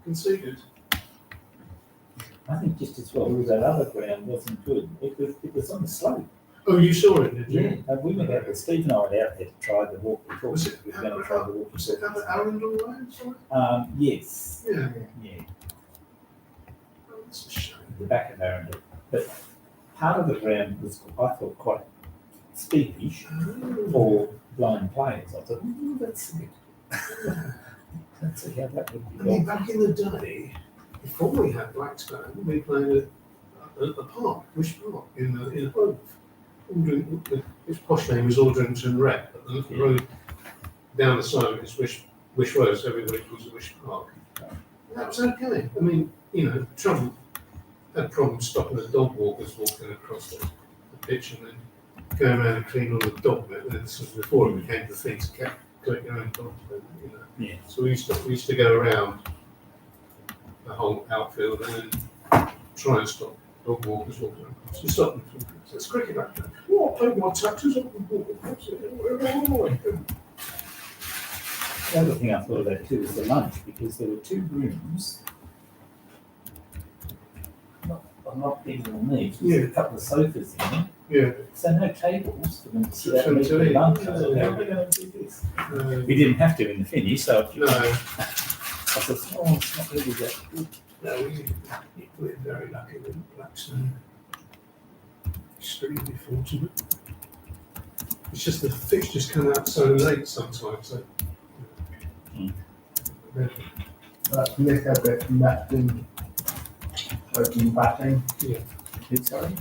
conceded. I think just as well as that other ground wasn't good. It was on the slope. Oh, you saw it, did you? Yeah, and we went out there. Steve and I went out there to try the walk before. Was it? We were going to try the walk. Was it Arundel Road? Sorry? Yes. Yeah. Yeah. Oh, that's a shame. The back of Arundel. But part of the ground was, I thought, quite steepish for blind players. I thought, that's it. Let's see how that would be. I mean, back in the day, before we had Blackstone, we played at the park, Wish Park, in Hove. Its posh name is Aldrington Rep, but the road down the side is Wish Road, so everybody calls it Wish Park. That was okay. I mean, Trump had problems stopping the dog walkers walking across the pitch and then going around and cleaning all the dog bit. And this was before it became the thing to collect your own dogs. Yeah. So we used to go around the whole outfield and then try and stop dog walkers walking across. You stop them. It's cricket back there. Oh, I paid my taxes up and walk across it. The other thing I thought about too was the lunch, because there were two rooms, not bigger than these, with a couple of sofas in them. Yeah. So no tables for them to sit out and eat their lunch. I thought, how are we going to do this? We didn't have to in the finish, so No. I thought, oh, it's not really that good. No, we're very lucky with Blackstone. Extremely fortunate. It's just the fixtures come out so late sometimes. So, That's Nick Abbott, Matt Dean, opening batting. Yeah. Sorry?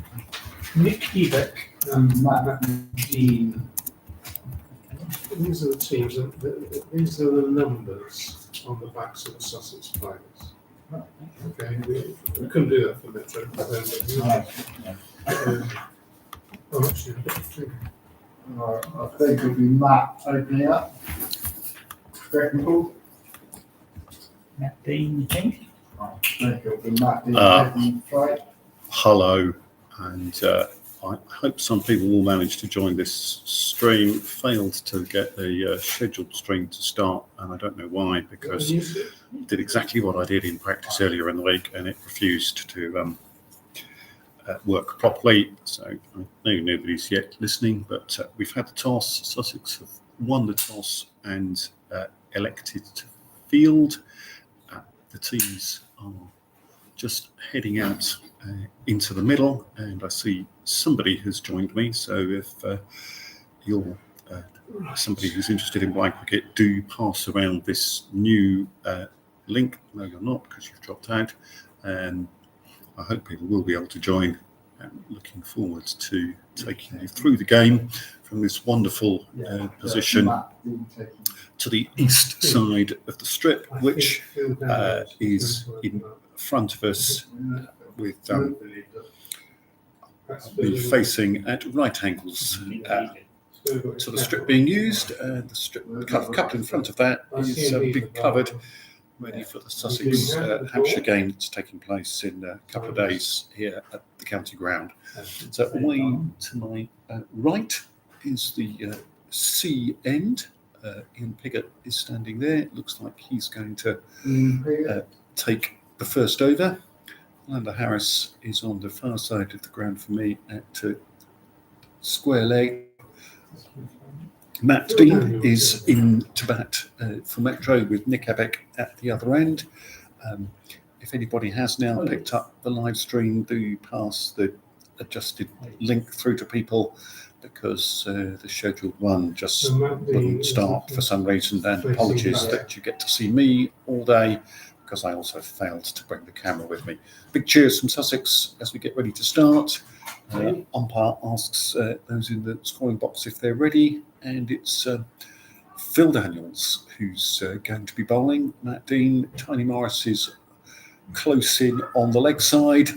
Nick Hibbett And Matt Dean. These are the teams, these are the numbers on the backs of the Sussex players. Okay, we couldn't do that for Metro. Oh, actually, I think it'll be Matt opening up. Paul. Matt Dean, you think? I think it'll be Matt Dean opening straight. Hello, and I hope some people will manage to join this stream. Failed to get the scheduled stream to start, and I don't know why, because I did exactly what I did in practice earlier in the week, and it refused to work properly. So I know nobody's yet listening, but we've had the toss. Sussex have won the toss and elected to field. The teams are just heading out into the middle, and I see somebody has joined me. So if you're somebody who's interested in blind cricket, do pass around this new link. No, you're not, because you've dropped out. And I hope people will be able to join. I'm looking forward to taking you through the game from this wonderful position to the east side of the strip, which is in front of us, with be facing at right angles to the strip being used. The strip, the couple in front of that is big covered, ready for the Sussex Hampshire game that's taking place in a couple of days here at the county ground. So away to my right is the C end. Ian Piggott is standing there. It looks like he's going to take the first over. Landa Harris is on the far side of the ground for me at square leg. Matt Dean is in to bat for Metro with Nick Abbott at the other end. If anybody has now picked up the live stream, do pass the adjusted link through to people, because the scheduled one just wouldn't start for some reason, and apologies that you get to see me all day, because I also failed to bring the camera with me. Big cheers from Sussex as we get ready to start. Umpire asks those in the scoring box if they're ready, and it's Phil Daniels who's going to be bowling. Matt Dean, Tiny Morris is close in on the leg side.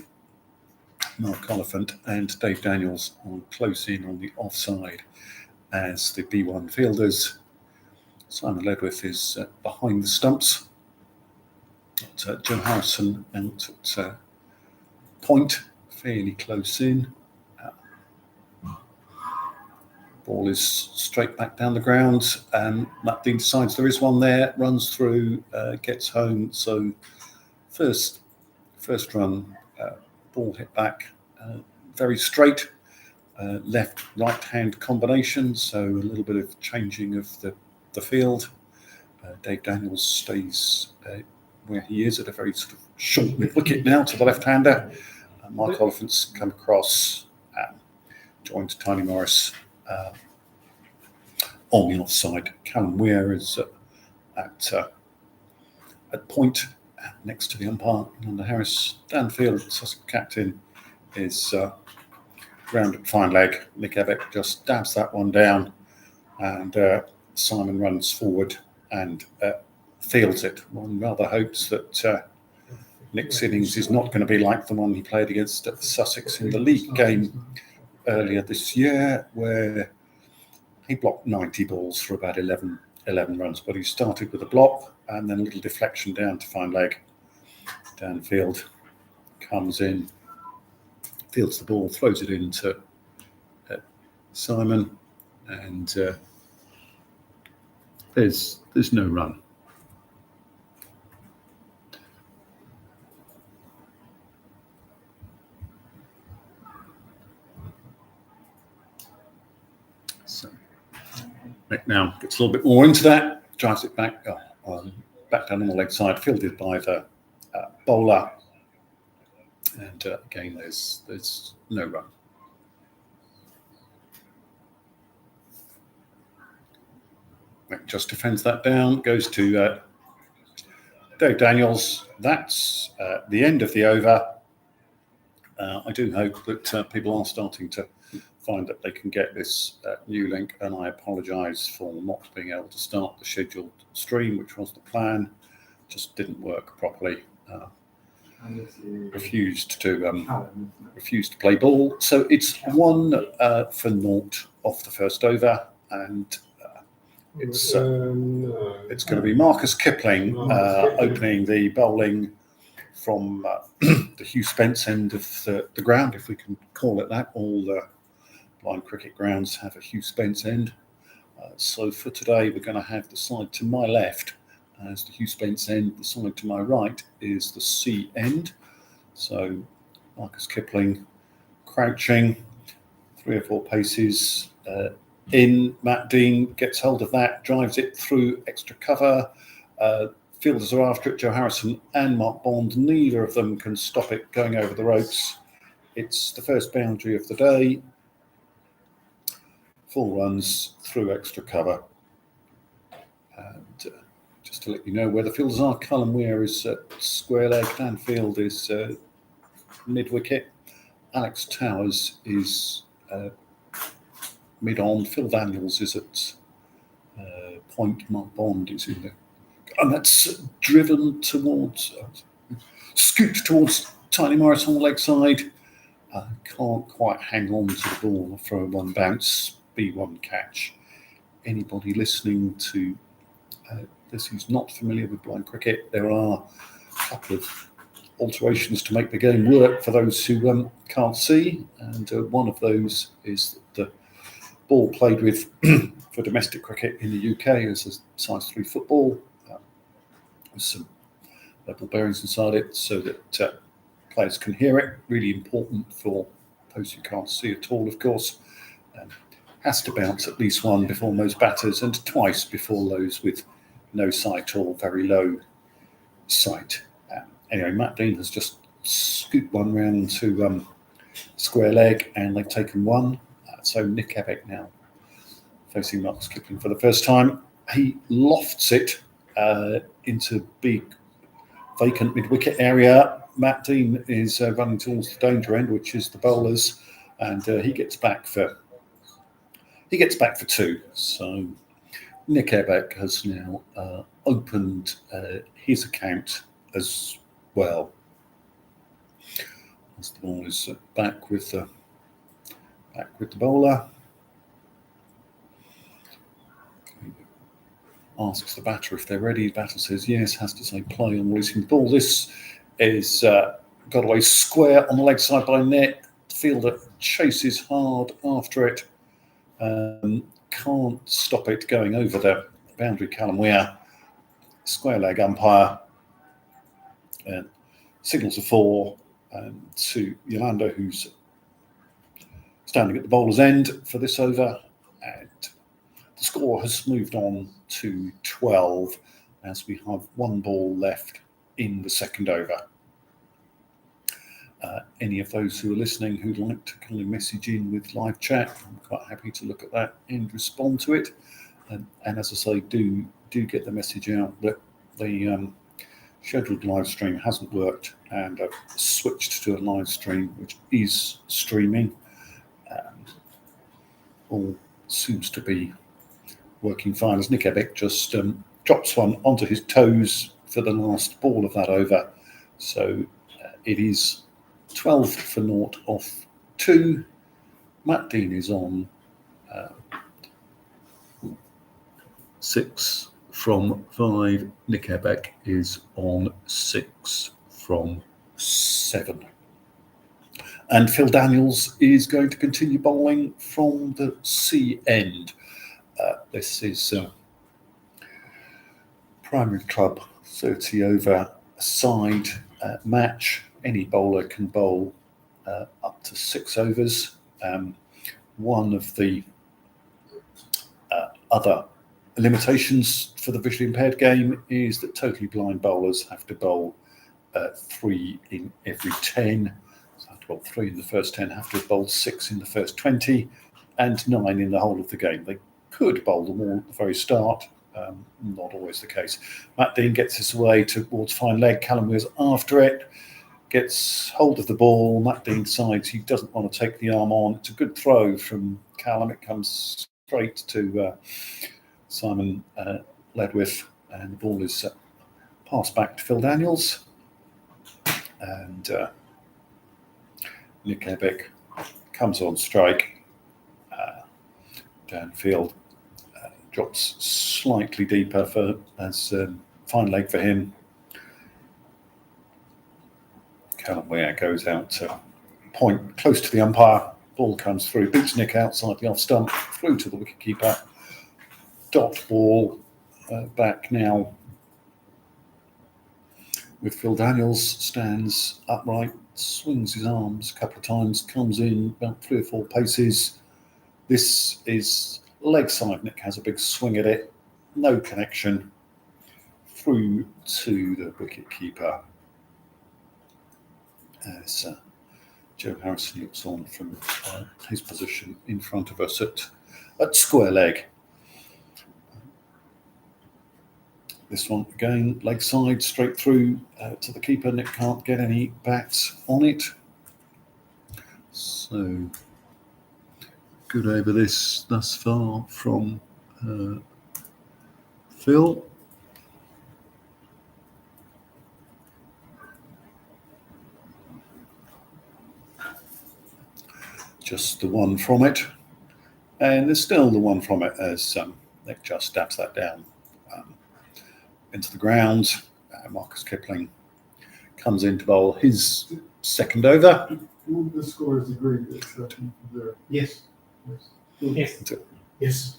Mark Oliphant and Dave Daniels on close in on the offside as the B1 fielders. Simon Ledwith is behind the stumps. John Harrison and point, fairly close in. Ball is straight back down the ground. Matt Dean decides there is one there, runs through, gets home. So First run, ball hit back, very straight, left-right hand combination, so a little bit of changing of the field. Dave Daniels stays where he is at a very sort of short mid-wicket now to the left-hander. Mike Oliphant's come across, joined Tiny Morris on the offside. Callum Weir is at point next to the umpire. Nanda Harris, Danfield, Sussex captain, is round at fine leg. Nick Ebeck just dabs that one down, and Simon runs forward and fields it. One rather hopes that Nick's innings is not going to be like the one he played against Sussex in the league game earlier this year, where he blocked 90 balls for about 11 runs. But he started with a block and then a little deflection down to fine leg. Danfield comes in, fields the ball, throws it into Simon, and there's no run. So Nick now gets a little bit more into that, drives it back back down on the leg side, fielded by the bowler, and again there's no run. Nick just defends that down, goes to Dave Daniels. That's the end of the over. I do hope that people are starting to find that they can get this new link, and I apologise for not being able to start the scheduled stream, which was the plan. Just didn't work properly. Refused to play ball. So it's 1 for 0 off the first over, and it's going to be Marcus Kipling opening the bowling from the Hugh Spence end of the ground, if we can call it that. All the blind cricket grounds have a Hugh Spence end. So for today, we're going to have the side to my left as the Hugh Spence end. The side to my right is the C end. So Marcus Kipling crouching, 3 or 4 paces in. Matt Dean gets hold of that, drives it through extra cover. Fielders are after it, Joe Harrison and Mark Bond. Neither of them can stop it going over the ropes. It's the first boundary of the day. Full runs through extra cover. And just to let you know where the fielders are, Callum Weir is at square leg, Danfield is mid-wicket, Alex Towers is mid-on, Phil Daniels is at point, Mark Bond is in there. And that's driven towards, scooped towards Tiny Morris on the leg side. Can't quite hang on to the ball for a 1 bounce, B1 catch. Anybody listening to this who's not familiar with blind cricket, there are a couple of alterations to make the game work for those who can't see, and one of those is the ball played with for domestic cricket in the UK is a size 3 football with some level bearings inside it so that players can hear it. Really important for those who can't see at all, of course. Has to bounce at least 1 before most batters and twice before those with no sight or very low sight. Anyway, Matt Dean has just scooped one round to square leg, and they've taken 1. So Nick Ebeck now facing Marcus Kipling for the first time. He lofts it into big vacant mid-wicket area. Matt Dean is running towards the danger end, which is the bowlers, and he gets back for 2. So Nick Ebeck has now opened his account as well. As the ball is back with the bowler. Asks the batter if they're ready. The batter says yes, has to say play on releasing the ball. This is got away square on the leg side by net. The fielder chases hard after it. Can't stop it going over the boundary. Callum Weir, square leg umpire. signals a 4 to Yolanda, who's standing at the bowler's end for this over, and the score has moved on to 12 as we have 1 ball left in the second over. Any of those who are listening who'd like to kind of message in with live chat, I'm quite happy to look at that and respond to it. And as I say, do get the message out that the scheduled live stream hasn't worked, and I've switched to a live stream which is streaming. All seems to be working fine as Nick Ebick just drops one onto his toes for the last ball of that over. So it is 12 for 0 off 2. Matt Dean is on 6 from 5. Nick Ebick is on 6 from 7. And Phil Daniels is going to continue bowling from the C end. This is Primary Club 30 over side match. Any bowler can bowl up to 6 overs. One of the other limitations for the visually impaired game is that totally blind bowlers have to bowl 3 in every 10. So have to bowl 3 in the first 10, have to have bowled 6 in the first 20, and 9 in the whole of the game. They could bowl them all at the very start. Not always the case. Matt Dean gets his way towards fine leg. Callum Weir's after it, gets hold of the ball. Matt Dean decides he doesn't want to take the arm on. It's a good throw from Callum. It comes straight to Simon Ledwith, and the ball is passed back to Phil Daniels. And Nick Ebick comes on strike. Downfield drops slightly deeper as fine leg for him. Callum Weir goes out to point close to the umpire. Ball comes through, beats Nick outside the off stump, through to the wicketkeeper. Dot ball back now with Phil Daniels, stands upright, swings his arms a couple of times, comes in about 3 or 4 paces. This is leg side. Nick has a big swing at it, no connection, through to the wicketkeeper. As Joe Harrison looks on from his position in front of us at square leg. This one again, leg side, straight through to the keeper. Nick can't get any bats on it. So good over this thus far from Phil. Just the one from it. And there's still the one from it as Nick just stabs that down into the ground. Marcus Kipling comes in to bowl his second over. All the scorers agree that it's 13 for 0. Yes. Yes. Yes.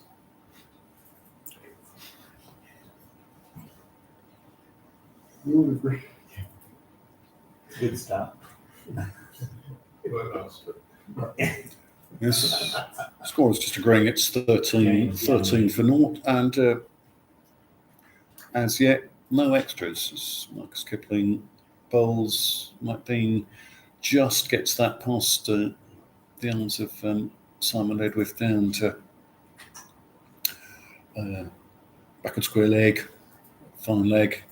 We all agree. Good start. It won't last. Yes, score is just agreeing it's 13 for 0, and as yet no extras. As Marcus Kipling bowls, Matt Dean just gets that past the arms of Simon Ledwith down to back and square leg, fine leg.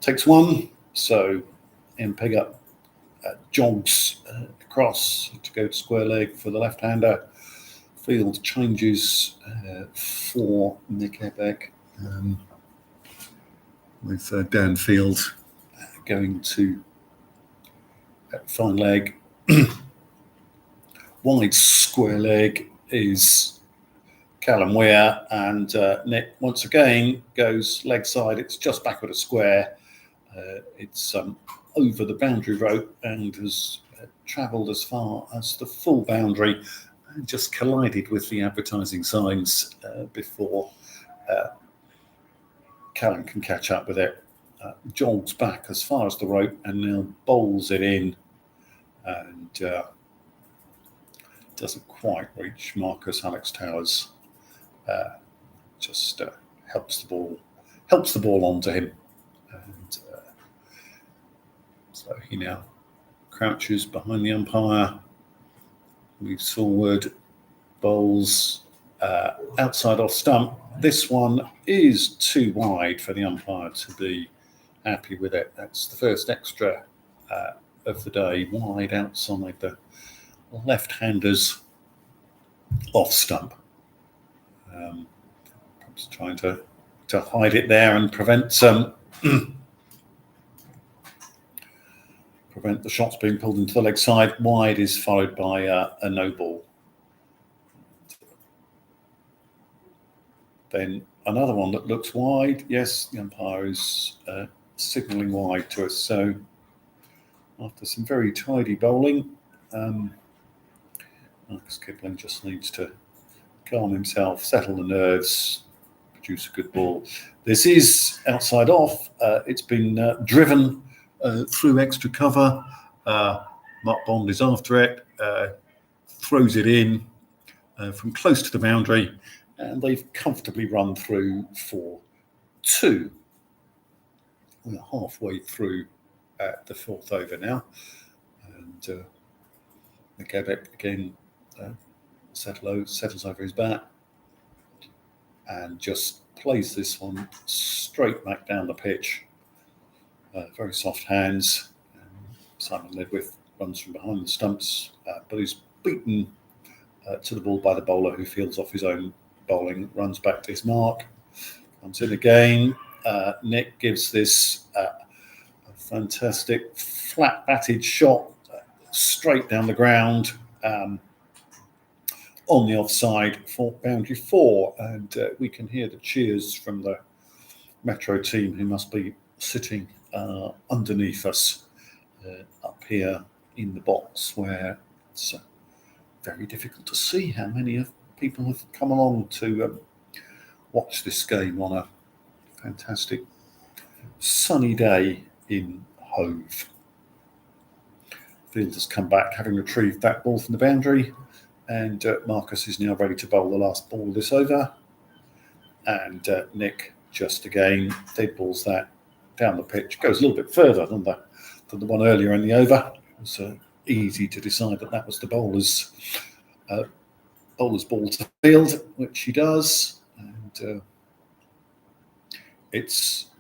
Takes one, so Pegger jogs across to go to square leg for the left-hander. Field changes for Nick Ebick with downfield going to fine leg. Wide square leg is Callum Weir, and Nick once again goes leg side. It's just back at a square. It's over the boundary rope and has travelled as far as the full boundary and just collided with the advertising signs before Callum can catch up with it. jogs back as far as the rope and now bowls it in, and doesn't quite reach Marcus Alex Towers. Just helps the ball onto him, and so he now crouches behind the umpire, moves forward, bowls outside off stump. This one is too wide for the umpire to be happy with it. That's the first extra of the day, wide outside the left-handers off stump. Perhaps trying to hide it there and prevent prevent the shots being pulled into the leg side. Wide is followed by a no ball. Then another one that looks wide. Yes, the umpire is signalling wide to us. So after some very tidy bowling, Marcus Kipling just needs to calm himself, settle the nerves, produce a good ball. This is outside off. It's been driven through extra cover. Mark Bond is after it, throws it in from close to the boundary, and they've comfortably run through for 2. We're halfway through the 4th over now, and McKebeck again settles over his bat and just plays this one straight back down the pitch. Very soft hands. Simon Ledwith runs from behind the stumps, but he's beaten to the ball by the bowler, who fields off his own bowling, runs back to his mark, comes in again. Nick gives this a fantastic flat batted shot straight down the ground on the offside for boundary 4, and we can hear the cheers from the Metro team, who must be sitting underneath us up here in the box, where it's very difficult to see how many people have come along to watch this game on a fantastic sunny day in Hove. Field has come back, having retrieved that ball from the boundary, and Marcus is now ready to bowl the last ball of this over. And Nick just again dead balls that down the pitch. Goes a little bit further than the one earlier in the over. It was easy to decide that was the bowler's ball to field, which he does, and it's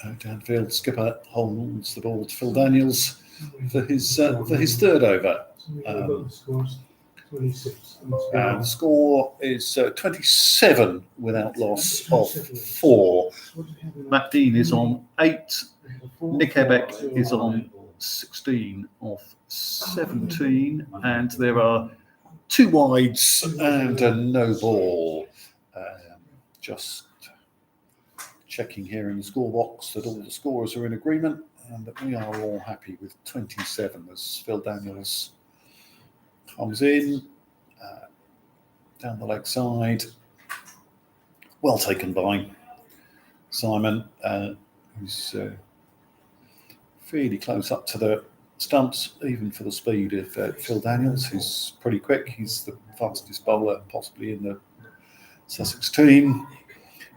downfield. Skipper holds the ball to Phil Daniels for his 3rd over. And the score is 27 without loss of 4. Matt Dean is on 8. Nick Ebeck is on 16 off 17, and there are 2 wides and a no ball. Just checking here in the score box that all the scorers are in agreement and that we are all happy with 27 as Phil Daniels comes in down the leg side. Well taken by Simon, who's fairly close up to the stumps, even for the speed of Phil Daniels, who's pretty quick. He's the fastest bowler possibly in the Sussex team.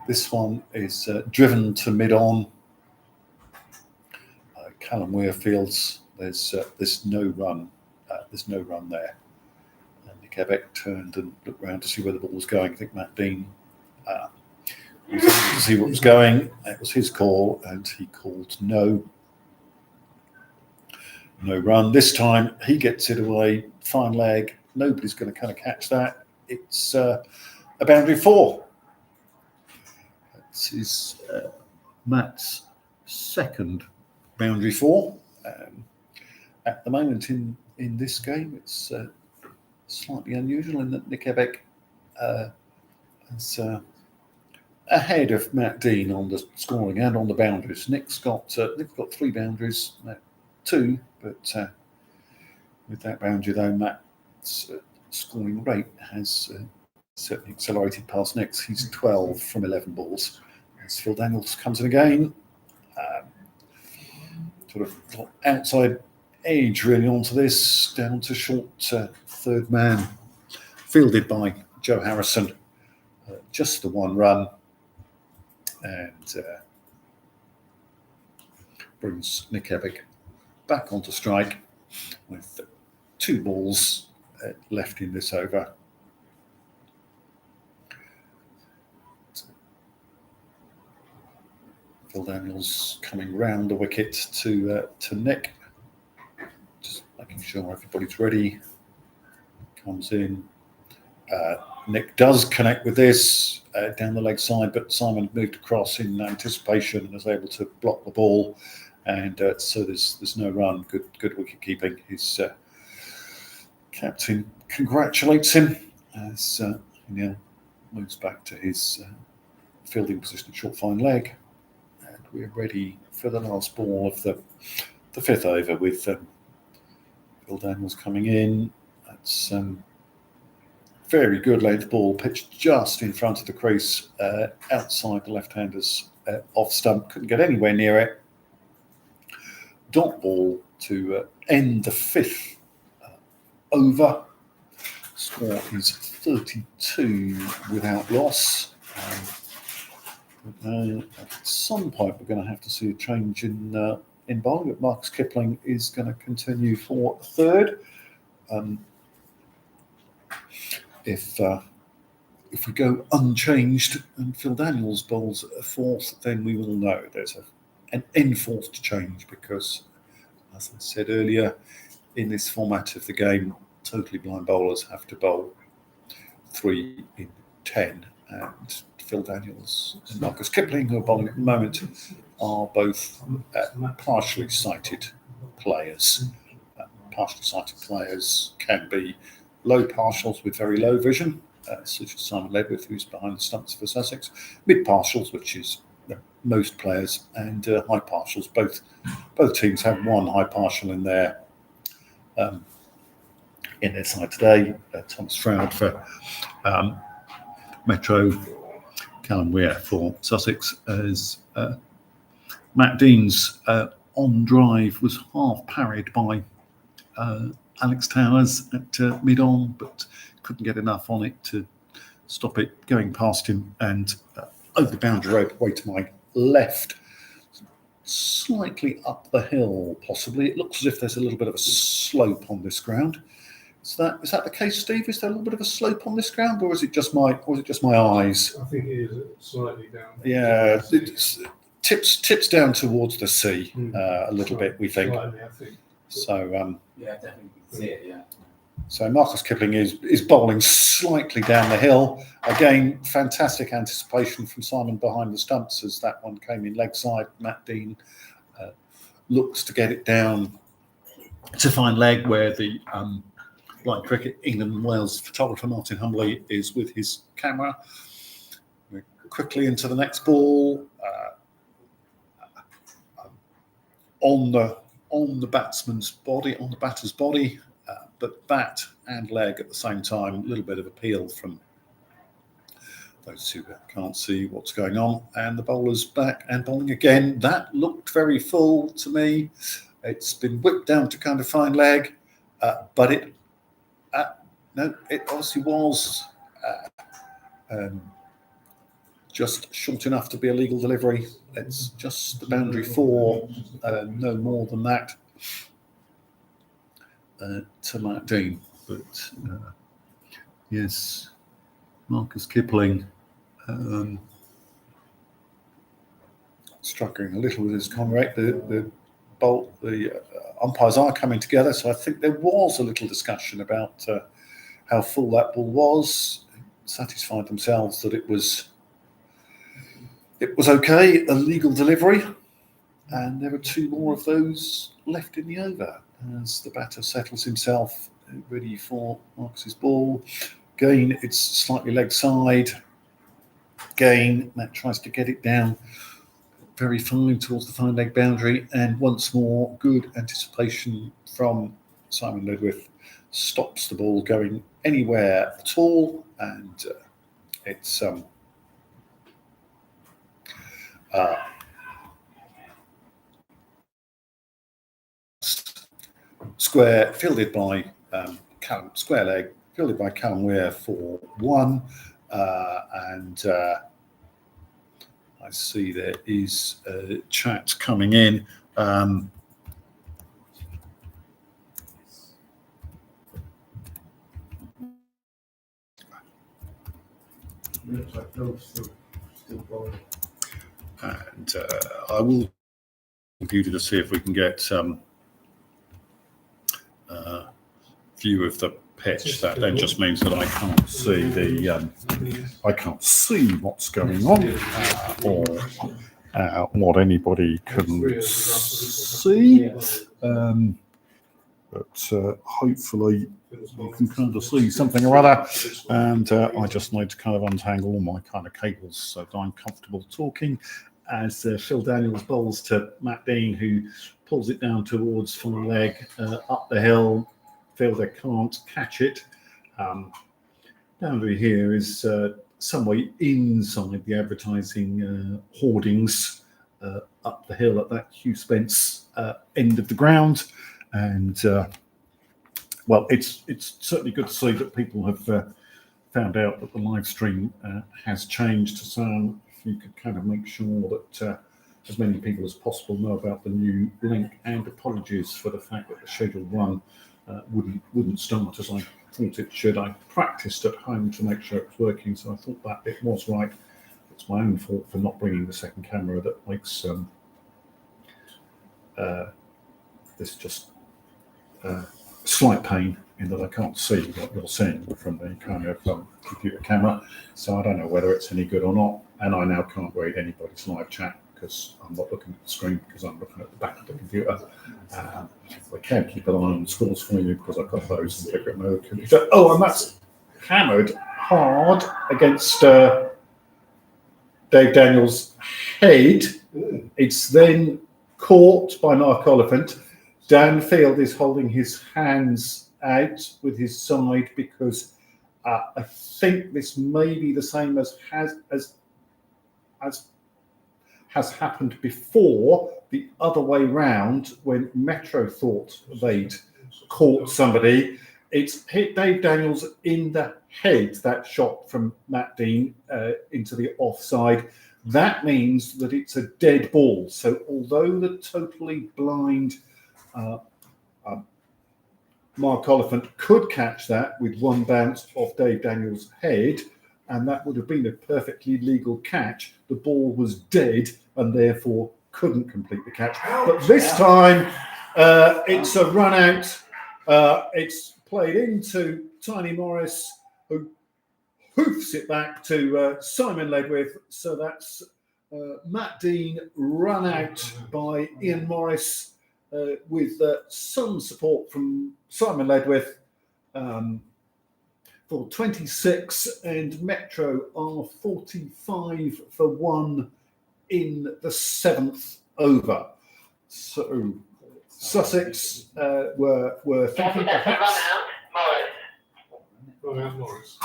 This one is driven to mid-on. Callum Weir fields. There's no run. There's no run there. And Nick Ebeck turned and looked around to see where the ball was going. I think Matt Dean was able to see what was going. It was his call, and he called no run. This time he gets it away, fine leg. Nobody's going to kind of catch that. It's a boundary 4. This is Matt's 2nd boundary 4. At the moment in this game, it's slightly unusual in that Nick Ebeck is ahead of Matt Dean on the scoring and on the boundaries. Nick's got 3 boundaries, Matt 2, but with that boundary though, Matt's scoring rate has certainly accelerated past Nick's. He's 12 from 11 balls. As Phil Daniels comes in again, sort of outside edge really onto this, down to short third man, fielded by Joe Harrison. Just the one run, and brings Nick Ebbig back onto strike with 2 balls left in this over. Phil Daniels coming round the wicket to Nick, just making sure everybody's ready. Comes in. Nick does connect with this down the leg side, but Simon moved across in anticipation and was able to block the ball, and so there's no run. Good wicket keeping. His captain congratulates him as Neil moves back to his fielding position, short fine leg. We're ready for the last ball of the 5th over with Phil Daniels coming in. That's very good length ball, pitched just in front of the crease, outside the left-hander's off stump. Couldn't get anywhere near it. Dot ball to end the 5th over. Score is 32 without loss. At some point, we're going to have to see a change in bowling, but Marcus Kipling is going to continue for 3rd. If we go unchanged and Phil Daniels bowls a 4th, then we will know there's an enforced change, because, as I said earlier, in this format of the game, totally blind bowlers have to bowl 3 in 10, and Phil Daniels and Marcus Kipling, who are bowling at the moment, are both partially sighted players. Partially sighted players can be low partials with very low vision, such as Simon Ledwith, who's behind the stumps for Sussex, mid partials, which is most players, and high partials. Both teams have one high partial in their side today. Thomas Froud for Metro, Callum Weir for Sussex, as Matt Dean's on drive was half parried by Alex Towers at mid-on, but couldn't get enough on it to stop it going past him and over the boundary rope away to my left, slightly up the hill possibly. It looks as if there's a little bit of a slope on this ground. Is that the case, Steve? Is there a little bit of a slope on this ground, or is it just my eyes? I think it is slightly down. Yeah, it tips down towards the sea a little bit, we think. Slightly, I think. So Yeah, definitely see it. Yeah. So Marcus Kipling is bowling slightly down the hill. Again, fantastic anticipation from Simon behind the stumps as that one came in leg side. Matt Dean looks to get it down to fine leg, where the Blind Cricket England and Wales photographer Martin Humbley is with his camera. We're quickly into the next ball. On the batsman's body, on the batter's body, but bat and leg at the same time. A little bit of appeal from those who can't see what's going on. And the bowler's back and bowling again. That looked very full to me. It's been whipped down to kind of fine leg, but it obviously was just short enough to be a legal delivery. It's just the boundary 4, no more than that, to Matt Dean. But yes, Marcus Kipling struggling a little with his contact. The umpires are coming together, so I think there was a little discussion about how full that ball was. Satisfied themselves that it was okay, a legal delivery, and there are 2 more of those left in the over as the batter settles himself, ready for Marcus's ball. Again, it's slightly leg side. Again, Matt tries to get it down very fine towards the fine leg boundary, and once more, good anticipation from Simon Ledwith stops the ball going anywhere at all, and it's square, fielded by square leg, fielded by Callum Weir for 1. And I see there is a chat coming in. Looks like Hove's still bowling. And I will computer to see if we can get view of the pitch. That then just means that I can't see the I can't see what's going on or what anybody can see. But hopefully you can kind of see something or other. And I just need to kind of untangle all my kind of cables so that I'm comfortable talking as Phil Daniels bowls to Matt Dean, who pulls it down towards full leg up the hill. Fielder can't catch it. Boundary here is some way inside the advertising hoardings up the hill at that Hugh Spence end of the ground. And well, it's certainly good to see that people have found out that the live stream has changed. So if you could kind of make sure that as many people as possible know about the new link, and apologies for the fact that the Schedule 1 wouldn't start as I thought it should. I practiced at home to make sure it was working, so I thought that it was right. It's my own fault for not bringing the second camera that makes this just slight pain in that I can't see what you're seeing from the kind of computer camera. So I don't know whether it's any good or not. And I now can't read anybody's live chat because I'm not looking at the screen, because I'm looking at the back of the computer. I can keep an eye on the scores for you because I've got those and pick up my other computer. Oh, and that's hammered hard against Dave Daniels' head. It's then caught by Mark Oliphant. Dan Field is holding his hands out with his side because I think this may be the same as has happened before, the other way round, when Metro thought they'd caught somebody. It's hit Dave Daniels in the head, that shot from Matt Dean into the offside. That means that it's a dead ball. So although the totally blind Mark Oliphant could catch that with one bounce off Dave Daniels' head, and that would have been a perfectly legal catch, the ball was dead and therefore couldn't complete the catch. But this time, it's a run out. It's played into Tiny Morris, who hoofs it back to Simon Ledwith. So that's Matt Dean run out by Ian Morris with some support from Simon Ledwith for 26, and Metro are 45 for 1 in the 7th over. So Sussex were thinking perhaps Morris.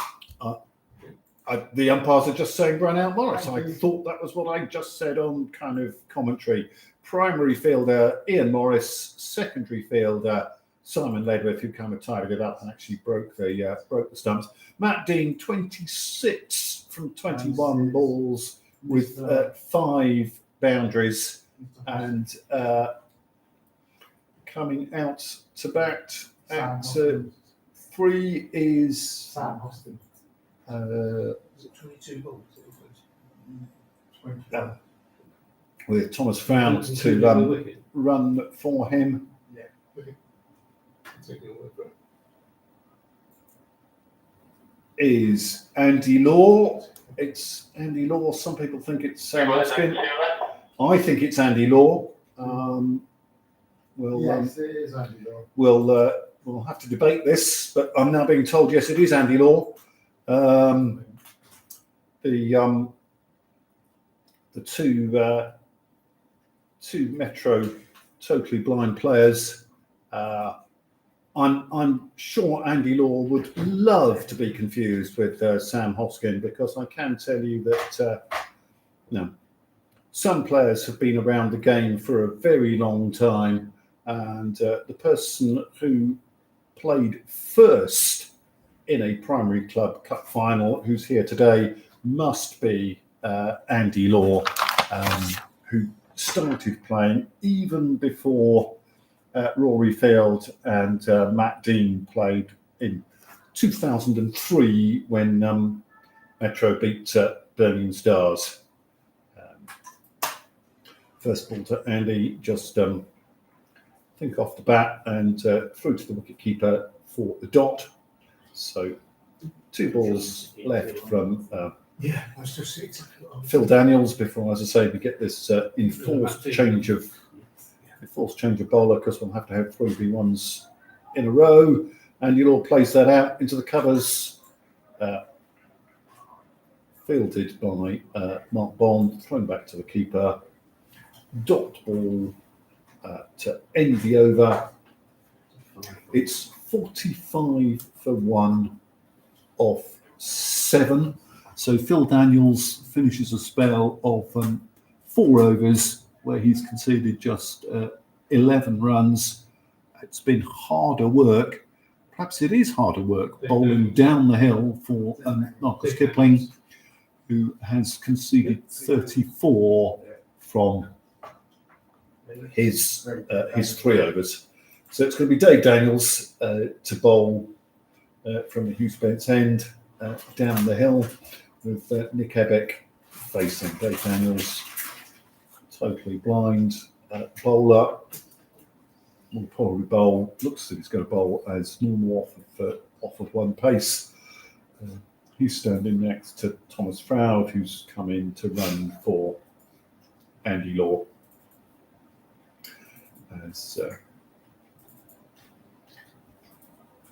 The umpires are just saying run out Morris. I thought that was what I just said on kind of commentary. Primary fielder Ian Morris, secondary fielder Simon Ledwith, who kind of tidied it up and actually broke the stumps. Matt Dean, 26 from 21 balls with 5 boundaries, and coming out to bat at 3 is Sam Hostin. Was it 22 balls? With Thomas Found to run for him. Yeah. Taking a word for it. Is Andy Law. It's Andy Law. Some people think it's Sam Hoskin. I think it's Andy Law. Yes, it is Andy Law. We'll have to debate this, but I'm now being told yes, it is Andy Law. The two Metro totally blind players. I'm sure Andy Law would love to be confused with Sam Hoskin, because I can tell you that some players have been around the game for a very long time, and the person who played first in a primary club cup final, who's here today, must be Andy Law, who started playing even before Rory Field and Matt Dean played in 2003 when Metro beat Birmingham Stars. First ball to Andy, just think off the bat and through to the wicketkeeper for the dot. So 2 balls left from Yeah, I was just exactly what I was Phil Daniels before, as I say, we get this enforced change of bowler, because we'll have to have 3 B1s in a row, and you'll all place that out into the covers. Fielded by Mark Bond, thrown back to the keeper. Dot ball to end the over. It's 45 for 1 off 7. So Phil Daniels finishes a spell of 4 overs where he's conceded just 11 runs. It's been harder work. Perhaps it is harder work bowling down the hill for Marcus Kipling, who has conceded 34 from his 3 overs. So it's going to be Dave Daniels to bowl from the Hughes Bent's end down the hill, with Nick Ebeck facing Dave Daniels. Totally blind bowler. Will probably bowl. Looks as if he's going to bowl as normal off of 1 pace. He's standing next to Thomas Froud, who's come in to run for Andy Law. As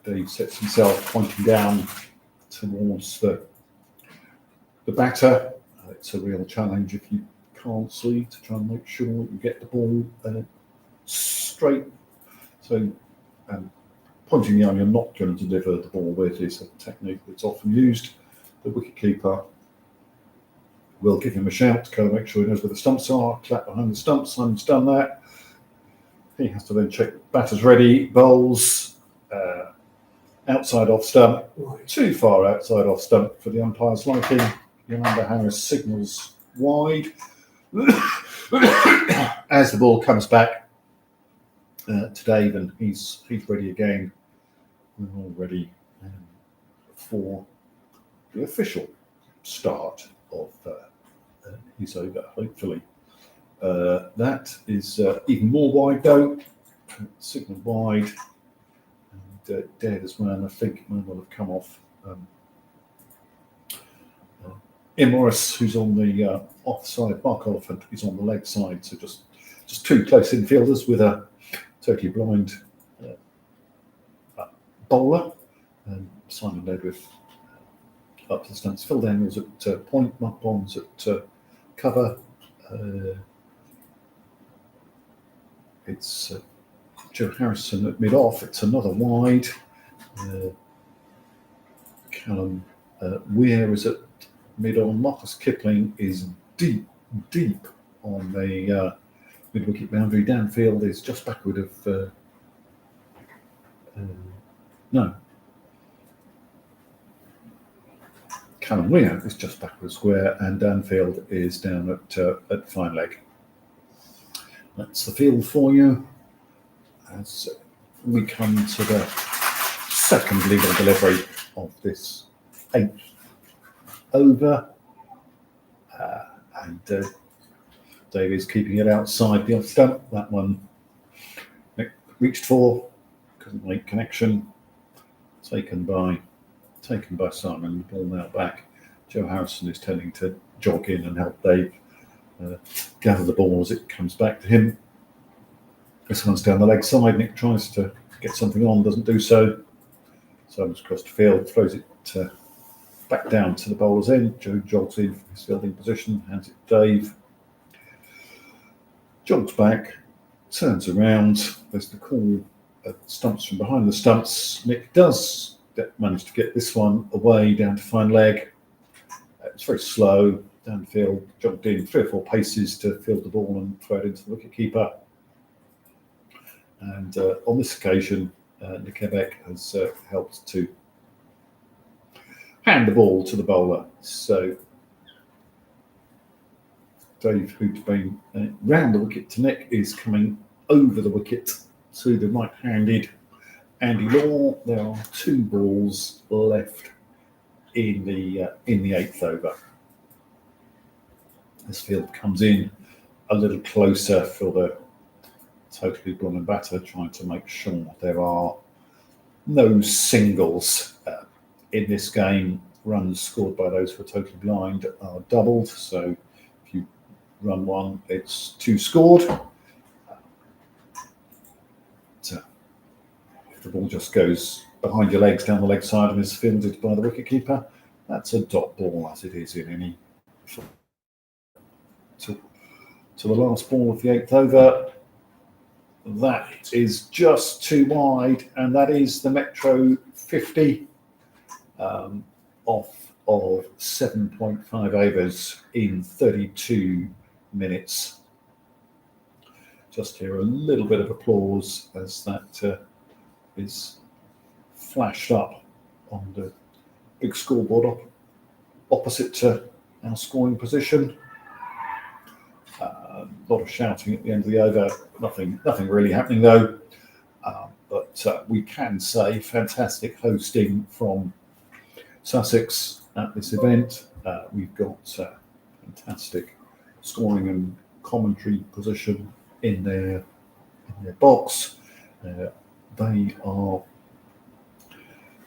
Dave sets himself pointing down towards the batter. It's a real challenge if you can't see, to try and make sure you get the ball straight. So pointing down, you're not going to deliver the ball with, is a technique that's often used. The wicketkeeper will give him a shout to kind of make sure he knows where the stumps are, clap behind the stumps. Simon's done that. He has to then check batter's ready, bowls outside off stump, too far outside off stump for the umpire's liking. Yolanda Harris signals wide. As the ball comes back to Dave, and he's ready again. We're all ready for the official start of his over, hopefully. That is even more wide though. Signal wide, and dead as well. I think mine will have come off. Ian Morris, who's on the offside, Mark Oliphant is on the leg side, so just 2 close infielders with a totally blind bowler. Simon led with up to the stumps. Phil Daniels at point, Mark Bonds at cover. It's Joe Harrison at mid-off. It's another wide. Callum Weir is at mid-on. Marcus Kipling is deep on the mid-wicket boundary. Downfield is just backward of... no. Callum Weir is just backward square, and Danfield is down at fine leg. That's the field for you as we come to the second legal delivery of this 8th over. And Dave is keeping it outside the off stump. That one Nick reached for, couldn't make connection. Taken by Simon. Ball now back. Joe Harrison is tending to jog in and help Dave gather the ball as it comes back to him. This one's down the leg side. Nick tries to get something on, doesn't do so. Simon's across the field, throws it back down to the bowler's end. Joe jogs in from his fielding position, hands it to Dave. Jogs back, turns around. There's the call at stumps from behind the stumps. Nick does manage to get this one away down to fine leg. It's very slow. Downfield, jogged in 3 or 4 paces to field the ball and throw it into the wicketkeeper. And on this occasion, Nick Ebeck has helped to hand the ball to the bowler. So Dave, who's been round the wicket to Nick, is coming over the wicket to the right-handed Andy Law. There are 2 balls left in the 8th over. This field comes in a little closer for the totally blind batter, trying to make sure there are no singles in this game. Runs scored by those who are totally blind are doubled, so if you run 1, it's 2 scored. So if the ball just goes behind your legs down the leg side and is fielded by the wicketkeeper, that's a dot ball, as it is in any. To the last ball of the 8th over. That is just too wide, and that is the Metro 50 off of 7.5 overs in 32 minutes. Just hear a little bit of applause as that is flashed up on the big scoreboard opposite to our scoring position. A lot of shouting at the end of the over. Nothing really happening though. But we can say fantastic hosting from Sussex at this event. We've got fantastic scoring and commentary position in their box. They are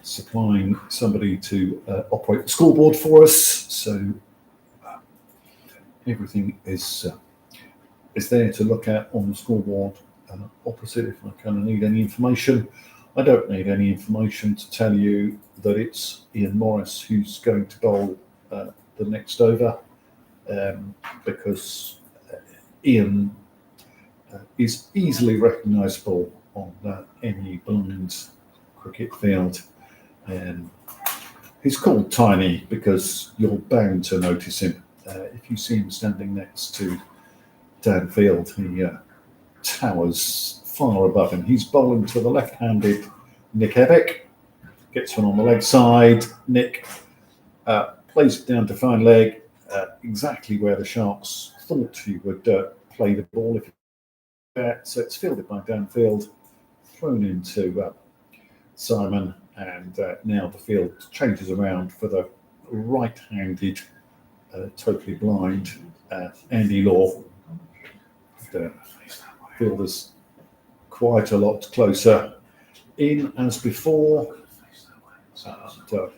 supplying somebody to operate the scoreboard for us, so everything is there to look at on the scoreboard opposite if I kind of need any information. I don't need any information to tell you that it's Ian Morris who's going to bowl the next over, because Ian is easily recognisable on any blind cricket field. He's called Tiny because you're bound to notice him. If you see him standing next to Dan Field, he towers far above him. He's bowling to the left-handed Nick Ebeck, gets one on the leg side. Nick plays it down to fine leg, exactly where the Sharks thought he would play the ball. So it's fielded by Dan Field, thrown into Simon, and now the field changes around for the right-handed, totally blind Andy Law. The field is quite a lot closer in as before. And,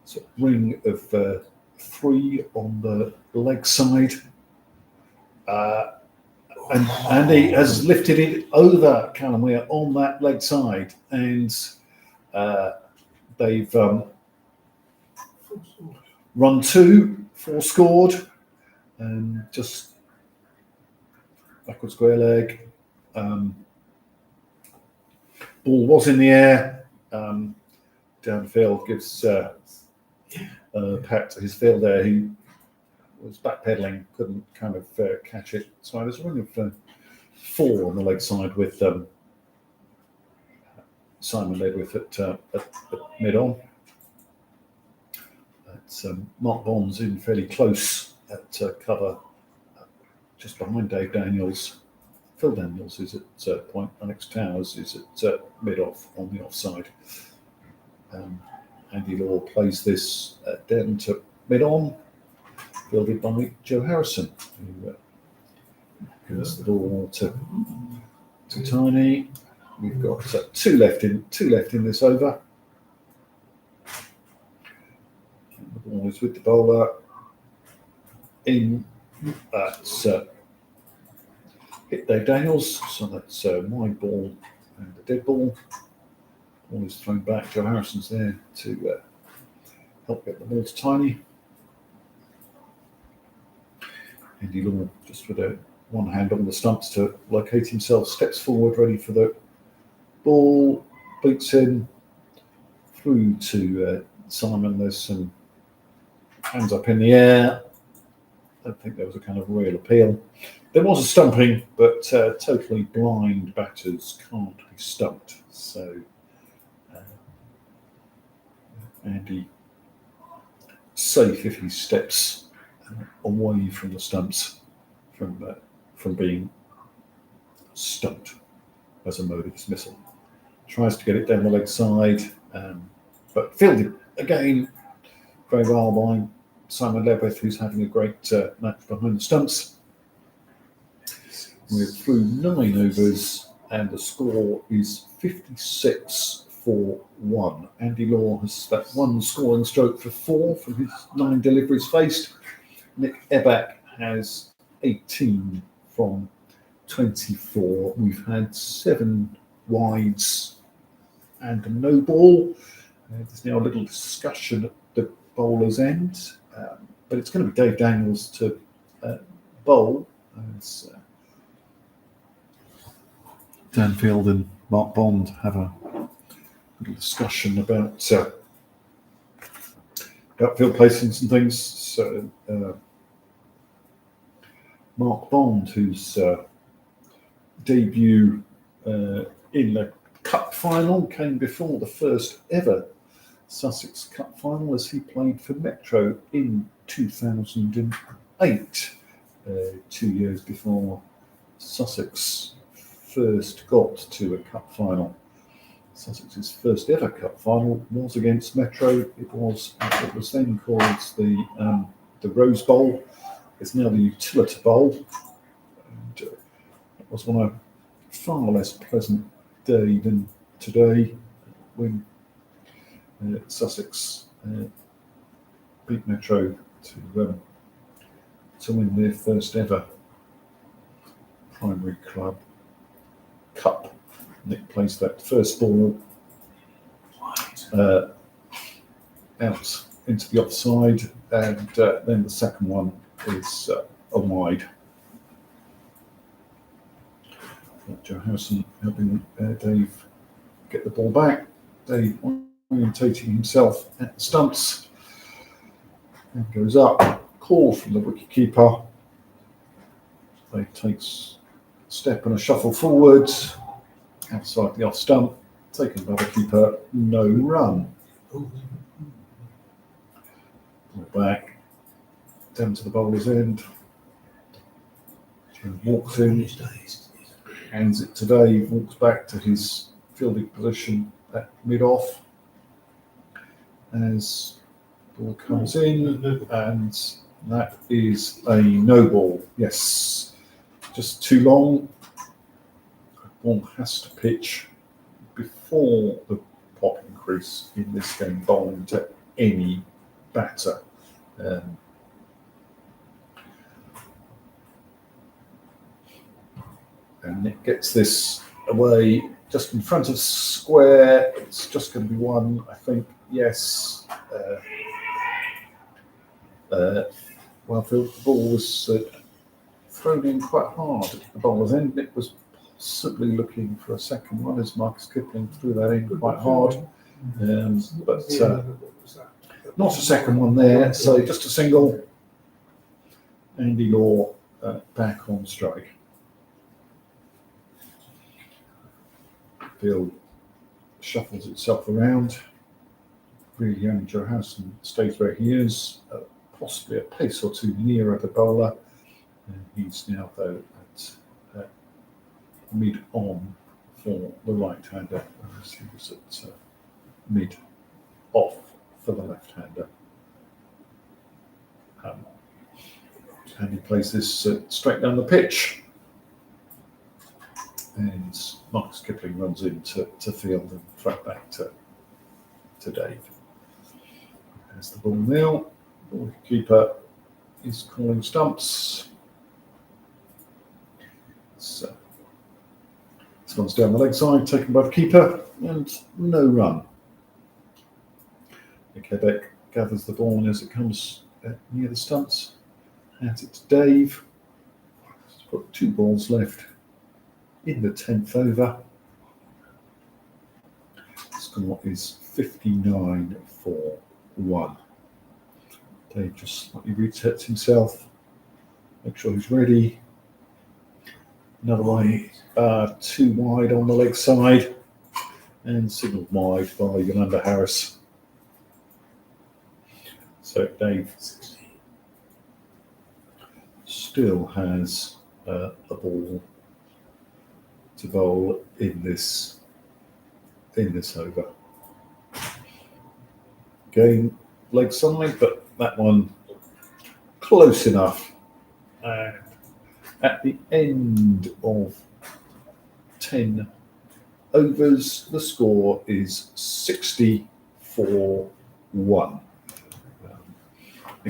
it's a ring of 3 on the leg side. And Andy has lifted it over Callum Weir on that leg side, and they've run 2, 4 scored, and just backward square leg. Ball was in the air. Downfield gives pat to his fielder. He was backpedaling, couldn't kind of catch it. So there's a ring of 4 on the leg side with Simon Ledwith at mid-on. That's Mark Bonds in fairly close at cover, just behind Dave Daniels. Phil Daniels is at point. Alex Towers is at mid-off on the offside. Andy Law plays this down to mid-on, fielded by Joe Harrison, who gives the ball to Tiny. We've got 2 left in this over. And the ball is with the bowler in. That's hit Dave Daniels, so that's wide ball and a dead ball. Ball is thrown back. Joe Harrison's there to help get the ball to Tiny. Andy Law, just with one hand on the stumps to locate himself, steps forward, ready for the ball, beats in through to Simon. There's some hands up in the air. don't think there was a kind of real appeal. There was a stumping, but totally blind batters can't be stumped. So Andy safe if he steps away from the stumps from being stumped as a mode of dismissal. Tries to get it down the leg side, but fielded again very well by Simon Lebeth, who's having a great match behind the stumps. We're through 9 overs and the score is 56 for 1. Andy Law has that one scoring stroke for 4 from his 9 deliveries faced. Nick Eback has 18 from 24. We've had 7 wides and a no ball. There's now a little discussion at the bowler's end, but it's going to be Dave Daniels to bowl as Dan Field and Mark Bond have a little discussion about field placings and things. So Mark Bond, whose debut in the Cup final came before the first ever Sussex Cup final, as he played for Metro in 2008, 2 years before Sussex first got to a cup final. Sussex's first ever cup final was against Metro. It was then called the Rose Bowl. It's now the Utility Bowl. And it was on a far less pleasant day than today, when Sussex beat Metro to win their first ever Primary Club Cup. Nick placed that first ball out into the offside, and then the second one is a wide. Johansson helping Dave get the ball back. Dave orientating himself at the stumps and goes up. Call from the wicketkeeper. Dave takes a step and a shuffle forwards outside the off stump. Taken by the keeper, no run. Ball back down to the bowler's end. Walks in, hands it to Dave, walks back to his fielding position at mid-off as the ball comes in, and that is a no ball. Yes, just too long. One has to pitch before the popping crease in this game, bowling to any batter. And Nick gets this away just in front of square. It's just going to be one, I think. Yes. Well, the ball was thrown in quite hard at the bowler's end. Nick was possibly looking for a second one as Marcus Kipling threw that in quite hard. But not a second one there, so just a single. Andy Law back on strike. Field shuffles itself around. Really only Johansson stays where he is, possibly a pace or two nearer the bowler. And he's now, though, at mid-on for the right-hander, whereas he was at mid-off for the left-hander. And he plays this straight down the pitch. And Marcus Kipling runs into field and throw back to Dave. There's the ball now. The keeper is calling stumps. So this one's down the leg side, taken by the keeper, and no run. Quebec gathers the ball, and as it comes near the stumps, hands it to Dave. He's got 2 balls left in the 10th over. The score is 59 for 1. Dave just slightly resets himself, Make sure he's ready. Another one, too wide on the leg side, and signalled wide by Yolanda Harris. So Dave still has a ball to bowl in this over. Again, leg side, but that one close enough. And at the end of 10 overs, the score is 60-1.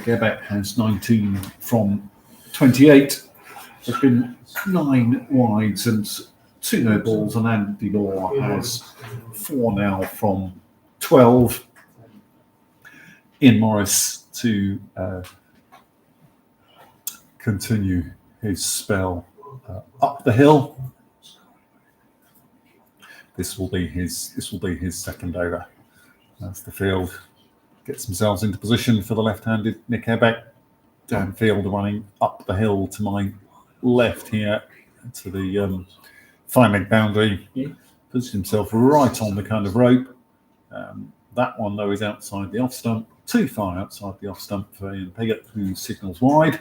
Quebec has 19 from 28. There's been 9 wides and 2 no balls, and Andy Law has 4 now from 12. Ian Morris to continue his spell up the hill. This will be his second over. As the field gets themselves into position for the left-handed Nick Ebeck. Downfield running up the hill to my left here to the fine leg boundary. Puts himself right on the kind of rope. That one though is outside the off stump, too far outside the off stump for Ian Piggott, who signals wide.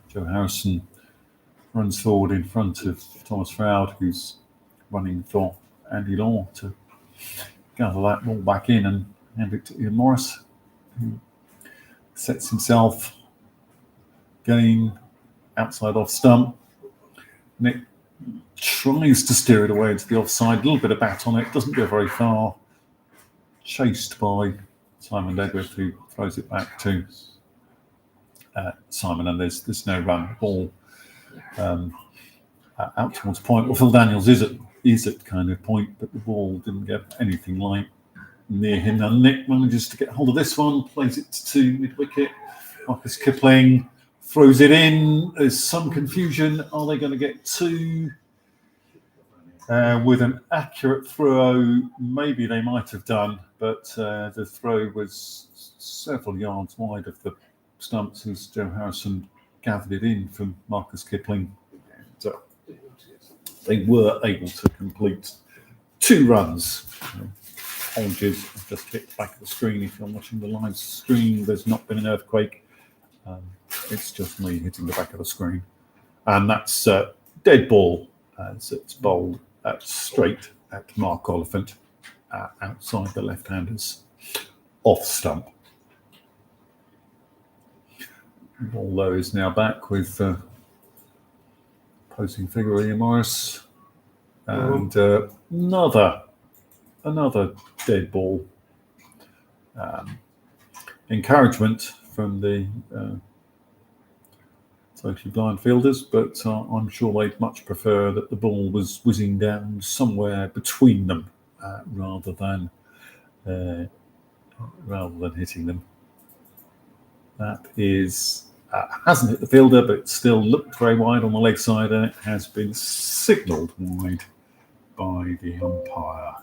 Joe Harrison runs forward in front of Thomas Froud, who's running for Andy Law to gather that ball back in and hand it to Ian Morris, who sets himself again outside off stump. Nick tries to steer it away to the offside, a little bit of bat on it, doesn't go very far. Chased by Simon Ledwith, who throws it back to Simon, and there's no run. Ball out towards point. Well, Phil Daniels is at kind of point, but the ball didn't get anything like near him. Now Nick manages to get hold of this one, plays it to mid-wicket. Marcus Kipling throws it in. There's some confusion. Are they going to get 2? With an accurate throw, maybe they might have done, but the throw was several yards wide of the stumps as Joe Harrison gathered it in from Marcus Kipling. And, they were able to complete 2 runs. Apologies, I've just hit the back of the screen. If you're watching the live stream, there's not been an earthquake. It's just me hitting the back of the screen. And that's dead ball as it's bowled straight at Mark Oliphant outside the left-handers off stump. Ball though is now back with posing figure Ian Morris and another dead ball. Encouragement from the totally blind fielders, but I'm sure they'd much prefer that the ball was whizzing down somewhere between them rather than hitting them. That is hasn't hit the fielder, but it still looked very wide on the leg side, and it has been signalled wide by the umpire.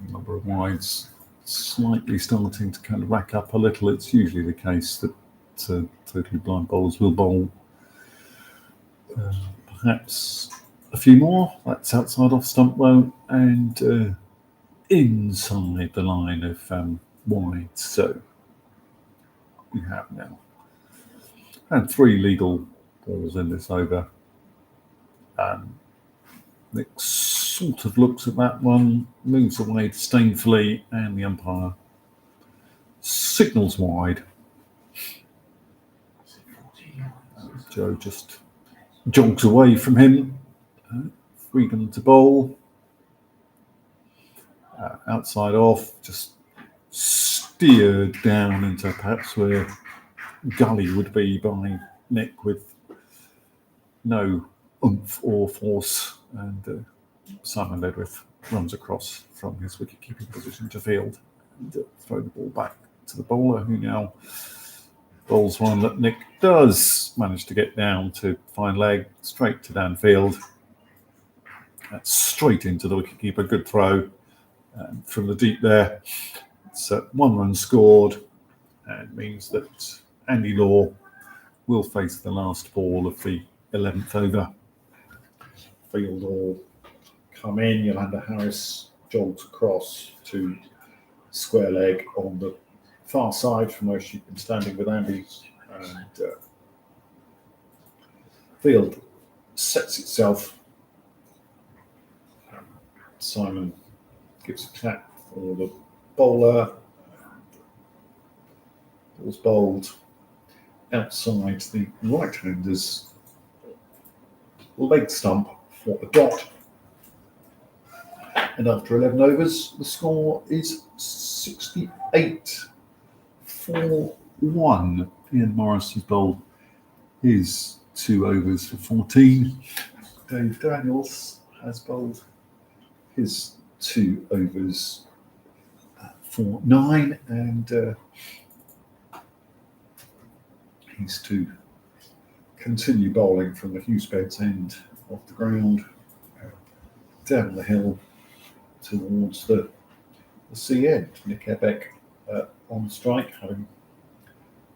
A number of wides slightly starting to kind of rack up a little. It's usually the case that totally blind bowlers will bowl perhaps a few more. That's outside off stump though, and inside the line of wide. So we have now had 3 legal balls in this over. Nick sort of looks at that one, moves away disdainfully, and the umpire signals wide. Joe just jogs away from him. Freedom to bowl. Outside off, just steered down into perhaps where gully would be by Nick with no oomph or force, and Simon Ledwith runs across from his wicket-keeping position to field and throw the ball back to the bowler, who now bowls one that Nick does manage to get down to fine leg, straight to downfield. That's straight into the wicket-keeper. Good throw from the deep there. It's 1 run scored, and means that Andy Law will face the last ball of the 11th over. Field all come in. Yolanda Harris jogs across to square leg on the far side from where she'd been standing with Andy, and field sets itself. Simon gives a tap for the bowler. Was bowled outside the right-hander's leg stump for a dot. And after 11 overs, the score is 68-4-1. Ian Morris has bowled his 2 overs for 14. Dave Daniels has bowled his 2 overs for 9, and he's to continue bowling from the Hughesbeds end of the ground down the hill towards the sea end. Nick Ebeck on strike, having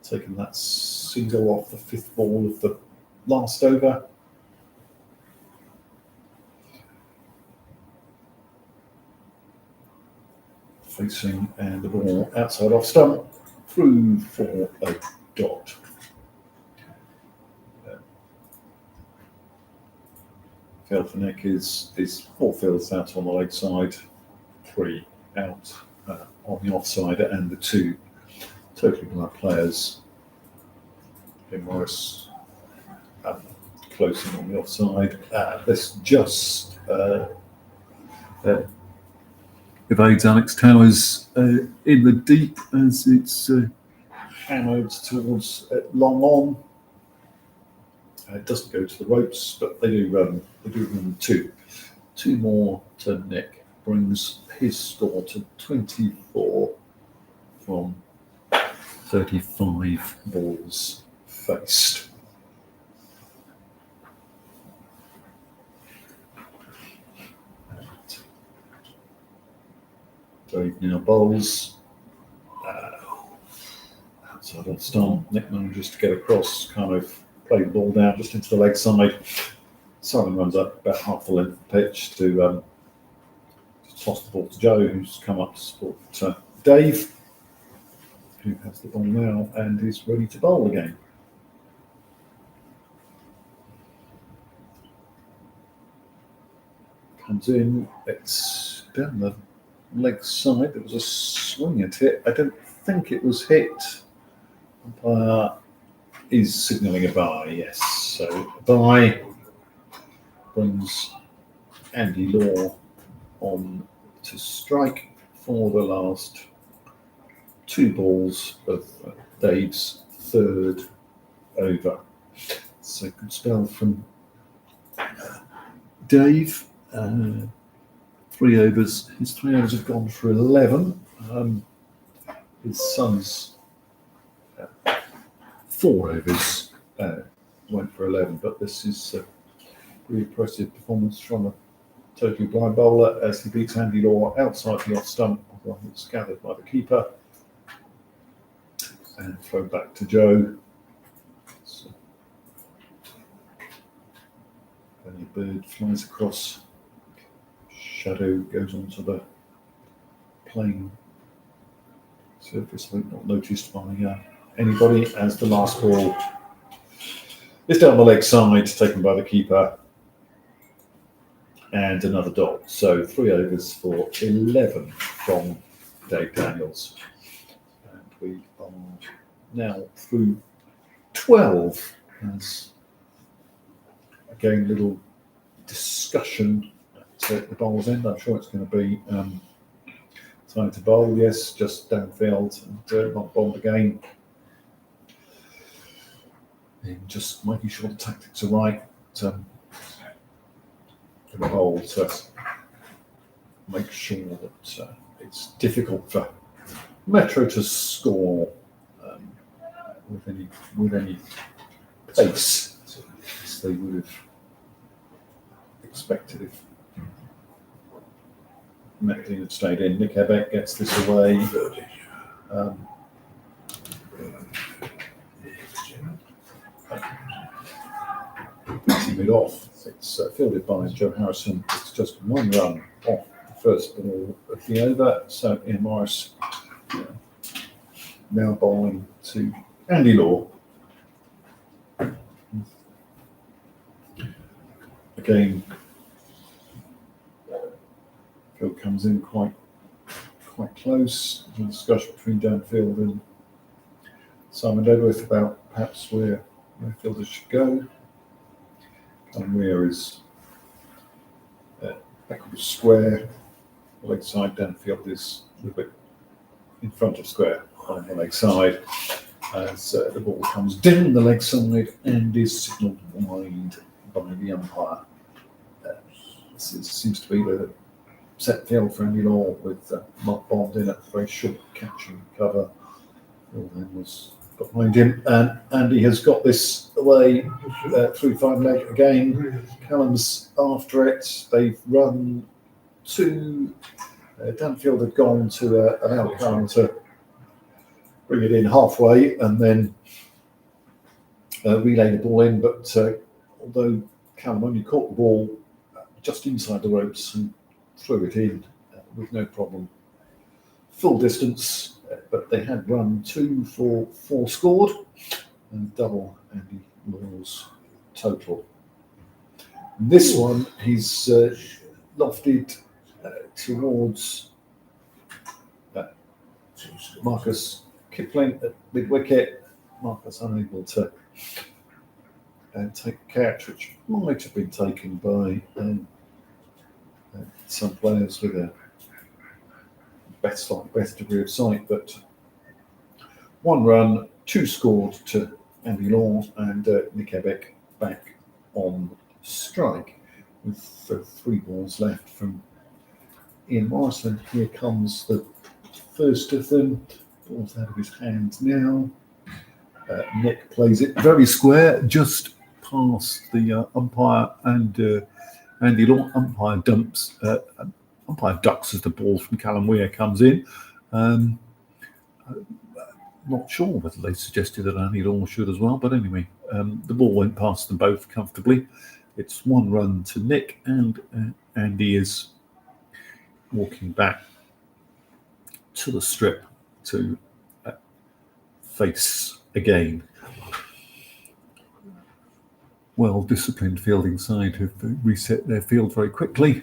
taken that single off the 5th ball of the last over. Facing, and the ball outside off stump through for a dot. Field for Nick is 4 fields out on the leg side, 3 out on the offside, and the 2 totally blind players. Jim Morris closing on the offside. This just evades Alex Towers in the deep as it's hammered towards long on. It doesn't go to the ropes, but they do run 2. 2 more to Nick brings his score to 24 from 35 balls faced. Dave now bowls outside off stump. Nick manages to get across, kind of play the ball down just into the leg side. Simon runs up about half the length of the pitch to toss the ball to Joe, who's come up to support Dave, who has the ball now and is ready to bowl again. Comes in, it's down the leg side. There was a swing at it. I don't think it was hit. Umpire is signalling a bye, yes. So a bye brings Andy Law on to strike for the last 2 balls of Dave's 3rd over. So good spell from Dave. 3 overs. His 3 overs have gone for 11. His son's 4 overs went for 11, but this is a really impressive performance from a totally blind bowler as he beats Andy Law outside the off stump. It's gathered by the keeper and thrown back to Joe. So, and the bird flies across. Shadow goes onto the plane surface, I think not noticed by anybody, as the last ball is down the leg side, taken by the keeper, and another dot. So 3 overs for 11 from Dave Daniels. And we are now through 12, as again, little discussion at the bowl's end. I'm sure it's going to be time to bowl, yes, just downfield and not bombed again. And just making sure the tactics are right for the bowl to make sure that it's difficult for Metro to score with any pace as they would have expected if Maclean had stayed in. Nick Ebeck gets this away. Mid off. It's fielded by Joe Harrison. It's just one run off the first ball of the over. So Ian Morris now bowling to Andy Law. Again, field comes in quite close. There's a discussion between Danfield and Simon Dedworth about perhaps where fielders should go. And where is backward square, the leg side. Danfield is a little bit in front of square on the leg side as the ball comes down the leg side and is signalled wide by the umpire. This seems to be the set field for Andy Law with Mark Bond in at very short catching cover. Phil then was behind him, and Andy has got this away through 5 leg again. Callum's after it. They've run 2. Danfield had gone to allow Callum to bring it in halfway and then relay the ball in, but although Callum only caught the ball just inside the ropes and threw it in with no problem, full distance, but they had run 2 for 4 scored and double Andy Law's total. This one he's lofted towards Marcus Kipling at mid wicket. Marcus unable to take a catch, which might have been taken by some players with a best degree of sight, but 1 run, 2 scored to Andy Law, and Nick Ebbeck back on strike with 3 balls left from Ian Morrison. Here comes the first of them. Ball's out of his hands now. Nick plays it very square, just past the umpire, and Andy Law umpire ducks as the ball from Callum Weir comes in. Not sure whether they suggested that Andy Law should as well, but anyway, the ball went past them both comfortably. It's 1 run to Nick, and Andy is walking back to the strip to face again. Well-disciplined fielding side have reset their field very quickly,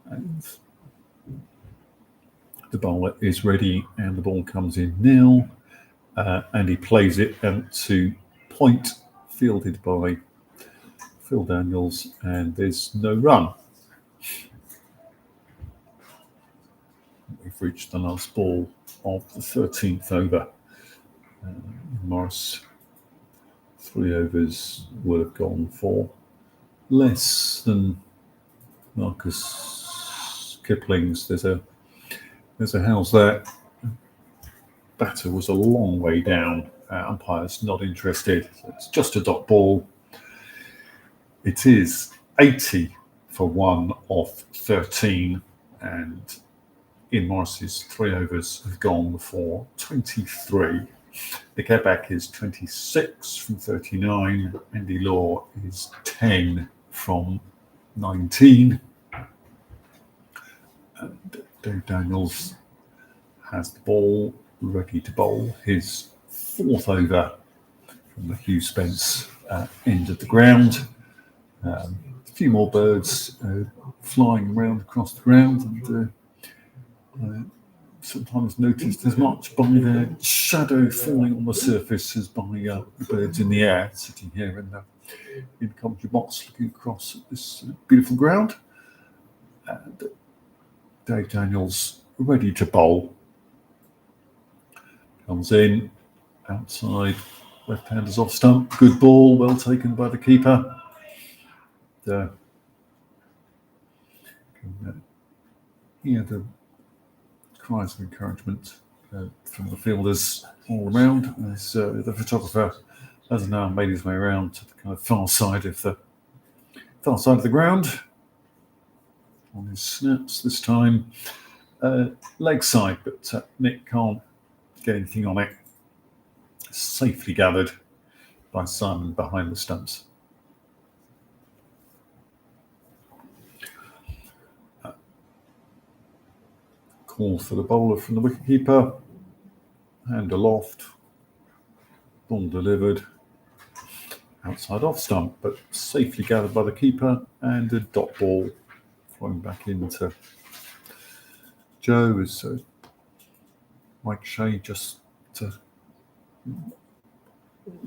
and the bowler is ready, and the ball comes in now, and he plays it out to point, fielded by Phil Daniels, and there's no run. We've reached the last ball of the 13th over. Morris, 3 overs would have gone for less than Marcus Kipling's. There's a house there. Batter was a long way down. Umpire's not interested. So it's just a dot ball. It is 80 for 1 off 13, and Ian Morris's 3 overs have gone for 23. The getback is 26 from 39. Andy Law is 10 from 19. And Dave Daniels has the ball ready to bowl his 4th over from the Hugh Spence end of the ground. A few more birds flying around across the ground, and sometimes noticed as much by their shadow falling on the surface as by the birds in the air, sitting here in the commentary box looking across at this beautiful ground. And Dave Daniels ready to bowl. Comes in, outside, left-handers off stump, good ball, well taken by the keeper. The cries of encouragement from the fielders all around as the photographer has now made his way around to the kind of far side of the ground on his snaps this time. Leg side, but Nick can't get anything on it. Safely gathered, by Simon behind the stumps. Call for the bowler from the wicketkeeper. Hand aloft. Ball delivered. Outside off stump, but safely gathered by the keeper, and a dot ball flowing back into Joe as Mike Shea just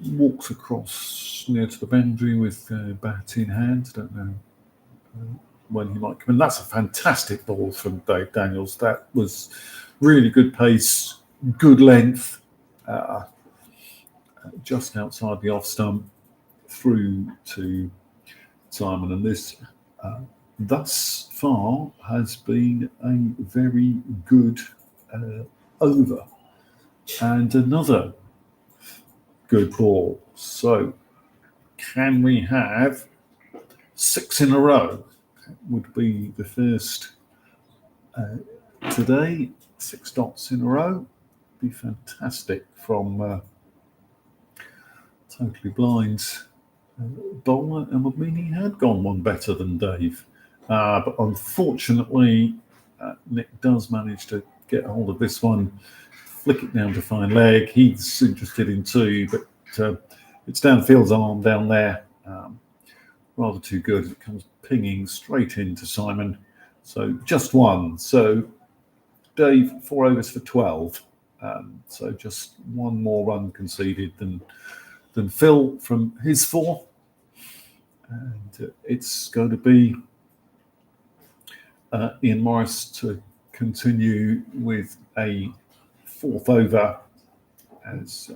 walks across near to the boundary with bat in hand. Don't know when he might come in. That's a fantastic ball from Dave Daniels. That was really good pace, good length, just outside the off stump, through to Simon. And this, thus far, has been a very good over. And another good ball. So, can we have 6 in a row? Would be the first today. 6 dots in a row. Be fantastic from Totally Blind's bowler, and would mean he had gone one better than Dave. But unfortunately, Nick does manage to get hold of this one, flick it down to fine leg. He's interested in 2, but it's downfield's arm down there. Rather too good. It comes pinging straight into Simon. So just 1. So Dave, 4 overs for 12. So just 1 more run conceded than Phil from his 4. And it's going to be Ian Morris to continue with a 4th over as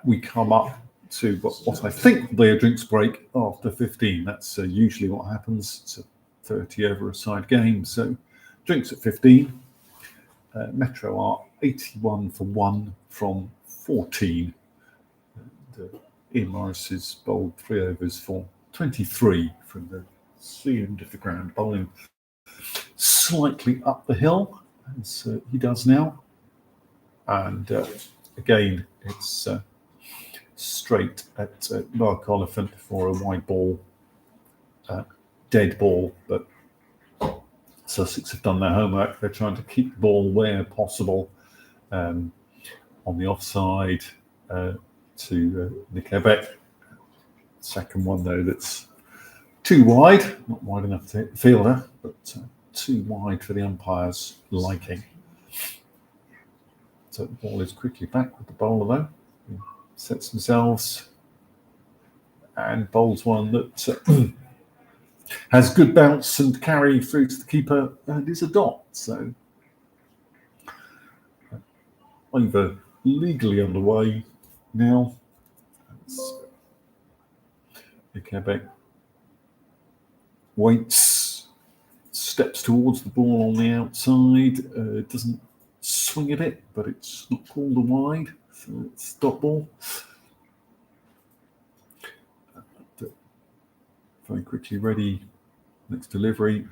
we come up to what I think will be a drinks break after 15. That's usually what happens. It's a 30 over a side game. So drinks at 15. Metro are 81 for 1 from 14. And, Ian Morris has bowled 3 overs for 23 from the sea end of the ground, bowling slightly up the hill, as he does now. And again, it's straight at Mark Oliphant for a wide ball, dead ball. But Sussex have done their homework. They're trying to keep the ball where possible on the offside to Nick Ebeck. Second one, though, that's too wide, not wide enough to hit the fielder, but too wide for the umpire's liking. So the ball is quickly back with the bowler, though. He sets themselves and bowls one that has good bounce and carry through to the keeper, and is a dot. So over legally underway now. Quebec waits, steps towards the ball on the outside, doesn't swing at it, but it's not called a wide, so it's dot ball. Very quickly ready, next delivery.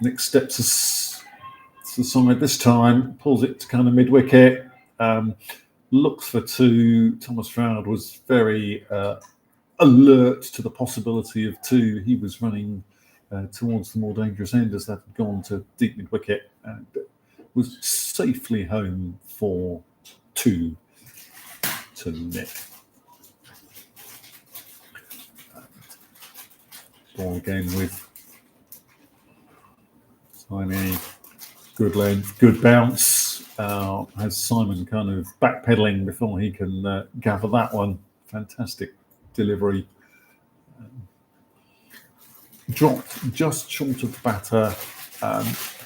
Nick steps aside this time, pulls it to kind of mid-wicket, looks for 2. Thomas Stroud was very alert to the possibility of 2. He was running towards the more dangerous end as that had gone to deep mid-wicket, and was safely home for 2 to Nick. Ball again with tiny, good length, good bounce. Has Simon kind of backpedaling before he can gather that one. Fantastic delivery. Dropped just short of the batter.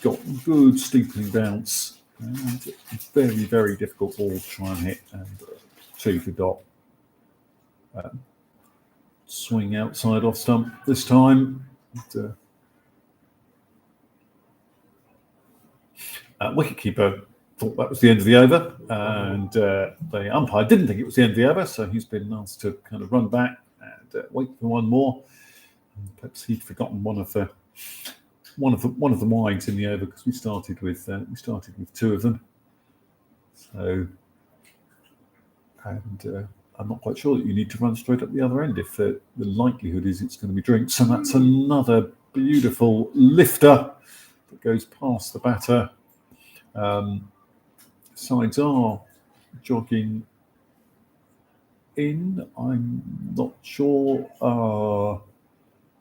Got good steepening bounce. And very, very difficult ball to try and hit. And 2 for dot. Swing outside off stump this time. Wicketkeeper thought that was the end of the over, and the umpire didn't think it was the end of the over, so he's been asked to kind of run back and wait for 1 more. And perhaps he'd forgotten one of the wides in the over, because we started with 2 of them. So, and I'm not quite sure that you need to run straight up the other end if the likelihood is it's going to be drinks. And that's another beautiful lifter that goes past the batter. Sides are jogging in. I'm not sure.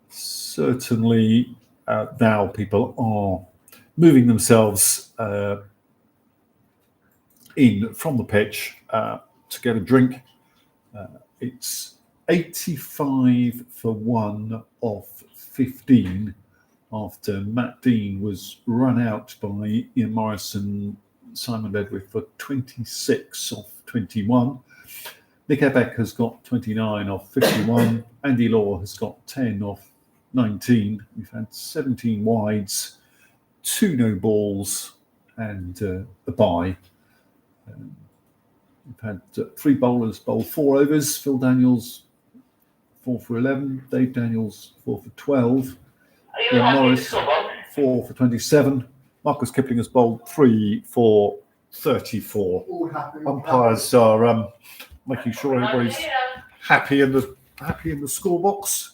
Certainly now people are moving themselves in from the pitch to get a drink. It's 85 for 1 off 15 after Matt Dean was run out by Ian Morris and Simon Ledwith for 26 off 21. Nick Ebeck has got 29 off 51. Andy Law has got 10 off 19. We've had 17 wides, 2 no balls, and a bye. We've had 3 bowlers bowl 4 overs. Phil Daniels 4 for 11. Dave Daniels 4 for 12. Ian Morris 4 for 27. Marcus Kipling has bowled 3 for 34. Umpires are making sure everybody's happy in the scorebox.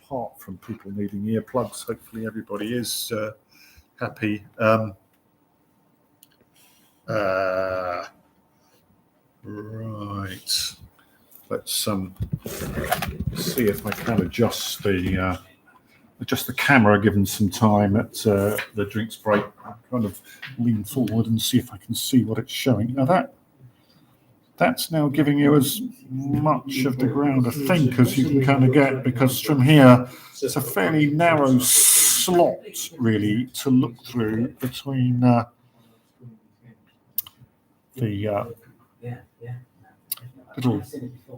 Apart from people needing earplugs, hopefully everybody is happy. Right. Let's see if I can adjust the camera, given some time at the drinks break. I'll kind of lean forward and see if I can see what it's showing. Now that's now giving you as much of the ground, I think, as you can kind of get, because from here it's a fairly narrow slot, really, to look through between the little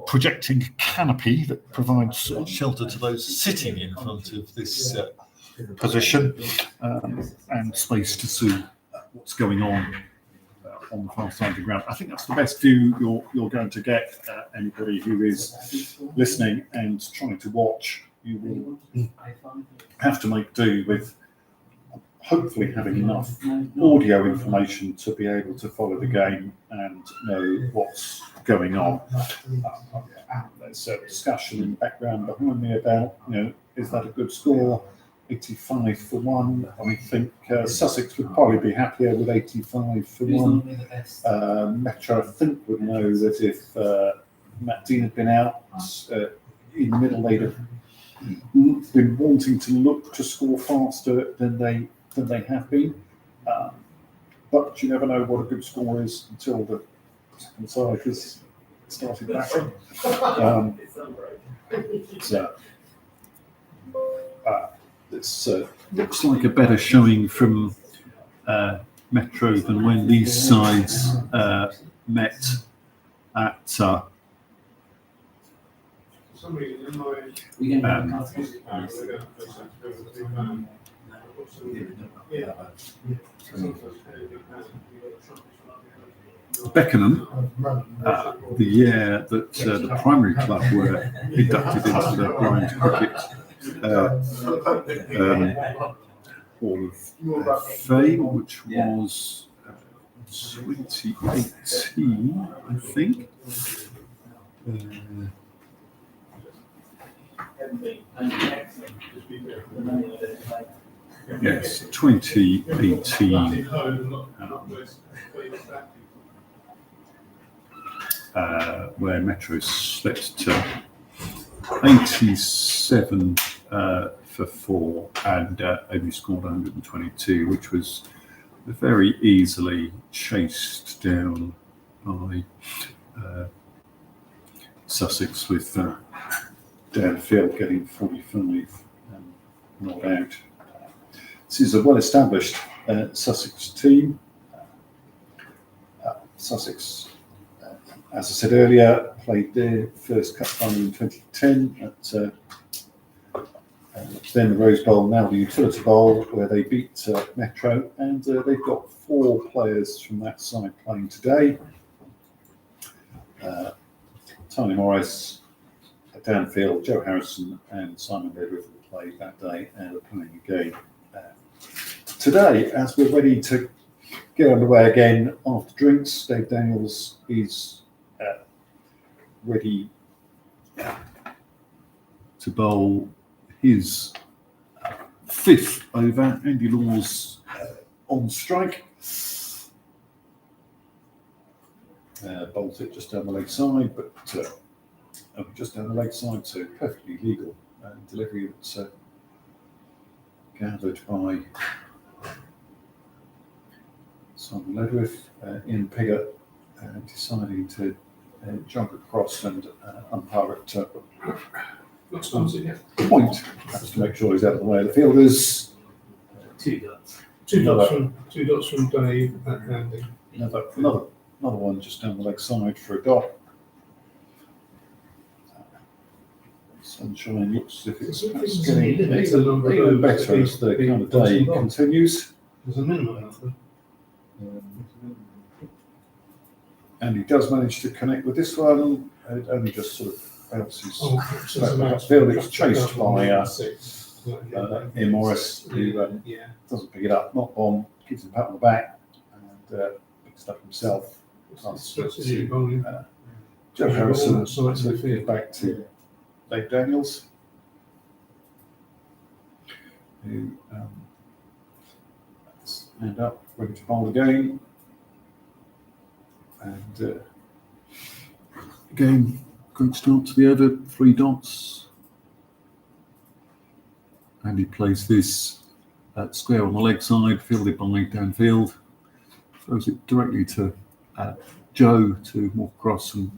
projecting canopy that provides shelter to those sitting in front of this position, and space to see what's going on the far side of the ground. I think that's the best view you're going to get. Anybody who is listening and trying to watch, you will have to make do with hopefully having enough audio information to be able to follow the game and know what's going on. There's a discussion in the background behind me about, is that a good score? 85 for 1. I think Sussex would probably be happier with 85 for 1. Metro, I think, would know that if Matt Dean had been out in the middle, they'd have been wanting to look to score faster than they have been. But you never know what a good score is until the second side has started batting. This looks like a better showing from Metro than when these sides met at Beckenham, the year that the Primary Club were inducted into the blind cricket Hall of Fame, which was 2018, I think. Yes, 2018. Where Metro slipped to 87 for 4 and only scored 122, which was very easily chased down by Sussex, with Dan Field getting 45 and not out. This is a well-established Sussex team. Sussex, as I said earlier, played their first cup final in 2010 at then the Rose Bowl, now the Utility Bowl, where they beat Metro, and they've got 4 players from that side playing today. Tony Morris, Dan Field, Joe Harrison, and Simon Redruth will play that day and are playing again today. As we're ready to get underway again after drinks, Dave Daniels is ready to bowl his fifth over. Andy Law's on strike. Bowls it just down the leg side, but just down the leg side, so perfectly legal delivery that's gathered by Simon Ledwith. Ian Pigott deciding to jump across and umpire it Not started yet. point, just to make sure he's out of the way of the fielders. Two dots. Two dots from Dave and Andy. Another one just down the leg side for a dot. Sunshine looks as if it's It's getting even better as the kind of day continues. There's a minimum of them. And he does manage to connect with this one. It only just sort of bounces. I feel it's chased by six. Ian Morris, who Yeah. doesn't pick it up, not bomb, gives him a pat on the back, and picks it up himself. Strategy bowling. Joe Harrison All sides of the to give field. back to Dave Daniels, who stand up, ready to bowl again. And again, great start to the over, 3 dots. And he plays this square on the leg side, fielded by downfield. Throws it directly to Joe to walk across and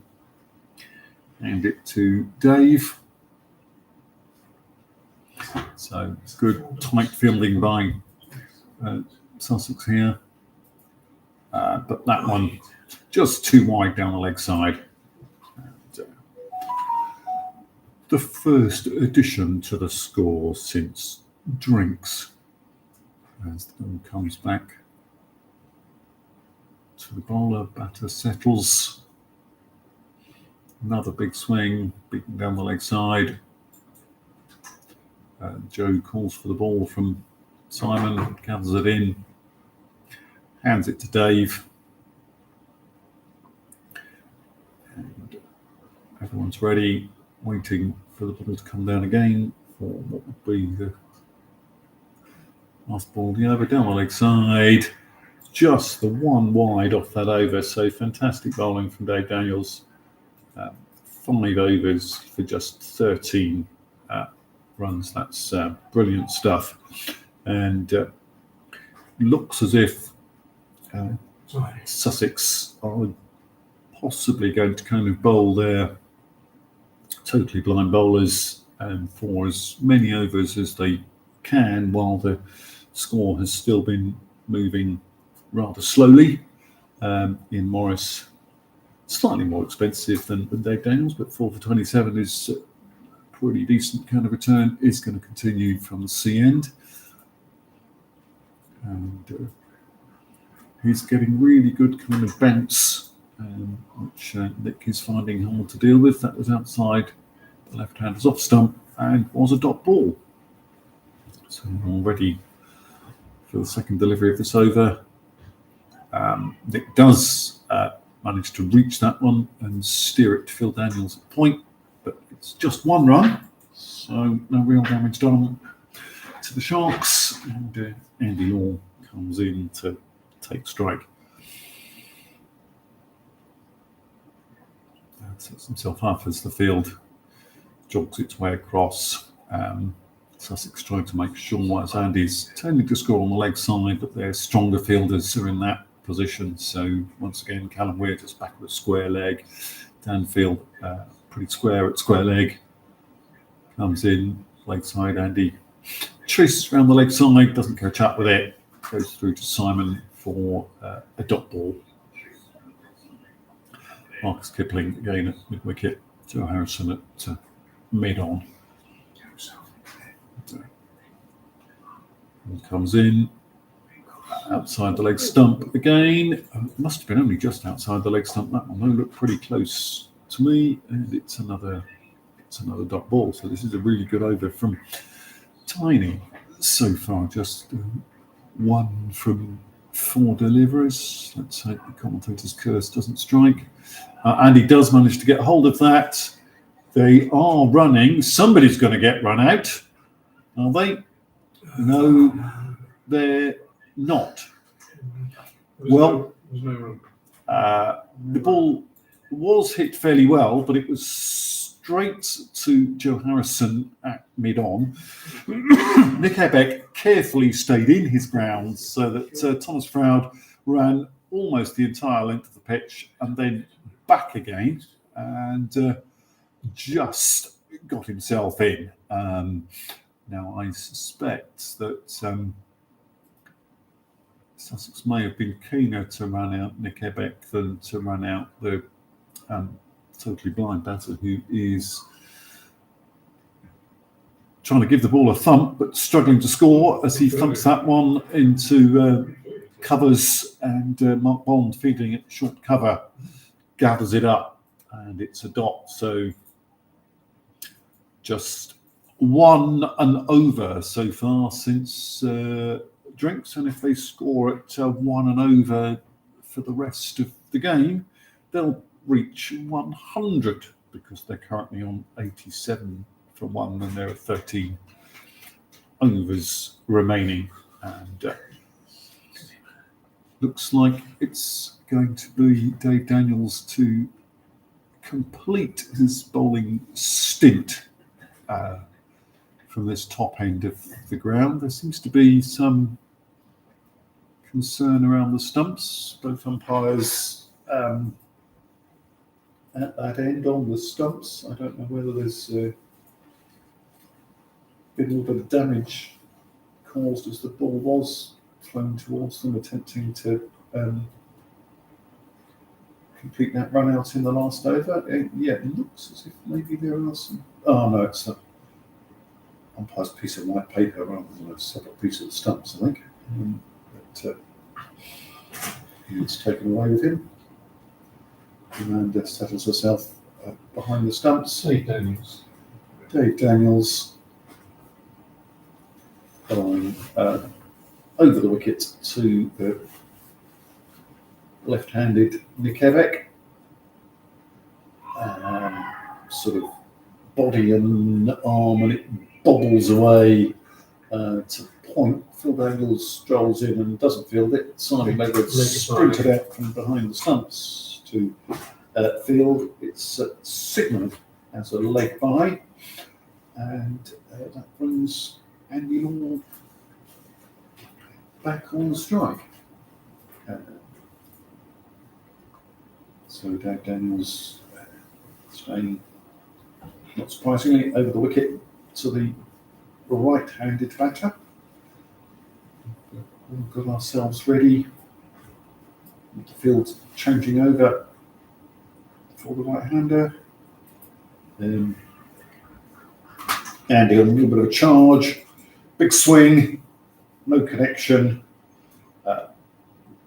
hand it to Dave. So it's good tight fielding by Sussex here. But that one just too wide down the leg side. And, the first addition to the score since drinks, as the ball comes back to the bowler. Batter settles. Another big swing, beaten down the leg side. Joe calls for the ball from Simon, gathers it in, hands it to Dave. And everyone's ready, waiting for the ball to come down again for what would be the last ball. The over down the leg side, just the one wide off that over. So fantastic bowling from Dave Daniels. 5 overs for just 13 runs. That's brilliant stuff. And looks as if Sussex are possibly going to kind of bowl their totally blind bowlers for as many overs as they can, while the score has still been moving rather slowly. In Morris, slightly more expensive than Dave Daniels, but 4 for 27 is a pretty decent kind of return. Is going to continue from the C end. And he's getting really good kind of bounce, which Nick is finding hard to deal with. That was outside the left-hander's off stump and was a dot ball. So all ready for the second delivery of this over. Nick does manage to reach that one and steer it to Phil Daniels at point, but it's just 1 run, so no real damage done to the Sharks. And Andy Law comes in to take strike. Sets himself up as the field jogs its way across. Sussex trying to make sure, as Andy's tending to score on the leg side, but their stronger fielders are in that position. So once again, Callum Weir just back with a square leg. Danfield pretty square at square leg. Comes in, leg side, Andy chases around the leg side, doesn't catch up with it. Goes through to Simon for a dot ball. Marcus Kipling again at mid-wicket. Joe Harrison at mid-on. And comes in outside the leg stump again. It must have been only just outside the leg stump. That one looked pretty close to me, and it's another dot ball. So this is a really good over from Tiny so far. Just 1 from 4 deliveries. Let's hope the commentator's curse doesn't strike. And he does manage to get hold of that. They are running. Somebody's going to get run out. Are they? No, they're not. Well, there's no room. The ball was hit fairly well, but it was straight to Joe Harrison at mid-on. Nick Ebeck carefully stayed in his grounds so that Thomas Froud ran almost the entire length of the pitch and then back again and just got himself in. Now, I suspect that Sussex may have been keener to run out Nick Ebeck than to run out the totally blind batter who is trying to give the ball a thump but struggling to score as he thumps that one into covers, and Mark Bond, feeding it short cover, gathers it up and it's a dot. So just 1 and over so far since drinks, and if they score at 1 and over for the rest of the game, they'll reach 100 because they're currently on 87 for 1 and there are 13 overs remaining, and looks like it's going to be Dave Daniels to complete his bowling stint from this top end of the ground. There seems to be some concern around the stumps. Both umpires at that end on the stumps. I don't know whether there's been a little bit of damage caused as the ball was thrown towards them, attempting to complete that run out in the last over. Yeah, it looks as if maybe there are some. Oh no, it's a umpire's piece of white paper rather than a separate piece of the stumps, I think. But it's taken away with him. And settles herself behind the stumps. Dave Daniels. Dave Daniels going over the wicket to the left-handed Nick Ebeck. Sort of body and arm, and it bobbles away to point. Phil Daniels strolls in and doesn't field it. Simon Ledward sprinted out from behind the stumps to field. It's signalled as a leg by, and that brings Andy Law back on the strike. So Dave Daniels staying, not surprisingly, over the wicket to the right-handed batter. We've got ourselves ready. The field's changing over for the right-hander. Andy on a little bit of a charge, big swing, no connection.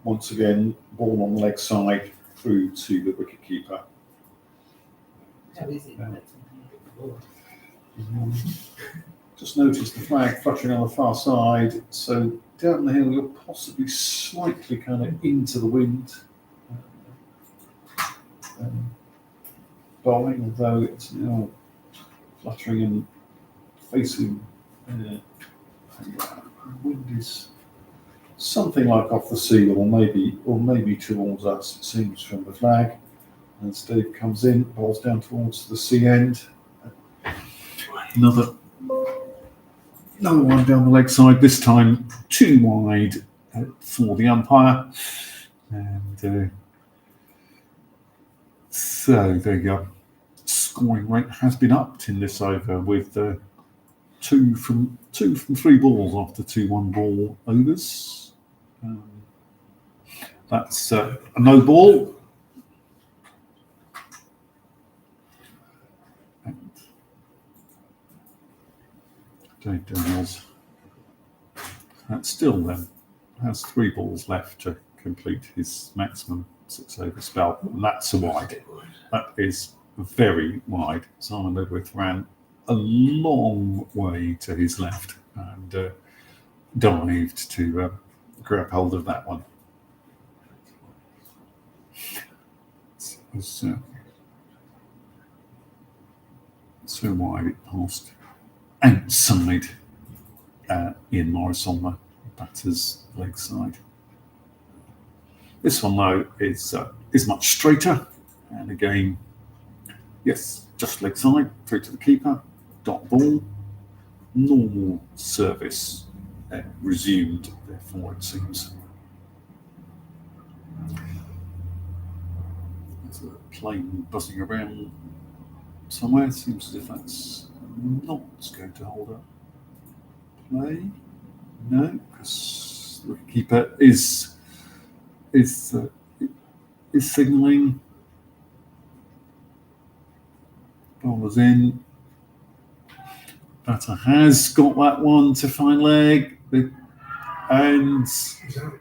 Once again, ball on the leg side through to the wicketkeeper. Just notice the flag fluttering on the far side, so down the hill you're possibly slightly kind of into the wind. Bowling, although it's now fluttering and facing the wind is something like off the sea, or maybe towards us, it seems, from the flag. And Steve comes in, bowls down towards the sea end. Another one down the leg side, this time too wide for the umpire. And so there you go. Scoring rate has been upped in this over with 2 from 3 balls after 2 1-ball overs. That's a no ball. Dave Daniels still then has 3 balls left to complete his maximum 6-over spell, and that's a wide. That is very wide. Simon Ledwith ran a long way to his left and dived to grab hold of that one. was so wide it passed outside Ian Morris on the batter's leg side. This one though is much straighter, and again, yes, just leg side through to the keeper. Dot ball, normal service resumed. Therefore, it seems. There's a plane buzzing around somewhere. It seems as if that's not going to hold up play. No, because the keeper is signalling. Bowler's in. Batter has got that one to fine leg, and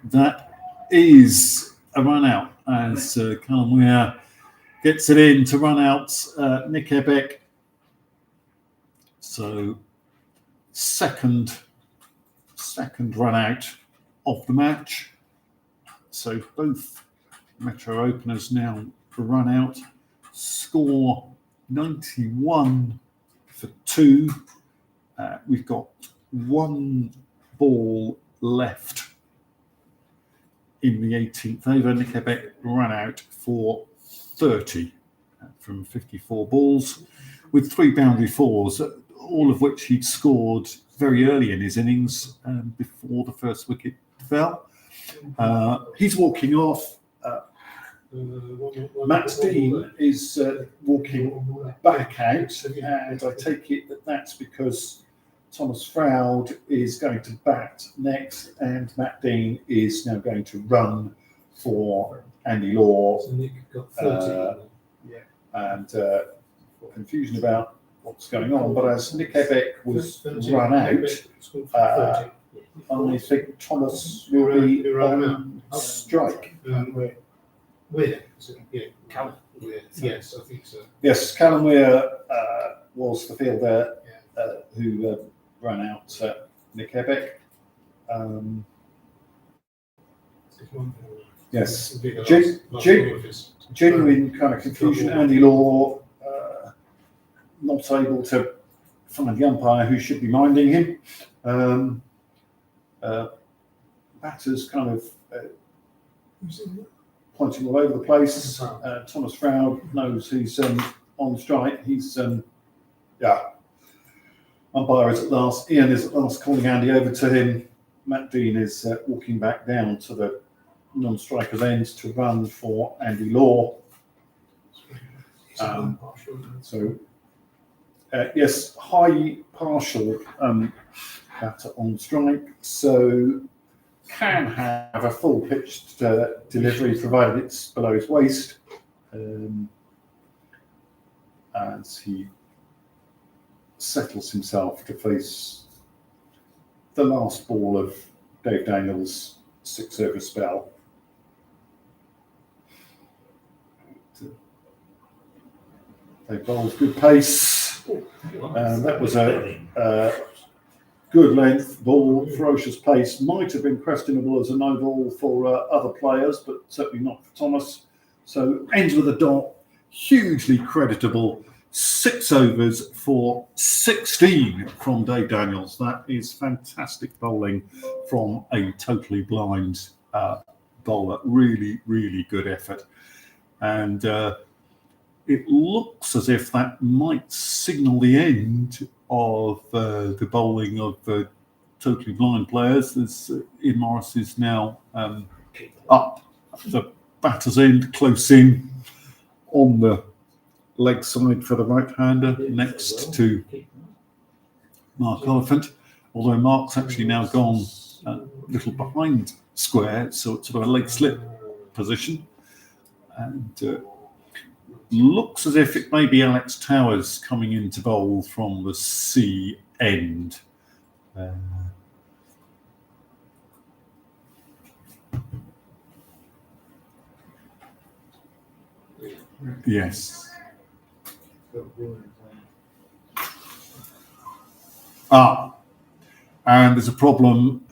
that is a run out as Callum Weir gets it in to run out Nick Ebeck. So second run out of the match. So both Metro openers now run out. Score 91 for 2. We've got one ball left in the 18th over. Nick Ebeck ran out for 30 from 54 balls with 3 boundary fours, all of which he'd scored very early in his innings before the first wicket fell. He's walking off. Matt Dean is walking back out, and I take it that that's because Thomas Froud is going to bat next, and Matt Dean is now going to run for Andy Law. So Nick got 30. And confusion about what's going on. But as Nick Ebeck was run out, I think Thomas will be on strike. Weir, is it? Yeah, Callum Weir. Yes, I think so. Yes, Callum Weir was the fielder who ran out Nick Ebeck. Yes, genuine kind of confusion. Andy Law not able to find the umpire who should be minding him. Batters kind of pointing all over the place. Thomas Froud knows he's on strike. He's umpire is at last. Ian is at last calling Andy over to him. Matt Dean is walking back down to the non-striker's end to run for Andy Law. Yes, high partial batter on strike, so can have a full pitched delivery provided it's below his waist. As he settles himself to face the last ball of Dave Daniels' 6-over spell. They bowled good pace. That was a good length ball, ferocious pace. Might have been questionable as a no ball for other players, but certainly not for Thomas. So ends with a dot, hugely creditable. 6 overs for 16 from Dave Daniels. That is fantastic bowling from a totally blind bowler. Really, really good effort. And it looks as if that might signal the end of the bowling of totally blind players. As Ian Morris is now up the batter's end, close in on the leg side for the right-hander next to Mark Oliphant. Although Mark's actually now gone a little behind square, so it's sort of a leg slip position. And looks as if it may be Alex Towers coming in to bowl from the C end. Yes. And there's a problem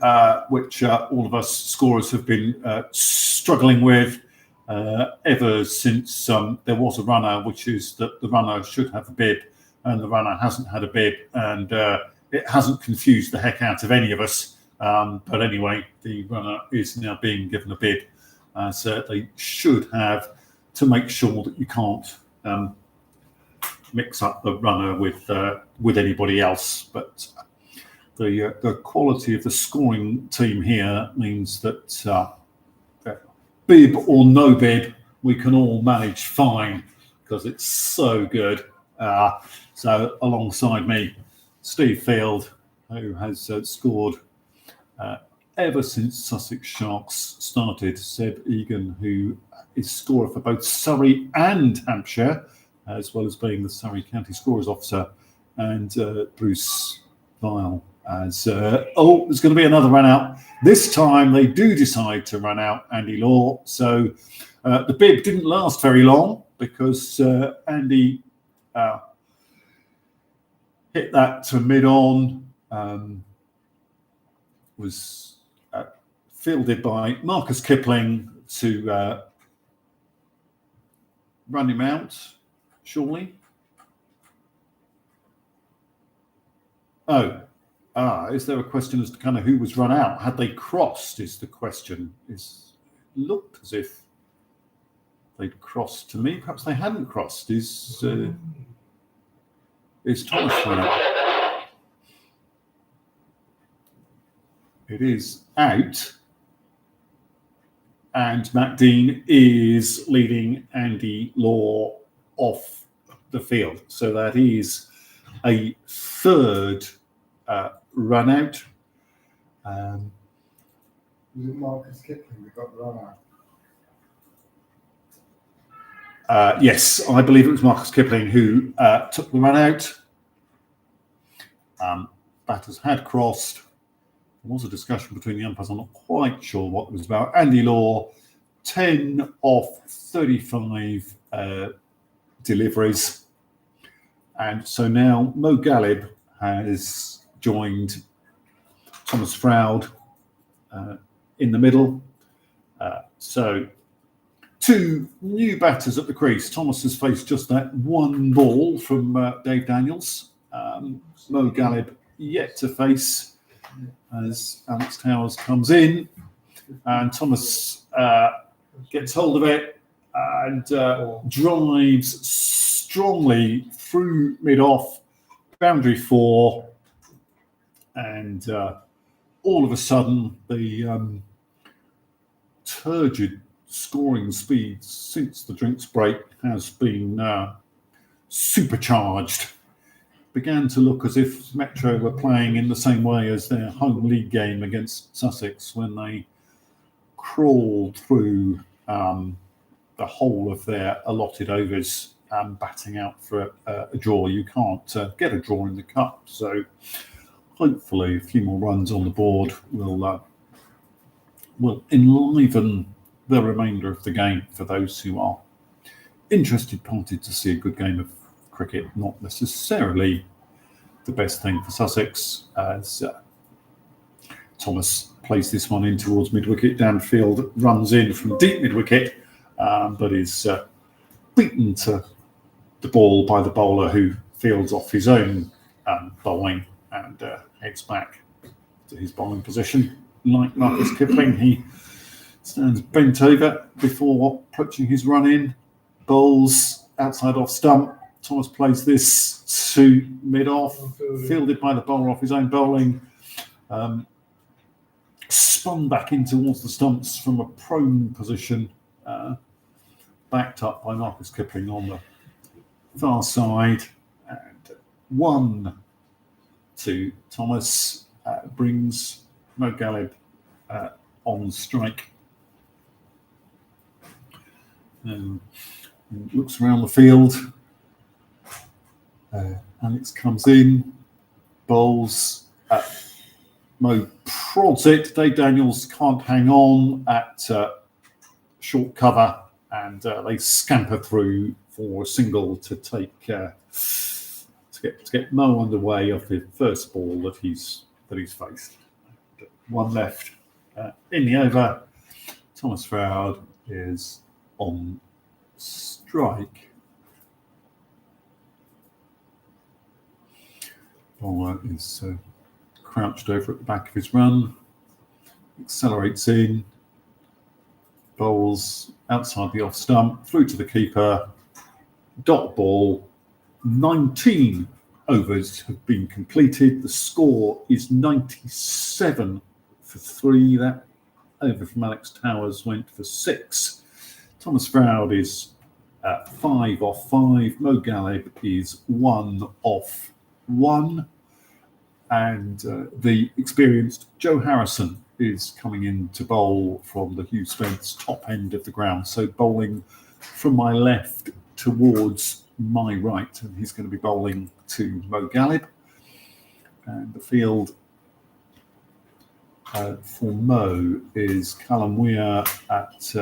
which all of us scorers have been struggling with. ever since there was a runner, which is that the runner should have a bib, and the runner hasn't had a bib, and it hasn't confused the heck out of any of us. But anyway, the runner is now being given a bib, so they should have, to make sure that you can't mix up the runner with anybody else. But the quality of the scoring team here means that bib or no bib, we can all manage fine because it's so good. So alongside me, Steve Field, who has scored ever since Sussex Sharks started, Seb Egan, who is scorer for both Surrey and Hampshire, as well as being the Surrey County Scorers Officer, and Bruce Vile as there's going to be another run out. This time they do decide to run out Andy Law. So the bib didn't last very long because Andy hit that to mid-on, was fielded by Marcus Kipling to run him out, surely. Is there a question as to kind of who was run out? Had they crossed is the question. It looked as if they'd crossed to me. Perhaps they hadn't crossed. Is Thomas run out? It is out. And Matt Dean is leading Andy Law off the field. So that is a third run out. Was it Marcus Kipling that got run out? Yes, I believe it was Marcus Kipling who took the run out. Batters had crossed. There was a discussion between the umpires. I'm not quite sure what it was about. Andy Law, 10 off 35 deliveries. And so now Mo Galib has joined Thomas Froud in the middle. So two new batters at the crease. Thomas has faced just that one ball from Dave Daniels. Mo Galib yet to face as Alex Towers comes in, and Thomas gets hold of it and drives strongly through mid-off, boundary 4, and all of a sudden the turgid scoring speed since the drinks break has been supercharged. Began to look as if Metro were playing in the same way as their home league game against Sussex when they crawled through the whole of their allotted overs, batting out for a draw. You can't get a draw in the cup, so hopefully a few more runs on the board will enliven the remainder of the game for those who are interested parties to see a good game of cricket. Not necessarily the best thing for Sussex, as Thomas plays this one in towards mid-wicket. Danfield runs in from deep mid-wicket, but is beaten to the ball by the bowler, who fields off his own bowling and heads back to his bowling position. Like Marcus Kipling, he stands bent over before approaching his run-in, bowls outside off stump. Thomas plays this to mid-off, fielded by the bowler off his own bowling, spun back in towards the stumps from a prone position, backed up by Marcus Kipling on the far side, and 1 to Thomas brings Mo Galib on strike. Looks around the field. Alex comes in, bowls. Mo prods it. Dave Daniels can't hang on at short cover, and they scamper through for a single to take to get Mo underway off the first ball that he's faced. 1 left in the over. Thomas Froud is on strike. Bowler is crouched over at the back of his run, accelerates in, bowls outside the off stump, through to the keeper, dot ball. 19 overs have been completed. The score is 97 for 3. That over from Alex Towers went for 6. Thomas Froud is 5 off 5. Mo Galib is 1 off 1. And the experienced Joe Harrison is coming in to bowl from the Hugh Spence top end of the ground. So bowling from my left towards my right. And he's going to be bowling to Mo Galib. And the field for Mo is Callum Weir at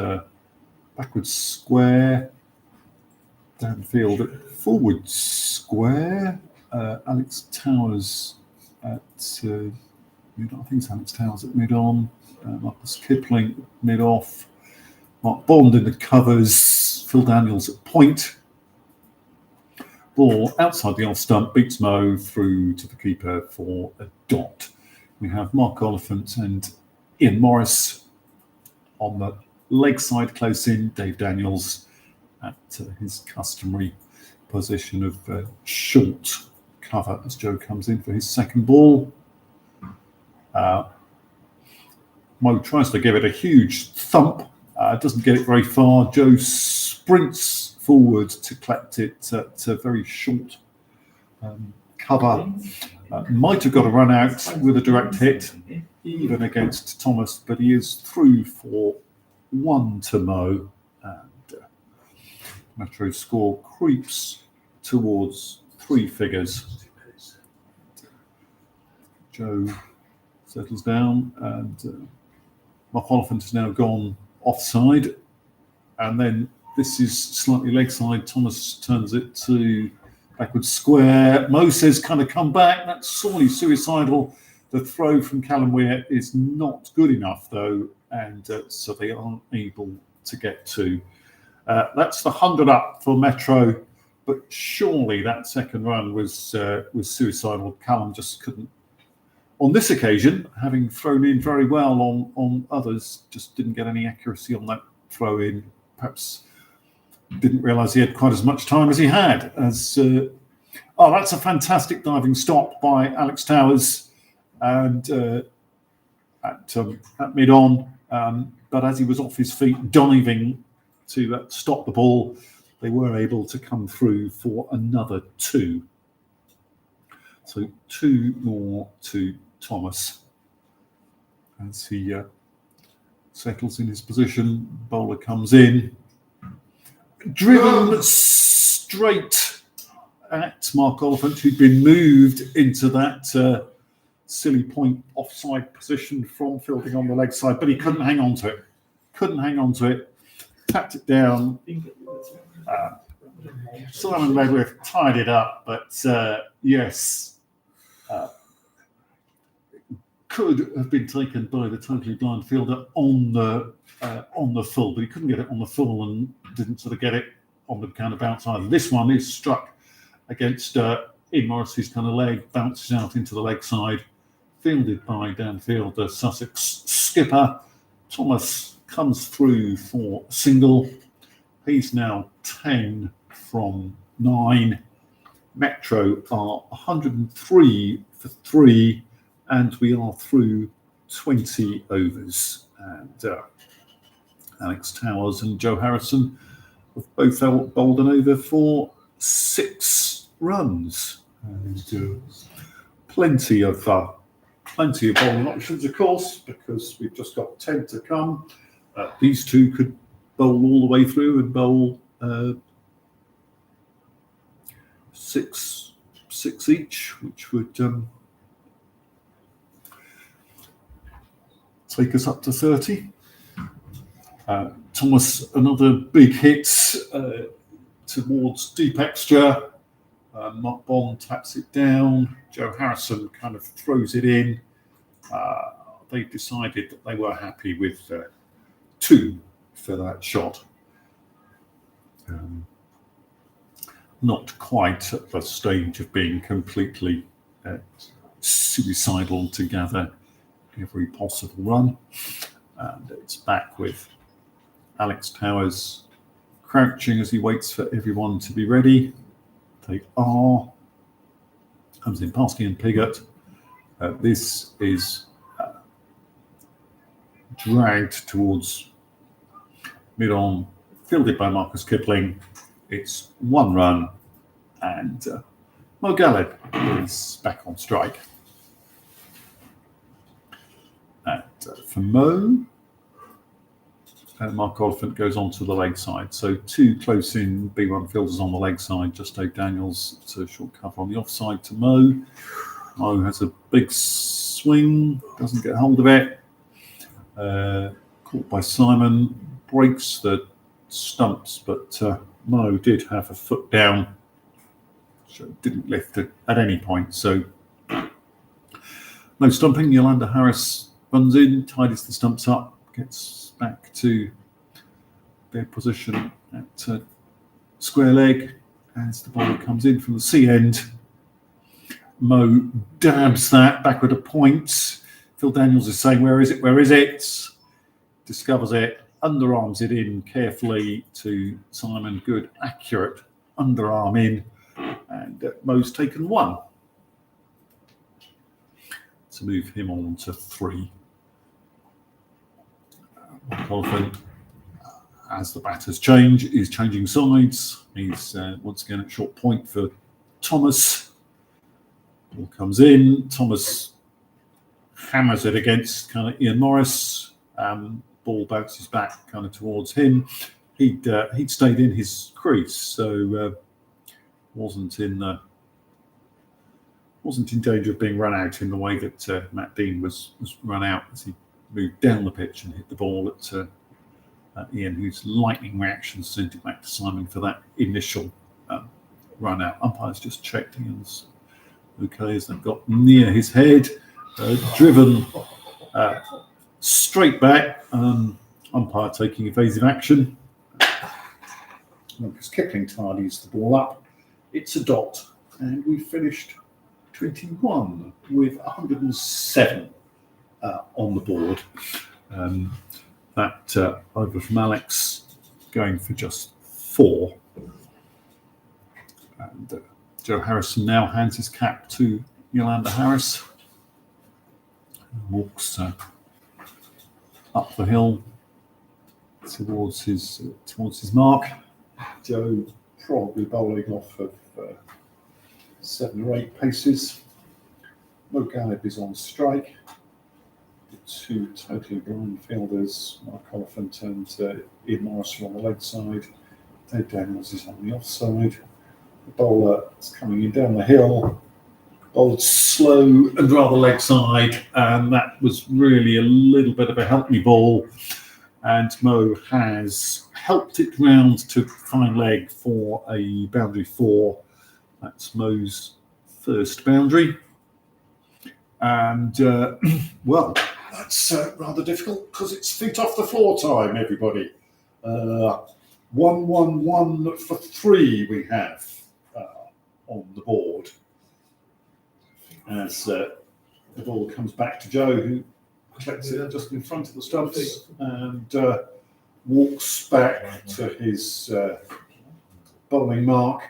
backward square, downfield at forward square. Alex Towers at mid. I think it's Alex Towers at mid on. Marcus Kipling mid off. Mark Bond in the covers. Phil Daniels at point. Ball outside the off stump, beats Mo through to the keeper for a dot. We have Mark Oliphant and Ian Morris on the leg side close in. Dave Daniels at his customary position of short cover as Joe comes in for his second ball. Mo tries to give it a huge thump, doesn't get it very far. Joe sprints forward to collect it at a very short cover. Might have got a run out with a direct hit, even against Thomas, but he is through for 1 to Mo. And Metro's score creeps towards 3 figures. Joe settles down, and Mark Oliphant has now gone offside. And then this is slightly leg side. Thomas turns it to backward square. Mo says, kind of come back. That's sorely suicidal. The throw from Callum Weir is not good enough, though, and so they aren't able to get to. That's the 100 up for Metro, but surely that second run was suicidal. Callum just couldn't. On this occasion, having thrown in very well on others, just didn't get any accuracy on that throw in. Perhaps didn't realise he had quite as much time as he had. That's a fantastic diving stop by Alex Towers, and at mid on. But as he was off his feet diving to stop the ball, they were able to come through for another 2. So 2 more to Thomas as he settles in his position. Bowler comes in, driven straight at Mark Oliphant, who'd been moved into that silly point offside position from fielding on the leg side, but he couldn't hang on to it. Tapped it down. Simon Redcliffe tied it up, but yes, could have been taken by the totally blind fielder on the full, but he couldn't get it on the full and didn't sort of get it on the kind of bounce either. This one is struck against Ian Morris's kind of leg, bounces out into the leg side, fielded by downfield the Sussex skipper. Thomas comes through for single. He's now 10 from 9. Metro are 103 for 3, and we are through 20 overs. And Alex Towers and Joe Harrison have both bowled an over for 6 runs. And plenty of bowling options, of course, because we've just got 10 to come. These two could bowl all the way through and bowl 6 each, which would take us up to 30. Thomas, another big hit towards deep extra. Mark Bond taps it down. Joe Harrison kind of throws it in. They decided that they were happy with 2 for that shot. not quite at the stage of being completely suicidal to gather every possible run. And it's back with Alex Towers crouching as he waits for everyone to be ready. They are. Comes in past Ian Piggott. This is dragged towards mid-on, fielded by Marcus Kipling. It's one run, and Mo Galeb is back on strike. And for Mo, Mark Oliphant goes on to the leg side. So two close in B1 fielders on the leg side. Just Dave Daniels, it's a short cover on the offside to Mo. Mo has a big swing, doesn't get hold of it. Caught by Simon, breaks the stumps, but Mo did have a foot down, so didn't lift it at any point. So no stumping. Yolanda Harris runs in, tidies the stumps up, gets back to their position at square leg as the ball comes in from the C end. Mo dabs that backward a point. Phil Daniels is saying, where is it? Where is it? Discovers it, underarms it in carefully to Simon. Good, accurate underarm in, and Mo's taken one. To move him on to 3. Oliphant, as the batters change, is changing sides. He's once again at short point for Thomas. Ball comes in. Thomas hammers it against kind of Ian Morris. Ball bounces back kind of towards him. He'd stayed in his crease, so wasn't in danger of being run out in the way that Matt Dean was run out as he moved down the pitch and hit the ball at Ian, whose lightning reaction sent it back to Simon for that initial run out. Umpire's just checked Ian's okay as that got near his head, driven straight back. Umpire taking evasive action. Marcus Kipling tidies the ball up. It's a dot, and we finished 21 with 107 on the board. That over from Alex, going for just 4. And Joe Harrison now hands his cap to Yolanda Harris. Walks up the hill towards his mark. Joe probably bowling off of 7 or 8 paces. Mo Galeb is on strike. The 2 totally blind fielders, Mark Oliphant and Ian Morris, are on the leg side. Dave Daniels is on the offside. The bowler is coming in down the hill. Bowled slow and rather leg side, and that was really a little bit of a help me ball. And Mo has helped it round to fine leg for a boundary 4. That's Mo's first boundary. And, well, that's rather difficult because it's feet off the floor time, everybody. 1-1-1 for 3 we have on the board. As the ball comes back to Joe, who collects it just in front of the stumps and walks back to his bowling mark.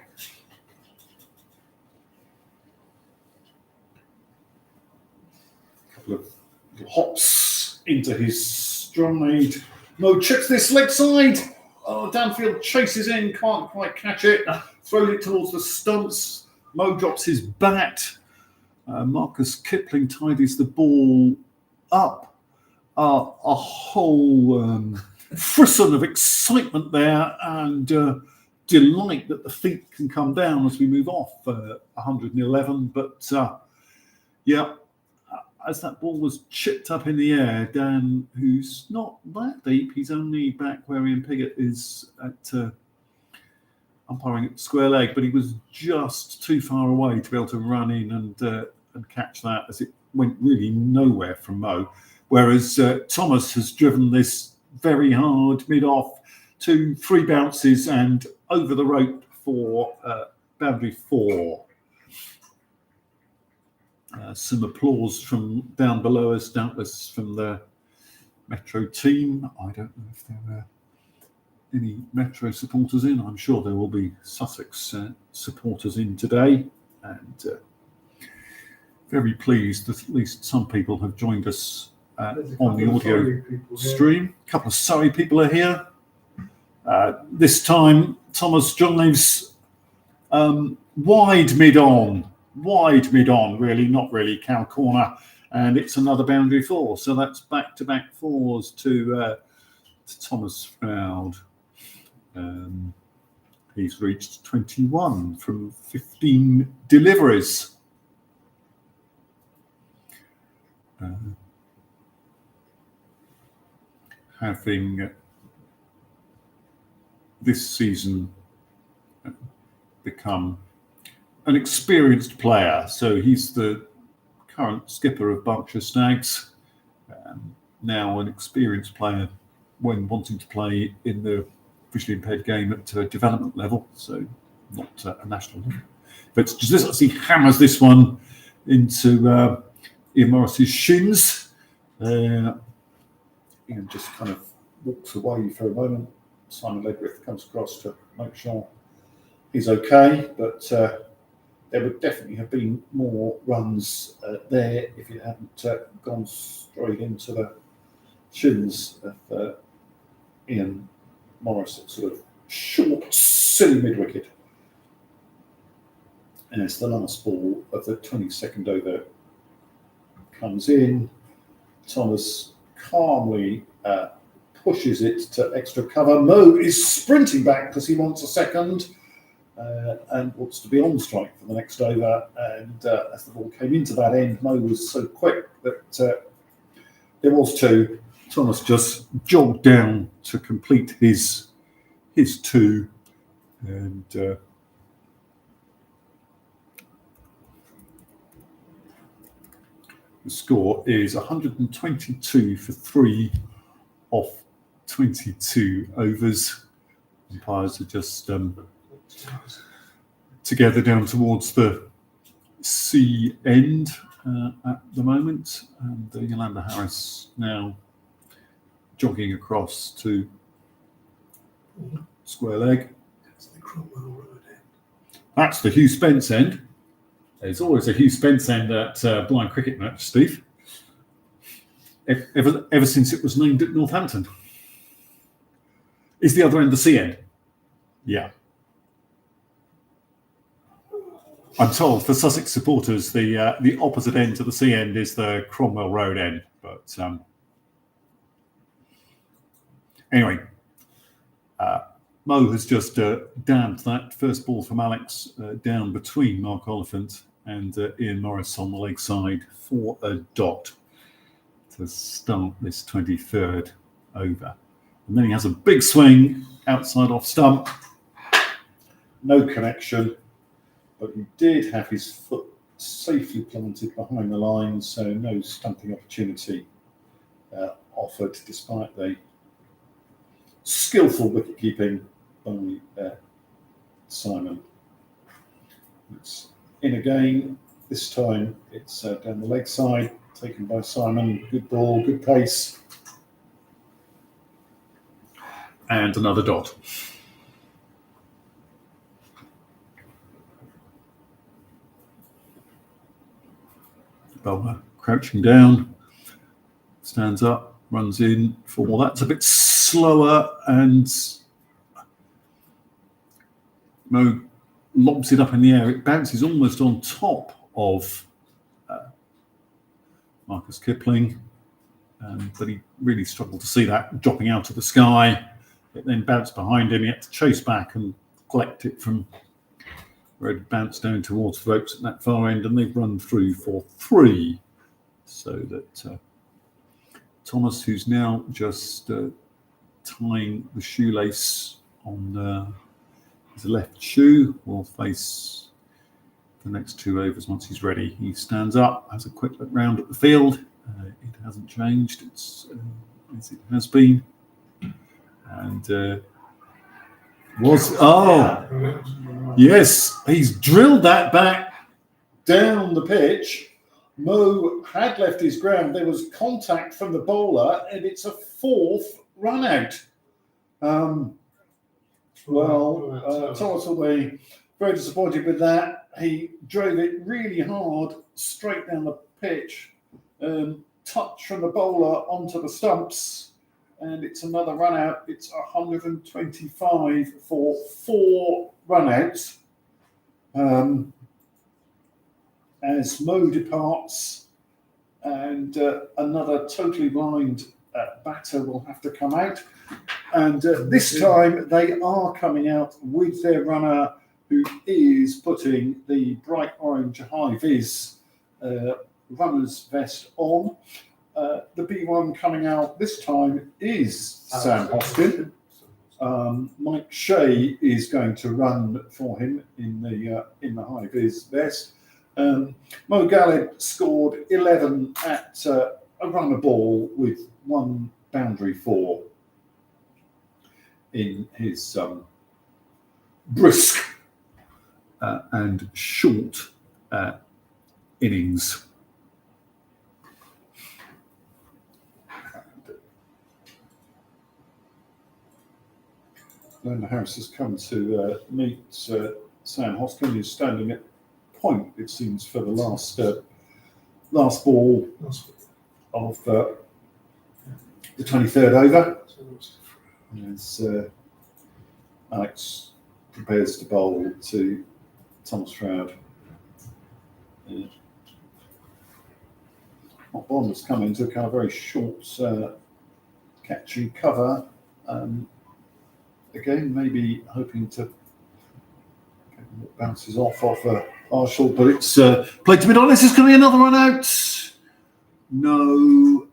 A couple of little hops into his stride. Mo chips this leg side. Oh, downfield chases in, can't quite catch it. Throws it towards the stumps. Mo drops his bat. Marcus Kipling tidies the ball up. A whole frisson of excitement there, and delight that the feet can come down as we move off 111. But as that ball was chipped up in the air, Dan, who's not that deep, he's only back where Ian Piggott is at umpiring at square leg, but he was just too far away to be able to run in and catch that, as it went really nowhere from Mo. Whereas Thomas has driven this very hard mid-off, 2, 3 bounces and over the rope for boundary 4. Some applause from down below us, doubtless from the Metro team. I don't know if there are any Metro supporters in. I'm sure there will be Sussex supporters in today, and very pleased that at least some people have joined us on the audio stream. A couple of Surrey people are here. This time, Thomas drives wide mid-on, really, not really, cow corner, and it's another boundary 4. So that's back-to-back 4s to Thomas Froud. He's reached 21 from 15 deliveries. Having this season become an experienced player, so he's the current skipper of Berkshire Stags, now an experienced player when wanting to play in the visually impaired game at development level, so not a national level. But just as he hammers this one into Ian Morris's shins, Ian just kind of walks away for a moment. Simon Ledwith comes across to make sure he's okay, but there would definitely have been more runs there if it hadn't gone straight into the shins of Ian Morris, sort of short, silly mid-wicket. And it's the last ball of the 22nd over. Comes in. Thomas calmly pushes it to extra cover. Mo is sprinting back because he wants a second and wants to be on strike for the next over. And as the ball came into that end, Mo was so quick that there was 2. Thomas just jogged down to complete his 2, and the score is 122 for 3 off 22 overs. Umpires are just together down towards the C end at the moment, and Yolanda Harris now jogging across to square leg. That's the Cromwell Road end. That's the Hugh Spence end. There's always a Hugh Spence end at Blind Cricket Match, Steve. Ever since it was named at Northampton. Is the other end the C end? Yeah. I'm told for Sussex supporters, the opposite end to the C end is the Cromwell Road end. But anyway, Mo has just dabbed that first ball from Alex down between Mark Oliphant and Ian Morris on the leg side for a dot to start this 23rd over. And then he has a big swing outside off stump. No connection, but he did have his foot safely planted behind the line, so no stumping opportunity offered despite the skillful wicket keeping by Simon. It's in again. This time it's down the leg side, taken by Simon. Good ball, good pace. And another dot. Bowler crouching down, stands up, runs in for that's a bit slower, and Mo lobs it up in the air. It bounces almost on top of Marcus Kipling, but he really struggled to see that dropping out of the sky. It then bounced behind him. He had to chase back and collect it from where it bounced down towards the ropes at that far end, and they've run through for 3. So that Thomas, who's now just tying the shoelace on his left shoe, will face the next 2 overs once he's ready. He stands up, has a quick look round at the field. It hasn't changed. It's as it has been. And Yes, he's drilled that back down the pitch. Mo had left his ground. There was contact from the bowler, and it's a 4th run out. Thomas will be very disappointed with that. He drove it really hard straight down the pitch. Touch from the bowler onto the stumps, and it's another run out. It's 125 for 4 run outs. As Mo departs, and another totally blind batter will have to come out. And this time they are coming out with their runner, who is putting the bright orange high-vis runner's vest on. The B1 coming out this time is Sam Hoskin. Mike Shea is going to run for him in the high-vis vest. Mo Galib scored 11 at a runner ball with 1 boundary 4 in his brisk and short innings. Leonard Harris has come to meet Sam Hoskin, who's standing at point, it seems, for the last ball of the 23rd over. As Alex prepares to bowl to Thomas Froud. Bond has come in, took a very short catchy cover. Again, maybe hoping to bounces off Marshall, but it's played to mid-on. This is going to be another run out. No,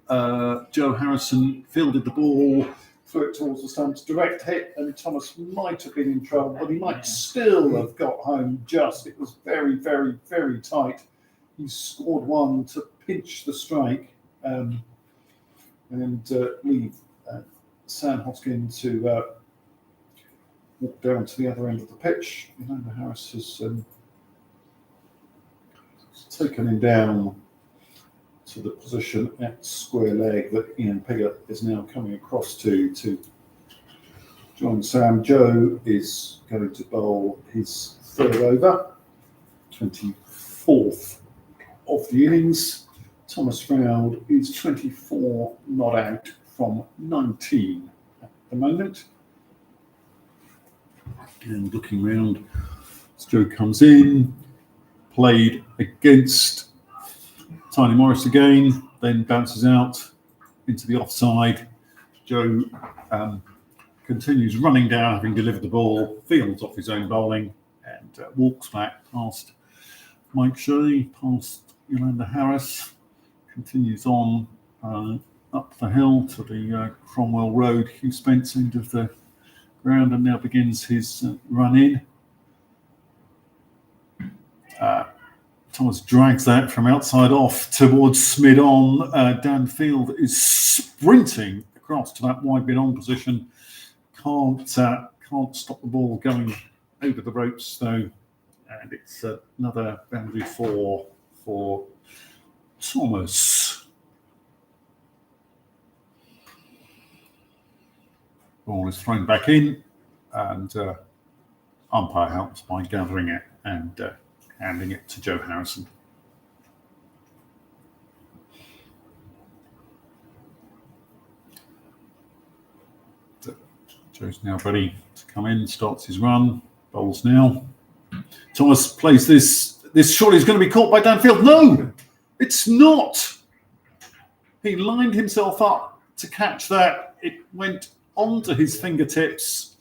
Joe Harrison fielded the ball, threw it towards the stumps, direct hit, and Thomas might have been in trouble, but he might still have got home just. It was very, very, very tight. He scored 1 to pinch the strike and leave Sam Hoskin to walk down to the other end of the pitch. Leonard Harris has taken him down to the position at square leg that Ian Piggott is now coming across to join Sam. Joe is going to bowl his 3rd over, 24th of the innings. Thomas Froud is 24 not out from 19 at the moment. And looking round, as Joe comes in, played against Tiny Morris again, then bounces out into the offside. Joe continues running down, having delivered the ball, fields off his own bowling, and walks back past Mike Shea, past Yolanda Harris, continues on up the hill to the Cromwell Road, Hugh Spence end of the ground, and now begins his run in. Thomas drags that from outside off towards mid-on. Dan Field is sprinting across to that wide mid-on position. Can't stop the ball going over the ropes though, and it's another boundary 4 for Thomas. Ball is thrown back in, and umpire helps by gathering it and handing it to Joe Harrison. Joe's now ready to come in, starts his run, bowls now. Thomas plays this surely is going to be caught by Dan Field. No, it's not. He lined himself up to catch that. It went onto his fingertips,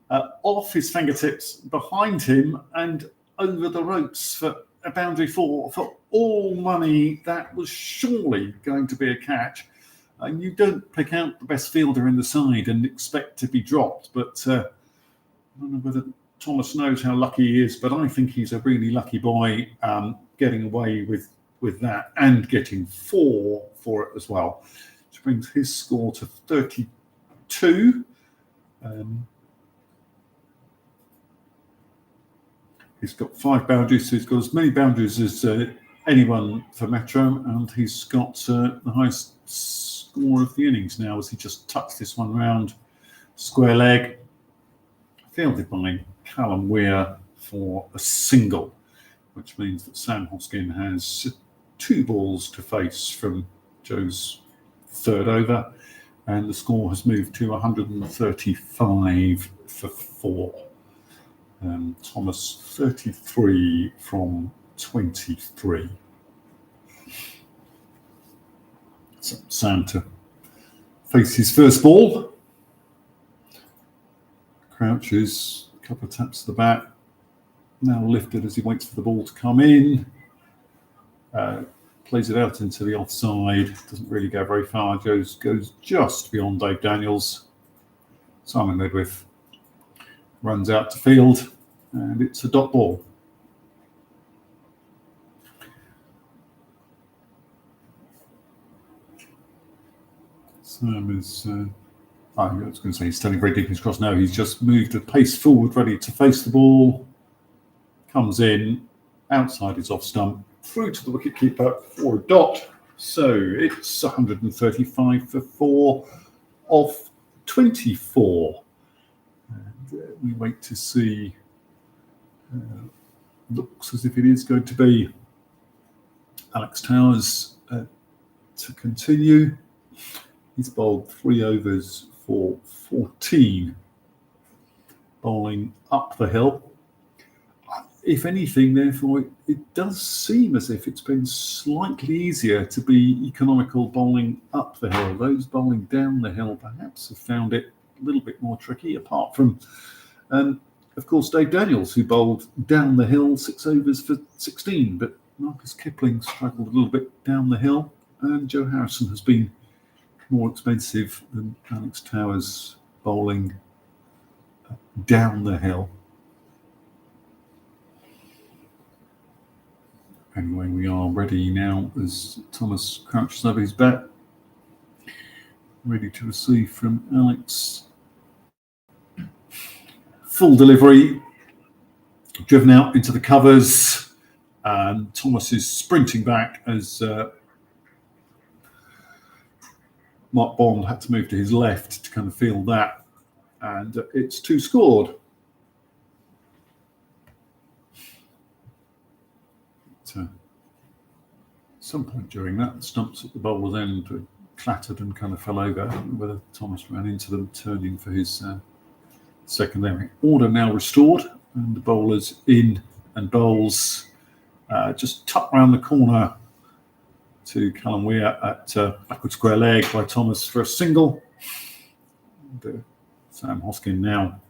off his fingertips, behind him, and over the ropes for a boundary 4 for all money. That was surely going to be a catch. And you don't pick out the best fielder in the side and expect to be dropped. But I don't know whether Thomas knows how lucky he is, but I think he's a really lucky boy getting away with that and getting 4 for it as well, which brings his score to 32. He's got 5 boundaries, so he's got as many boundaries as anyone for Metro, and he's got the highest score of the innings now as he just tucks this one round square leg, fielded by Callum Weir for a single, which means that Sam Hoskin has 2 balls to face from Joe's 3rd over, and the score has moved to 135 for 4. Thomas 33 from 23. So Sam to face his first ball. Crouches, a couple of taps to the bat. Now lifted as he waits for the ball to come in. Plays it out into the offside. Doesn't really go very far. Goes just beyond Dave Daniels. Simon Ledwith runs out to field, and it's a dot ball. Sam is, I was going to say he's standing very deep in his cross. No, he's just moved a pace forward, ready to face the ball. Comes in, outside his off stump, through to the wicketkeeper for a dot. So it's 135 for 4 off 24. And we wait to see. Looks as if it is going to be Alex Towers to continue. He's bowled 3 overs for 14, bowling up the hill. If anything, therefore, it does seem as if it's been slightly easier to be economical bowling up the hill. Those bowling down the hill perhaps have found it a little bit more tricky, apart from, of course, Dave Daniels, who bowled down the hill 6 overs for 16. But Marcus Kipling struggled a little bit down the hill, and Joe Harrison has been more expensive than Alex Towers bowling down the hill. Anyway, we are ready now as Thomas crouches over his bat, ready to receive from Alex. Full delivery, driven out into the covers, and Thomas is sprinting back as Mark Bond had to move to his left to kind of feel that, and it's 2 scored. At some point during that, the stumps at the bowler's end clattered and kind of fell over, whether Thomas ran into them, turning for his secondary. Order now restored, and the bowler's in and bowls just tucked round the corner to Callum Weir at backward square leg by Thomas for a single. And, Sam Hoskin now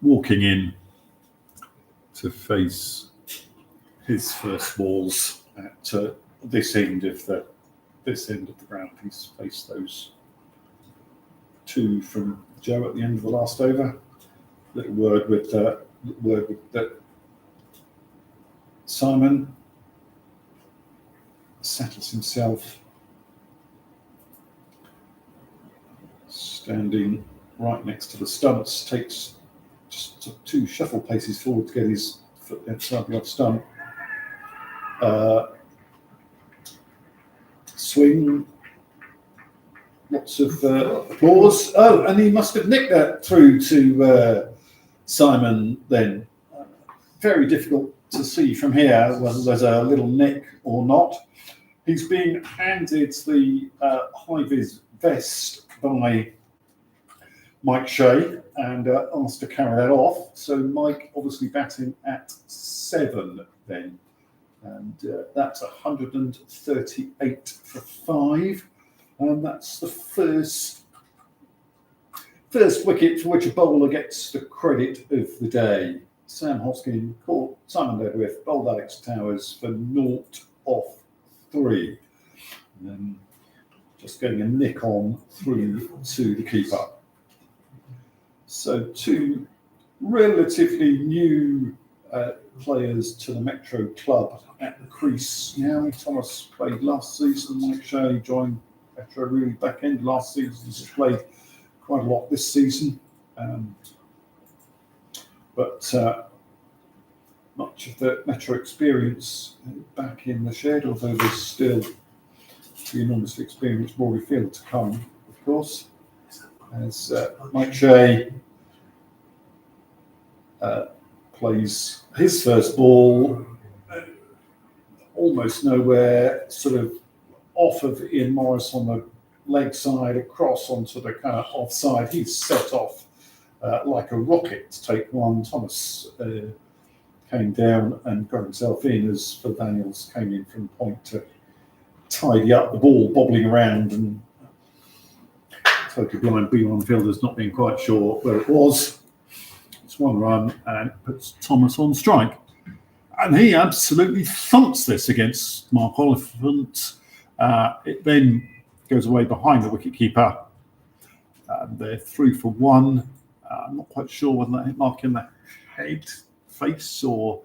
walking in to face his first balls at this end of the ground. He's faced those 2 from Joe at the end of the last over. Little word with Simon. Settles himself, standing right next to the stumps, takes just 2 shuffle paces forward to get his foot outside the off stump. Swing, lots of applause. Oh, and he must have nicked that through to Simon then. Very difficult to see from here whether there's a little nick or not. He's been handed the high-vis vest by Mike Shea and asked to carry that off. So Mike obviously batting at 7 then. And that's 138 for 5. And that's the first wicket for which a bowler gets the credit of the day. Sam Hoskin caught Simon Ledwith, bowled Alex Towers for 0 off 3. And then just getting a nick on through to the keeper. So 2 relatively new players to the Metro Club at the crease now. Thomas played last season. Mike Shea joined Metro really back end last season. He's played quite a lot this season. but much of the Metro experience back in the shed, although there's still the enormously experienced Rory Field to come, of course, as Mike Shea plays his first ball almost nowhere, sort of off of Ian Morris on the leg side, across onto the kind of offside. He's set off like a rocket to take one. Thomas came down and got himself in as Phil Daniels came in from point to tidy up the ball, bobbling around, and totally blind B1 fielders not being quite sure where it was. It's one run and it puts Thomas on strike. And he absolutely thumps this against Mark Oliphant. It then goes away behind the wicketkeeper. They're 3 for 1. I'm not quite sure whether that hit Mark in the head, face, or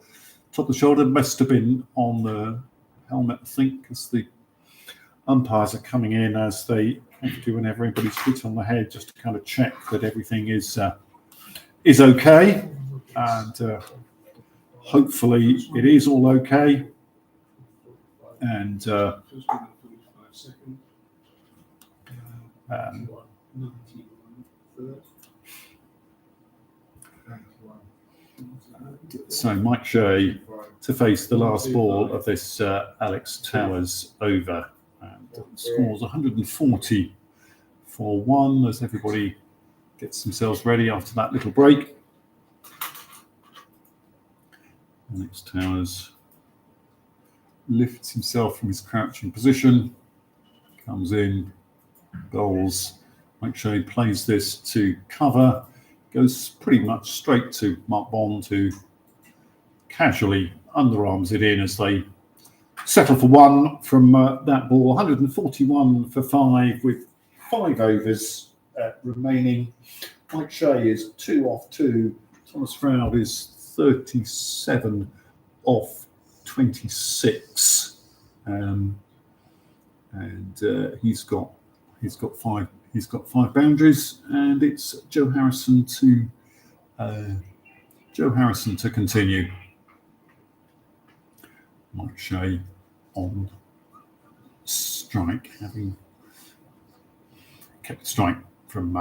top of the shoulder. Must have been on the helmet, I think, because the umpires are coming in as they have to whenever anybody's hit on the head, just to kind of check that everything is okay. And hopefully it is all okay. And so Mike Shea to face the last ball of this Alex Towers over, and scores 140 for 1 as everybody gets themselves ready after that little break. Alex Towers lifts himself from his crouching position, comes in, bowls. Mike Shea plays this to cover, goes pretty much straight to Mark Bond, who casually underarms it in as they settle for 1 from that ball. 141 for 5 with 5 overs remaining. Mike Shea is 2 off 2. Thomas Froud is 37 off 26, and he's got 5 boundaries, and it's Joe Harrison to continue. Mike Shea on strike, having kept strike from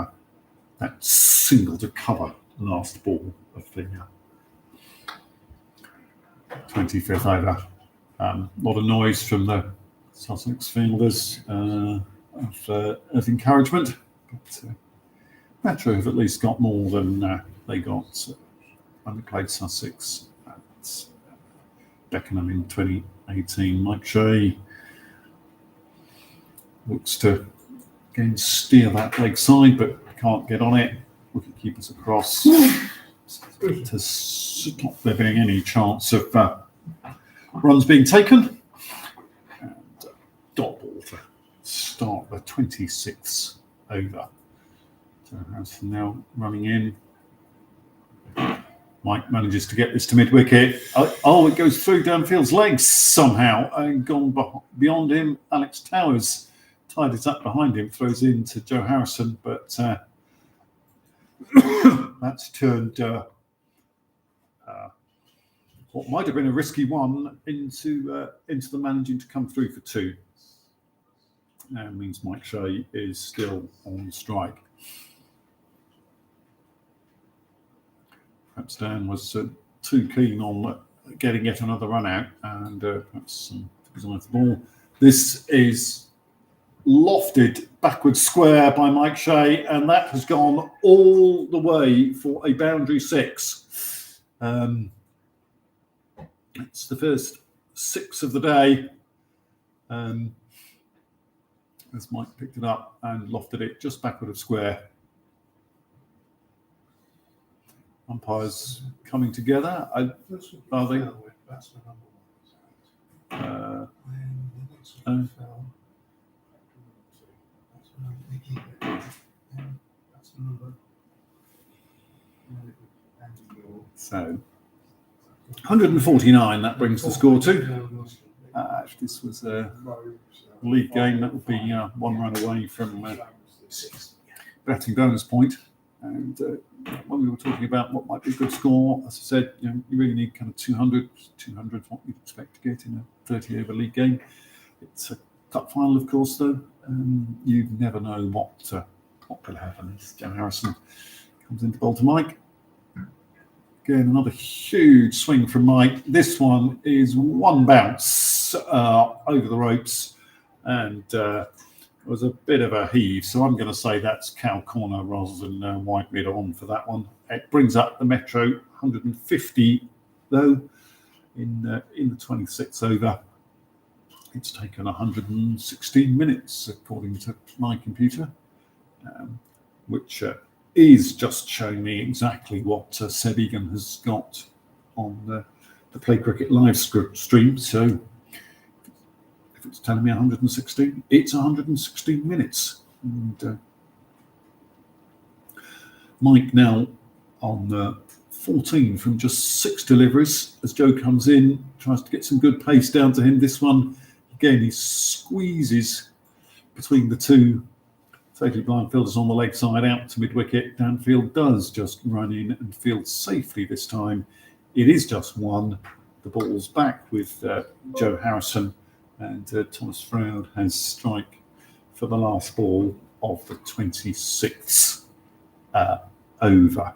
that single to cover last ball of the 25th over. A lot of noise from the Sussex fielders of encouragement, but Metro have at least got more than they got when they played Sussex at Beckenham in 2018. Mike Shea looks to again steer that leg side, but can't get on it. Wicketkeepers across to stop there being any chance of runs being taken. And dot ball to start the 26th over. So Harrison now running in. Mike manages to get this to mid-wicket. Oh, it goes through Danfield's legs somehow and gone beyond him. Alex Towers tied it up behind him, throws in to Joe Harrison, but that's turned what might have been a risky one into the managing to come through for 2. Now means Mike Shea is still on strike. Perhaps Dan was too keen on getting yet another run out, and perhaps design for the ball. This is lofted backward square by Mike Shea, and that has gone all the way for a boundary 6. It's the first 6 of the day. As Mike picked it up and lofted it just backward of square. Umpires coming together. Are they? So 149, that brings the score to. If this was a league game, that would be 1 run away from batting bonus point. And when we were talking about what might be a good score, as I said, you really need kind of 200. 200 is what you'd expect to get in a 30-over league game. It's a cup final, of course, though. You never know what could happen. As Joe Harrison comes into bowl to Mike. Again, another huge swing from Mike. This one is one bounce over the ropes, and it was a bit of a heave. So I'm going to say that's cow corner rather than wide mid on for that one. It brings up the Metro 150 though in the 26th over. It's taken 116 minutes according to my computer, which is just showing me exactly what Seb Egan has got on the Play Cricket live stream. So if it's telling me 116, it's 116 minutes. And Mike now on 14 from just 6 deliveries as Joe comes in, tries to get some good pace down to him. This one, again, he squeezes between the two totally blind fielders on the leg side out to mid-wicket. Danfield does just run in and field safely this time. It is just one. The ball's back with Joe Harrison, and Thomas Froud has strike for the last ball of the 26th over.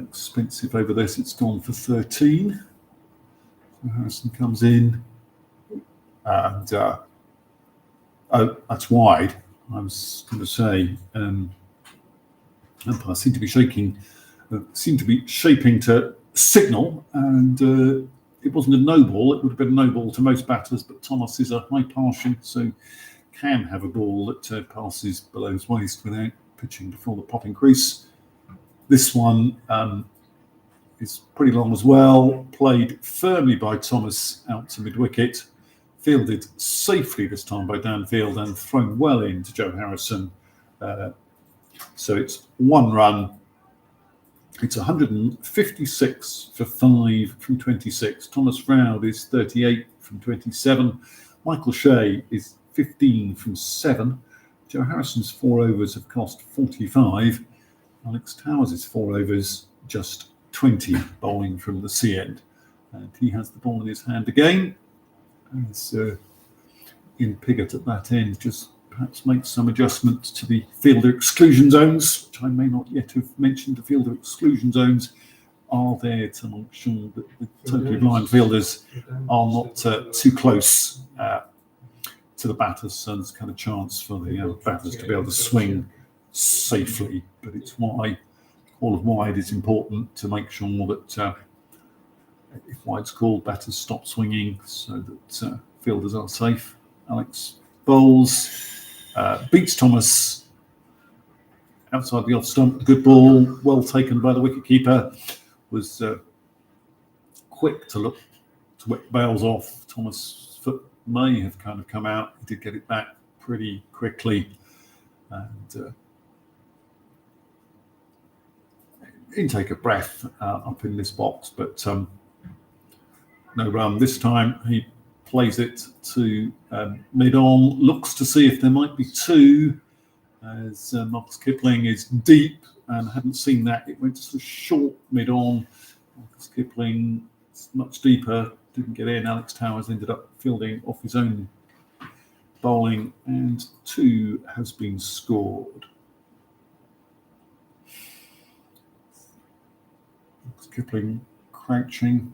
Expensive over this, it's gone for 13. So Harrison comes in, and oh, that's wide. I was going to say, umpire seemed to be shaping to signal, and it wasn't a no ball. It would have been a no ball to most batters, but Thomas is a high Partian, so can have a ball that passes below his waist without pitching before the popping crease. This one is pretty long as well, played firmly by Thomas out to mid-wicket, fielded safely this time by Danfield and thrown well into Joe Harrison. So it's 1 run. It's 156 for 5 from 26. Thomas Froud is 38 from 27. Michael Shea is 15 from 7. Joe Harrison's 4 overs have cost 45. Alex Towers' 4 overs just 20, bowling from the C end. And he has the ball in his hand again. As Ian Piggott at that end just perhaps makes some adjustments to the fielder exclusion zones, which I may not yet have mentioned. The fielder exclusion zones are there to make sure that the totally blind fielders are not too close to the batters, so there's kind of chance for the batters to be able to swing safely. But it's why all of wide is important, to make sure that if wide's called, batters stop swinging so that fielders are safe. Alex bowls, beats Thomas outside the off stump. Good ball, well taken by the wicketkeeper. Was quick to look to whip bails off. Thomas' foot may have kind of come out. He did get it back pretty quickly, and intake of breath up in this box, but no run this time. He plays it to mid-on, looks to see if there might be 2, as Marcus Kipling is deep and hadn't seen that. It went to the short mid-on. Marcus Kipling is much deeper, didn't get in. Alex Towers ended up fielding off his own bowling, and 2 has been scored. Marcus Kipling crouching,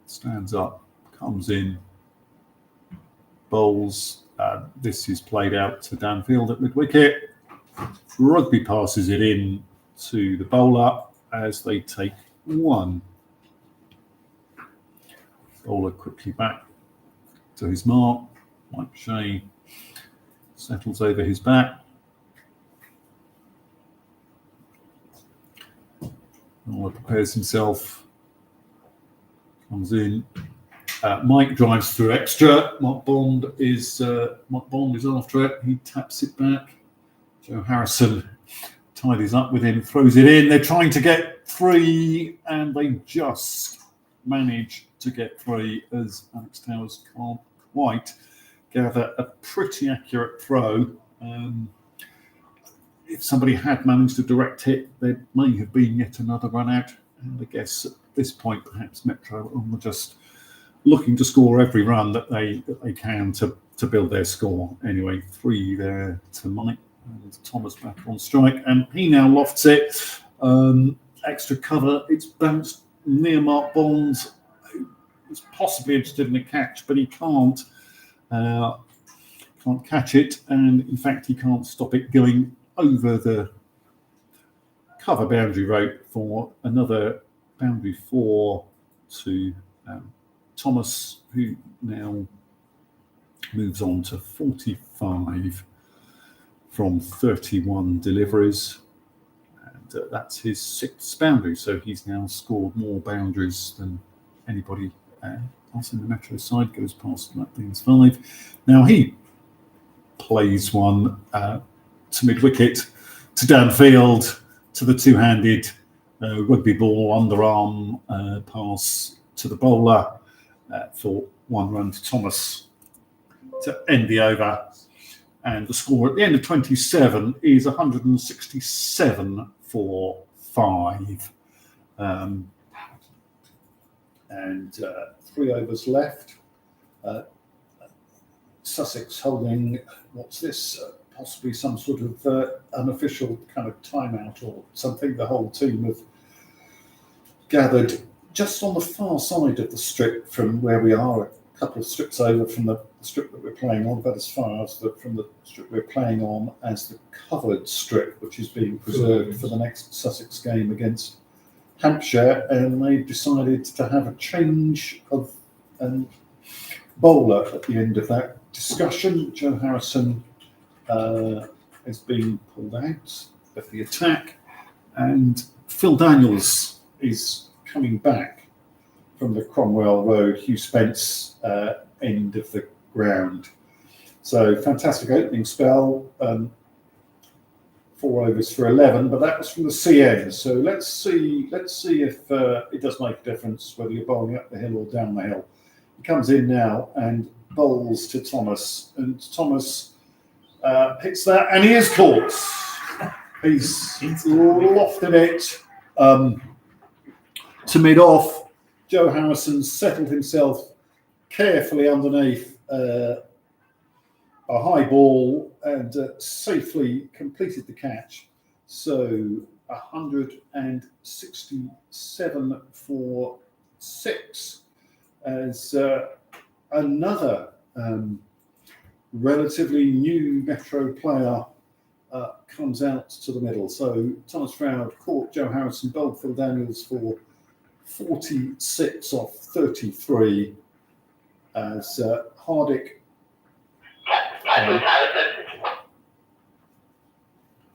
stands up, comes in, bowls. This is played out to Danfield at mid-wicket. Rugby passes it in to the bowler as they take 1. Bowler quickly back to his mark. Mike Shea settles over his back. Bowler prepares himself, comes in. Mike drives through extra. Mark Bond is after it. He taps it back. Joe Harrison tidies up with him, throws it in. They're trying to get 3, and they just manage to get 3 as Alex Towers can't quite gather a pretty accurate throw. if somebody had managed to direct it, there may have been yet another run out. And I guess at this point, perhaps Metro are just looking to score every run that they can to build their score. Anyway, 3 there to Mike, and Thomas back on strike, and he now lofts it. Extra cover, it's bounced near Mark Bonds, who was possibly interested in a catch, but he can't catch it, and in fact he can't stop it going over the cover boundary rope for another boundary 4 to Thomas, who now moves on to 45 from 31 deliveries, and that's his 6th boundary, so he's now scored more boundaries than anybody else in the Metro side. Goes past Blackbeard's 5. Now he plays one to mid-wicket, to downfield, to the two-handed rugby ball underarm pass to the bowler for 1 run to Thomas to end the over. And the score at the end of 27 is 167 for 5. And 3 overs left. Sussex holding, what's this? Possibly some sort of unofficial kind of timeout or something. The whole team have gathered just on the far side of the strip from where we are, a couple of strips over from the strip that we're playing on, but as far as from the strip we're playing on as the covered strip, which is being preserved for the next Sussex game against Hampshire, and they've decided to have a change of bowler at the end of that discussion. Joe Harrison is being pulled out of the attack, and Phil Daniels is coming back from the Cromwell Road, Hugh Spence end of the ground. So fantastic opening spell. 4 overs for 11, but that was from the CN. So let's see if it does make a difference whether you're bowling up the hill or down the hill. He comes in now and bowls to Thomas, and Thomas hits that, and he is caught. He's lofted it to mid-off. Joe Harrison settled himself carefully underneath a high ball and safely completed the catch. So 167 for 6 as another relatively new Metro player comes out to the middle. So Thomas Froud caught Joe Harrison, bowled Phil Daniels for 46 off 33 as Hardik.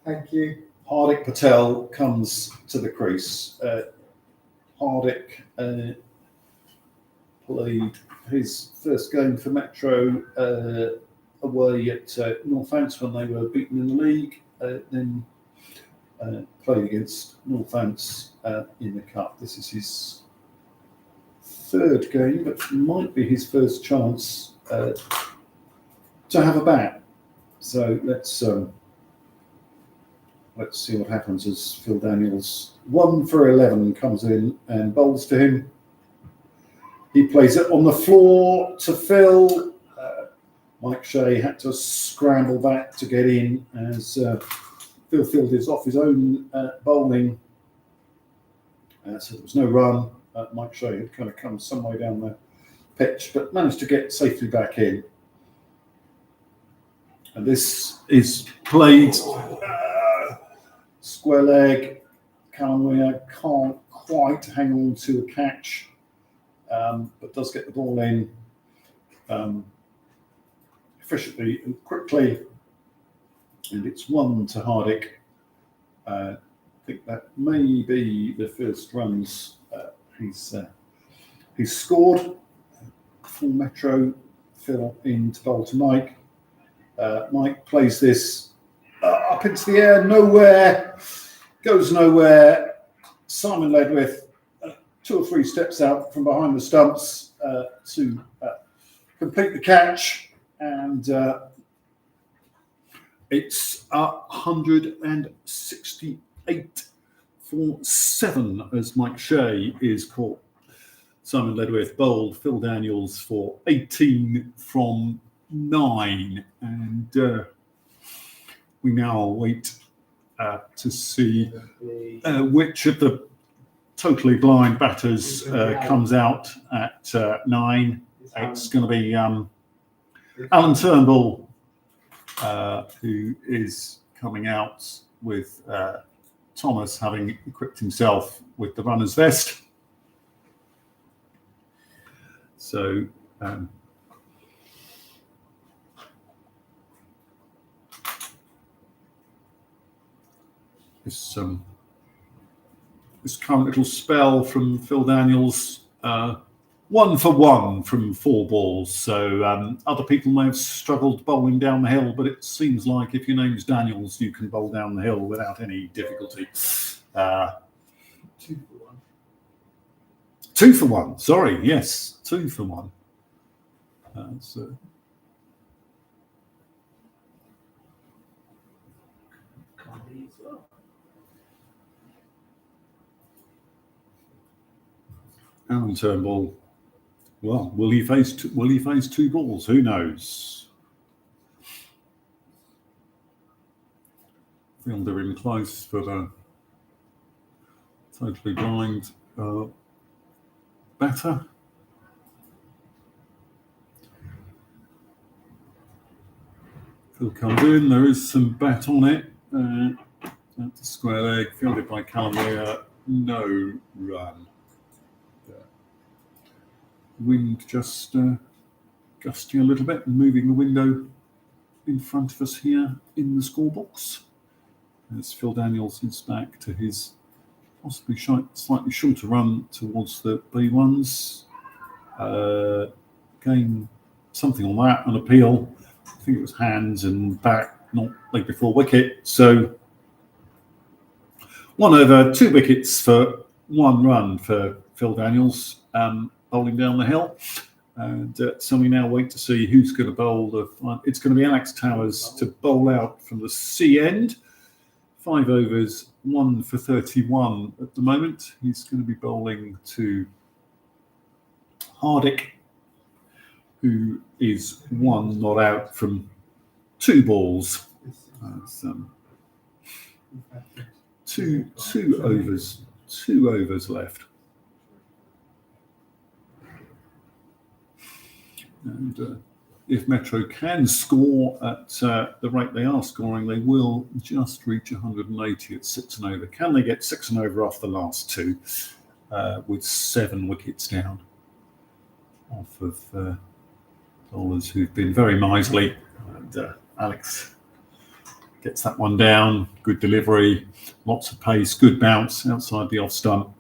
Thank you. Hardik Patel comes to the crease. Hardik played his first game for Metro away at Northants when they were beaten in the league, then played against Northants in the Cup. This is his 3rd game, but might be his first chance to have a bat. So let's see what happens as Phil Daniels, 1 for 11, comes in and bowls to him. He plays it on the floor to Phil. Mike Shea had to scramble back to get in as Phil Field is off his own bowling. So there was no run. Mike Shea had kind of come some way down the pitch, but managed to get safely back in. And this is played square leg. Callum Weir can't quite hang on to a catch, but does get the ball in efficiently and quickly. And it's 1 to Hardik. I think that may be the first runs he's scored. Full Metro. Phil in to bowl to Mike. Mike plays this up into the air, nowhere, goes nowhere. Simon Ledwith, 2 or 3 steps out from behind the stumps to complete the catch, and It's 168 for 7 as Mike Shea is caught. Simon Ledwith bowled Phil Daniels for 18 from 9. And we now wait to see which of the totally blind batters comes out at 9. It's going to be Alan Turnbull who is coming out with Thomas having equipped himself with the runner's vest. So this current little spell from Phil Daniels, 1 for 1 from 4 balls. So other people may have struggled bowling down the hill, but it seems like if your name's Daniels, you can bowl down the hill without any difficulty. 2 for 1. 2 for 1. Sorry, yes, 2 for 1. So. Alan Turnbull. Well, will he face 2 balls? Who knows? Fielder in close for the totally blind batter. Phil comes in. There is some bat on it. That's a square leg, fielded by Callum Weir. No run. Wind just gusting a little bit and moving the window in front of us here in the score box. As Phil Daniels is back to his possibly slightly shorter run towards the B1s. Gain something on that, an appeal. I think it was hands and back, not leg before wicket. So 1 over, 2 wickets for 1 run for Phil Daniels. Bowling down the hill, and so we now wait to see who's going to bowl. It's going to be Alex Towers to bowl out from the C end. 5 overs, 1 for 31 at the moment. He's going to be bowling to Hardick, who is 1 not out from 2 balls. Two overs left. And if Metro can score at the rate they are scoring, they will just reach 180 at 6 and over. Can they get 6 and over off the last 2 with 7 wickets down off of bowlers who've been very miserly? And Alex gets that one down. Good delivery, lots of pace, good bounce outside the off stump,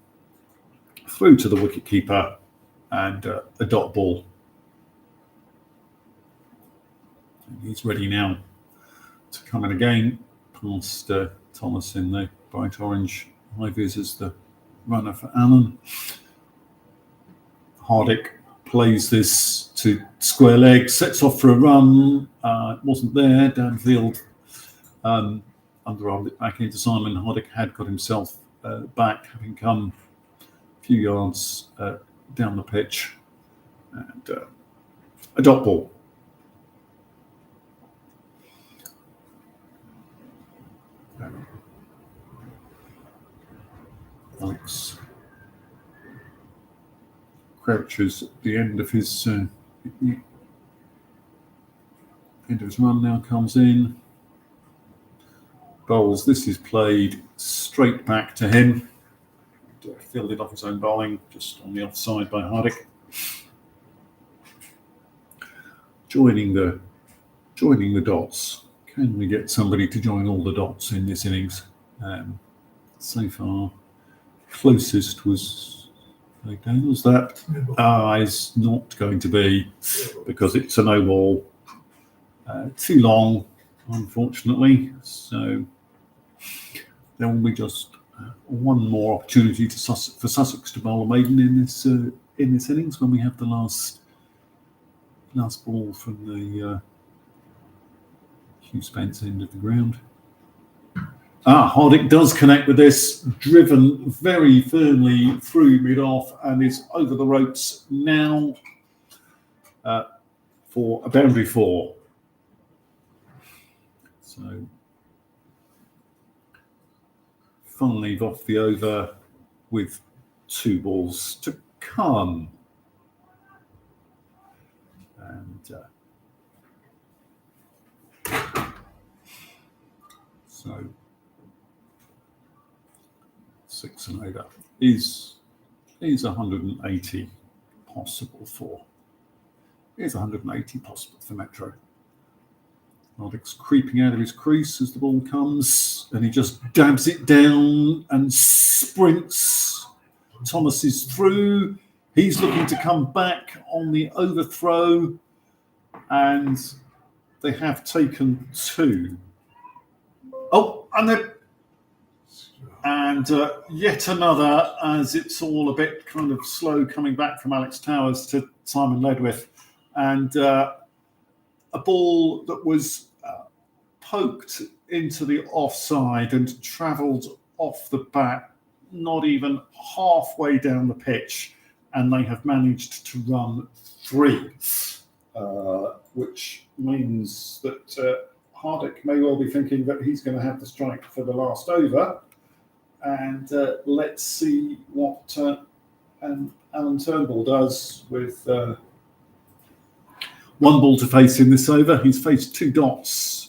through to the wicket keeper, and a dot ball. He's ready now to come in again past Thomas in the bright orange high-vis as the runner for Allen. Hardick plays this to square leg, sets off for a run. It wasn't there. Downfield, underarmed it back into Simon. Hardick had got himself back, having come a few yards down the pitch. And a dot ball. Alex crouches at the end of his run, now comes in, bowls. This is played straight back to him, fielded off his own bowling, just on the offside by Hardick. Joining the dots. Can we get somebody to join all the dots in this innings? So far, closest was Daniels. That is not going to be, because it's a no ball. Too long, unfortunately. So there will be just 1 more opportunity for Sussex to bowl a maiden in this innings when we have the last ball from the Hugh Spence end of the ground. Hardick does connect with this, driven very firmly through mid-off and is over the ropes now for a boundary 4. So Fun leave off the over with 2 balls to come. And so 6 and over is 180 possible for. Is 180 possible for Metro. Hardick's creeping out of his crease as the ball comes, and he just dabs it down and sprints. Thomas is through. He's looking to come back on the overthrow, and they have taken 2. Oh, and yet another, as it's all a bit kind of slow coming back from Alex Towers to Simon Ledwith, and a ball that was poked into the offside and travelled off the bat, not even halfway down the pitch, and they have managed to run 3, which means that Hardick may well be thinking that he's going to have the strike for the last over. And let's see what Alan Turnbull does with 1 ball to face in this over. He's faced 2 dots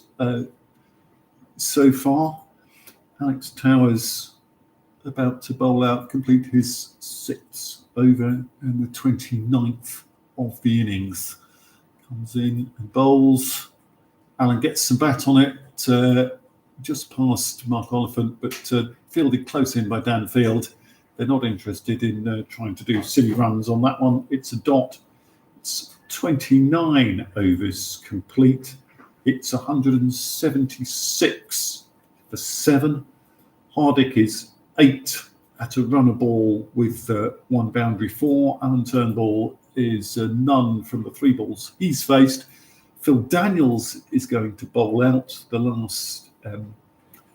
so far. Alex Towers about to bowl out, complete his 6th over and the 29th of the innings. Comes in and bowls. Alan gets some bat on it, just past Mark Oliphant, but fielded close in by Dan Field. They're not interested in trying to do silly runs on that one. It's a dot. It's 29 overs complete. It's 176 for 7. Hardick is 8 at a runner ball with 1 boundary 4. Alan Turnbull is none from the 3 balls he's faced. Phil Daniels is going to bowl out the last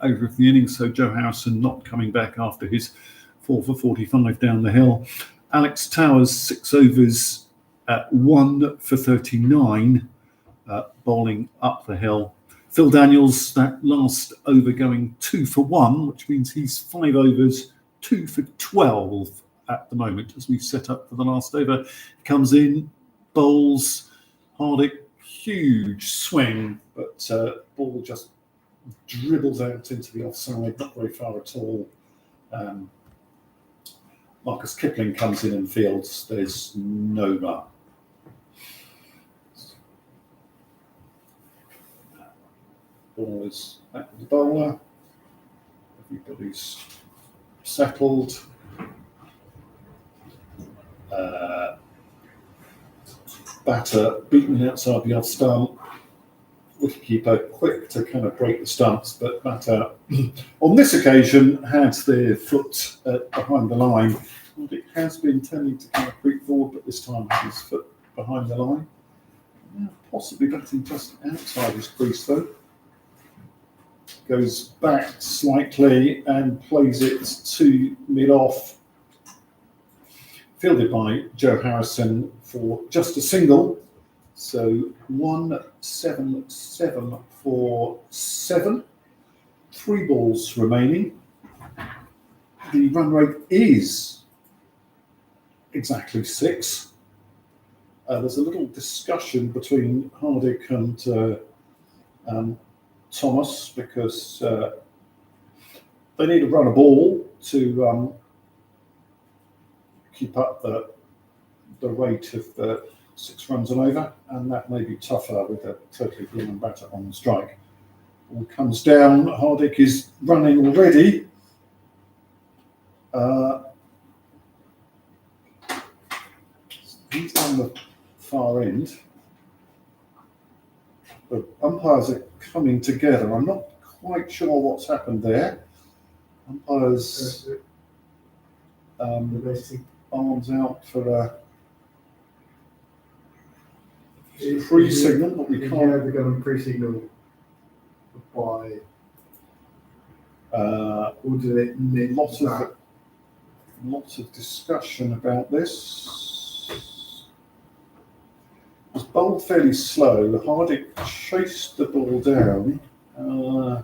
over of the innings, so Joe Harrison not coming back after his 4 for 45 down the hill. Alex Towers, 6 overs, 1 for 39, bowling up the hill. Phil Daniels, that last over going 2 for 1, which means he's 5 overs, 2 for 12 at the moment as we set up for the last over. Comes in, bowls, Hardick, huge swing, but ball just dribbles out into the offside, not very far at all. Marcus Kipling comes in and fields. There's no mark. Ball is back to the bowler. Everybody's settled. Batter beaten outside the off stump. Wicketkeeper quick to kind of break the stumps, but batter on this occasion had their foot behind the line. And it has been tending to kind of creep forward, but this time had his foot behind the line. Possibly batting just outside his crease though. Goes back slightly and plays it to mid-off. Fielded by Joe Harrison for just a single. So 177 for 7. 3 balls remaining. The run rate is exactly 6. There's a little discussion between Hardick and Thomas because they need to run a ball to keep up the rate of 6 runs and over, and that may be tougher with a totally blooming batter on the strike. Ball comes down. Hardick is running already. He's on the far end. The umpires are coming together. I'm not quite sure what's happened there. Umpires arms out for a pre-signal, but we can't. The government pre-signal by, Uh, or did it nick lots that? of lots of discussion about this. It was bowled fairly slow. Hardick chased the ball down. I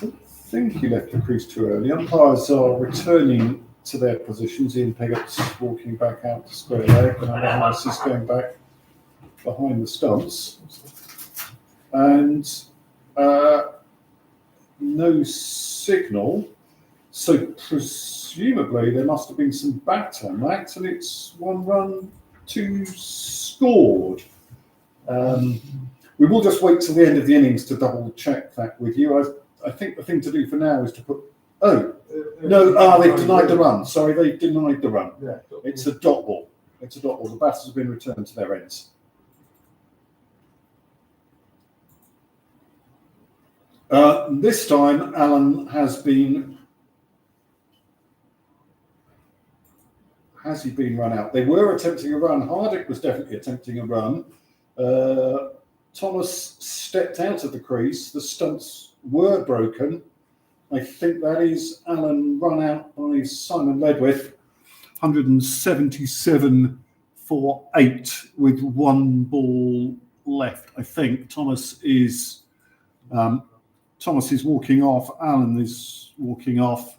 don't think he left the crease too early. Umpires are returning to their positions. Ian Peggott's walking back out to square leg, and Alan Harris is going back behind the stumps. And no signal. So presumably there must have been some bat on that, and it's 1 run, 2 scored. We will just wait till the end of the innings to double check that with you. I think the thing to do for now is to put. Oh no! They've denied the run. Sorry, they've denied the run. Yeah. It's a dot ball. It's a dot ball. The batters have been returned to their ends. This time, Alan has been. Has he been run out? They were attempting a run. Hardick was definitely attempting a run. Thomas stepped out of the crease. The stumps were broken. I think that is Alan run out by Simon Ledwith. 177 for 8 with 1 ball left. I think Thomas is walking off. Alan is walking off.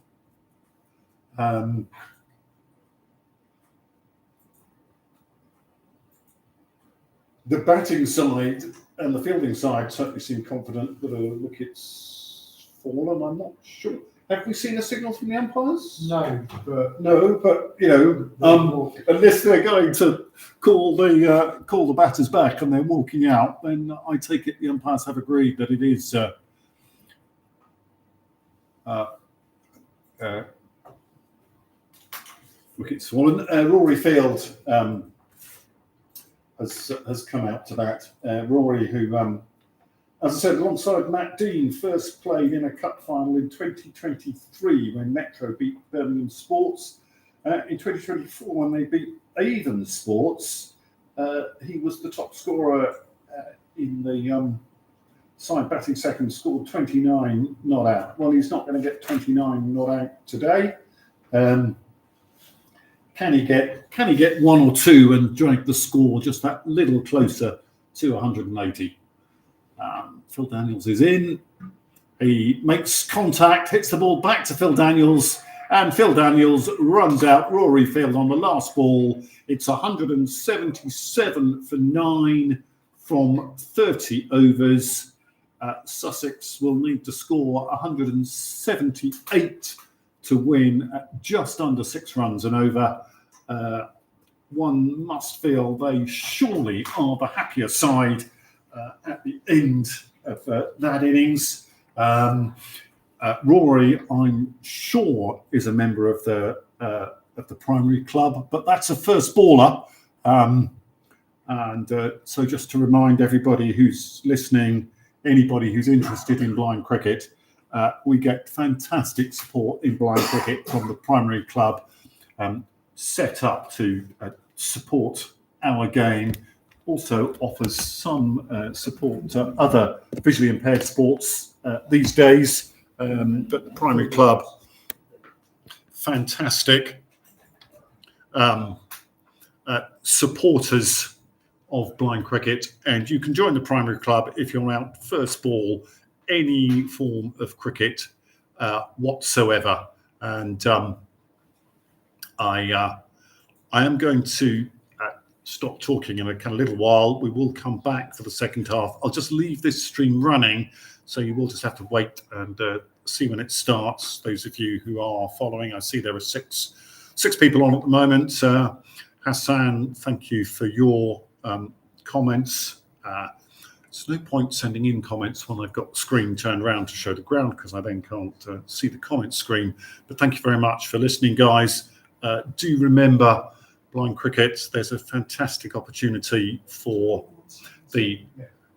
The batting side and the fielding side certainly seem confident that a wicket's fallen. I'm not sure. Have we seen a signal from the umpires? No, but No, but unless they're going to call the batters back and they're walking out, then I take it the umpires have agreed that it is wickets fallen. Rory Field has come out to that. Rory, who, as I said, alongside Matt Dean, first played in a cup final in 2023 when Metro beat Birmingham Sports. In 2024, when they beat Avon Sports, he was the top scorer in the side batting second, scored 29 not out. Well, he's not going to get 29 not out today. Can he get 1 or 2 and drag the score just that little closer to 180? Phil Daniels is in. He makes contact, hits the ball back to Phil Daniels, and Phil Daniels runs out Rory Field on the last ball. It's 177 for 9 from 30 overs. Sussex will need to score 178 to win at just under 6 runs and over. One must feel they surely are the happier side at the end of that innings. Rory, I'm sure, is a member of the primary club, but that's a first baller. So just to remind everybody who's listening, anybody who's interested in blind cricket, we get fantastic support in blind cricket from the primary club, set up to support our game. Also offers some support to other visually impaired sports these days. But the primary club, fantastic supporters of blind cricket, and you can join the primary club if you're out first ball, any form of cricket whatsoever. And I am going to stop talking in a kind of little while. We will come back for the second half. I'll just leave this stream running, so you will just have to wait and see when it starts. Those of you who are following, I see there are six people on at the moment. Hassan, thank you for your comments. There's no point sending in comments when I've got the screen turned around to show the ground, because I then can't see the comment screen. But thank you very much for listening, guys. Do remember, blind cricket, there's a fantastic opportunity for the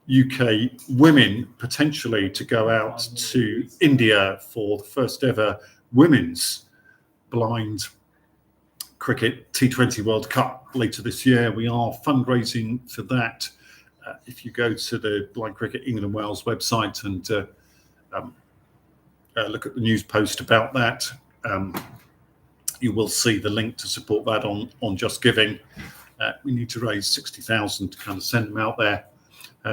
UK women potentially to go out to India for the first ever women's blind cricket T20 World Cup later this year. We are fundraising for that, if you go to the Blind Cricket England and Wales website and look at the news post about that, you will see the link to support that on Just Giving. We need to raise 60,000 to kind of send them out there.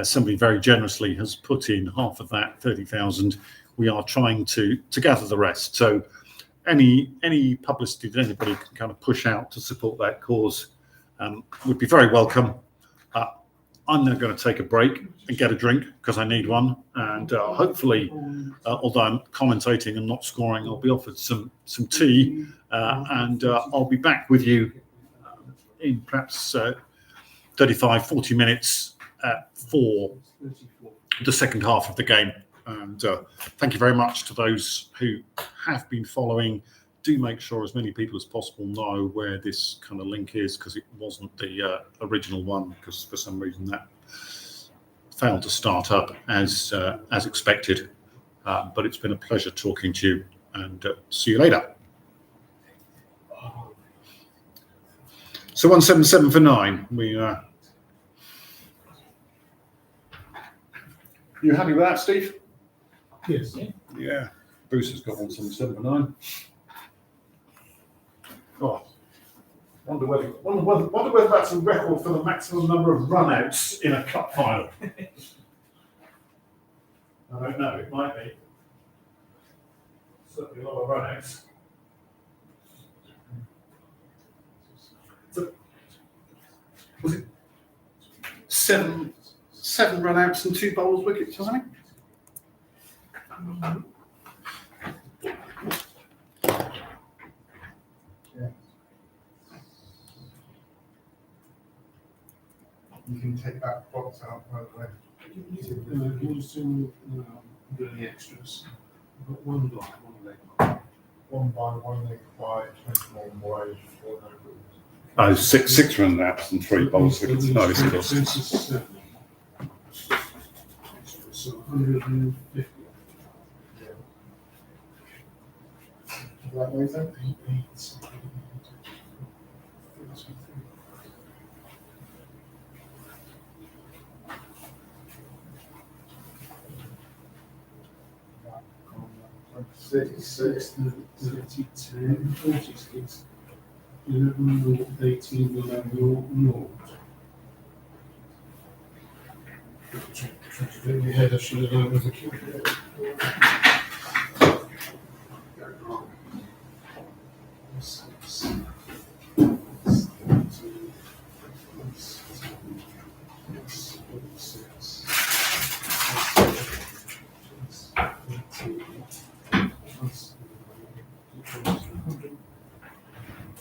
Somebody very generously has put in half of that, 30,000. We are trying to gather the rest. So any publicity that anybody can kind of push out to support that cause would be very welcome. I'm now going to take a break and get a drink because I need one. And hopefully, although I'm commentating and not scoring, I'll be offered some tea. And I'll be back with you in perhaps 35, 40 minutes for the second half of the game. And thank you very much to those who have been following. Do make sure as many people as possible know where this kind of link is, because it wasn't the original one, because for some reason that failed to start up as expected. But it's been a pleasure talking to you, and see you later. So 177 for 9. You happy with that, Steve? Yes. Yeah. Bruce has got 177 for 9. Oh, wonder whether that's a record for the maximum number of runouts in a cup final. I don't know. It might be. Certainly a lot of runouts. So, was it seven runouts and 2 bowls wickets, wasn't it? You can take that box out, by the way. Here's doing the extras. I've got one block, one leg. 1 by 1 leg by 21 wide, 4 no rules. Oh, six runouts and 3 bowls wickets. No, it's close. So 150. Does that make sense? Six, 30, 10, 46, 11, 18, 11, Trying to do it in my head, I should have done it with a calculator.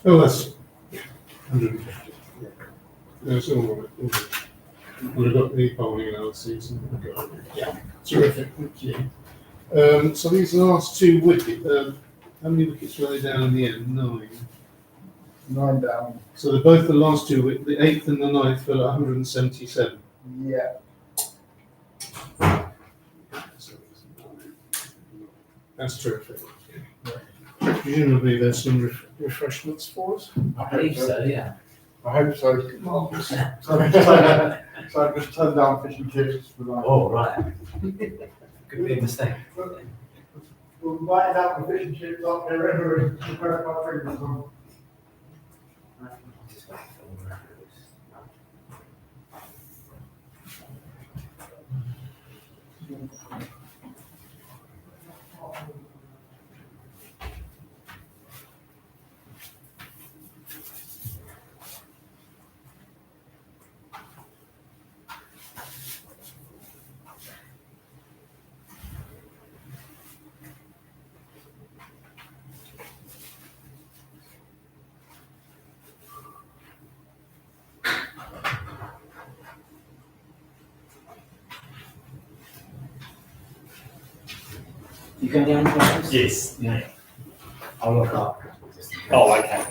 Oh, that's 150. That's all right. We've got the polling analyses. Yeah, terrific. Thank you. So these last 2 wickets, how many wickets were they down in the end? 9. 9 down. So they're both the last 2 wickets, the 8th and the 9th, fell at 177. Yeah. That's terrific. Presumably there's some refreshments for us. I believe so, yeah. I hope so. So I've just turned down fish and chips for that. Oh, right. Could be a mistake. We'll invite out the fish and chips up here and prepare my fingers on. Just wait for all the records. You going down to Yes. Yeah. I'll look up. Just in case. Oh, okay.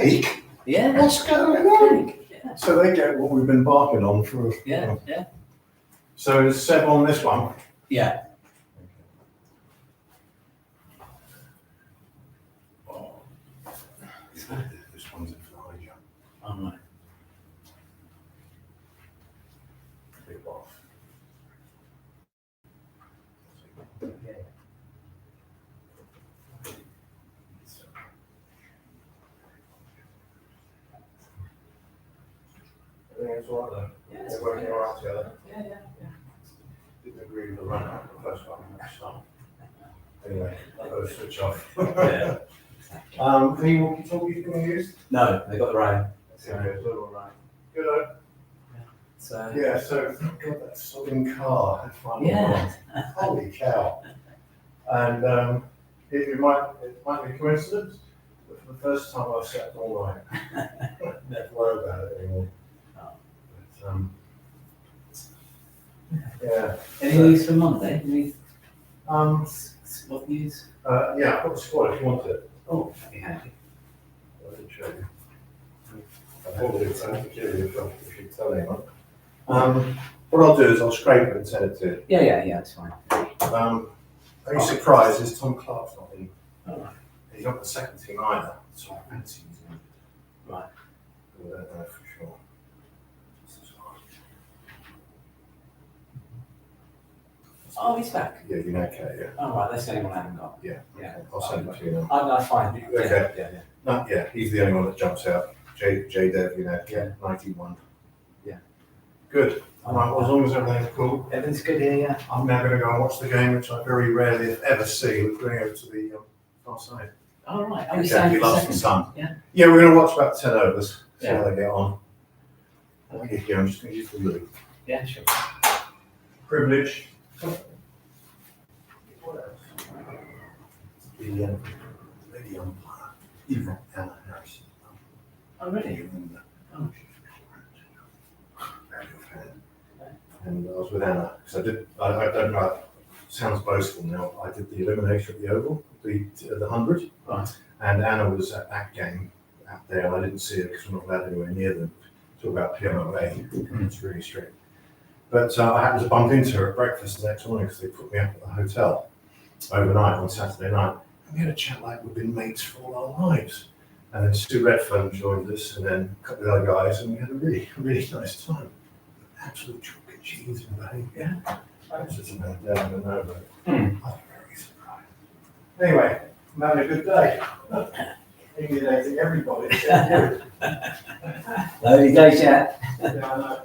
Cake? Yeah. What's going on? Cake, yeah. So they get what we've been barking on for. Yeah. So is Seb on this one? Yeah. This one's in for the high jump. All right. Big off. Everything's all right though. Yeah, They're working all right together. Yeah. Didn't agree with the run out the first one. So, anyway, I'll go switch off. Yeah. Any walkie-talkies you can use? No, they got the rain. Yeah, it's all right. Good. So. Yeah, so thank God that sodding car had finally Yeah. gone. Holy cow. And it might be a coincidence, but for the first time I've slept all night. Never worry about it anymore. Oh. But, yeah. Any news for Monday? Any what news? Yeah, I've got the squad if you want it. Oh, yeah. I can show you. I thought it sounded peculiar if you tell anyone. What I'll do is I'll scrape it and send it to you. Yeah, it's fine. Only surprise is Tom Clark's not in. All right. He's not the second team either, so I fancy he's in. Right. I don't know for sure. Oh, he's back. Yeah, you know, okay, yeah. All right, that's the only one I haven't got. Yeah. Yeah. I'll send it to you now. Oh, no, that's fine. Okay. Yeah. No, yeah, he's the only one that jumps out. J Dev, you know, Yeah. 91. Yeah. Good. All right, well, as long as everything's cool, Everything's good here, yeah. I'm now going to go and watch the game, which I very rarely, if ever, see. We're going over to the far side. All right. Are we Yeah, staying he for loves the second? sun. Yeah. Yeah, we're going to watch about 10 overs, see Yeah. how they get on. Okay, yeah, I'm just going to use the loo. Yeah, sure. Privilege. What else? The lady umpire, Eva Anna Harrison. Oh, really? Oh. Very good fan. And I was with Anna, because I don't know, it sounds boastful now, I did the elimination at the Oval, the 100. Right. And Anna was at that game out there, and I didn't see her because we're not allowed anywhere near them. Talk about PMOA, it's really strict. But I happened to bump into her at breakfast the next morning because they put me up at the hotel overnight on Saturday night. And we had a chat like we've been mates for all our lives. And then Stu Redfern joined us, and then a couple of other guys, and we had a really, really nice time. Absolute chalk and cheese and behaviour. I was just about down and over. I'm very surprised. Anyway, I'm having a good day. Alienating everybody. except you. Early days yet. Yeah, I know.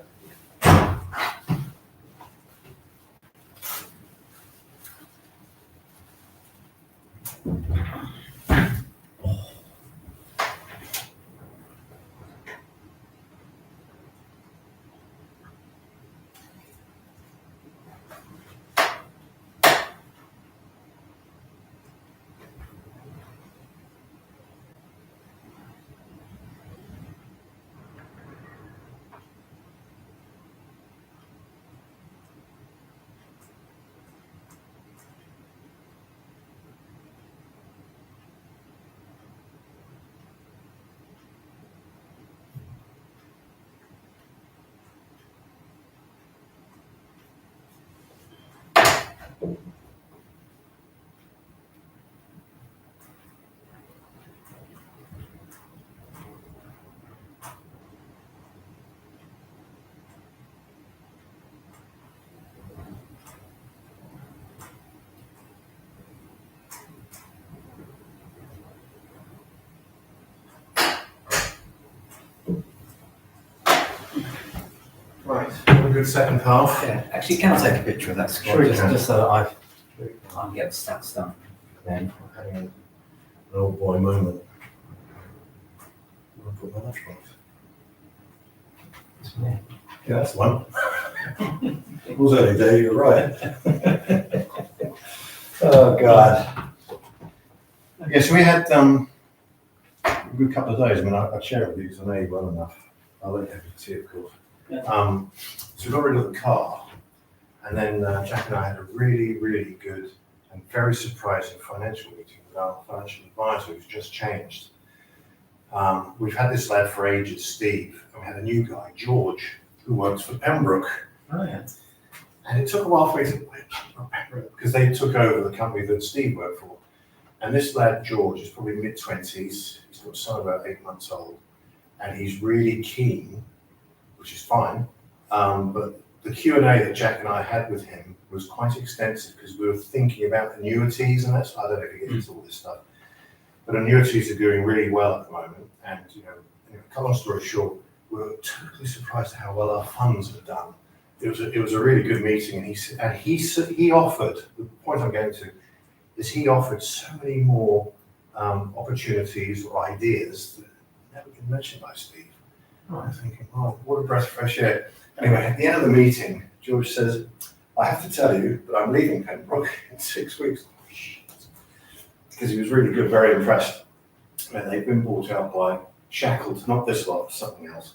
Right, have a good second half. Yeah. Actually, can I take a picture of that squad? Sure you can. Just so that I can get the stats done. Then. Having an old boy moment. I'll put my lunchbox. Yeah. Yeah, that's the one. It was early day, you're right. Oh, God. Yes, we had a good couple of days. I mean, I'll share it with you because I know you well enough. I'll let you see it, of course. Yeah. So we got rid of the car, and then Jack and I had a really, really good and very surprising financial meeting with our financial advisor who's just changed. We've had this lad for ages, Steve, and we had a new guy, George, who works for Pembroke. Oh, yeah. And it took a while for me to, because they took over the company that Steve worked for. And this lad, George, is probably mid-20s. He's got a son about 8 months old. And he's really keen, which is fine. But the Q&A that Jack and I had with him was quite extensive because we were thinking about annuities and that's, I don't know if you get into all this stuff. But annuities are doing really well at the moment. And, cut long story short, we were totally surprised at how well our funds have done. It was a really good meeting, and he offered, the point I'm getting to is he offered so many more opportunities or ideas that never been mentioned by Steve. I'm thinking, oh, what a breath of fresh air. Anyway, at the end of the meeting, George says, I have to tell you that I'm leaving Pembroke in 6 weeks. Because he was really good, very impressed. And they've been bought out by Shackleton, not this lot, something else.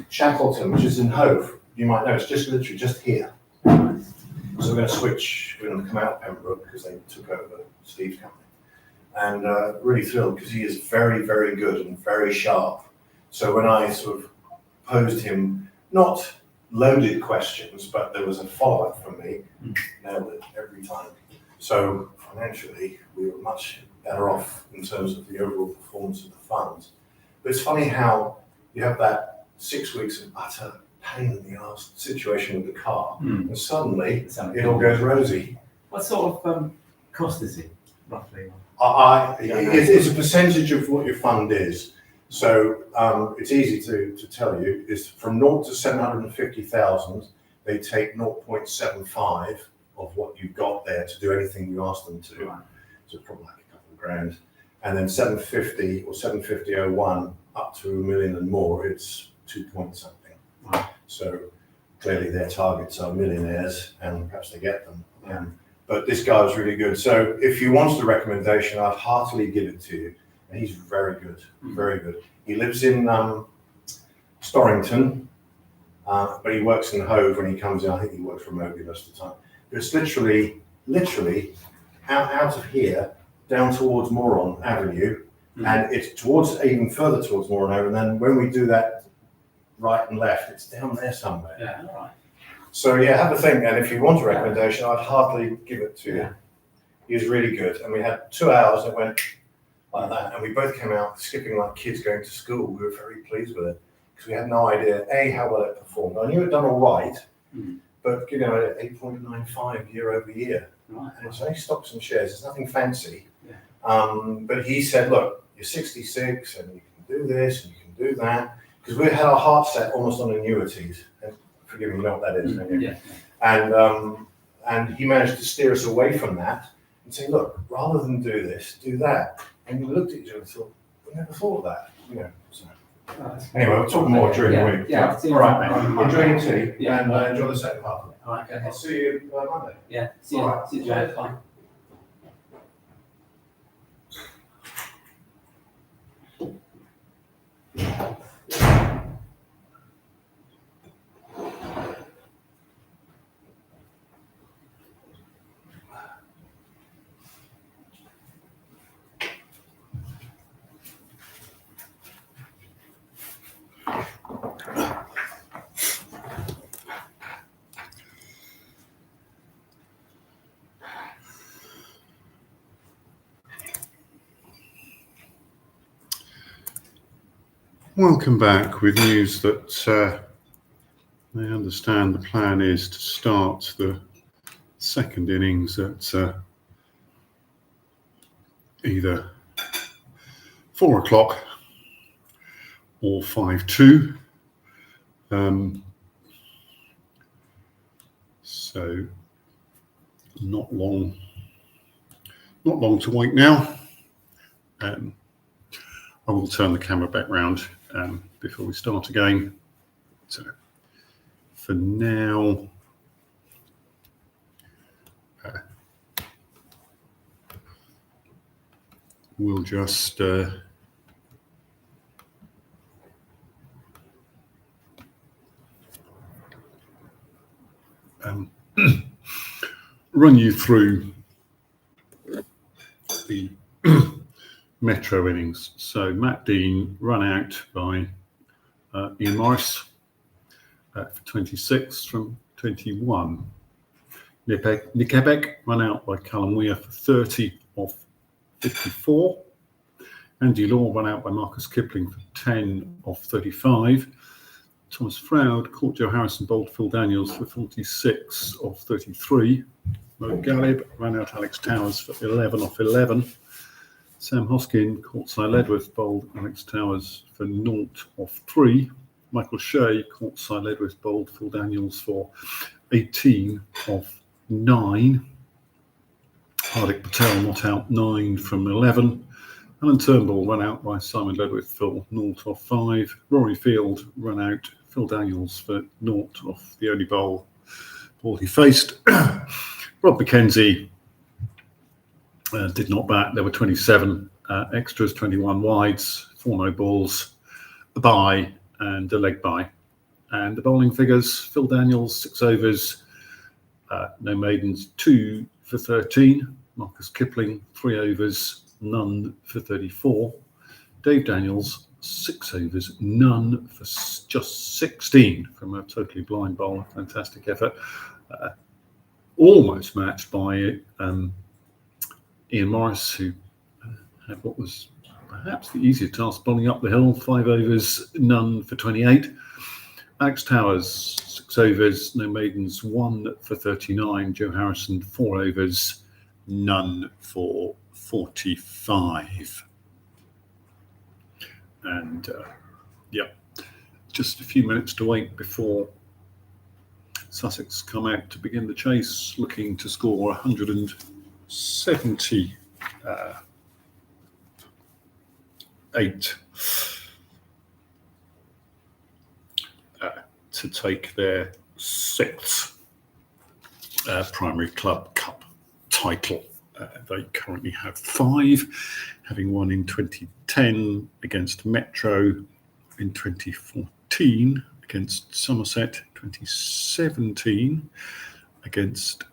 Shackleton, which is in Hove. You might know, it's just literally just here. So we're going to switch, we're going to come out of Pembroke because they took over Steve's company. And really thrilled because he is very, very good and very sharp. So when I sort of posed him, not loaded questions, but there was a follow-up from me, nailed it every time. So financially, we were much better off in terms of the overall performance of the funds. But it's funny how you have that 6 weeks of utter pain in the arse situation with the car, and suddenly it all goes rosy. What sort of cost is it, roughly? It's a percentage of what your fund is. So it's easy to tell you. It's from 0 to 750,000, they take 0.75 of what you've got there to do anything you ask them to. Right. So probably like a couple of grand. And then 750 or 750.01 up to $1 million and more, it's 2 point something. Right. So clearly their targets are millionaires and perhaps they get them. But this guy was really good. So if you wanted a recommendation, I'd heartily give it to you. And he's very good, very good. He lives in Storrington, but he works in Hove when he comes in. I think he works remotely most of the time. But it's literally out of here down towards Moron Avenue, and it's towards even further towards Moron Avenue. And then when we do that right and left, it's down there somewhere. Yeah, all right. So yeah, have a think. And if you want a recommendation, I'd heartily give it to you. Yeah. He was really good, and we had 2 hours that went like that, and we both came out skipping like kids going to school. We were very pleased with it because we had no idea how well it performed. I knew it done all right, but 8.95 year over year, Right. and it's only stocks and shares. It's nothing fancy. Yeah. But he said, look, you're 66 and you can do this and you can do that, because we had our heart set almost on annuities. And forgive me, you know what that is, don't you? Yeah. And he managed to steer us away from that and say, look, rather than do this, do that. And we looked at each other and thought, we never thought of that, So. Anyway, we'll talk more during the week. Yeah. All right, mate. Enjoy your tea Yeah. and enjoy the second half of it. All right, go ahead. I'll see you Monday. Yeah, see you, All right. see you, Joe. Bye. Welcome back with news that I understand the plan is to start the second innings at either 4 o'clock or 5:02. So not long to wait now. I will turn the camera back round before we start again. So for now, we'll just run you through the Metro innings. So Matt Dean run out by Ian Morris for 26 from 21. Nick Ebeck run out by Callum Weir for 30 off 54. Andy Law run out by Marcus Kipling for 10 off 35. Thomas Froud caught Joe Harrison bowled Phil Daniels for 46 off 33. Mo Galib ran out Alex Towers for 11 off 11. Sam Hoskin caught Cy Ledworth bowled Alex Towers for 0 off 3. Michael Shea caught Cy Ledworth bowled Phil Daniels for 18 off 9. Hardik Patel not out 9 from 11. Alan Turnbull run out by Simon Ledworth for 0 off 5. Rory Field run out Phil Daniels for 0 off the only ball he faced. Rob McKenzie did not bat. There were 27 extras, 21 wides, 4 no balls, a bye and a leg bye. And the bowling figures: Phil Daniels 6 overs, no maidens, 2 for 13. Marcus Kipling 3 overs, none for 34. Dave Daniels 6 overs, none for just 16 from a totally blind bowler. Fantastic effort. Almost matched by Ian Morris, who had what was perhaps the easier task, bowling up the hill. 5 overs, none for 28. Alex Towers 6 overs, no maidens, 1 for 39. Joe Harrison 4 overs, none for 45. And just a few minutes to wait before Sussex come out to begin the chase, looking to score 178 to take their 6th Primary Club Cup title. They currently have 5, having won in 2010 against Metro, in 2014 against Somerset, 2017 against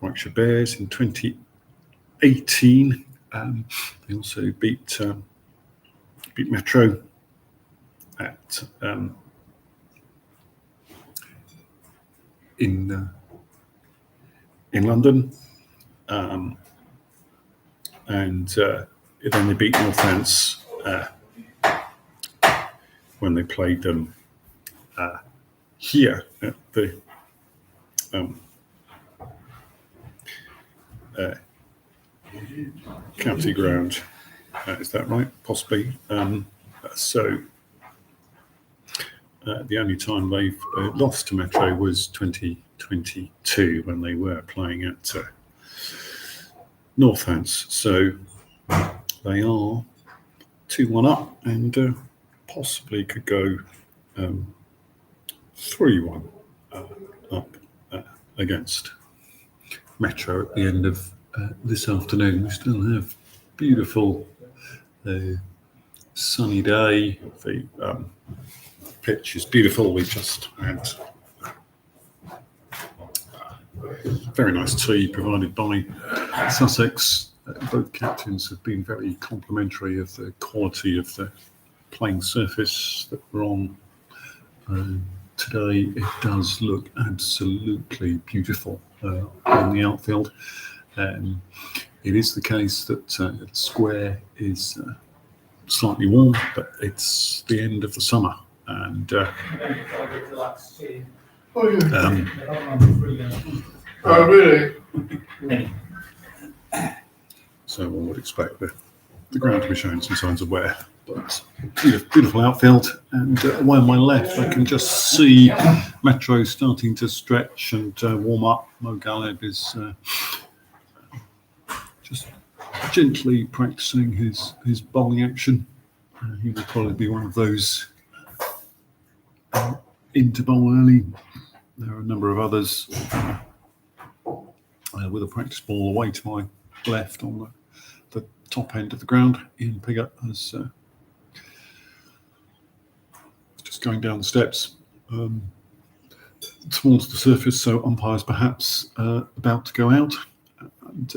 Warwickshire Bears, in 2018 they also beat Metro at in London. And then they beat Northants when they played them here at the county ground. Is that right? Possibly. So the only time they've lost to Metro was 2022 when they were playing at Northants. So they are 2-1 up and possibly could go 3-1 up against Metro at the end of this afternoon. We still have beautiful sunny day. The pitch is beautiful. We just had very nice tea provided by Sussex. Both captains have been very complimentary of the quality of the playing surface that we're on today. It does look absolutely beautiful on the outfield. It is the case that the square is slightly warm, but it's the end of the summer, and Oh, really? so one would expect the ground to be showing some signs of wear. But beautiful outfield, and away on my left I can just see Metro starting to stretch and warm up. Mo Galib is just gently practicing his bowling action. He will probably be one of those in to bowl early. There are a number of others with a practice ball away to my left on the top end of the ground. Ian Piggott has just going down the steps towards the surface, so umpires perhaps about to go out. And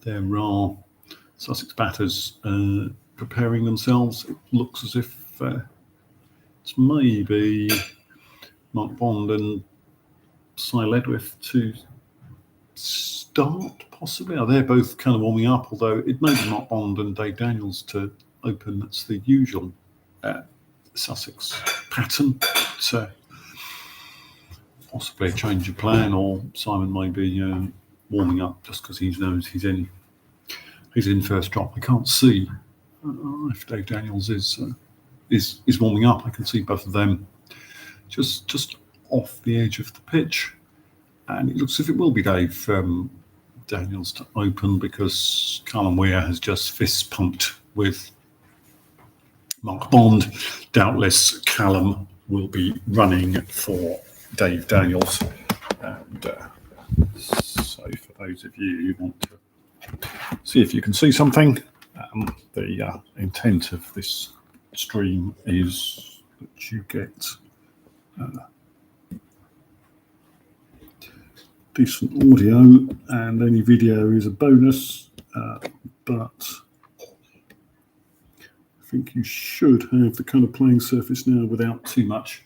there are Sussex batters preparing themselves. It looks as if it's maybe Mark Bond and Cy Ledwith to start, possibly. They're both kind of warming up, although it may be Mark Bond and Dave Daniels to open. That's the usual Sussex pattern. But, possibly a change of plan, or Simon may be warming up just because he knows he's in first drop. I can't see if Dave Daniels is warming up. I can see both of them just off the edge of the pitch, and it looks as if it will be Dave Daniels to open, because Callum Weir has just fist pumped with Mark Bond. Doubtless Callum will be running for Dave Daniels, and so for those of you who want to see if you can see something, the intent of this stream is that you get decent audio, and any video is a bonus, but I think you should have the kind of playing surface now without too much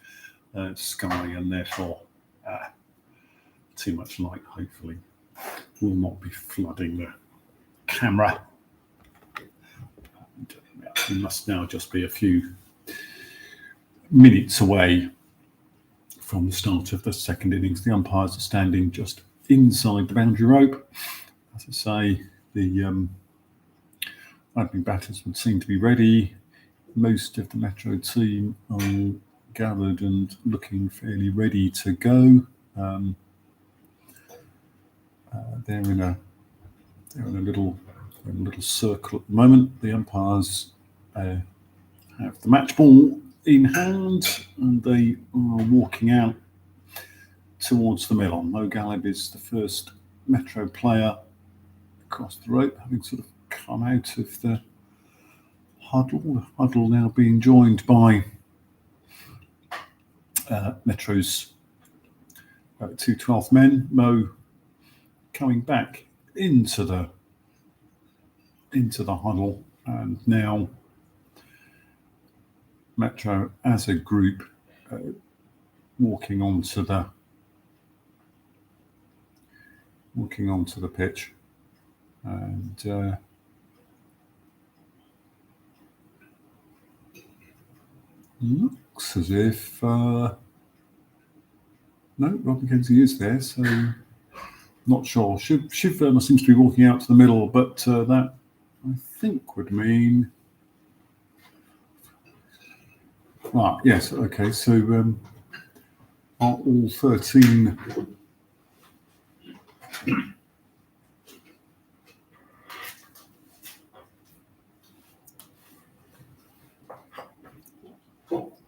sky, and therefore too much light hopefully will not be flooding the camera. And, we must now just be a few minutes away from the start of the second innings. The umpires are standing just inside the boundary rope. As I say, the opening batters would seem to be ready. Most of the Metro team are gathered and looking fairly ready to go. They're in a little circle at the moment. The umpires have the match ball in hand, and they are walking out towards the middle. Mo Galib is the first Metro player across the rope, having sort of come out of the huddle. The huddle now being joined by Metro's 2 12th men. Mo coming back into the huddle, and now Metro as a group walking onto the pitch, and looks as if no, Rob McKenzie is there, so not sure. Shiv Verma seems to be walking out to the middle, but that I think would mean. Ah, yes, okay, so are all 13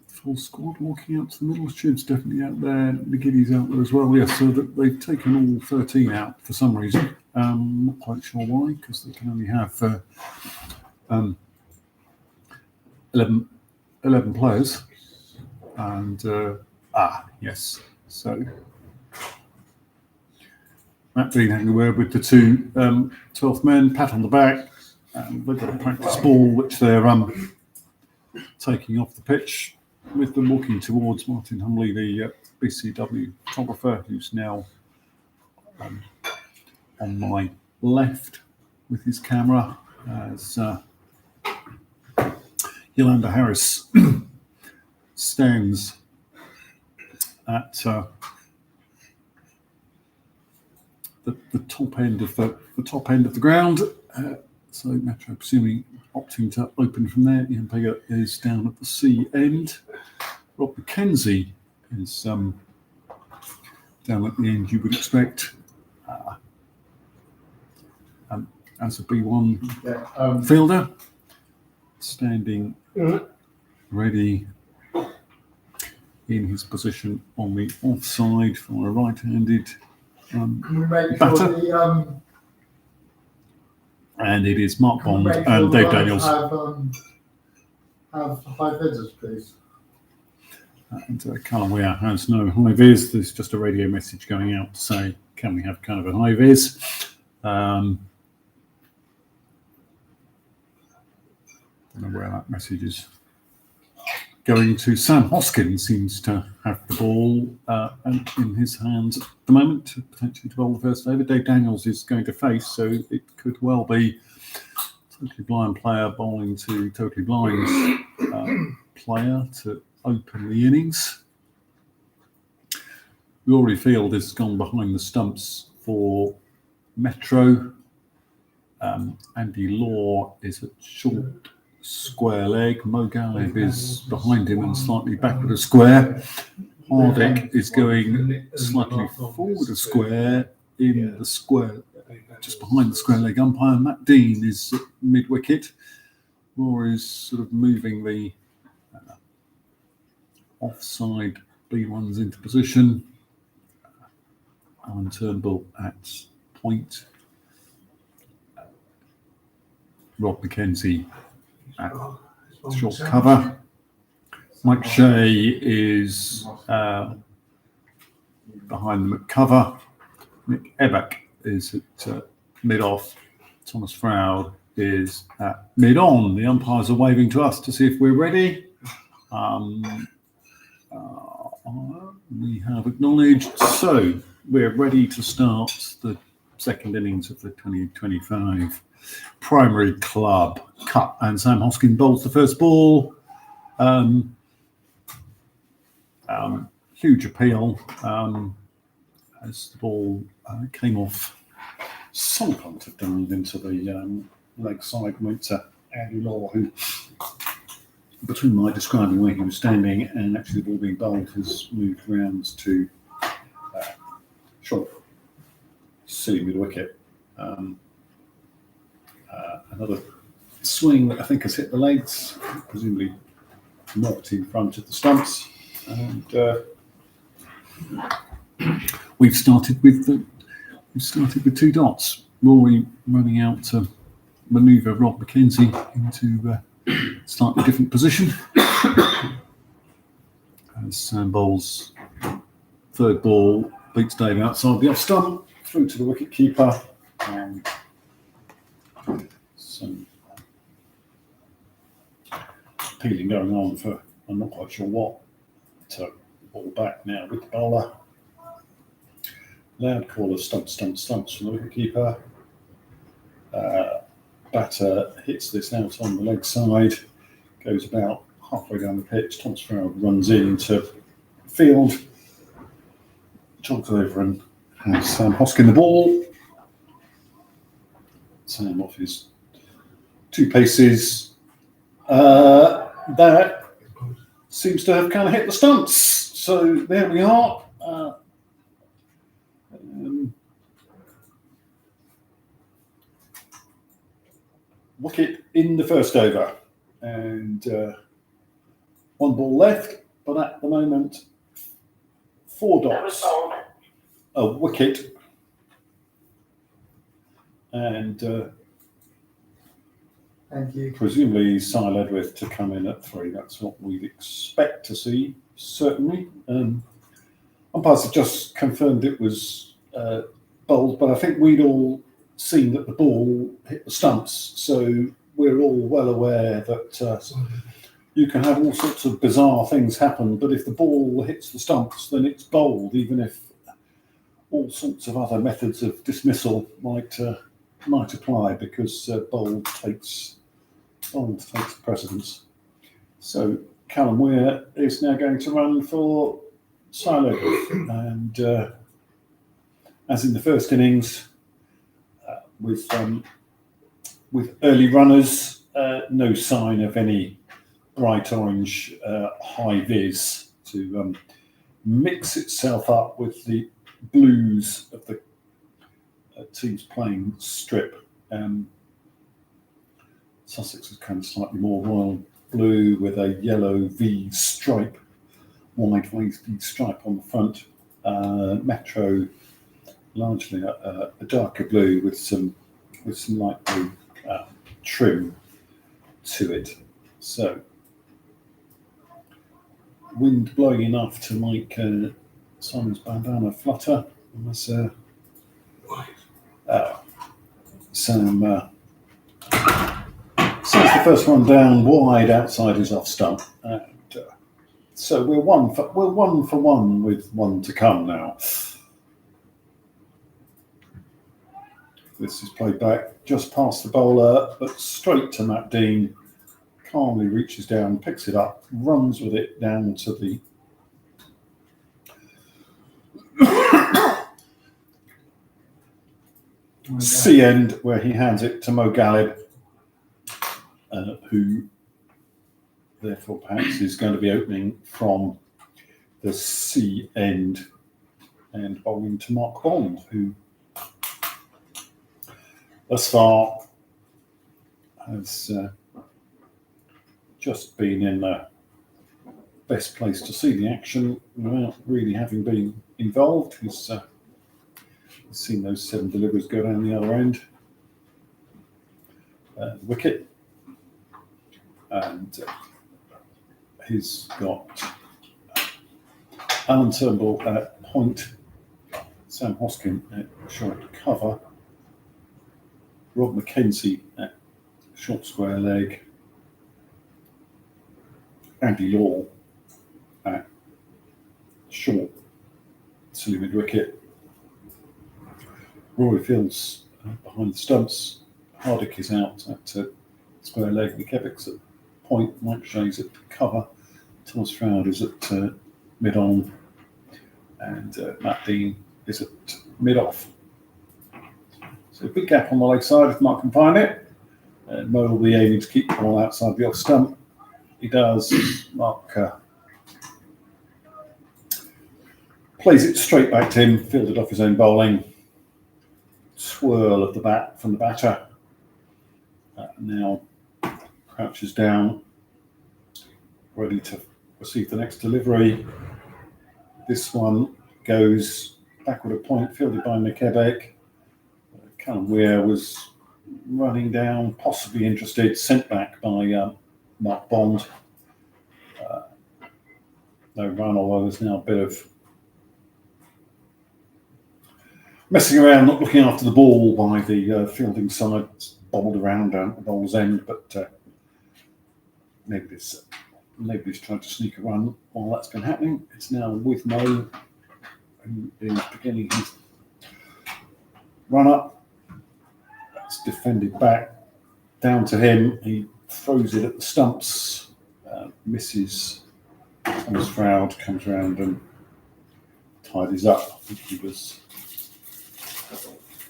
full squad walking out to the middle? Shiv's definitely out there, McGiddy's out there as well, yes, so that they've taken all 13 out for some reason. Not quite sure why, because they can only have 11 players, and yes, so Matt Dean having a word with the 2 12th men, pat on the back, and they've got a practice ball which they're taking off the pitch, with them walking towards Martin Humley, the BCEW photographer, who's now on my left with his camera, as Yolanda Harris stands at the top end of the ground. So Metro presumably opting to open from there. Ian Pegger is down at the C end. Rob McKenzie is down at the end, you would expect, as a B1 fielder, standing ready in his position on the offside for a right-handed batter. And it is Mark Bond and Dave Daniels. Have high visors, please. And Callum Weir has no high vis. There's just a radio message going out to say, can we have kind of a high vis? don't know where that message is going to. Sam Hoskins seems to have the ball in his hands at the moment, to potentially to bowl the first over. Dave Daniels is going to face, so it could well be Totally Blind player bowling to Totally Blind player to open the innings. Rory Field has gone behind the stumps for Metro. Andy Law is at short square leg. Mo Galib is behind him and slightly backward a square. Hardick is going slightly forward a square in the square, just behind the square leg umpire. Matt Dean is at mid-wicket. Rory's sort of moving the offside B1s into position. Alan Turnbull at point. Rob McKenzie at short cover. Mike Shea is behind them at cover. Nick Ebbach is at mid-off. Thomas Froud is at mid-on. The umpires are waving to us to see if we're ready. We have acknowledged. So we're ready to start the second innings of the 2025 Primary Club Cup. And Sam Hoskin bowls the first ball. Huge appeal as the ball came off some punt of dive into the leg side, went to Andy Law, who, between my describing where he was standing and actually the ball being bowled, has moved round to short, silly mid-wicket. Another swing that I think has hit the legs, presumably knocked in front of the stumps. And we've started with two dots. Rory running out to manoeuvre Rob McKenzie into a slightly different position. As Sam bowls third ball, beats Dave outside the off stump, through to the wicket keeper. And some appealing going on for I'm not quite sure what. So ball back now with the bowler. Loud call of stumps from the wicketkeeper. Batter hits this out on the leg side, goes about halfway down the pitch. Thomas Farrell runs into field, jogs over and has Sam Hoskin the ball. Sam off his two paces. That seems to have kind of hit the stumps. So there we are. Wicket in the first over, and one ball left, but at the moment, 4 dots, a wicket, and Thank you. presumably Cy Ledwith to come in at 3. That's what we'd expect to see, certainly. Umpires have just confirmed it was bowled, but I think we'd all seen that the ball hit the stumps, so we're all well aware that you can have all sorts of bizarre things happen, but if the ball hits the stumps, then it's bowled, even if all sorts of other methods of dismissal might apply, because bowled takes precedence. So Callum Weir is now going to run for Silo, and as in the first innings, with early runners, no sign of any bright orange high vis to mix itself up with the blues of the teams playing strip. Sussex is kind of slightly more royal blue with a yellow V stripe, wide V stripe on the front. Metro largely a darker blue with some light blue trim to it. So wind blowing enough to make Simon's bandana flutter. Unless Since the first one down wide outside his off stump, and so we're one for one with one to come now. This is played back just past the bowler, but straight to Matt Dean. Calmly reaches down, picks it up, runs with it down to the C end, where he hands it to Mo Galib, who therefore perhaps is going to be opening from the C end and bowling to Mark Bond, who thus far has just been in the best place to see the action without really having been involved. He's seen those 7 deliveries go down the other end. Wicket. And he's got Alan Turnbull at point, Sam Hoskin at short cover, Rob Mackenzie at short square leg, Andy Law at short silly mid wicket, Rory Fields behind the stumps, Hardick is out at square leg, Nikevic's at point, Mike Shea's at cover, Thomas Froud is at mid on, and Matt Dean is at mid off. So a big gap on the leg side if Mark can find it. Mo will be aiming to keep the ball outside the off stump. He does. Mark plays it straight back to him, fielded off his own bowling. Swirl of the bat from the batter. Now crouches down, ready to receive the next delivery. This one goes backward a point, fielded by McKebbeck. Callum Weir was running down, possibly interested, sent back by Mark Bond. No run, although there's now a bit of messing around, not looking after the ball by the fielding side. It's bobbled around down at the bowler's end, but nobody's tried to sneak a run while that's been happening. It's now with Mo, who is beginning his run up. It's defended back down to him. He throws it at the stumps, misses. Thomas Froud comes around and tidies up. I think he was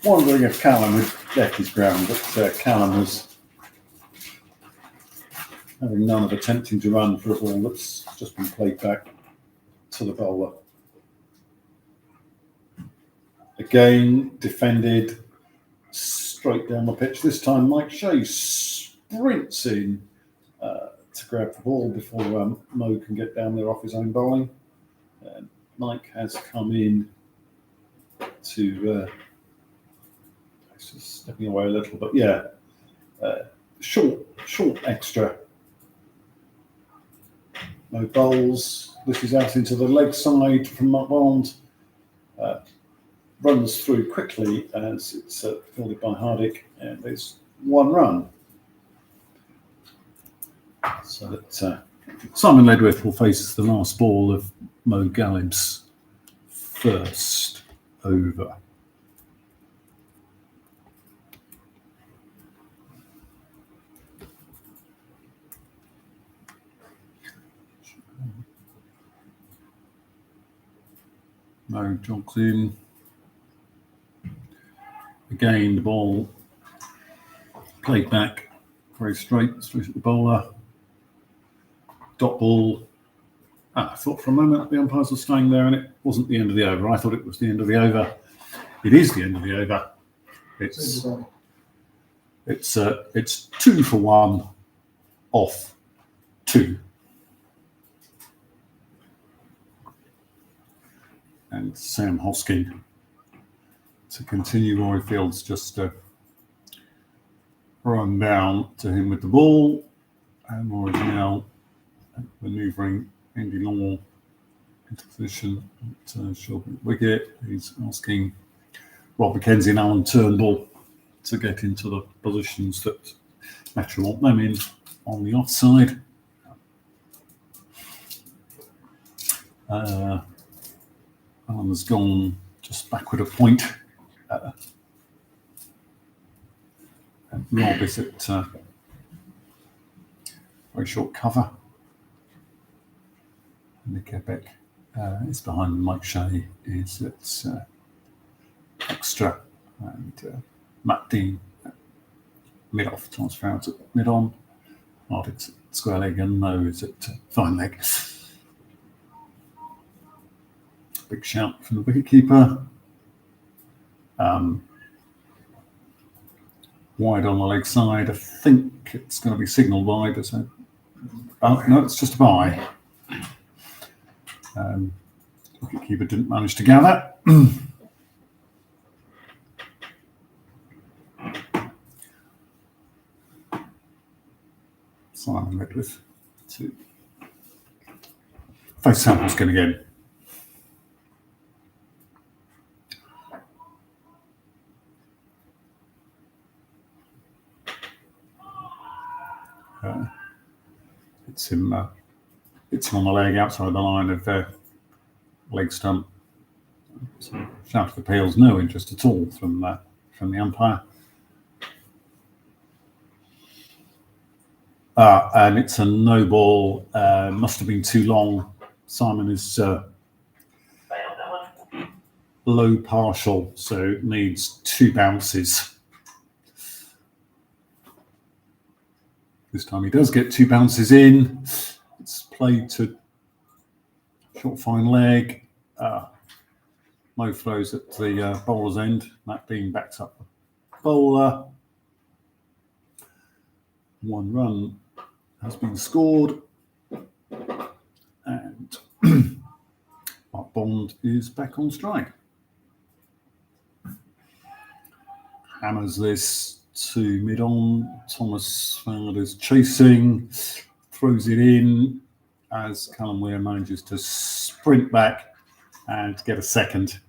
wondering if Callum had left his ground, but Callum was having none of attempting to run for a ball that's just been played back to the bowler. Again, defended straight down the pitch. This time Mike Shea sprints in to grab the ball before Mo can get down there off his own bowling. Mike has come in to just stepping away a little, but yeah, short extra. Mo bowls. This is out into the leg side from Mark Bond. Runs through quickly as it's fielded by Hardick, and there's one run. So that Simon Ledwith will face the last ball of Mo Galib's first over. Mo jogs in. Again, the ball played back very straight at the bowler. Dot ball. I thought for a moment the umpires were staying there and it wasn't the end of the over. I thought it was the end of the over. It is the end of the over. It's 2 for 1 off 2. And Sam Hoskin to continue. Rory Fields just run down to him with the ball, and Rory's now manoeuvring Andy Law into position at short wicket. He's asking Rob Mackenzie and Alan Turnbull to get into the positions that Better want them in on the offside. Has gone just backward a point. And Rob is at very short cover. And Quebec is behind Mike Shea, is at extra. And Matt Dean mid-off, transfer out at mid-on. Ardix at square leg and Mo is at fine leg. Big shout from the wicketkeeper. Wide on the leg side. I think it's going to be signalled wide. So, no, it's just a bye. Wicketkeeper didn't manage to gather. Simon Redworth to face Samples going again. It's him on the leg outside the line of leg stump. So shout of appeals, no interest at all from the umpire. And it's a no ball. Must have been too long. Simon is low partial, so needs 2 bounces. This time he does get 2 bounces in. It's played to short fine leg. No throws at the bowler's end. Matt Dean backs up the bowler. 1 run has been scored. And Mark Bond is back on strike. Hammers this to mid-on. Thomas Fowler's chasing, throws it in as Callum Weir manages to sprint back and get a second.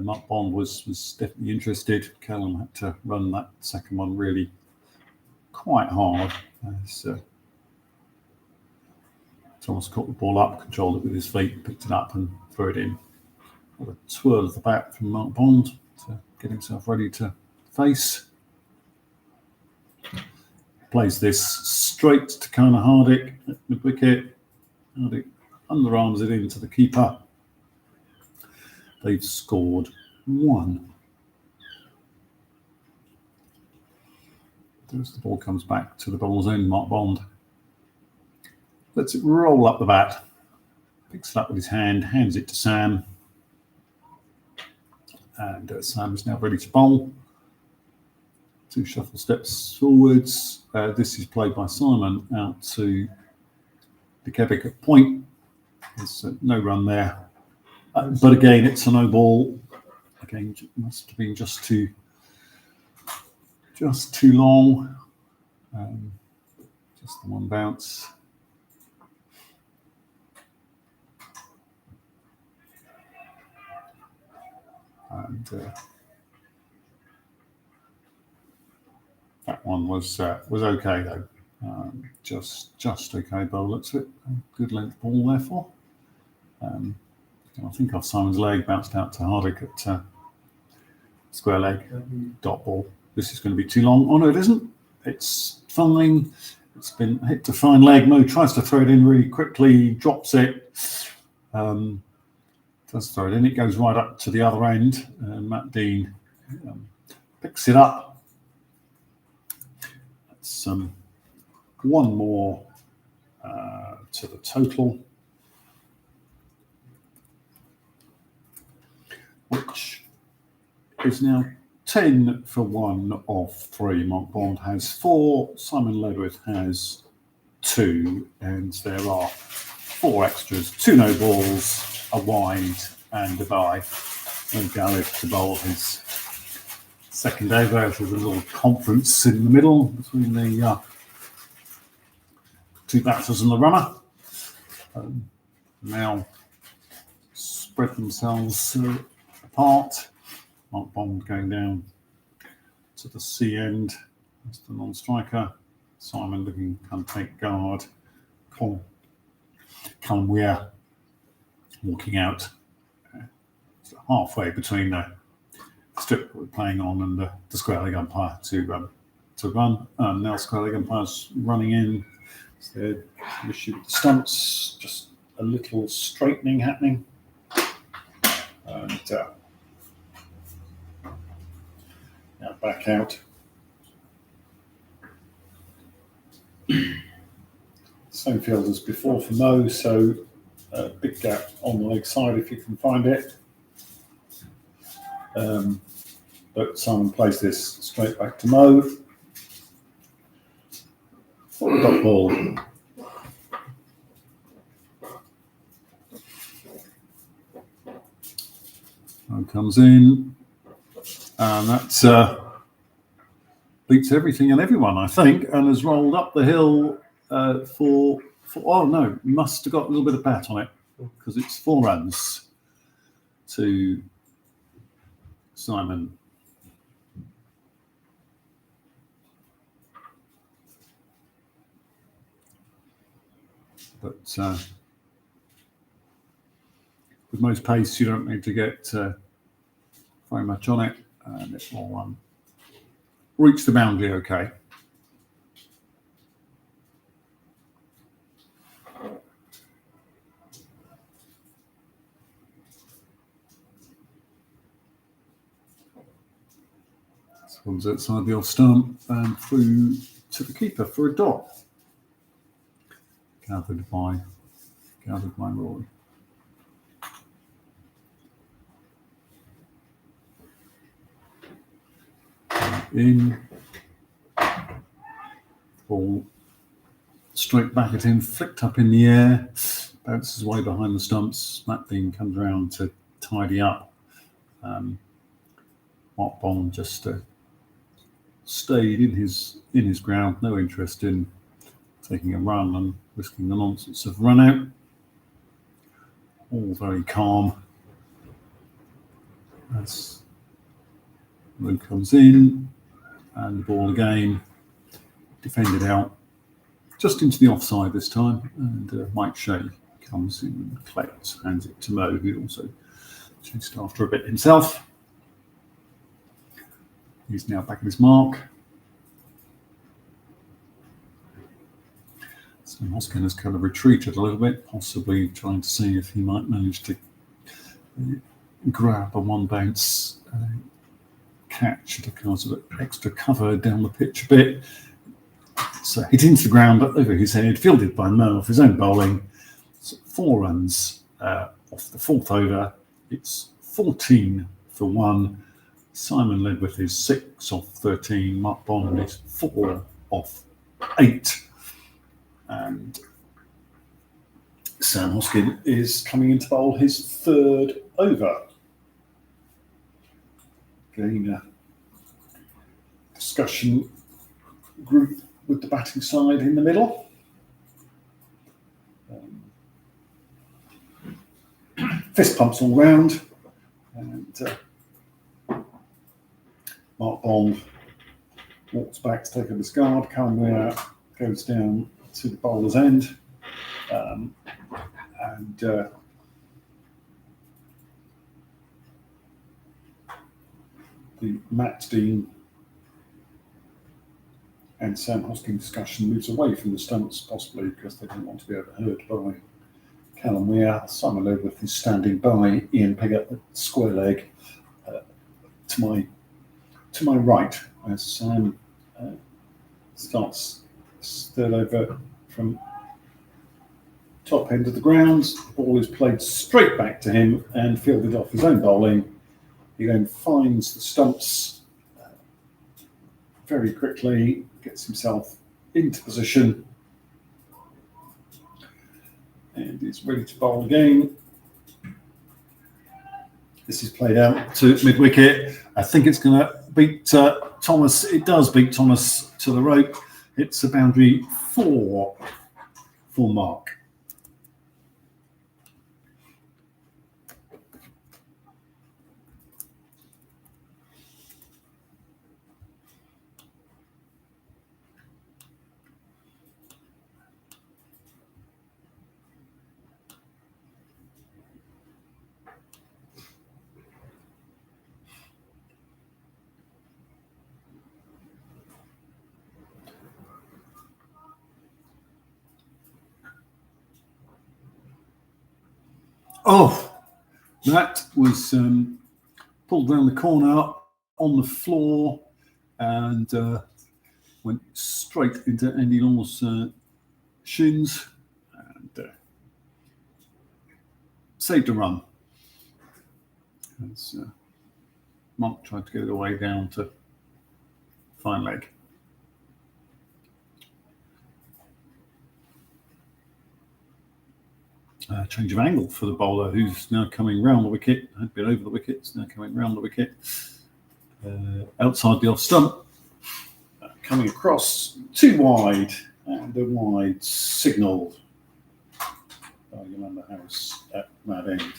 Mark Bond was definitely interested. Callum had to run that second one really quite hard. As Thomas caught the ball up, controlled it with his feet, picked it up and threw it in. What a twirl of the bat from Mark Bond to get himself ready to face. Plays this straight to Connor Hardick at mid-wicket. Hardick underarms it into the keeper. They've scored 1. As the ball comes back to the bowler's end, Mark Bond lets it roll up the bat, picks it up with his hand, hands it to Sam. And Sam is now ready to bowl. 2 shuffle steps forwards. This is played by Simon out to the Quebec at point. There's no run there. But again, it's a no ball. Again, it must have been just too long. Just the 1 bounce. And that one was okay though. Just okay bowl. Looks it. Good length ball therefore. I think off Simon's leg, bounced out to Hardick at square leg, dot ball. This is going to be too long. Oh no, it isn't. It's fine. It's been hit to fine leg. Mo tries to throw it in really quickly, drops it. Does throw it in. It goes right up to the other end. Matt Dean picks it up. That's 1 more to the total, which is now 10 for 1 of 3. Mark Bond has 4, Simon Ledwith has 2, and there are 4 extras, 2 no balls, a wide and a bye. And Gareth to bowl his second over. There's a little conference in the middle between the 2 batters and the runner. Now spread themselves apart. Mark Bond going down to the C end. That's the non-striker. Simon looking to kind of take guard. Callum Weir walking out halfway between the strip we're playing on and the square leg umpire to run. Now square leg umpire's running in. So the issue with the stumps, just a little straightening happening. And now back out. Same field as before for Mo, so a big gap on the leg side if you can find it. But Simon plays this straight back to Mo. For the dot ball. And comes in, and that's beats everything and everyone, I think, and has rolled up the hill for oh no, must have got a little bit of bat on it because it's 4 runs to Simon. But with most pace, you don't need to get very much on it, and it will reach the boundary okay. This one's outside the off stump and through to the keeper for a dot. Gathered by Roy. In. Ball straight back at him, flicked up in the air, bounces way behind the stumps. Matt Dean comes around to tidy up. Mark Bond just stayed in his ground, no interest in taking a run and risking the nonsense of run out. All very calm. As Lou comes in, and the ball again defended out just into the offside this time, and Mike Shea comes in and collects, hands it to Mo, who also chased after a bit himself. He's now back at his mark. So Hoskin has kind of retreated a little bit, possibly trying to see if he might manage to grab a one bounce catch to kind of extra cover down the pitch a bit. So hit into the ground over his head, fielded by Mo off his own bowling. So 4 runs off the 4th over. It's 14 for 1. Simon led with his 6 off 13. Mark Bond is 4 off 8. And Sam Hoskin is coming in to bowl his 3rd over. Again, a discussion group with the batting side in the middle. Fist pumps all round. And Mark Bond walks back to take up his guard. Callum Weir goes down to the bowler's end. The Matt Dean and Sam Hoskin discussion moves away from the stumps, possibly because they don't want to be overheard by Callum Weir. Simon Lowworth is standing by. Ian Piggott at square leg to my right as Sam starts 3rd over from top end of the grounds. The ball is played straight back to him and fielded off his own bowling. He then finds the stumps very quickly, gets himself into position, and is ready to bowl again. This is played out to mid-wicket. I think it's going to beat Thomas. It does beat Thomas to the rope. It's a boundary 4 for Mark. Oh, that was pulled round the corner on the floor and went straight into Andy Law's shins and saved a run. As Mark tried to get it away down to fine leg. Change of angle for the bowler, who's now coming round the wicket. Had been over the wicket, is now coming round the wicket. Outside the off stump. Coming across too wide, and a wide signalled by Yolanda Harris at that end.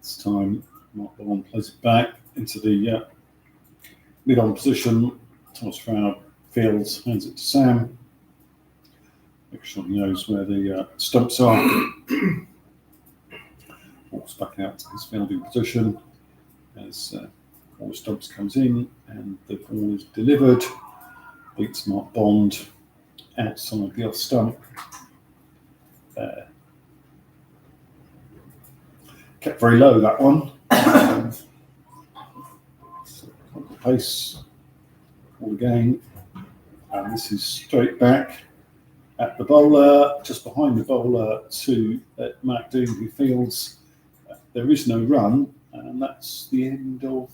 This time, Mark Bond plays it back into the mid-on position. Thomas Froud fields, hands it to Sam. Make sure he knows where the stumps are. Walks back out to his fielding position as all the stumps comes in and the ball is delivered. Beats Mark Bond outside the off stump. Kept very low, that one. Pace all again, and this is straight back at the bowler, just behind the bowler to Mark Dean, who fields. There is no run, and that's the end of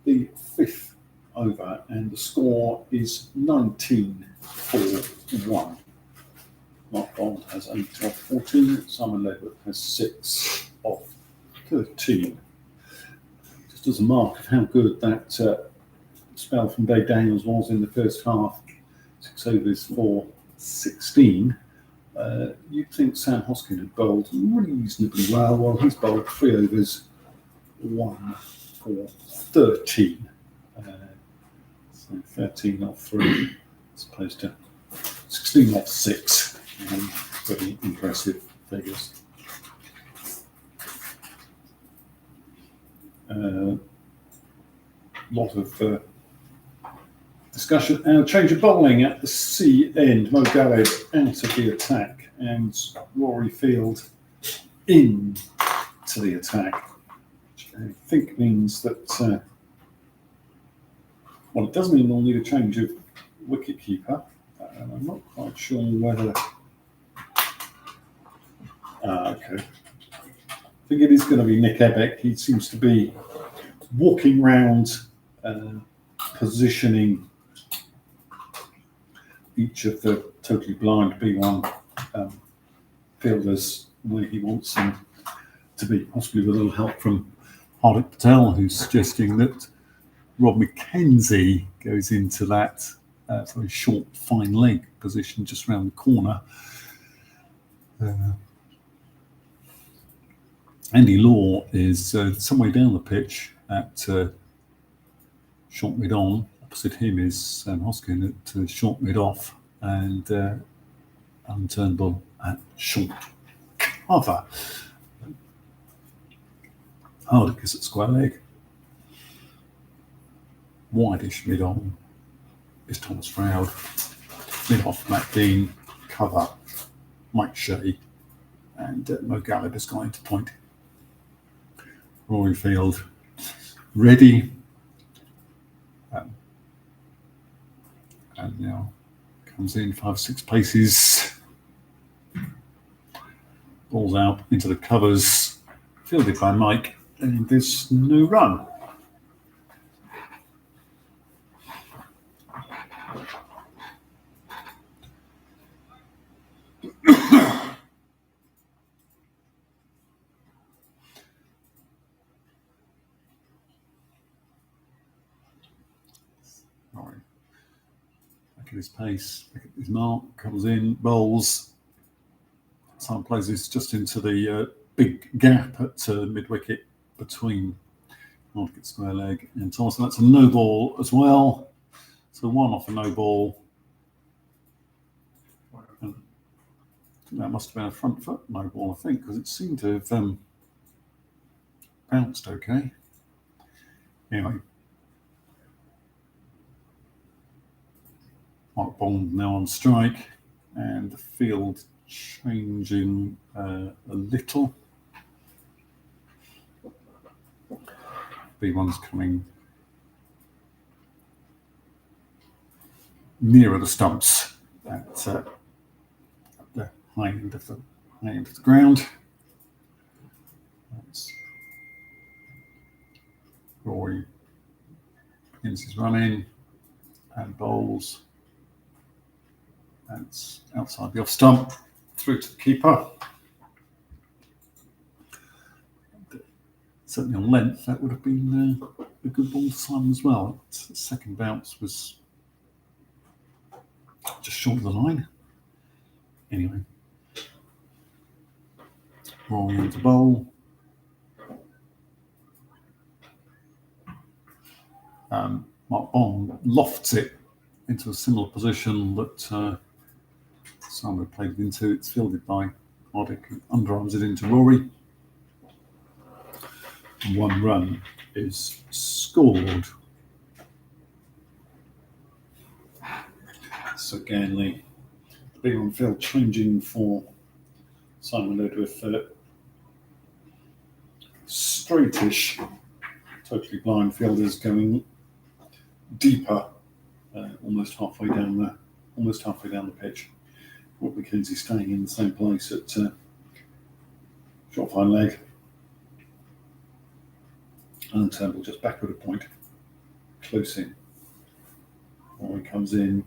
the 5th over, and the score is 19-4-1. Mark Bond has 8 of 14, Simon Ledward has 6 of 13. Just as a mark of how good that spell from Dave Daniels was in the first half, 6 overs for 16. You'd think Sam Hoskin had bowled reasonably well, while he's bowled 3 overs, 1 for 13. So 13 off 3, as opposed to 16 off 6. Pretty impressive figures. Lot of discussion. Change of bowling at the C end. Mo Galeb out of the attack and Rory Field in to the attack, which I think means that well, it does mean we'll need a change of wicket keeper. I'm not quite sure whether okay. I think it is going to be Nick Ebeck. He seems to be walking round, positioning each of the totally blind B1 fielders where he wants them to be, possibly with a little help from Hardik Patel, who's suggesting that Rob McKenzie goes into that very short, fine leg position just around the corner. Andy Law is some way down the pitch at short mid on. Opposite him is Sam Hoskin at short mid off, and Alan Turnbull at short cover. Hardik is at square leg. Wideish mid on is Thomas Froud. Mid off Matt Dean, cover Mike Shea, and Mo Galeb has gone into point. Rory Field ready, and now comes in 5-6 paces, balls out into the covers, fielded by Mike, and there's no run. Back at his pace, back at his mark, comes in, bowls. Some places just into the big gap at mid-wicket between Hardik square leg and Thomas. And that's a no ball as well. So 1 off a no ball. And that must have been a front foot no ball, I think, because it seemed to have bounced okay. Anyway. Mark Bond now on strike, and the field changing a little. B1's coming nearer the stumps at the high end of the ground. That's Rory begins his run in and bowls. That's outside the off stump, through to the keeper. Certainly on length, that would have been a good ball to Simon as well. The second bounce was just short of the line. Anyway, Rory into bowl. Mark Bond lofts it into a similar position that Simon played it into. It's fielded by Oddick, who underarms it into Rory. And 1 run is scored. So again, the B1 field changing for Simon led with straightish, totally blind fielders going deeper, almost halfway down the pitch. Rob McKenzie staying in the same place at short fine leg, and Turnbull just backward a point, close in. Rory comes in,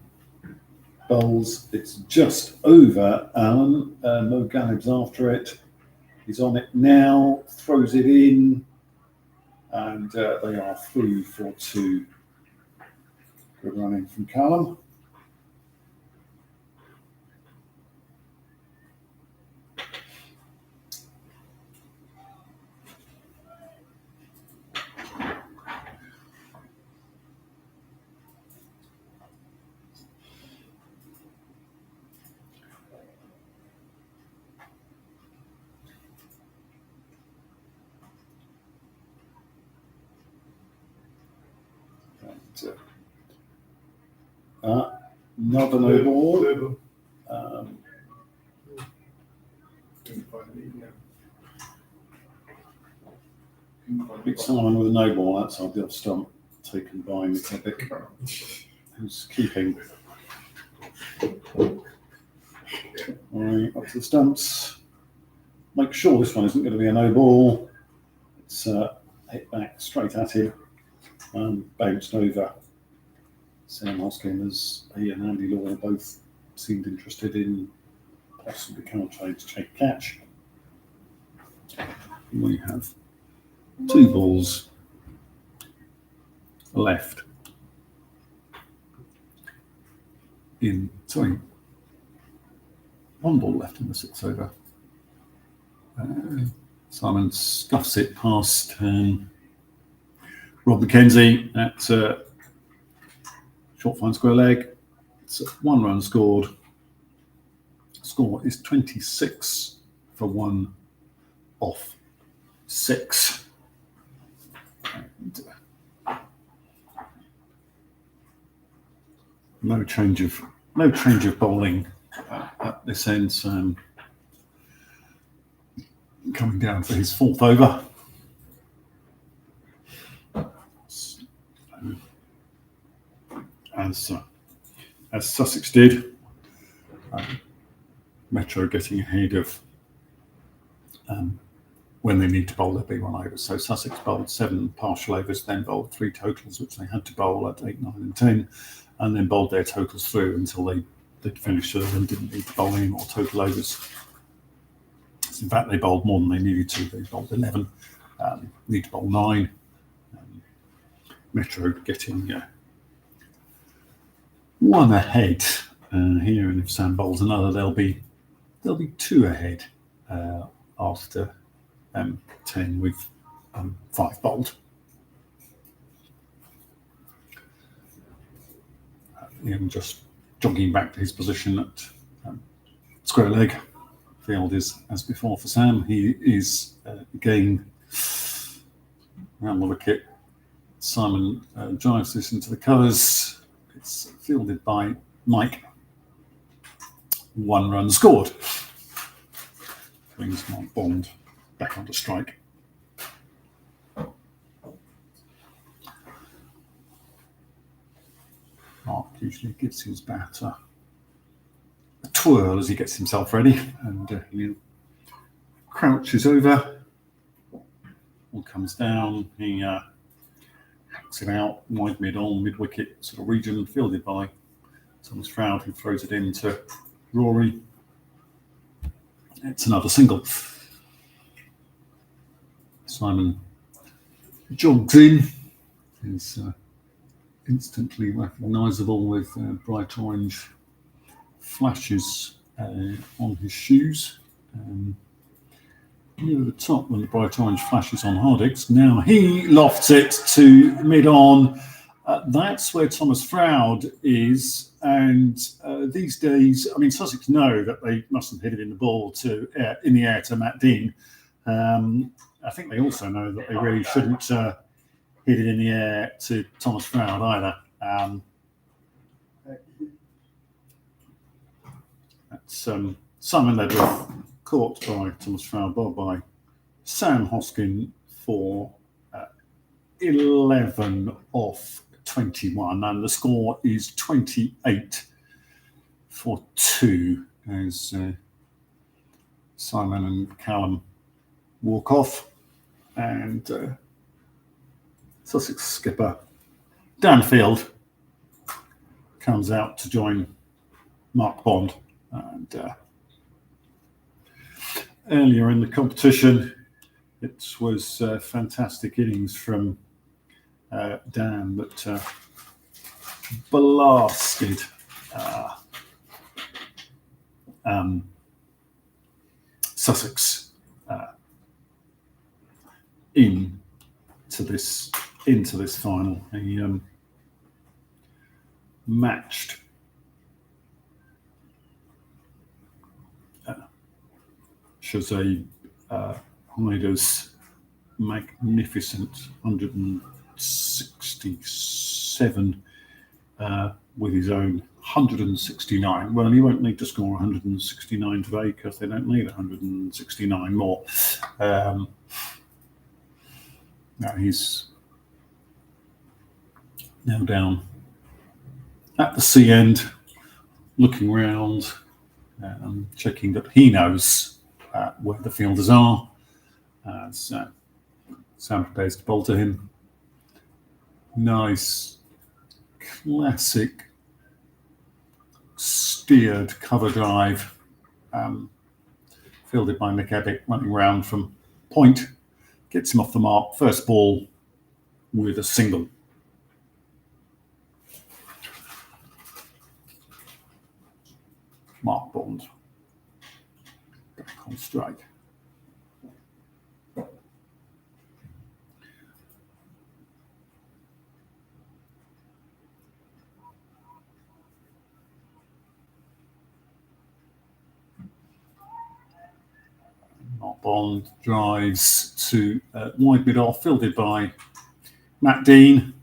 bowls. It's just over Allen. Mo Ghalib's after it. He's on it now, throws it in, and they are through for 2. Good running from Callum. Another no ball. Big Simon with a no ball outside the off stump, taken by McKevick, who's keeping. Alright, up to the stumps. Make sure this one isn't going to be a no ball. It's hit back straight at him and bounced over. Sam Hoskin, as he and Andy Law both seemed interested in possibly can't try to take catch. We have 2 balls left in, 1 ball left in the 6 over. Simon scuffs it past Rob McKenzie at short fine square leg. It's 1 run scored. Score is 26 for 1 off 6. And no change of bowling at this end. So coming down for his 4th over. As Sussex did, Metro getting ahead of when they need to bowl their B1 overs. So Sussex bowled 7 partial overs, then bowled 3 totals, which they had to bowl at 8, 9 and 10, and then bowled their totals through until they'd finished and didn't need to bowl any more total overs. So in fact, they bowled more than they needed to. They bowled 11, need to bowl 9. Metro getting 1 ahead here, and if Sam bowls another, they'll be 2 ahead after 10 with 5 bowled. Ian just jogging back to his position at square leg. Field is as before for Sam. He is again around the wicket. Simon drives this into the covers. It's fielded by Mike. 1 run scored. Brings Mark Bond back onto strike. Mark usually gives his bat a twirl as he gets himself ready, and he crouches over. Ball comes down. He hacks it out wide mid-on, mid-wicket sort of region, fielded by Thomas Froud, who throws it into Rory. It's another single. Simon jogs in. He's instantly recognisable with bright orange flashes on his shoes. Near the top when the bright orange flashes on Hardicks. Now he lofts it to mid-on. That's where Thomas Froud is, and these days, I mean, Sussex know that they mustn't hit it in the air to Matt Dean. I think they also know that they really shouldn't hit it in the air to Thomas Froud either. That's Simon Ledworth caught by Thomas Froud, bowled by Sam Hoskin for 11 off 21, and the score is 28 for 2 as Simon and Callum walk off, and Sussex skipper Dan Field comes out to join Mark Bond. And earlier in the competition, it was fantastic innings from Dan that blasted Sussex into this final. He matched Shazay Hyder's magnificent 167 with his own 169. Well, he won't need to score 169 today because they don't need 169 more. Now he's now down at the sea end, looking round, checking that he knows where the fielders are. Sam prepares to bowl to him. Nice, classic steered cover drive, fielded by Nick Epic, running round from point, gets him off the mark. First ball with a single. Mark Bond back on strike. Mark Bond drives to wide mid-off, fielded by Matt Dean,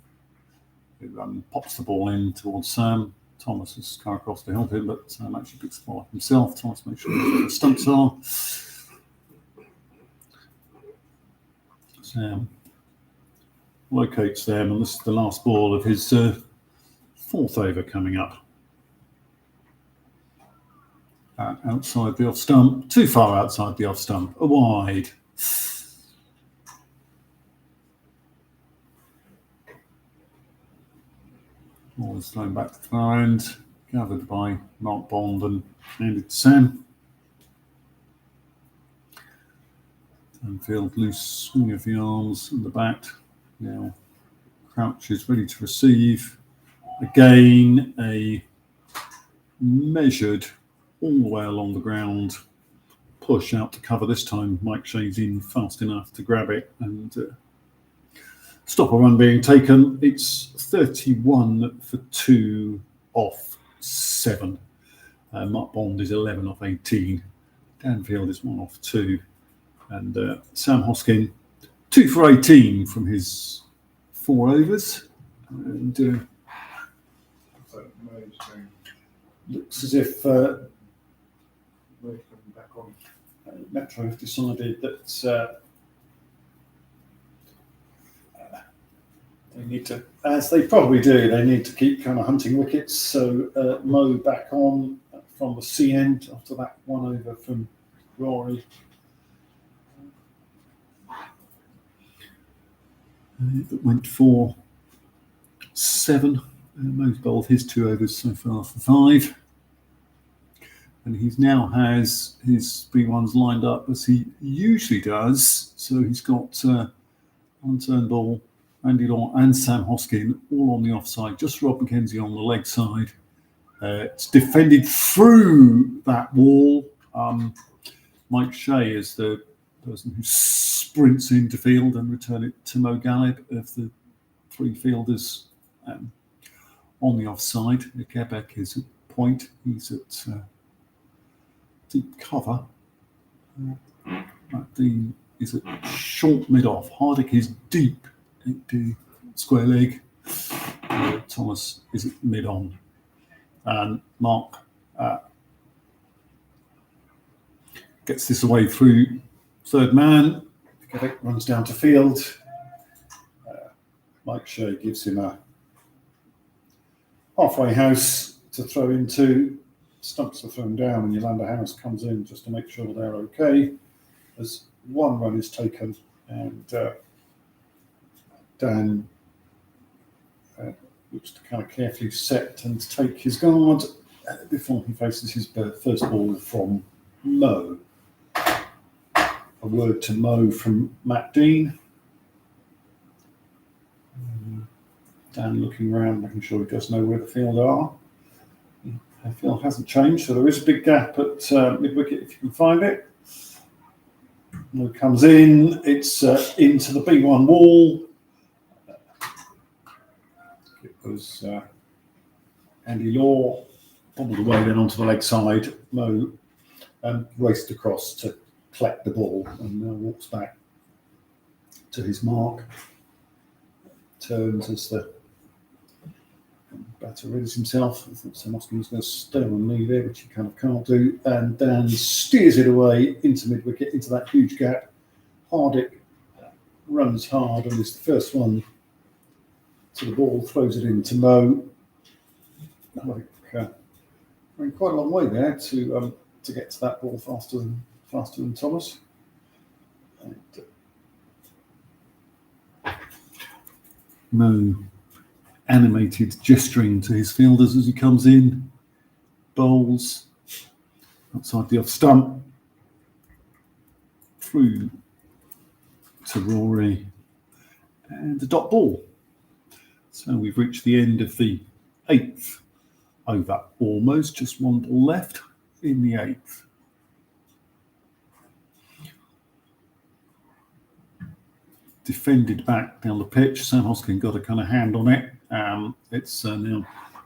who pops the ball in towards Sam. Thomas has come across to help him, but Sam actually picks the ball up himself. Thomas makes sure where the stumps are. Sam locates them, and this is the last ball of his fourth over coming up. Outside the off stump, too far outside the off stump, a wide. Ball is thrown back to the far end, gathered by Mark Bond and handed to Sam. Field loose swing of the arms and the bat. Now Crouch is ready to receive. Again, a measured all the way along the ground push out to cover. This time Mike Shays in fast enough to grab it and stop a run being taken. It's 31 for 2 off 7. Mark Bond is 11 off 18. Dan Field is 1 off 2. And Sam Hoskin, 2 for 18 from his 4 overs. And looks as if Back on. Metro have decided that they need to, as they probably do, they need to keep kind of hunting wickets. So Mo back on from the C end after that one over from Rory. That went for 7. Mo's bowled his 2 overs so far for 5. And he now has his B1s lined up as he usually does. So he's got Alan Turnbull, Andy Law and Sam Hoskin all on the offside, just Rob McKenzie on the leg side. It's defended through that wall. Mike Shea is the person who sprints into field and return it to Mo Galib of the 3 fielders on the offside. Quebec is at point. He's at deep cover. Dean is at short mid-off. Hardick is deep into square leg. Thomas is at mid-on. And Mark gets this away through third man. Quebec runs down to field. Mike Shea gives him a halfway house to throw into. Stumps are thrown down and Yolanda Harris comes in just to make sure they're okay. As 1 run is taken and Dan looks to kind of carefully set and take his guard before he faces his first ball from Mo. A word to Mo from Matt Dean. Dan looking around, making sure he does know where the field are. The field hasn't changed, so there is a big gap at mid-wicket if you can find it. Mo comes in, it's into the B1 wall. It was Andy Law, bobbled away then onto the leg side. Mo raced across to collect the ball and now walks back to his mark. Turns as the batter readies himself. I thought Sam Hoskin was going to stay on knee there, which he kind of can't do. And Dan steers it away into mid-wicket, into that huge gap. Hardick runs hard and is the first one to the ball, throws it into Mo. Went quite a long way there to get to that ball faster than Thomas. And, Mo animated gesturing to his fielders as he comes in, bowls outside the off stump, through to Rory, and a dot ball. So we've reached the end of the 8th over, almost just 1 ball left in the 8th. Defended back down the pitch. Sam Hoskin got a kind of hand on it. It's now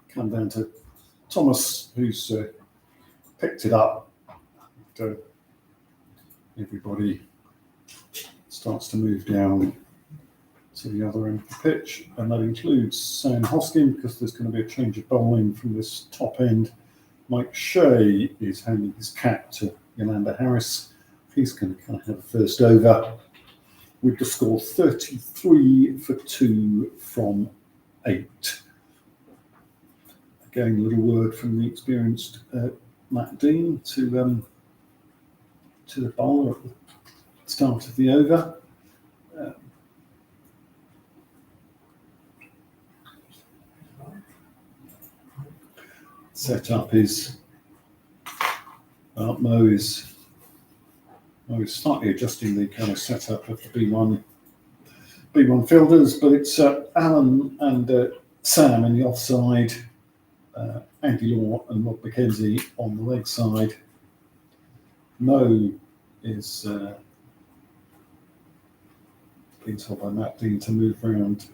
come down to Thomas, who's picked it up. Everybody starts to move down to the other end of the pitch, and that includes Sam Hoskin because there's going to be a change of bowling from this top end. Mike Shea is handing his cap to Yolanda Harris. He's going to kind of have a first over with the score 33 for 2 from 8. Again, a little word from the experienced Matt Dean to the bowler at the start of the over. Set up is Mo is slightly adjusting the kind of setup of the B1 fielders, but it's Alan and Sam in the offside, Andy Law and Rob McKenzie on the leg side. Mo is being told by Matt Dean to move around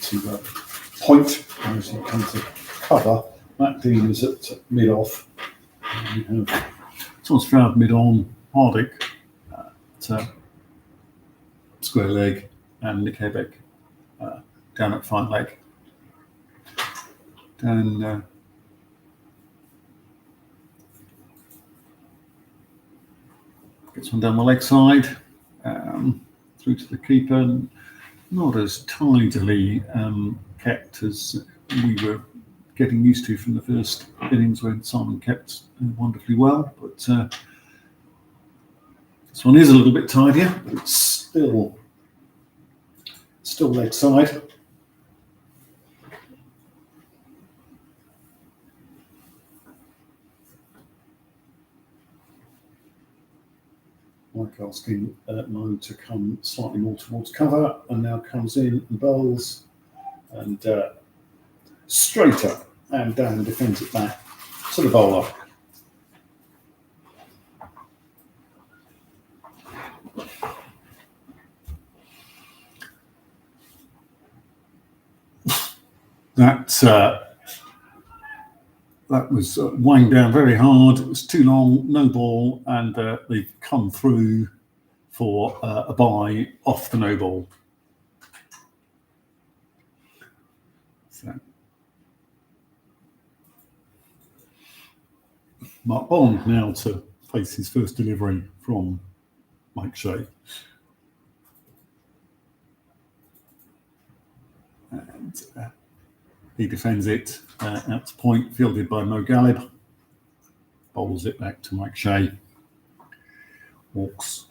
to point as he comes to cover. Matt Dean is at mid-off. We have Thomas Stroud mid-on, Hardick at square leg, and Nick Quebec down at front leg. Dan gets one down the leg side, through to the keeper. Not as tidily kept as we were getting used to from the first innings when Simon kept wonderfully well, but this one is a little bit tidier, but it's still leg side. Mike asking Mo to come slightly more towards cover, and now comes in and bowls, and straight up, and Dan defends it back to the bowler. That was weighing down very hard. It was too long, no ball, and they've come through for a bye off the no ball. So, Mark Bond now to face his first delivery from Mike Shea. And he defends it out to point, fielded by Mo Galib. Bowls it back to Mike Shea. Walks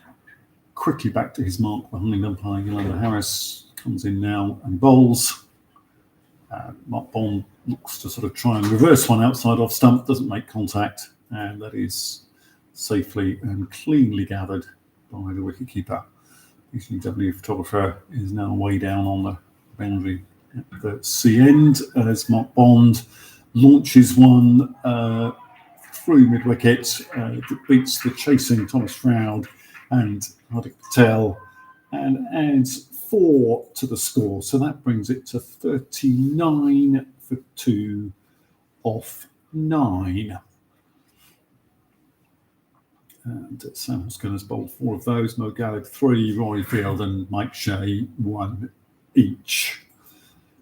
quickly back to his mark behind umpire Yolanda Harris. Comes in now and bowls. Mark Bond looks to sort of try and reverse one outside off stump, doesn't make contact, and that is safely and cleanly gathered by the wicketkeeper. BCEW photographer is now way down on the boundary at the C end as Mark Bond launches one through mid-wicket that beats the chasing Thomas Froud and Hardik Patel and adds 4 to the score. So that brings it to 39 for 2 off 9. And Sam Hoskin has bowled 4 of those. Mo Galib 3, Rory Field and Mike Shea 1 each.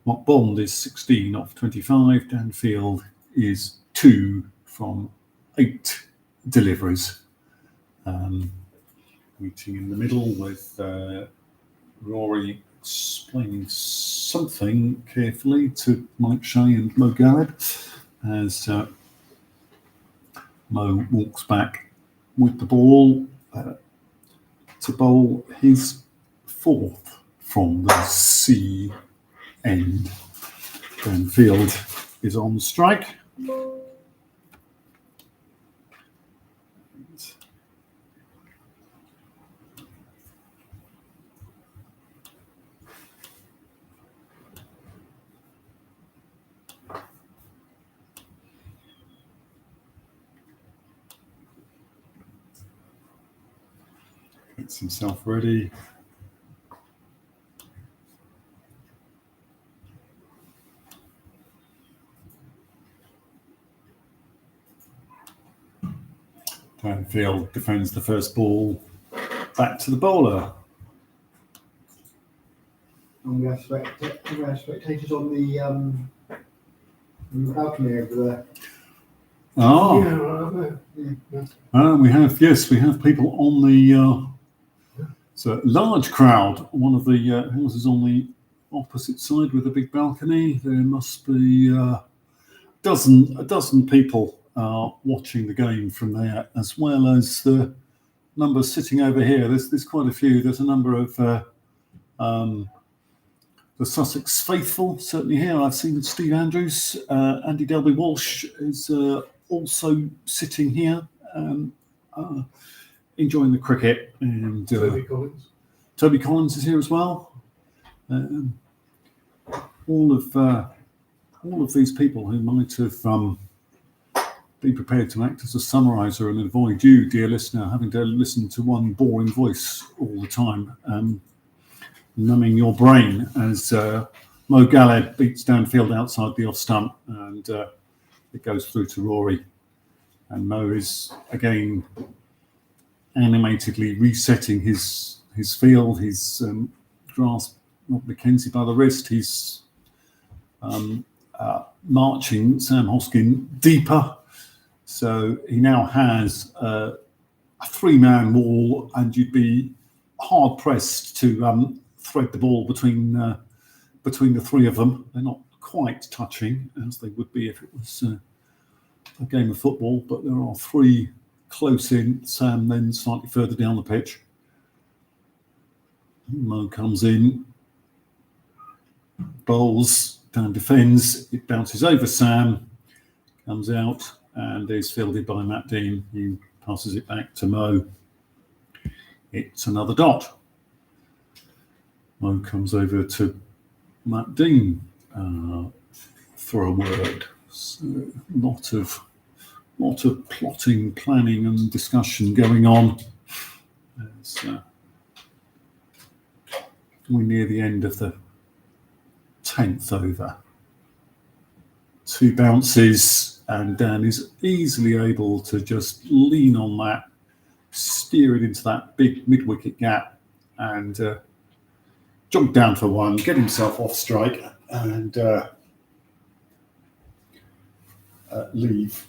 Mark Bond is 16 off 25. Dan Field is 2 from 8 deliveries. Meeting in the middle with Rory explaining something carefully to Mike Shea and Mo Galib as Mo walks back with the ball to bowl his 4th from the C end. Dan Field is on strike. Gets himself ready. Dan Field defends the first ball back to the bowler. And we have spectators on the balcony over there. Oh, Yeah, right we there. have people on the. So large crowd. One of the houses on the opposite side with a big balcony. There must be a dozen people watching the game from there, as well as the numbers sitting over here. There's quite a few. There's a number of the Sussex faithful certainly here. I've seen Steve Andrews, Andy Delby Walsh is also sitting here, enjoying the cricket, and Toby Collins is here as well. All of these people who might have be prepared to act as a summariser and avoid you, dear listener, having to listen to one boring voice all the time, numbing your brain as Mo Galib beats Dan Field outside the off stump, and it goes through to Rory. And Mo is again animatedly resetting his field. He's grasped Rob Mackenzie by the wrist. He's marching Sam Hoskin deeper. So he now has a 3-man wall, and you'd be hard pressed to thread the ball between the three of them. They're not quite touching as they would be if it was a game of football, but there are 3 close in. Sam then slightly further down the pitch. Mo comes in, bowls, down defends, it bounces over Sam, comes out and is fielded by Matt Dean, who passes it back to Mo. It's another dot. Mo comes over to Matt Dean for a word. So lot of plotting, planning and discussion going on. As we're near the end of the 10th over. 2 bounces, and Dan is easily able to just lean on that, steer it into that big mid-wicket gap, and jump down for 1, get himself off strike, and leave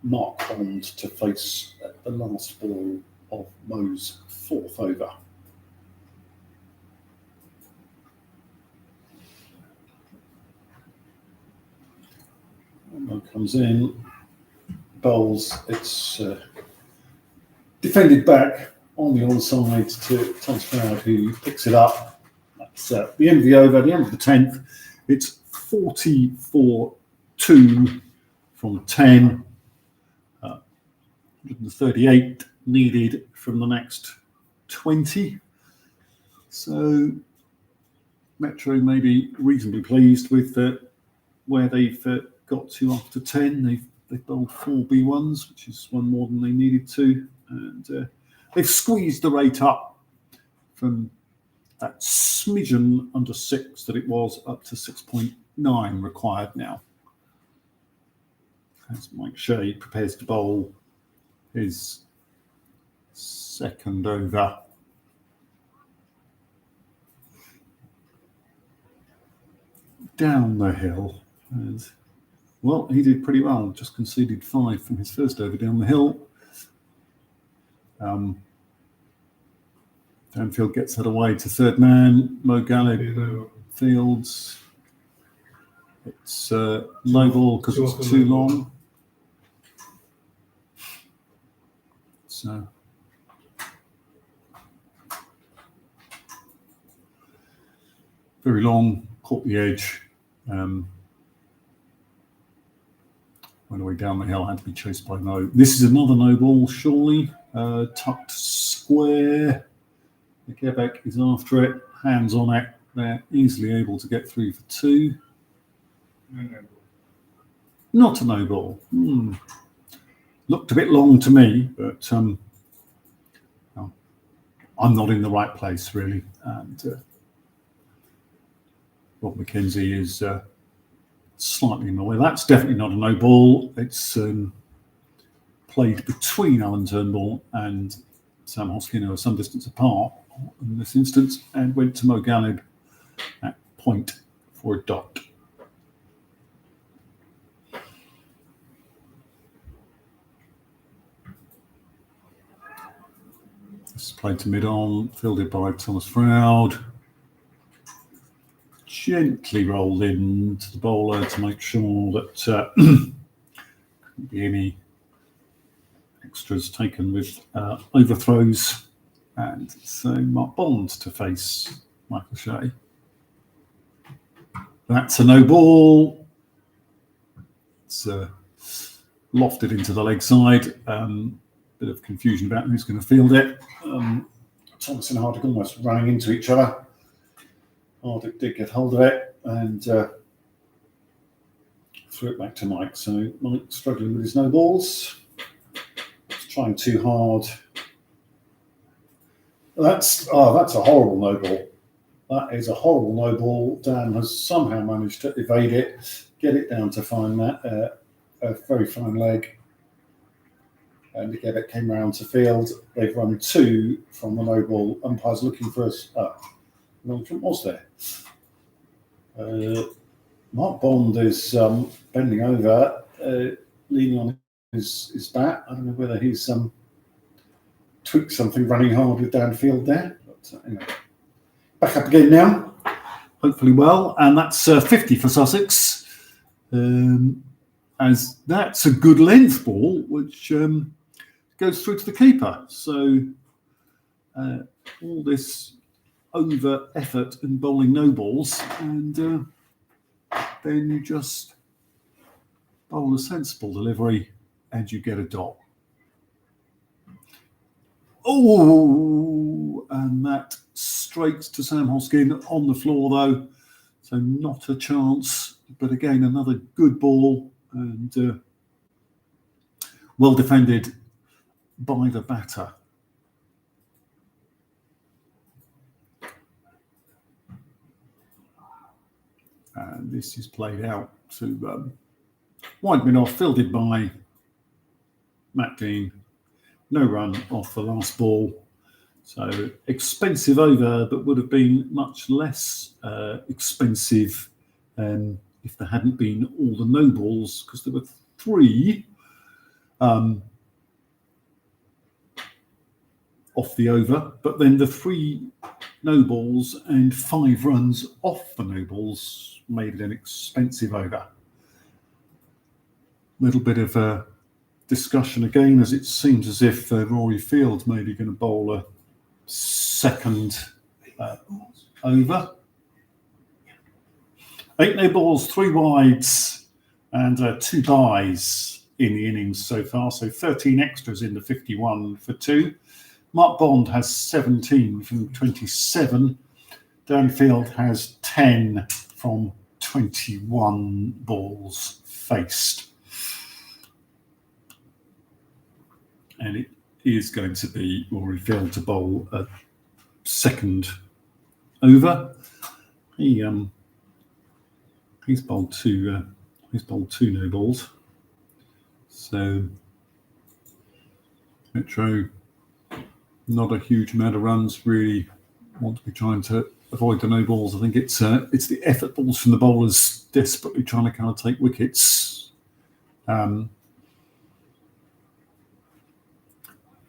Mark Bond to face the last ball of Mo's 4th over. Mo comes in, bowls, it's defended back on the onside to Tom Stroud, who picks it up. That's the end of the over, the end of the 10th. It's 44-2 from 10. 138 needed from the next 20. So Metro may be reasonably pleased with where they've got to after 10. They've bowled 4 B1s, which is 1 more than they needed to, and they've squeezed the rate up from that smidgen under 6 that it was up to 6.9 required now. As Mike Shea prepares to bowl his 2nd over. Down the hill. And, well, he did pretty well. Just conceded 5 from his 1st over down the hill. Danfield gets that away to 3rd man. Mo Galib fields. It's no ball because it's too long. So very long, caught the edge. Went away down the hill, had to be chased by Mo. This is another no ball, surely. Tucked square. The Quebec is after it, hands on it. They're easily able to get through for 2. Not a no ball. Looked a bit long to me, but I'm not in the right place, really. And Rob McKenzie is slightly in the way. That's definitely not a no ball. It's played between Alan Turnbull and Sam Hoskin, who are some distance apart in this instance, and went to Mo Galib at point for a dot. This is played to mid-on, fielded by Thomas Froud. Gently rolled in to the bowler to make sure that couldn't be any extras taken with overthrows. And so Mark Bond to face Michael Shea. That's a no ball. It's lofted into the leg side. Bit of confusion about who's going to field it. Thomas and Hardick almost running into each other. Hardick did get hold of it and threw it back to Mike. So Mike struggling with his no balls. He's trying too hard. That's a horrible no ball. That is a horrible no ball. Dan has somehow managed to evade it, get it down to find that a very fine leg. And again, it came round to field. They've run 2 from the no ball. Umpire's looking for us. No one was there. Mark Bond is bending over, leaning on his bat. I don't know whether he's tweaked something running hard with downfield there. But anyway, back up again now. Hopefully well. And that's 50 for Sussex. As that's a good length ball, which goes through to the keeper. So all this over effort and bowling no balls, and then you just bowl a sensible delivery and you get a dot. Oh, and that straight to Sam Hoskin on the floor though, so not a chance. But again, another good ball and well defended by the batter. And this is played out to wide mid-off, fielded by Matt Dean. No run off the last ball. So expensive over, but would have been much less expensive if there hadn't been all the no balls, because there were 3 off the over, but then the 3 no balls and 5 runs off the no balls made it an expensive over. Little bit of a discussion again, as it seems as if Rory Field's maybe going to bowl a second over. 8 no balls, 3 wides, and 2 byes in the innings so far. So 13 extras in the 51 for 2. Mark Bond has 17 from 27. Downfield has 10 from 21 balls faced. And it is going to be Rory Field to bowl a second over. He's bowled 2 no balls. So Metro, not a huge amount of runs, really want to be trying to avoid the no balls. I think it's the effort balls from the bowlers desperately trying to kind of take wickets.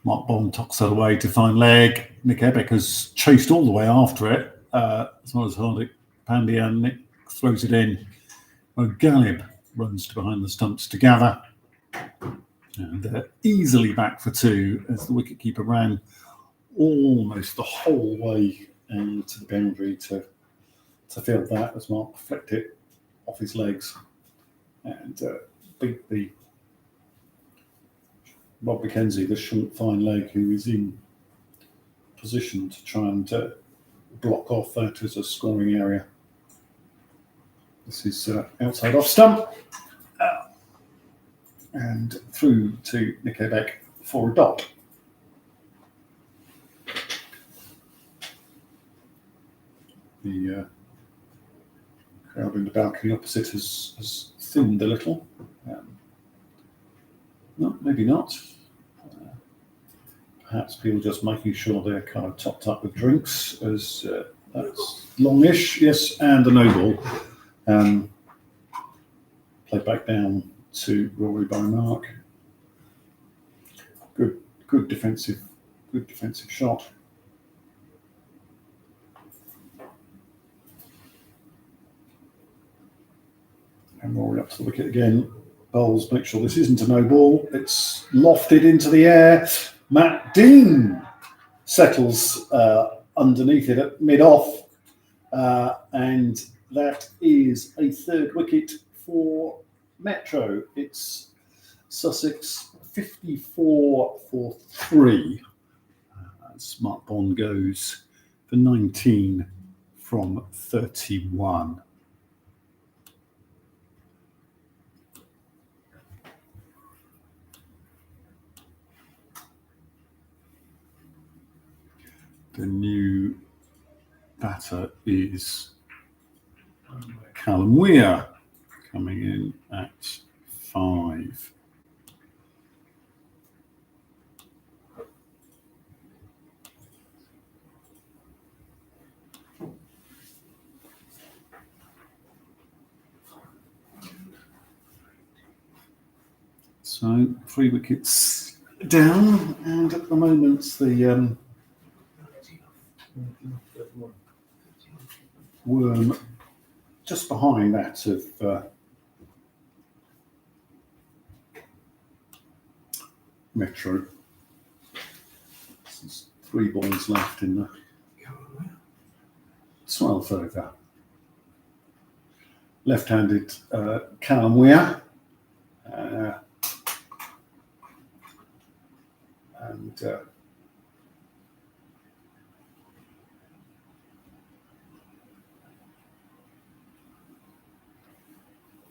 Mark Bond tucks that away to fine leg. Nick Ebeck has chased all the way after it, as well as Hardik Pandya. Nick throws it in. Galib runs to behind the stumps to gather. And they're easily back for 2 as the wicketkeeper ran almost the whole way to the boundary to field that, as Mark flicked it off his legs and beat the Rob McKenzie, the short fine leg, who is in position to try and block off that as a scoring area. This is outside off stump and through to Nick Ebeck for a dot. The crowd in the balcony opposite has thinned a little. No, maybe not. Perhaps people just making sure they're kind of topped up with drinks, as that's longish. Yes, and the no ball. Played back down to Rory by Mark. Good defensive shot. And Rory up to the wicket again. Bowls, make sure this isn't a no ball. It's lofted into the air. Matt Dean settles underneath it at mid-off. And that is a 3rd wicket for Metro. It's Sussex 54 for 3. As Mark Bond goes for 19 from 31. The new batter is Callum Weir, coming in at 5. So 3 wickets down, and at the moment the Worm just behind that of Metro. There's 3 balls left in the 12th over. Left-handed Callum Weir. And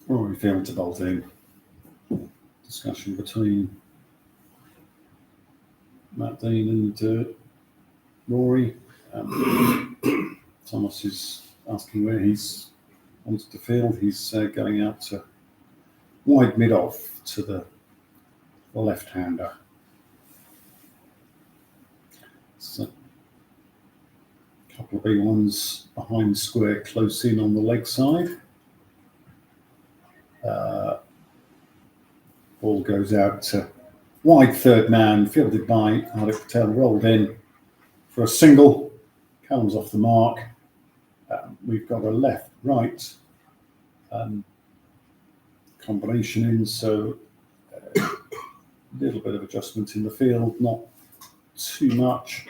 Rory failed to bolt in. Discussion between Matt Dean and Rory. Thomas is asking where he's wanted to field. He's going out to wide mid-off to the left-hander. So a couple of big ones behind square, close in on the leg side. Ball goes out to wide third man, fielded by Hardik Patel, rolled in for a single. Callum's off the mark. We've got a left-right combination in, so a little bit of adjustment in the field, not too much.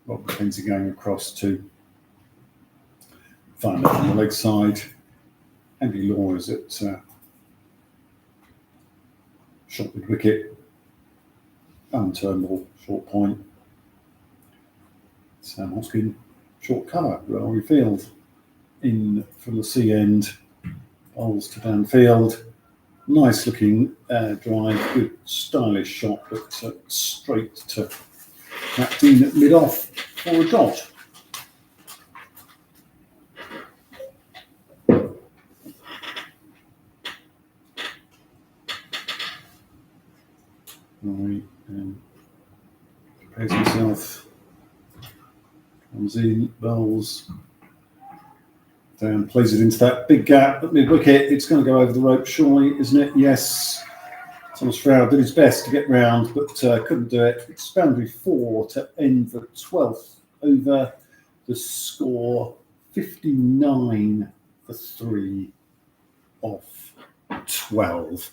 Rob McKenzie going across to find out on the leg side. Andy Law is at short mid wicket. Unturnable, short point. Sam Hoskin, short cover, Rory Field. In from the sea end, bowls to downfield. Nice looking drive, good stylish shot, but straight to Matt Dean at mid off for a dot. Rory prepares himself, comes in, bowls down, plays it into that big gap at mid wicket. It's going to go over the rope, surely, isn't it? Yes. Thomas Froud did his best to get round, but couldn't do it. It's boundary 4 to end the 12th over. The score 59 for 3 off 12.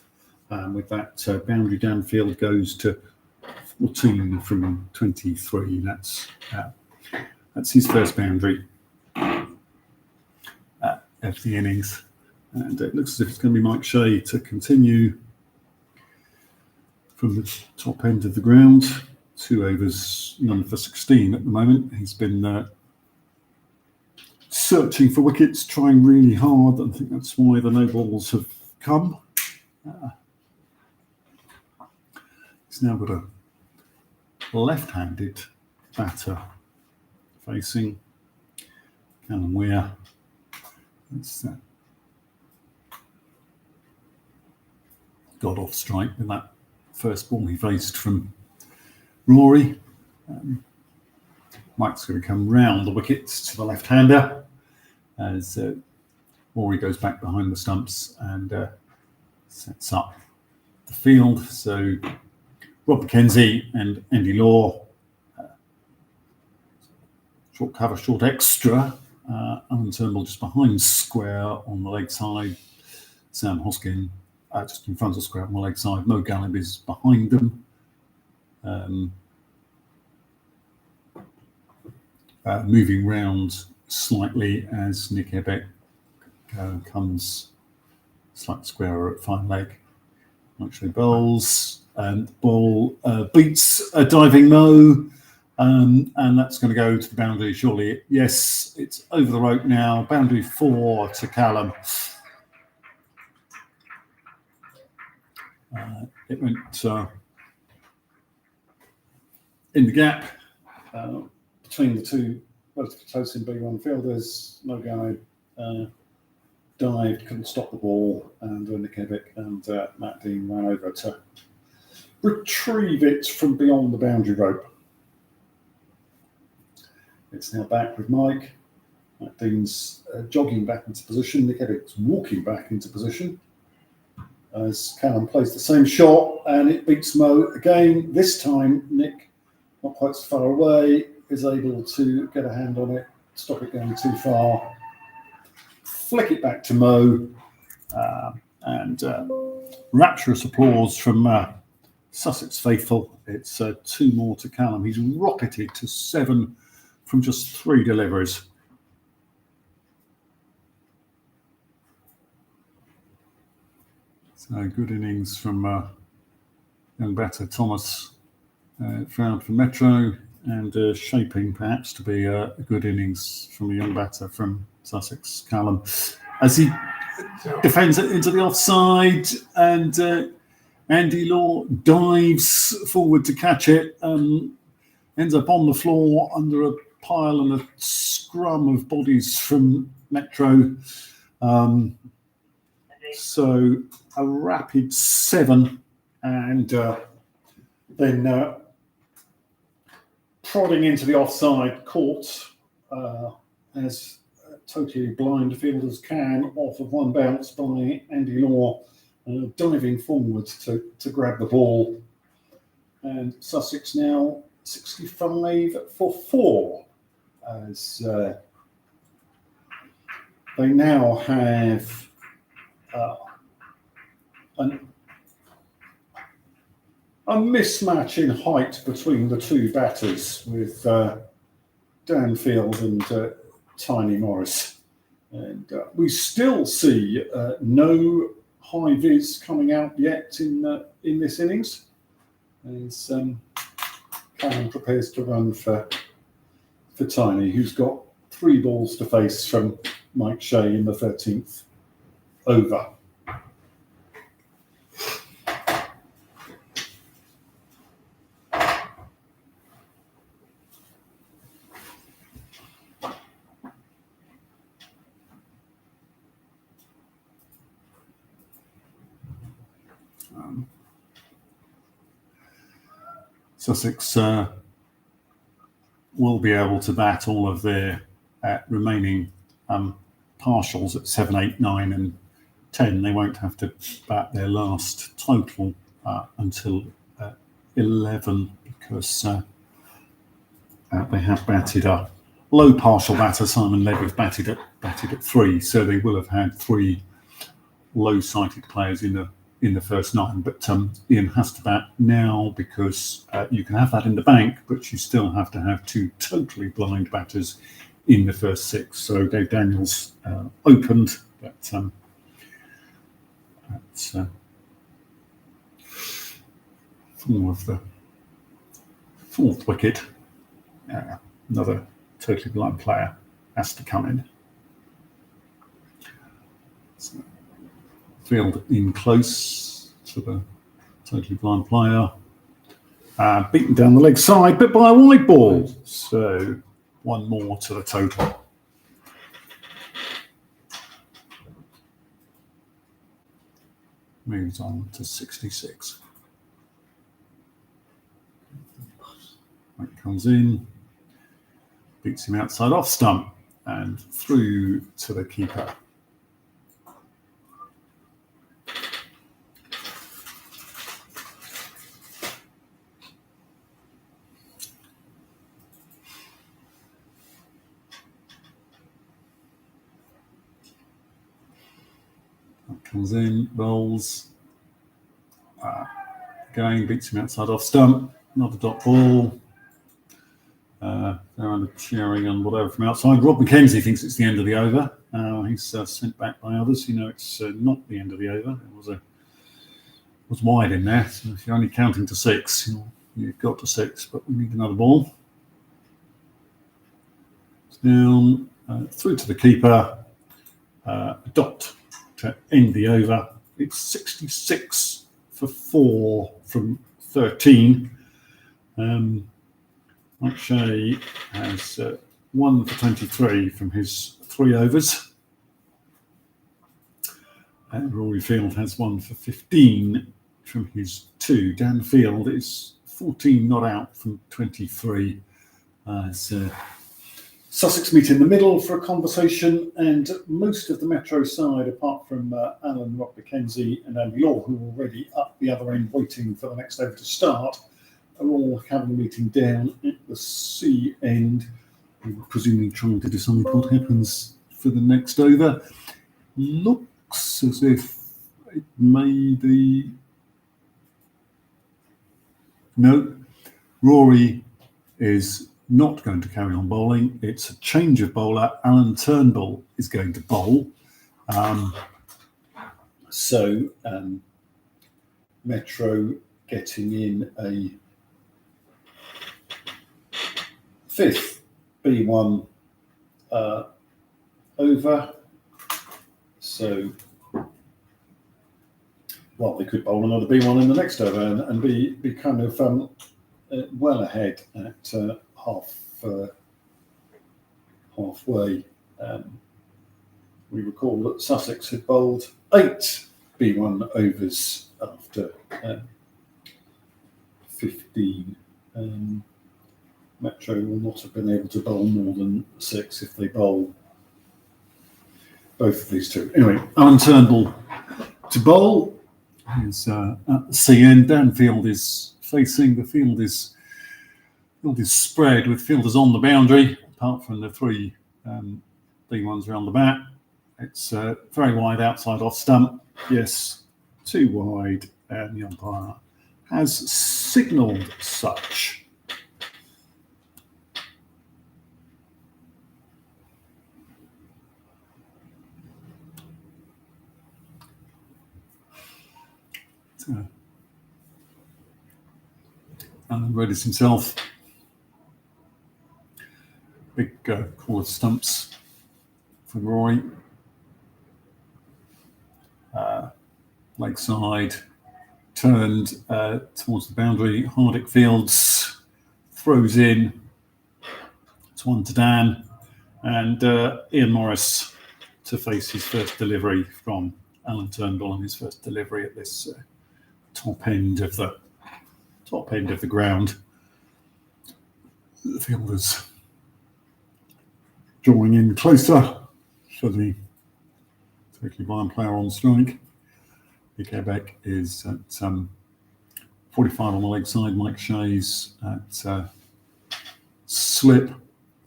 With that, boundary downfield goes to 14 from 23. That's his first boundary of the innings. And it looks as if it's going to be Mike Shea to continue from the top end of the ground. 2 overs, none for 16 at the moment. He's been searching for wickets, trying really hard. I think that's why the no balls have come. He's now got a left-handed batter facing Callum Weir. It's got off strike with that first ball he faced from Rory. Mike's going to come round the wickets to the left-hander as Rory goes back behind the stumps and sets up the field. So Rob McKenzie and Andy Law, short cover, short extra, unturnable just behind square on the leg side. Sam Hoskin just in front of square on the leg side. Mo Galib is behind them. Moving round slightly as Nick Ebeck comes slightly squarer at fine leg. Actually bowls, and the ball beats a diving Mo, and that's going to go to the boundary, surely. Yes, it's over the rope now. Boundary 4 to Callum. It went in the gap between the two relatively close in B1 fielders. No guy dived, couldn't stop the ball, and Nick Ebeck and Matt Dean ran over to retrieve it from beyond the boundary rope. It's now back with Mike. Matt Dean's jogging back into position. Nick Ebeck's walking back into position. as Callum plays the same shot and it beats Mo again. This time, Nick, not quite so far away, is able to get a hand on it, stop it going too far, flick it back to Mo, and rapturous applause from Sussex faithful. It's 2 more to Callum. He's rocketed to 7 from just 3 deliveries. So good innings from young batter Thomas, found for Metro, and shaping perhaps to be a good innings from a young batter from Sussex, Callum, as he defends it into the offside, and Andy Law dives forward to catch it, ends up on the floor under a pile and a scrum of bodies from Metro. So a rapid 7, and then prodding into the offside caught as totally blind fielders can off of one bounce by Andy Law, diving forward to grab the ball. And Sussex now 65 for 4, as they now have a mismatch in height between the 2 batters, with Dan Field and Tiny Morris. And we still see no high vis coming out yet in this innings, as Callum prepares to run for Tiny, who's got 3 balls to face from Mike Shea in the 13th over. Sussex will be able to bat all of their remaining partials at 7, 8, 9 and 10. They won't have to bat their last total until 11, because they have batted a low partial batter. Simon Ledwith batted at 3, so they will have had 3 low-sighted players in the first 9. But Ian has to bat now, because you can have that in the bank, but you still have to have 2 totally blind batters in the first 6. So Dave Daniels opened, but that's 4 of the 4th wicket. Another totally blind player has to come in. So, Field in close to the totally blind player. Beaten down the leg side, but by a wide ball. So 1 more to the total. Moves on to 66. That comes in, beats him outside off stump and through to the keeper. Comes in, rolls, going, beats him outside off stump, another dot ball. They're under cheering and whatever from outside. Rob McKenzie thinks it's the end of the over. He's sent back by others. It's not the end of the over. It was wide in there. So if you're only counting to 6, you've got to 6, but we need another ball. It's down, through to the keeper, a dot to end the over. It's 66 for 4 from 13. Mike Shea has 1 for 23 from his 3 overs. And Rory Field has 1 for 15 from his 2. Dan Field is 14 not out from 23. As Sussex meet in the middle for a conversation, and most of the Metro side, apart from Alan, Rob McKenzie and Andy Law, who are already up the other end waiting for the next over to start, are all having a meeting down at the C end, presumably trying to decide what happens for the next over. Looks as if it may be... No, Rory is not going to carry on bowling. It's a change of bowler. Alan Turnbull is going to bowl. Metro getting in a fifth B1 over. So, well, they could bowl another B1 in the next over and be kind of well ahead at halfway. We recall that Sussex had bowled 8 B1 overs after 15. Metro will not have been able to bowl more than 6 if they bowl both of these two. Anyway, Alan Turnbull to bowl. Is at the CN. Danfield is facing. The field is spread with fielders on the boundary, apart from the 3 big ones around the bat. It's very wide outside off stump. Yes, too wide, and the umpire has signalled such. Alan readies himself. Big call of stumps for Rory. Leg side turned towards the boundary. Hardick fields, throws in. It's 1 to Dan, and Ian Morris to face his first delivery from Alan Turnbull, and his first delivery at this top end of the ground. The fielders drawing in closer for the totally blind player on strike. Quebec is at 45 on the leg side. Mike Shays at slip.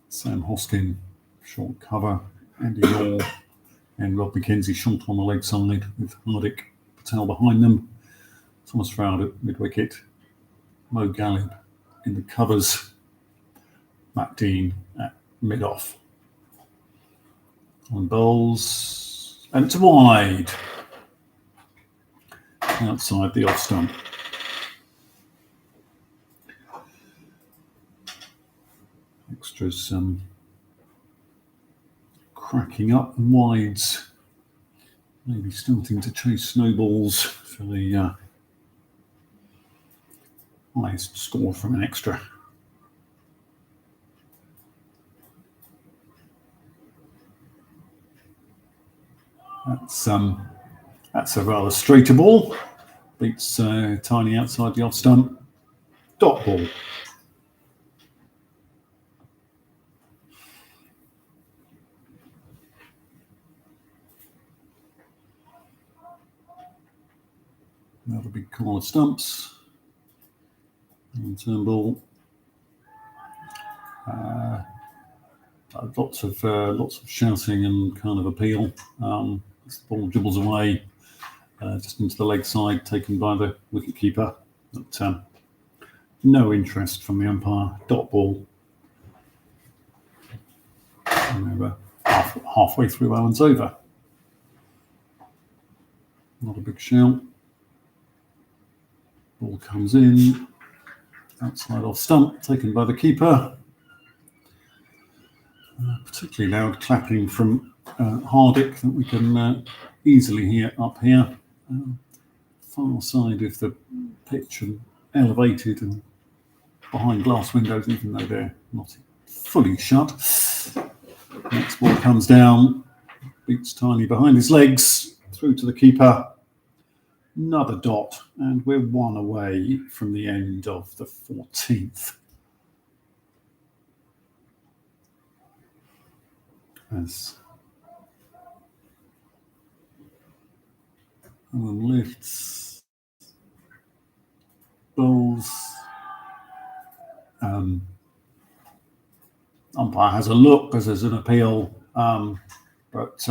Sam Hoskin short cover. Andy Law and Rob McKenzie short on the leg side with Hardick Patel behind them. Thomas Froud at mid-wicket. Mo Galib in the covers. Matt Dean at mid-off. On bowls. And it's wide. Outside the off stump. Extras cracking up, and wides maybe starting to chase snowballs for the highest score from an extra. That's a rather straighter ball. Beats Tiny outside the off stump. Dot ball. Another big call of stumps. And Turnbull. Lots of shouting and kind of appeal. The ball dribbles away just into the leg side, taken by the wicket keeper. But no interest from the umpire. Dot ball. And we're halfway through Alan's over. Not a big shout. Ball comes in. Outside off stump, taken by the keeper. Particularly loud clapping from Hardick that we can easily hear up here. Far side of the pitch and elevated and behind glass windows, even though they're not fully shut. Next ball comes down, beats Tiny behind his legs, through to the keeper. Another dot, and we're 1 away from the end of the 14th. as lifts, bowls. Umpire has a look because there's an appeal, but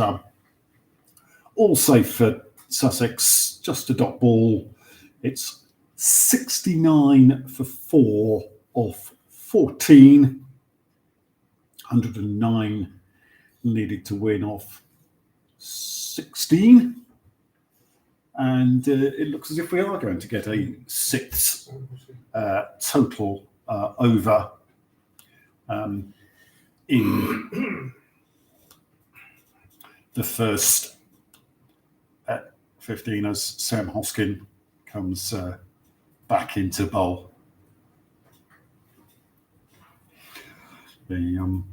all safe for Sussex. Just a dot ball. It's 69 for 4 off 14. 109 needed to win off 16. And it looks as if we are going to get a 6 total over in the first 15 as Sam Hoskin comes back into bowl. The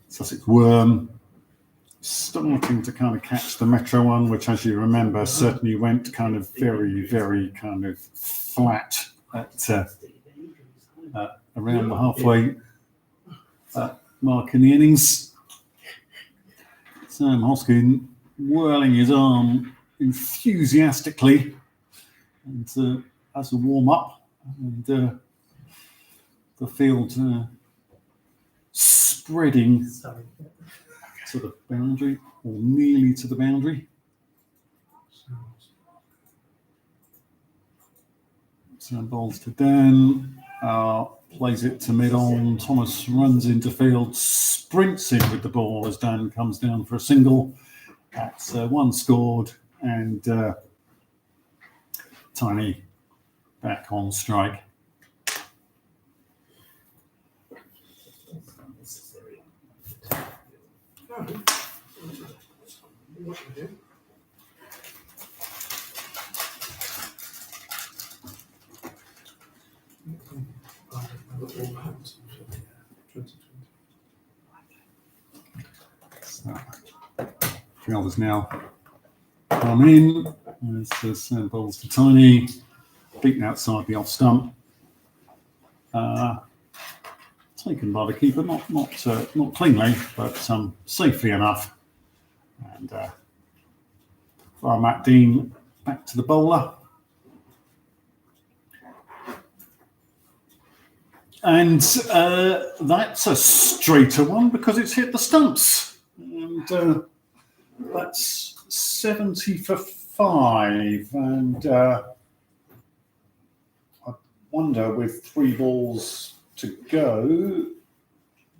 Sussex Worm starting to kind of catch the Metro one, which, as you remember, certainly went kind of very kind of flat at around the halfway mark in the innings. Sam Hoskin whirling his arm enthusiastically and as a warm-up, and the field spreading to the boundary, or nearly to the boundary. Sam bowls to Dan, plays it to mid-on. Thomas runs into field, sprints in with the ball as Dan comes down for a single. That's 1 scored, and Tiny back on strike. Fielders now come in as Sam bowls to Tiny, beaten outside the off stump. Taken by the keeper, not cleanly, but safely enough. And Matt Dean back to the bowler. And that's a straighter one because it's hit the stumps. And that's 70 for 5. And I wonder, with 3 balls to go,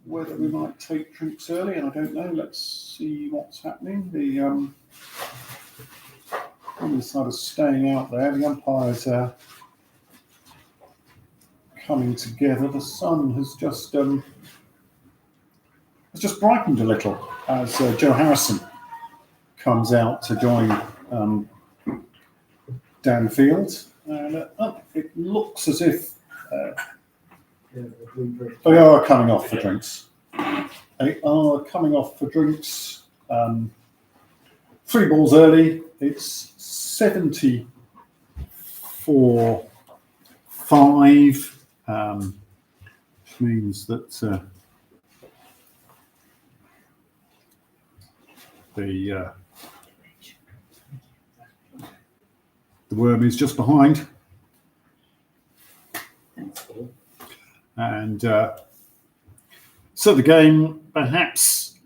whether we might take drinks early, and I don't know. Let's see what's happening. The on the side of staying out there, the umpires are coming together. The sun has just brightened a little as Joe Harrison comes out to join Dan Field, and it looks as if they are coming off for drinks. They are coming off for drinks. 3 balls early. It's 70 for 5, which means that the Worm is just behind. And so the game perhaps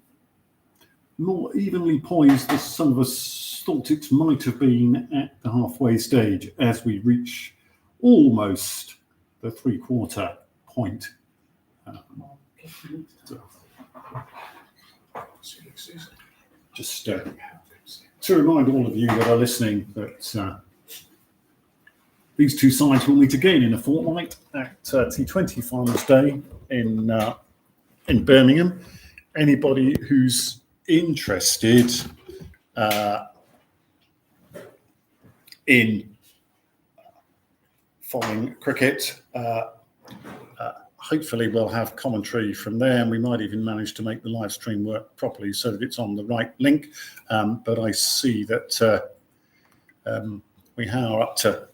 more evenly poised than some of us thought it might have been at the halfway stage as we reach almost the 3/4 point. Just to remind all of you that are listening that these two sides will meet again in a fortnight at T20 Finals Day in Birmingham. Anybody who's interested in following cricket, hopefully we'll have commentary from there, and we might even manage to make the live stream work properly so that it's on the right link. But I see that we are up to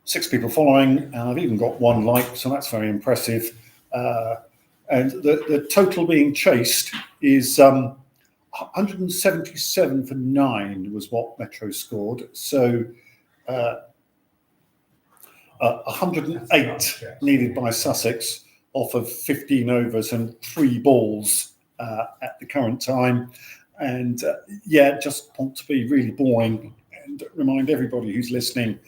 6 people following, and I've even got 1 like, so that's very impressive. And the total being chased is 177 for 9 was what Metro scored. So 108 needed by Sussex off of 15 overs and 3 balls at the current time. And just want to be really boring and remind everybody who's listening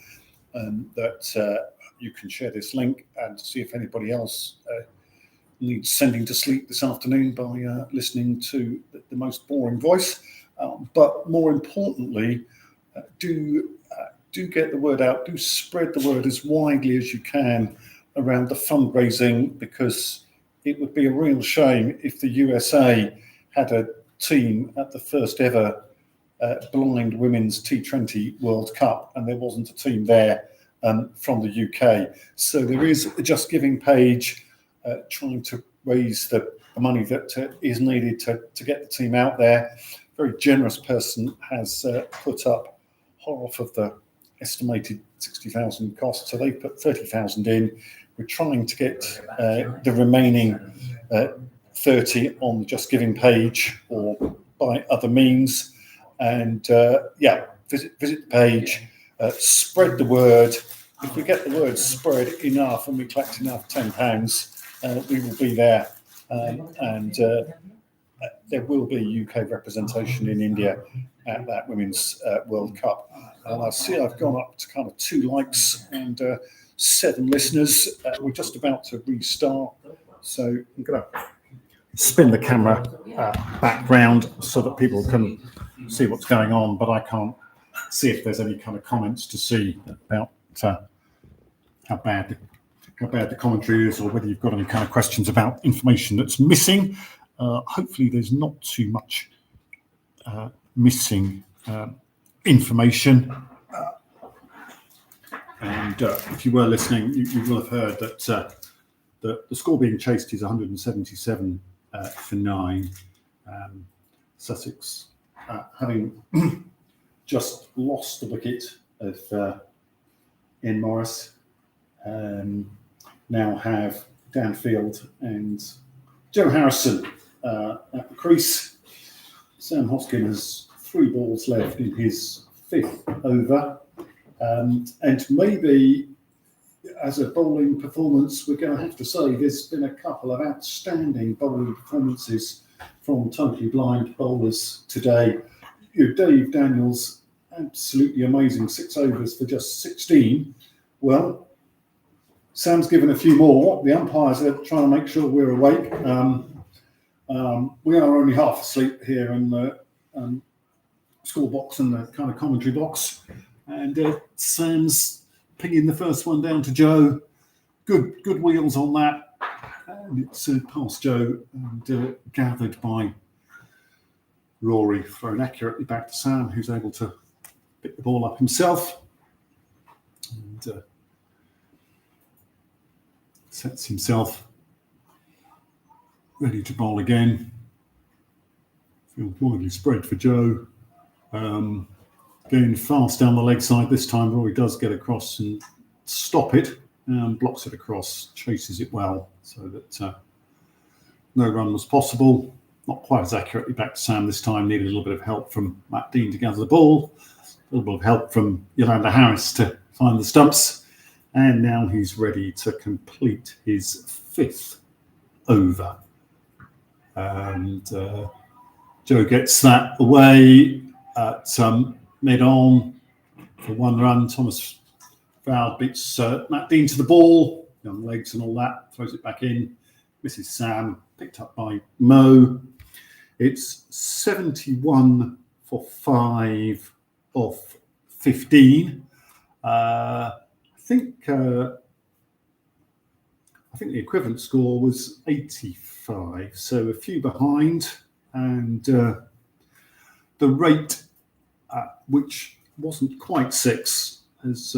that you can share this link and see if anybody else needs sending to sleep this afternoon by listening to the most boring voice. But more importantly, do get the word out, do spread the word as widely as you can around the fundraising, because it would be a real shame if the USA had a team at the first ever blind women's T20 World Cup and there wasn't a team there from the UK. So there is a Just Giving page trying to raise the money that is needed to get the team out there. A very generous person has put up half of the estimated 60,000 cost, so they put 30,000 in. We're trying to get the remaining 30 on the Just Giving page or by other means. And visit the page, spread the word. If we get the word spread enough and we collect enough £10, we will be there. And there will be UK representation in India at that Women's World Cup. And I see I've gone up to kind of 2 likes and 7 listeners. We're just about to restart. So I'm going to spin the camera back round so that people can see what's going on, but I can't see if there's any kind of comments to see about how bad the commentary is, or whether you've got any kind of questions about information that's missing. Hopefully there's not too much missing information. And if you were listening, you will have heard that the score being chased is 177 for 9. Sussex, having just lost the wicket of Ian Morris, now have Dan Field and Joe Harrison at the crease. Sam Hoskin has 3 balls left in his 5th over. And maybe as a bowling performance, we're going to have to say there's been a couple of outstanding bowling performances from totally blind bowlers today. Dave Daniels, absolutely amazing, 6 overs for just 16. Well, Sam's given a few more. The umpires are trying to make sure we're awake. We are only half asleep here in the score box and the kind of commentary box. And Sam's pinging the first one down to Joe. Good wheels on that. And it's past Joe and gathered by Rory, thrown accurately back to Sam, who's able to pick the ball up himself. And sets himself ready to bowl again. Field widely spread for Joe. Going fast down the leg side this time. Rory does get across and stop it, blocks it across, chases it well, so that no run was possible. Not quite as accurately back to Sam this time. Needed a little bit of help from Matt Dean to gather the ball. A little bit of help from Yolanda Harris to find the stumps. And now he's ready to complete his 5th over. And Joe gets that away at mid-on for 1 run. Thomas Fowle beats Matt Dean to the ball. Young legs and all that. Throws it back in. Misses Sam. Picked up by Mo. It's 71 for 5 off 15. I think the equivalent score was 85, so a few behind, and the rate, which wasn't quite 6, has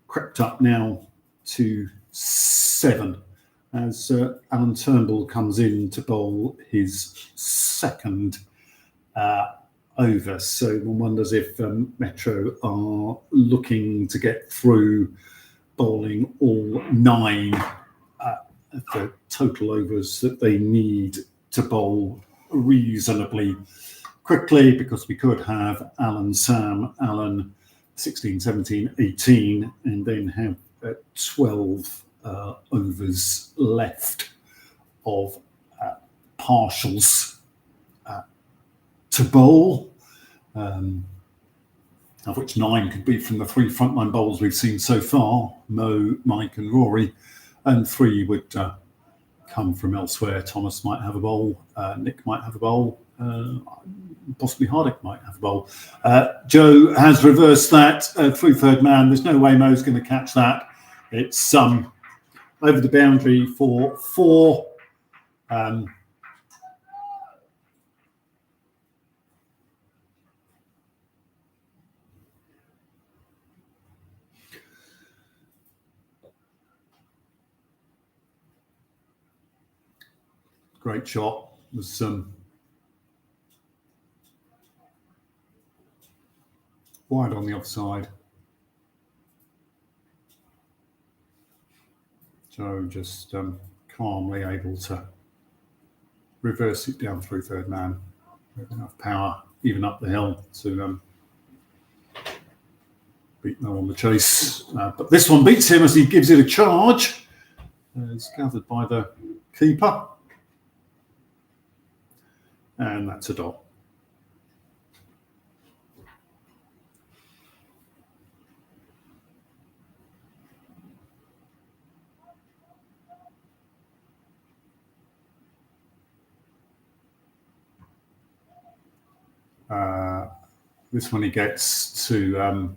crept up now to 7 as Alan Turnbull comes in to bowl his 2nd over. So one wonders if Metro are looking to get through bowling all 9 of the total overs that they need to bowl reasonably quickly, because we could have Alan, Sam, Alan 16, 17, 18, and then have 12 overs left of partials to bowl, of which 9 could be from the 3 frontline bowls we've seen so far, Mo, Mike and Rory, and 3 would come from elsewhere. Thomas might have a bowl, Nick might have a bowl, possibly Hardick might have a bowl. Joe has reversed that through third man. There's no way Mo's going to catch that. It's over the boundary for 4. Great shot. Was wide on the offside. Joe just calmly able to reverse it down through third man with enough power, even up the hill, to beat Mo on the chase. But this one beats him as he gives it a charge. It's gathered by the keeper. And that's a dot. This one he gets to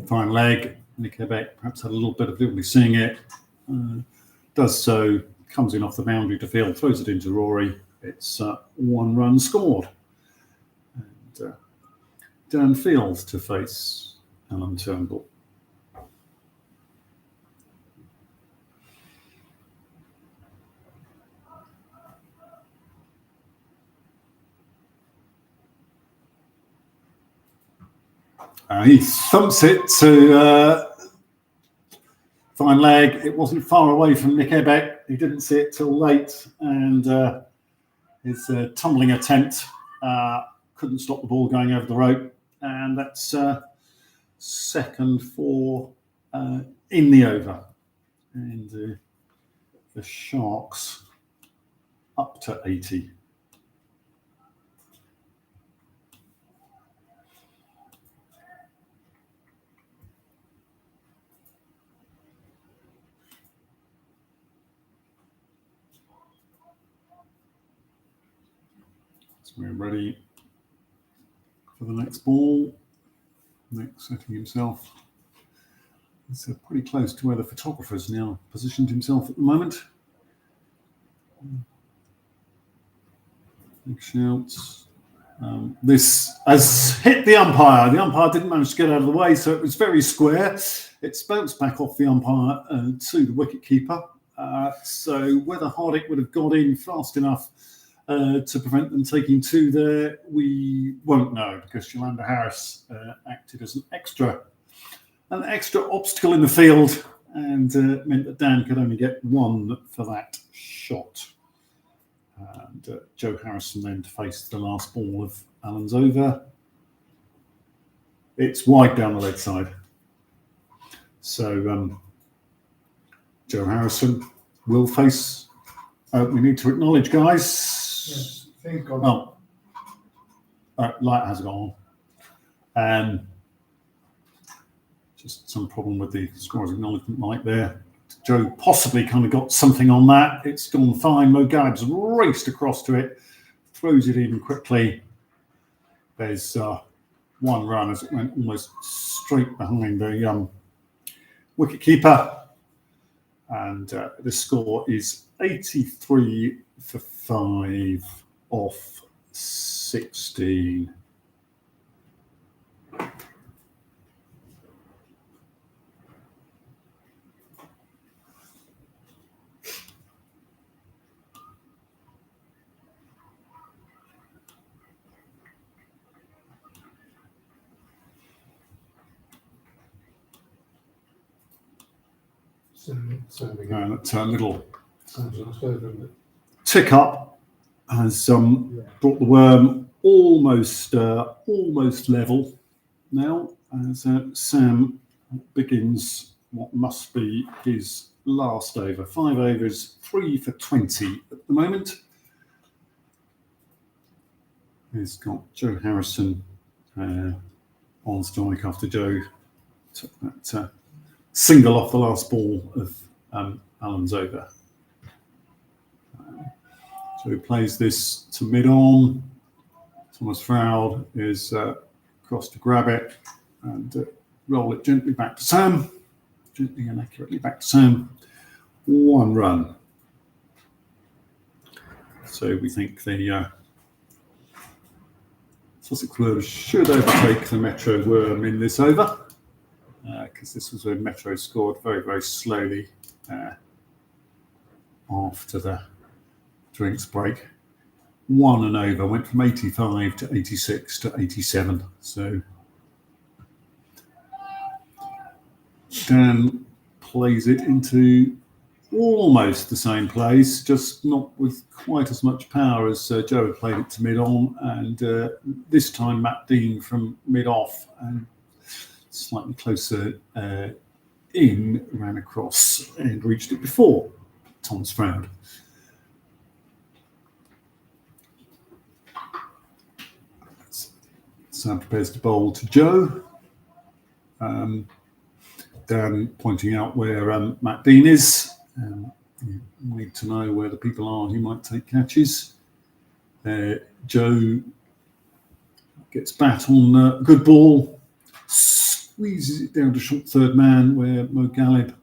fine leg. Nick Ebeck perhaps had a little bit of difficulty seeing it. Does so, comes in off the boundary to field, throws it into Rory. It's 1 run scored. And Dan Field to face Alan Turnbull. He thumps it to fine leg. It wasn't far away from Nick Ebeck. He didn't see it till late, and his tumbling attempt couldn't stop the ball going over the rope, and that's second for in the over. And the Sharks up to 80. So we're ready for the next ball. Nick setting himself. It's pretty close to where the photographer's now positioned himself at the moment. Big shouts. This has hit the umpire. The umpire didn't manage to get out of the way, so it was very square. It's bounced back off the umpire to the wicketkeeper. So whether Hardick would have got in fast enough to prevent them taking 2 there, we won't know, because Yolanda Harris acted as an extra obstacle in the field, and meant that Dan could only get 1 for that shot. And Joe Harrison then to face the last ball of Alan's over. It's wide down the leg side. So Joe Harrison will face. We need to acknowledge, guys. Yes, thing's gone. Light has gone on. Just some problem with the scorer's acknowledgement light there. Joe possibly kind of got something on that. It's gone fine. Mo Gabbs raced across to it, throws it even quickly. There's 1 run as it went almost straight behind the wicketkeeper. And the score is 83 for 5 off 16. So And it's a little sounds like over, isn't it? tick up has brought the worm almost level now as Sam begins what must be his last over. 5 overs, 3 for 20 at the moment. He's got Joe Harrison on strike after Joe took that single off the last ball of Alan's over. So he plays this to mid-on. Thomas Froud is across to grab it and roll it gently back to Sam. Gently and accurately back to Sam. 1 run. So we think the Sussex Worm should overtake the Metro Worm in this over, because this was when Metro scored very, very slowly after the drinks break. 1 and over, went from 85 to 86 to 87. So Dan plays it into almost the same place, just not with quite as much power as Joe had played it to mid-on, and this time Matt Dean from mid-off and slightly closer in, ran across and reached it before Thomas Froud. Sam prepares to bowl to Joe. Dan pointing out where Matt Dean is. You need to know where the people are who might take catches. Joe gets bat on good ball, squeezes it down to short third man where Mo Galib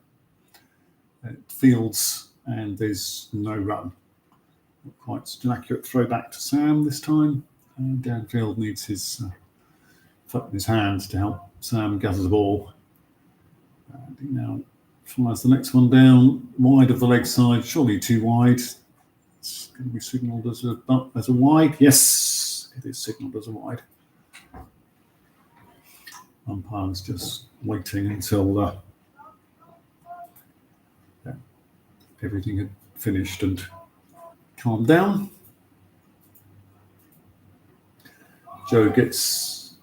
fields, and there's no run. Not quite such an accurate throw back to Sam this time. And Danfield needs his foot in his hand to help Sam gather the ball. And he now flies the next one down wide of the leg side, surely too wide. It's going to be signalled as a wide. Yes, it is signalled as a wide. Umpire's just waiting until everything had finished and calmed down. Joe gets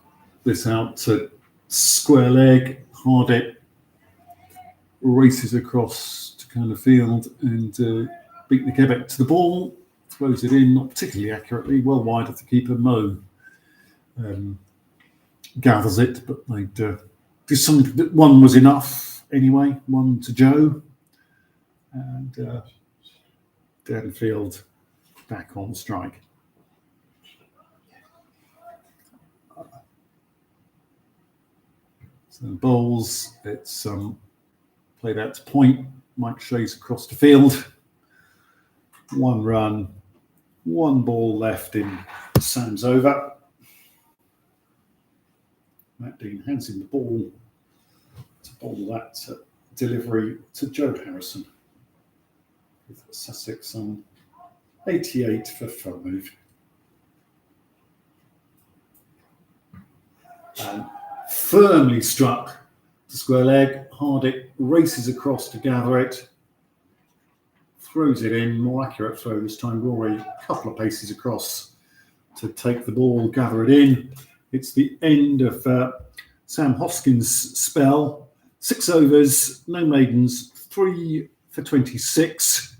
this out to square leg, hard it, races across to corner field and beat Quebec to the ball, throws it in, not particularly accurately, well wide of the keeper. Mo gathers it, but they'd decided that 1 was enough anyway, 1 to Joe. And Danfield back on strike. So bowls, it's played out to point. Mike Shays across the field. 1 run, 1 ball left in Sam's over. Matt Dean hands him the ball to bowl that delivery to Joe Harrison, with Sussex on 88 for 5. And firmly struck the square leg, hard it, races across to gather it, throws it in, more accurate throw this time. Rory a couple of paces across to take the ball, gather it in. It's the end of Sam Hoskins' spell. 6 overs, no maidens, 3 for 26.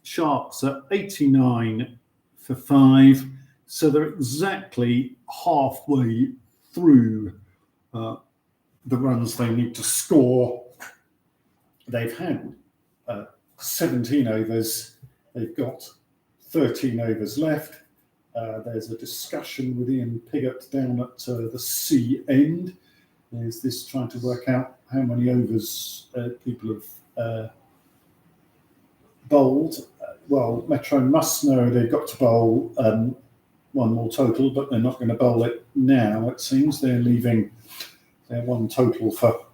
Sharks are 89 for 5. So they're exactly halfway through the runs they need to score. They've had 17 overs. They've got 13 overs left. There's a discussion with Ian Piggott down at the C end. Is this trying to work out how many overs people have bowled? Well, Metro must know they've got to bowl 1 more total, but they're not going to bowl it now, it seems. They're leaving their 1 total for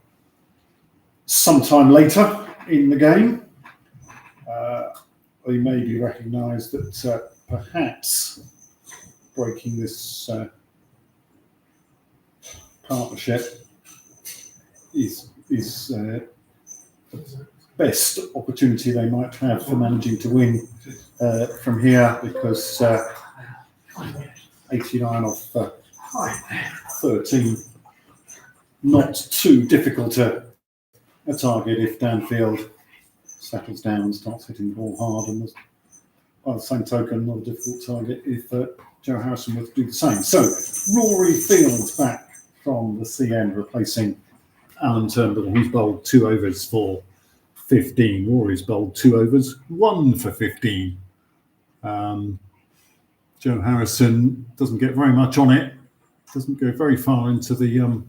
sometime later in the game. They maybe recognise that perhaps breaking this partnership is best opportunity they might have for managing to win from here, because 89 off 13, not too difficult a target if Danfield settles down and starts hitting the ball hard, and by the same token, not a difficult target if Joe Harrison were to do the same. So Rory Fields back from the C end, replacing Alan Turnbull, who's bowled 2 overs for 15. Rory's bowled 2 overs, 1 for 15. Joe Harrison doesn't get very much on it, doesn't go very far into the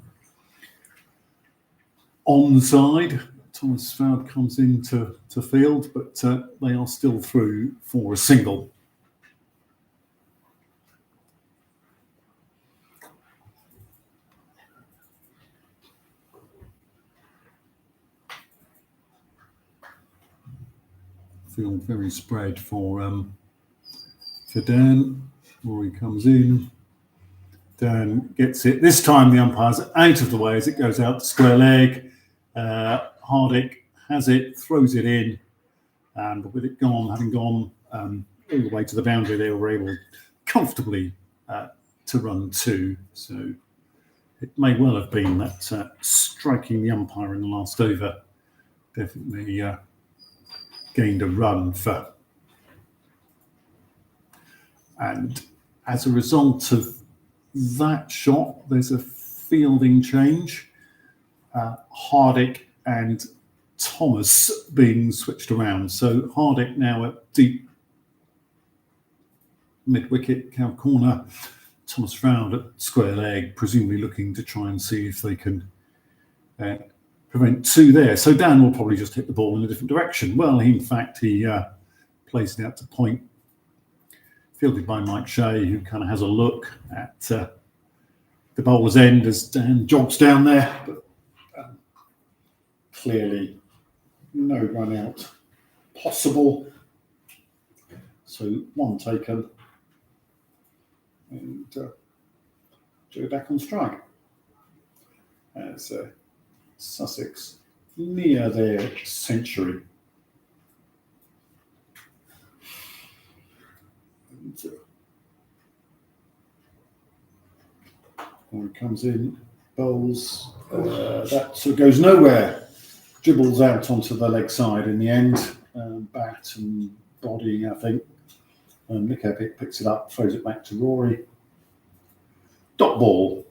onside. Thomas Stroud comes into field, but they are still through for a single. Field very spread for Dan. Rory comes in. Dan gets it. This time the umpire's out of the way as it goes out to square leg. Hardick has it, throws it in, and with it gone, having gone all the way to the boundary, they were able comfortably to run 2. So it may well have been that striking the umpire in the last over definitely gained a run for. And as a result of that shot, there's a fielding change. Hardick and Thomas being switched around. So Hardick now at deep mid-wicket, cow corner. Thomas Stroud at square leg, presumably looking to try and see if they can prevent 2 there. So Dan will probably just hit the ball in a different direction. Well, in fact, he plays it out to point, fielded by Mike Shea, who kind of has a look at the bowler's end as Dan jogs down there. But clearly no run out possible. So 1 taken. And Joe back on strike. As Sussex near their century. And when it comes in, bowls, that sort of goes nowhere. Dribbles out onto the leg side in the end, bat and body, I think. And Nick Epic picks it up, throws it back to Rory. Dot ball.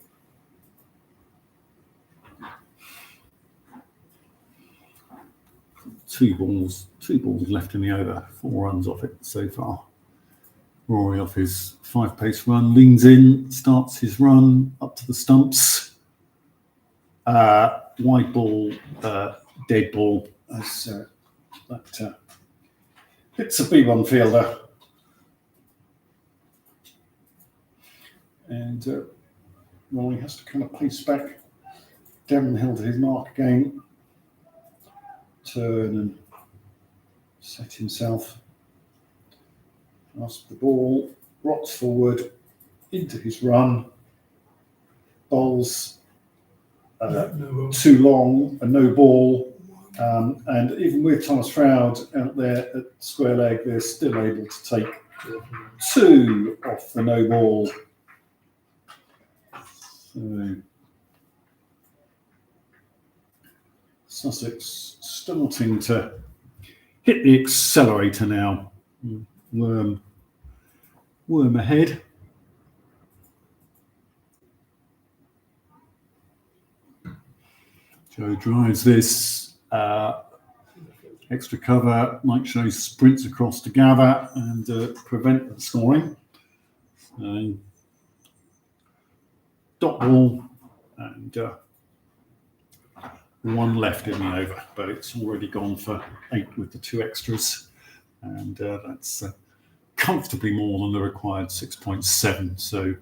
Two balls left in the over. 4 runs off it so far. Rory off his 5-pace run, leans in, starts his run up to the stumps. Wide ball, dead ball, as that hits a B1 fielder. And Rory has to kind of pace back downhill to his mark again. Turn and set himself. Grasps the ball, rots forward into his run. Bowls too long, a no ball. And even with Thomas Stroud out there at square leg, they're still able to take 2 off the no ball. So Sussex starting to hit the accelerator now. Worm ahead. Joe drives this extra cover. Mike Shea sprints across to gather and prevent the scoring. Dot ball and 1 left in the over, but it's already gone for 8 with the 2 extras, and that's comfortably more than the required 6.7. So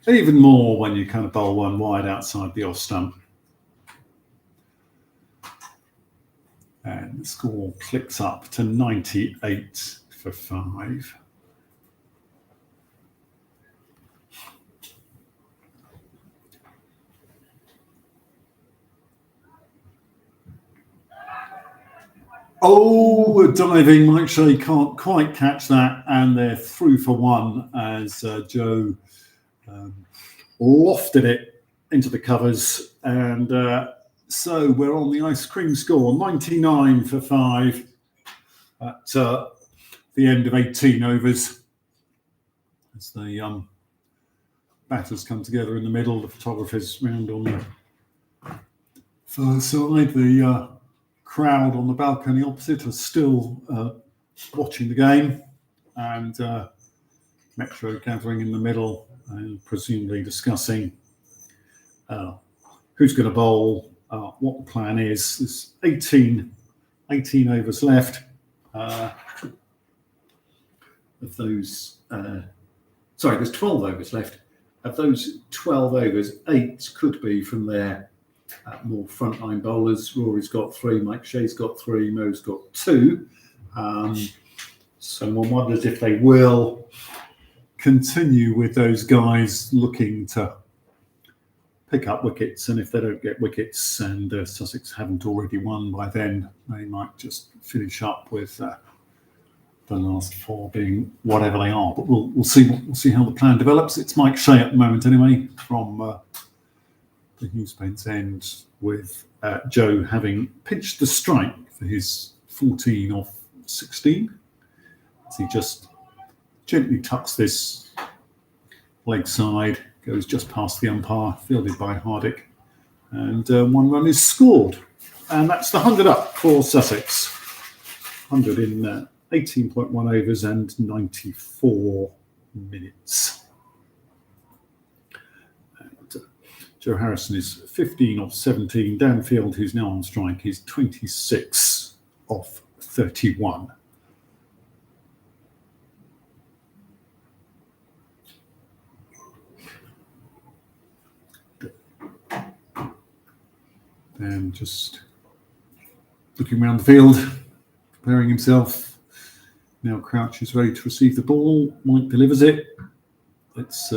even more when you kind of bowl 1 wide outside the off stump. And the score clicks up to 98 for 5. Oh, diving. Mike Shea can't quite catch that, and they're through for one as Joe lofted it into the covers. And so we're on the ice cream score, 99 for 5 at the end of 18 overs. As the batters come together in the middle, the photographers round on the far side, the crowd on the balcony opposite are still watching the game, and Metro gathering in the middle and presumably discussing who's going to bowl, what the plan is. There's 18 overs left. Of those, there's 12 overs left. Of those 12 overs, 8 could be from their more frontline bowlers. Rory's got 3, Mike Shea's got 3, Mo's got 2. So one wonders if they will continue with those guys looking to pick up wickets, and if they don't get wickets and Sussex haven't already won by then, they might just finish up with the last 4 being whatever they are. But we'll see how the plan develops. It's Mike Shea at the moment anyway, from the Hughes Pence end, with Joe having pinched the strike for his 14 off 16. As he just gently tucks this leg side, goes just past the umpire, fielded by Hardick, and 1 run is scored. And that's the 100 up for Sussex. 100 in 18.1 overs and 94 minutes. Joe Harrison is 15 off 17. Dan Field, who's now on strike, is 26 off 31. And just looking around the field, preparing himself. Now Crouch is ready to receive the ball. Mike delivers it. It's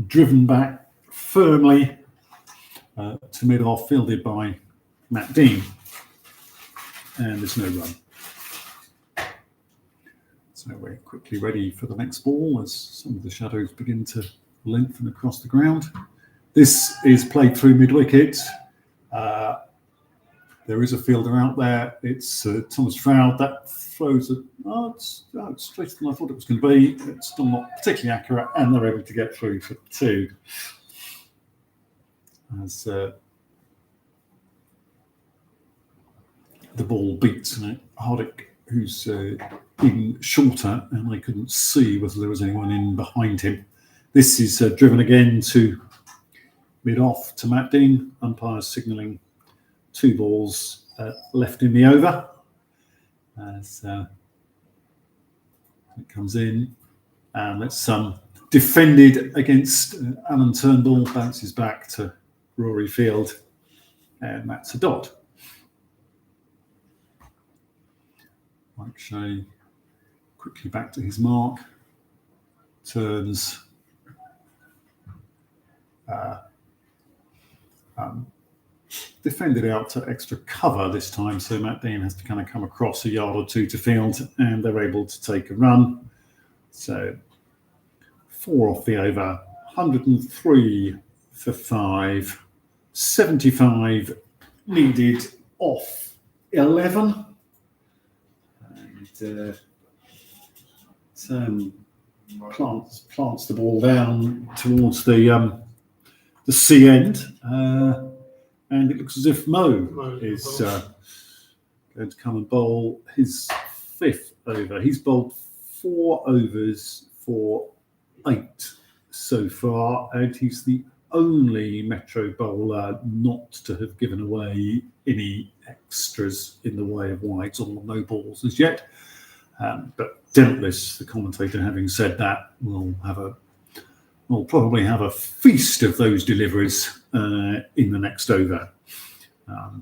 driven back firmly to mid-off, fielded by Matt Dean. And there's no run. So we're quickly ready for the next ball as some of the shadows begin to lengthen across the ground. This is played through mid-wicket. There is a fielder out there. It's Thomas Froud. That throws it. It's straighter than I thought it was going to be. It's still not particularly accurate, and they're able to get through for 2. As the ball beats Hardick, who's even shorter, and they couldn't see whether there was anyone in behind him. This is driven again to mid-off to Matt Dean. Umpires signalling 2 balls left in the over. As it comes in, and it's defended against Alan Turnbull, bounces back to Rory Field, and that's a dot. Mike Shea quickly back to his mark, turns defended out to extra cover this time, so Matt Dean has to kind of come across a yard or 2 to field, and they're able to take a run. So 4 off the over, 103 for 5, 75 needed off 11. And plants the ball down towards the C end. And it looks as if Mo is going to come and bowl his 5th over. He's bowled 4 overs for 8 so far, and he's the only Metro bowler not to have given away any extras in the way of wides or no balls as yet. But doubtless, the commentator having said that, we'll probably have a feast of those deliveries in the next over.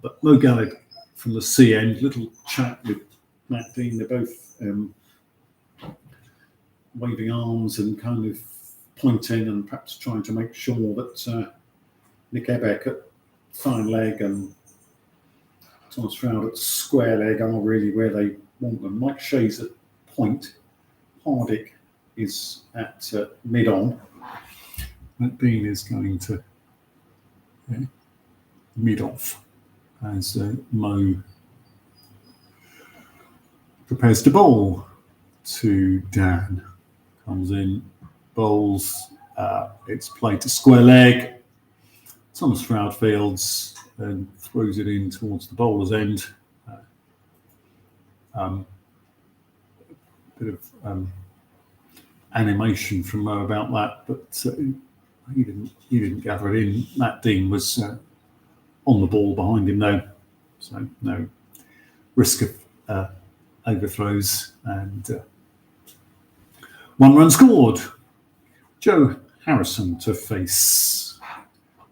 But Mo Gallagher from the C end, little chat with Matt Dean. They're both waving arms and kind of pointing and perhaps trying to make sure that Nick Ebeck at fine leg and Thomas Froud at square leg are really where they want them. Mike Shea's at point. Hardick is at mid-on. Matt Dean is going to mid-off as Mo prepares to bowl to Dan. Comes in, bowls. It's played to square leg. Thomas Froud fields and throws it in towards the bowler's end. Bit of animation from Mo about that, but he didn't gather it in. Matt Dean was on the ball behind him though, so no risk of overthrows, and 1 run scored. Joe Harrison to face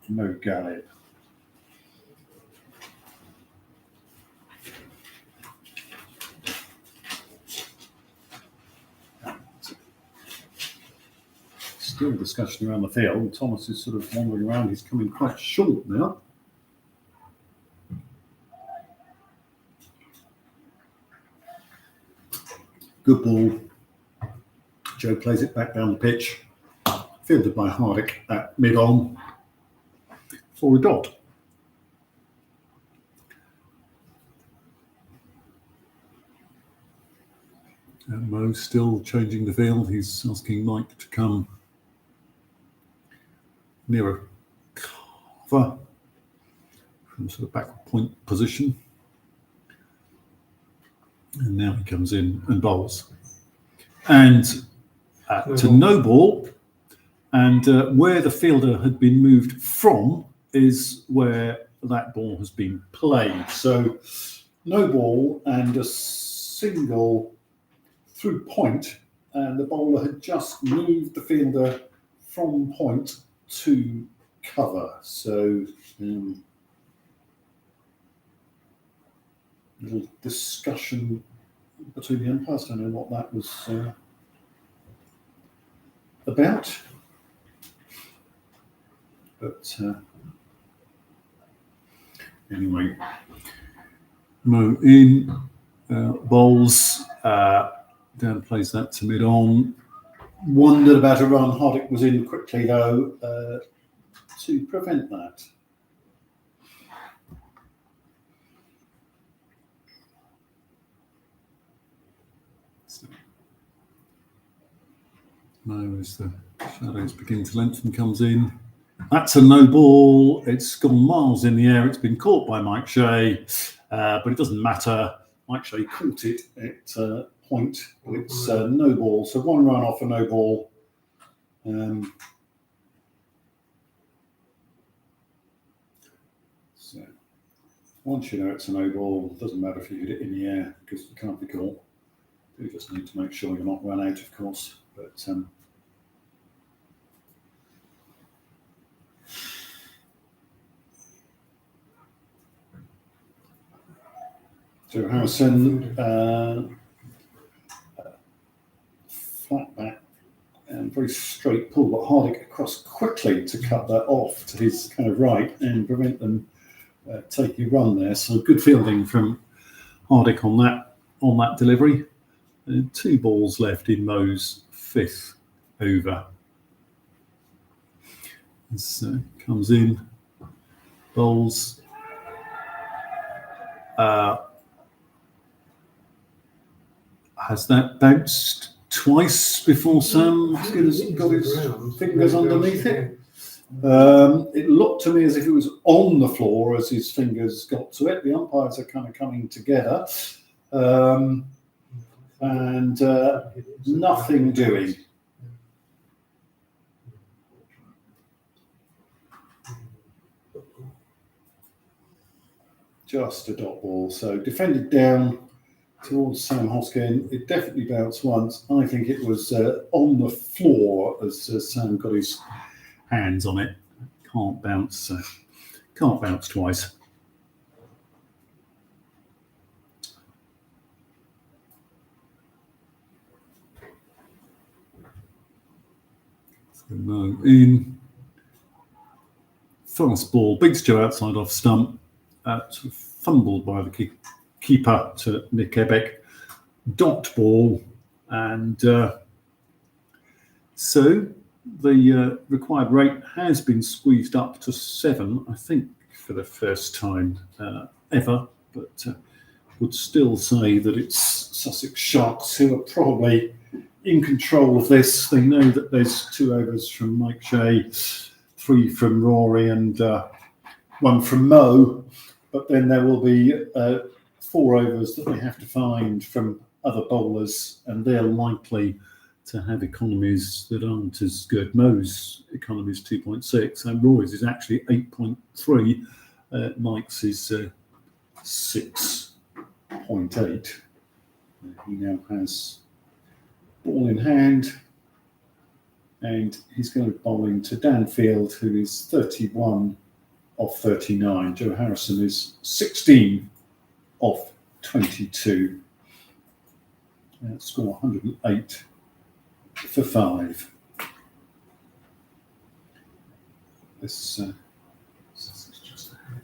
Mo Gallup. Still discussion around the field. Thomas is sort of wandering around. He's coming quite short now. Good ball. Joe plays it back down the pitch. Fielded by Hardick at mid-on for a dot. And Mo still changing the field. He's asking Mike to come nearer cover from sort of backward point position. And now he comes in and bowls. And to no ball. And where the fielder had been moved from is where that ball has been played. So no ball and a single through point. And the bowler had just moved the fielder from point to cover. So little discussion between the umpires. I don't know what that was about, but anyway, Mo in, bowls, Dan plays that to mid-on. Wondered about a run. Hardick was in quickly though to prevent that. Mo, as the shadows begin to lengthen, comes in. That's a no ball. It's gone miles in the air. It's been caught by Mike Shea, but it doesn't matter. Mike Shea caught it at point. It's no ball. So 1 run off a no ball. So once you know it's a no ball, it doesn't matter if you hit it in the air because it can't be caught. You just need to make sure you're not run out, of course. But Joe Harrison, flat back and very straight pull, but Hardick across quickly to cut that off to his kind of right and prevent them taking a run there. So good fielding from Hardick on that delivery. 2 balls left in Mo's 5th over. This comes in, bowls. Has that bounced twice before Sam has got his fingers underneath it? It looked to me as if it was on the floor as his fingers got to it. The umpires are kind of coming together. And nothing doing. Just a dot ball. So defended down towards Sam Hoskin. It definitely bounced once. I think it was on the floor as Sam got his hands on it. Can't bounce twice. So no in. Fast ball, beats Joe outside off stump. Sort of fumbled by the keeper to Nick Ebeck. Dot ball, and so the required rate has been squeezed up to 7, I think, for the first time ever, but would still say that it's Sussex Sharks who are probably in control of this. They know that there's 2 overs from Mike Shea, 3 from Rory, and 1 from Mo, but then there will be 4 overs that they have to find from other bowlers, and they're likely to have economies that aren't as good. Mo's economy is 2.6, and Roy's is actually 8.3. Mike's is 6.8. He now has ball in hand, and he's going to be bowling to Dan Field, who is 31 off 39. Joe Harrison is 16 off 22. Score 108 for 5. This Sussex just ahead.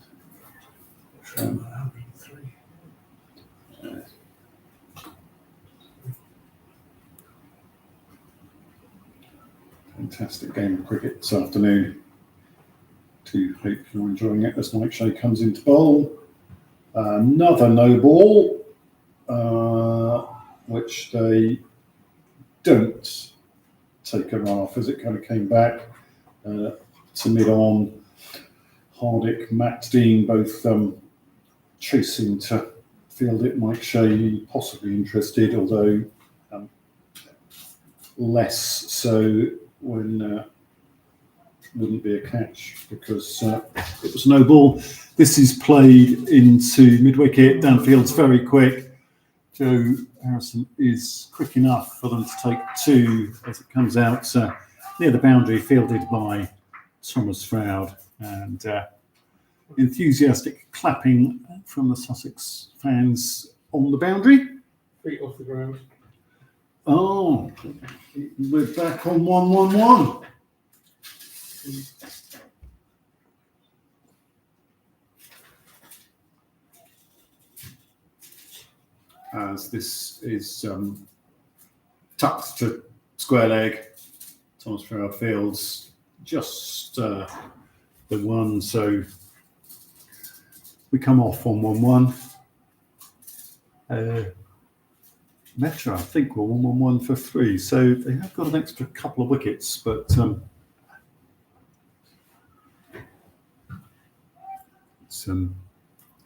103. fantastic game of cricket this afternoon. Do hope you're enjoying it as Mike Shea comes into bowl. Another no ball, which they don't take a run off as it kind of came back to mid-on. Hardick, Matt Dean both chasing to field it. Mike Shea possibly interested, although less so when wouldn't be a catch because it was no ball. This is played into mid-wicket. Downfield's very quick. Joe Harrison is quick enough for them to take 2 as it comes out near the boundary, fielded by Thomas Froud, and enthusiastic clapping from the Sussex fans on the boundary. Feet off the ground. Oh, we're back on 1-1-1. As this is tucked to square leg, Thomas Froud fields just the 1, so we come off on 1-1. Metro, I think, were 1-1-1 for 3, so they have got an extra couple of wickets, but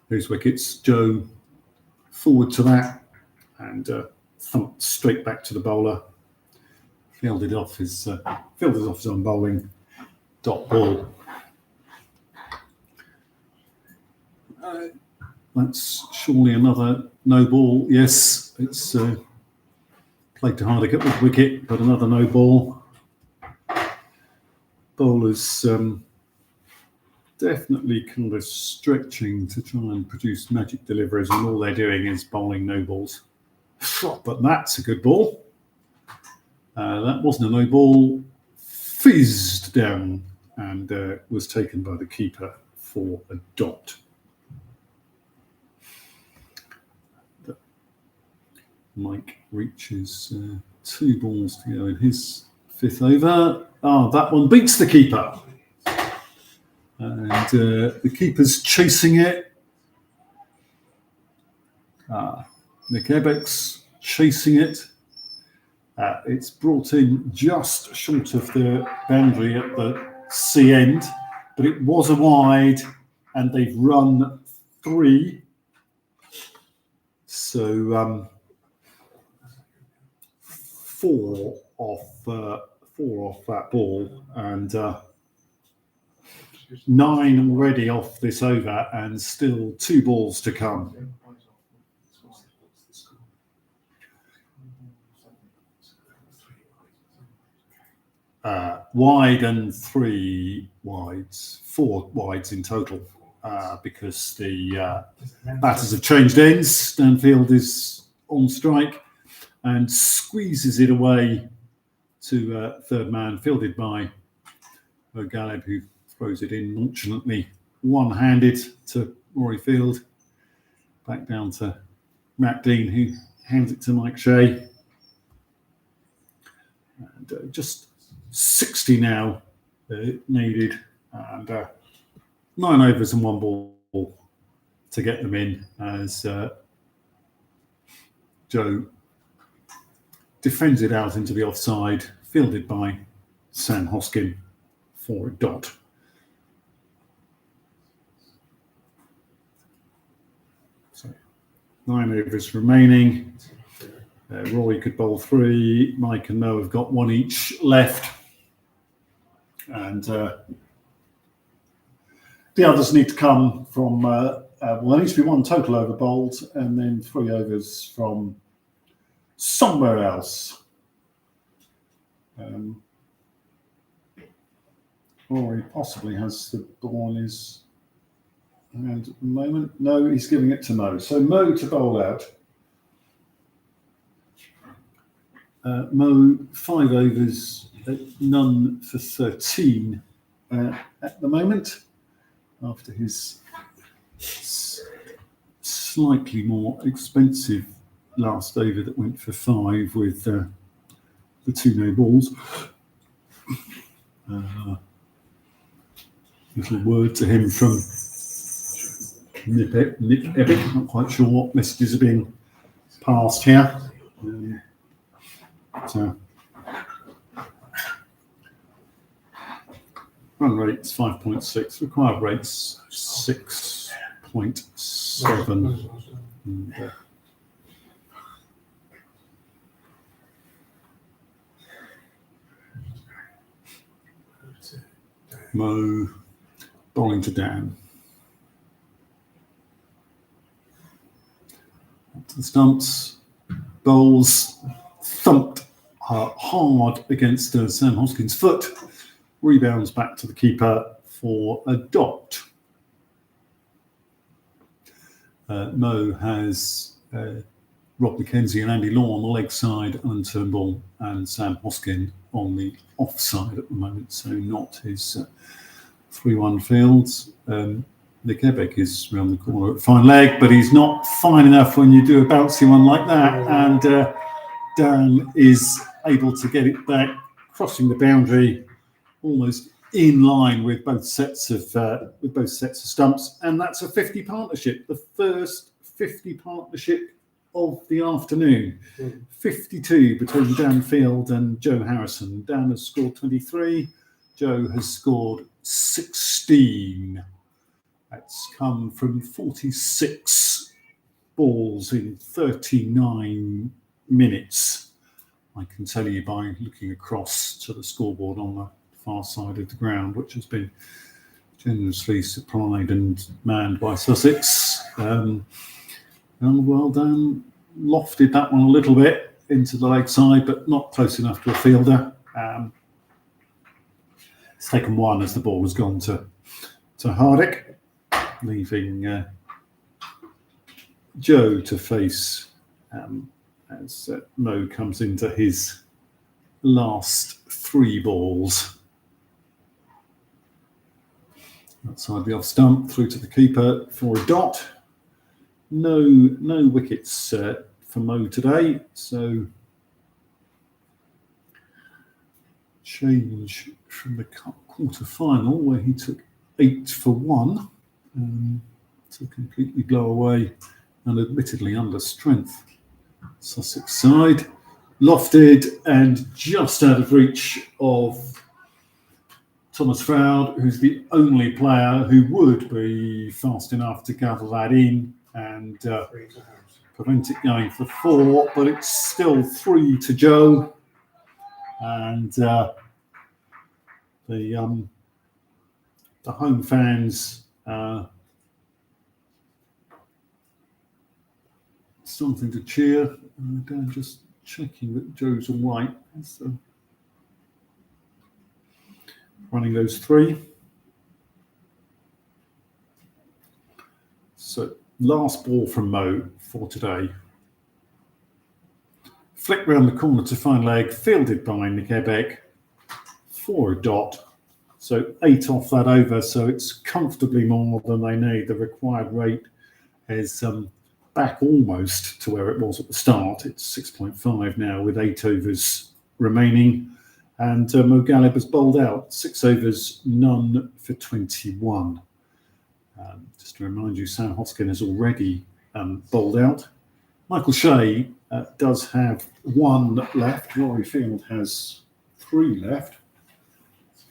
those wickets. Joe forward to that and thumped straight back to the bowler. Fielded off his own bowling. Dot ball. That's surely another no ball. Yes, it's played to Hardick at the wicket, but another no ball. Bowlers definitely kind of stretching to try and produce magic deliveries, and all they're doing is bowling no balls. But that's a good ball. That wasn't a no ball. Fizzed down and was taken by the keeper for a dot. Mike reaches 2 balls to go in his 5th over. That one beats the keeper. And the keeper's chasing it. Nick Ebeck's chasing it. It's brought in just short of the boundary at the C end, but it was a wide, and they've run 3. So 4 off that ball, and 9 already off this over, and still 2 balls to come. Wide and 3 wides, 4 wides in total, because the batters have changed ends. Stanfield is on strike and squeezes it away to 3rd man, fielded by O'Galeb, who throws it in nonchalantly, one-handed to Rory Field. Back down to Matt Dean, who hands it to Mike Shea. And just 60 now needed, and 9 overs and 1 ball to get them in, as Joe defends it out into the offside, fielded by Sam Hoskin for a dot. So 9 overs remaining. Roy could bowl 3. Mike and Mo have got 1 each left. And the others need to come from, there needs to be 1 total over bowled and then 3 overs from somewhere else. Rory possibly has the ball in his hand at the moment. No, he's giving it to Mo. So Mo to bowl out. Mo 5 overs, none for 13 at the moment, after his slightly more expensive last over that went for 5 with the 2 no balls. Little word to him from Nick Epic. Not quite sure what messages are being passed here. So run rate's 5.6, required rate's 6.7. Mo bowling to Dan. Up to the stumps, bowls thumped hard against Sam Hoskin's foot, rebounds back to the keeper for a dot. Mo has Rob McKenzie and Andy Law on the leg side, Alan Turnbull and Sam Hoskin on the offside at the moment, so not his 3-1 fields. Nick Ebeck is round the corner at fine leg, but he's not fine enough when you do a bouncy one like that, and Dan is able to get it back, crossing the boundary, almost in line with both sets of stumps, and that's a 50 partnership, the first 50 partnership of the afternoon. 52 between Dan Field and Joe Harrison. Dan has scored 23, Joe has scored 16. That's come from 46 balls in 39 minutes. I can tell you by looking across to the scoreboard on the far side of the ground, which has been generously supplied and manned by Sussex. And well done, lofted that one a little bit into the leg side, but not close enough to a fielder. It's taken 1 as the ball has gone to Hardick, leaving Joe to face as Mo comes into his last 3 balls. Outside the off stump, through to the keeper for a dot. No wickets for Mo today, so change from the quarter final where he took 8 for 1 to completely blow away and admittedly under strength Sussex side. Lofted and just out of reach of Thomas Froud, who's the only player who would be fast enough to gather that in and prevent it going for 4, but it's still 3 to Joe, and the home fans something to cheer. Dan just checking that Joe's all right. So running those 3. So last ball from Mo for today. Flick round the corner to fine leg, fielded by Nick Ebeck for a dot. So 8 off that over, so it's comfortably more than they need. The required rate is back almost to where it was at the start. It's 6.5 now with 8 overs remaining. And Mo Galib has bowled out 6 overs, none for 21. Just to remind you, Sam Hoskin has already bowled out. Michael Shea does have 1 left. Rory Field has 3 left.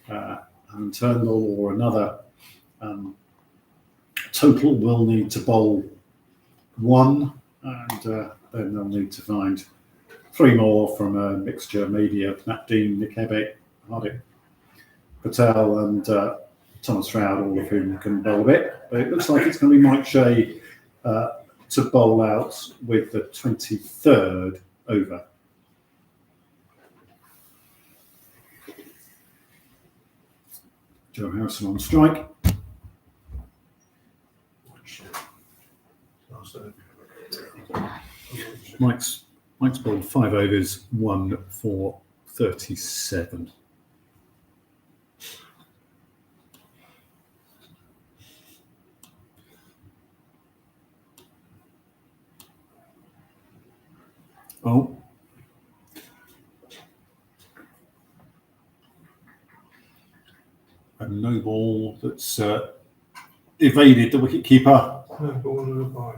And Turnbull or another total will need to bowl 1, and then they'll need to find 3 more from a mixture, maybe of Matt Dean, Nick Ebbitt, Hardik Patel, and Thomas Stroud, all of whom can bowl a bit. But it looks like it's going to be Mike Shea to bowl out with the 23rd over. Joe Harrison on strike. Mike's bowled 5 overs, 1 for 37. Oh. A no ball that's evaded the wicketkeeper. No ball and a bye.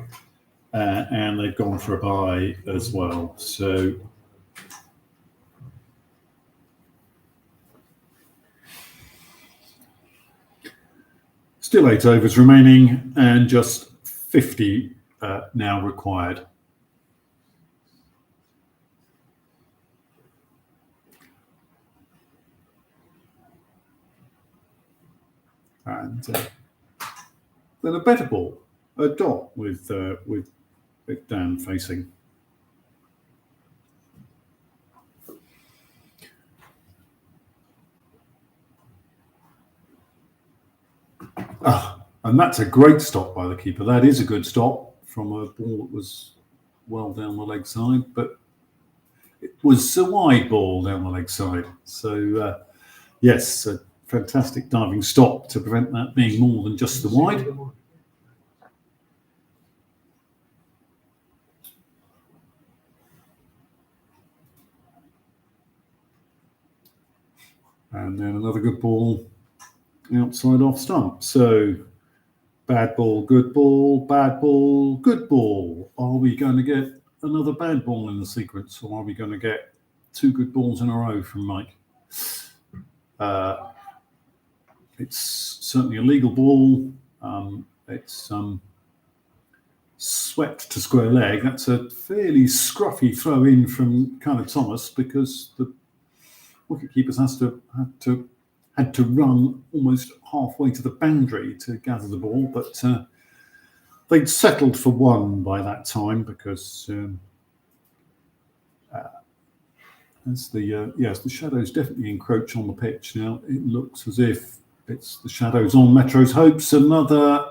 And they've gone for a bye as well. So still 8 overs remaining and just 50 now required. And then a better ball, a dot with Dan facing. And that's a great stop by the keeper. That is a good stop from a ball that was well down the leg side, but it was a wide ball down the leg side. So yes, a fantastic diving stop to prevent that being more than just the wide. And then another good ball outside off stump. So bad ball, good ball, bad ball, good ball. Are we going to get another bad ball in the sequence, or are we going to get 2 good balls in a row from Mike? It's certainly a legal ball. It's swept to square leg. That's a fairly scruffy throw in from kind of Thomas, because the wicketkeepers had to run almost halfway to the boundary to gather the ball, but they'd settled for 1 by that time, because as the shadows definitely encroach on the pitch now, it looks as if it's the shadows on Metro's hopes. Another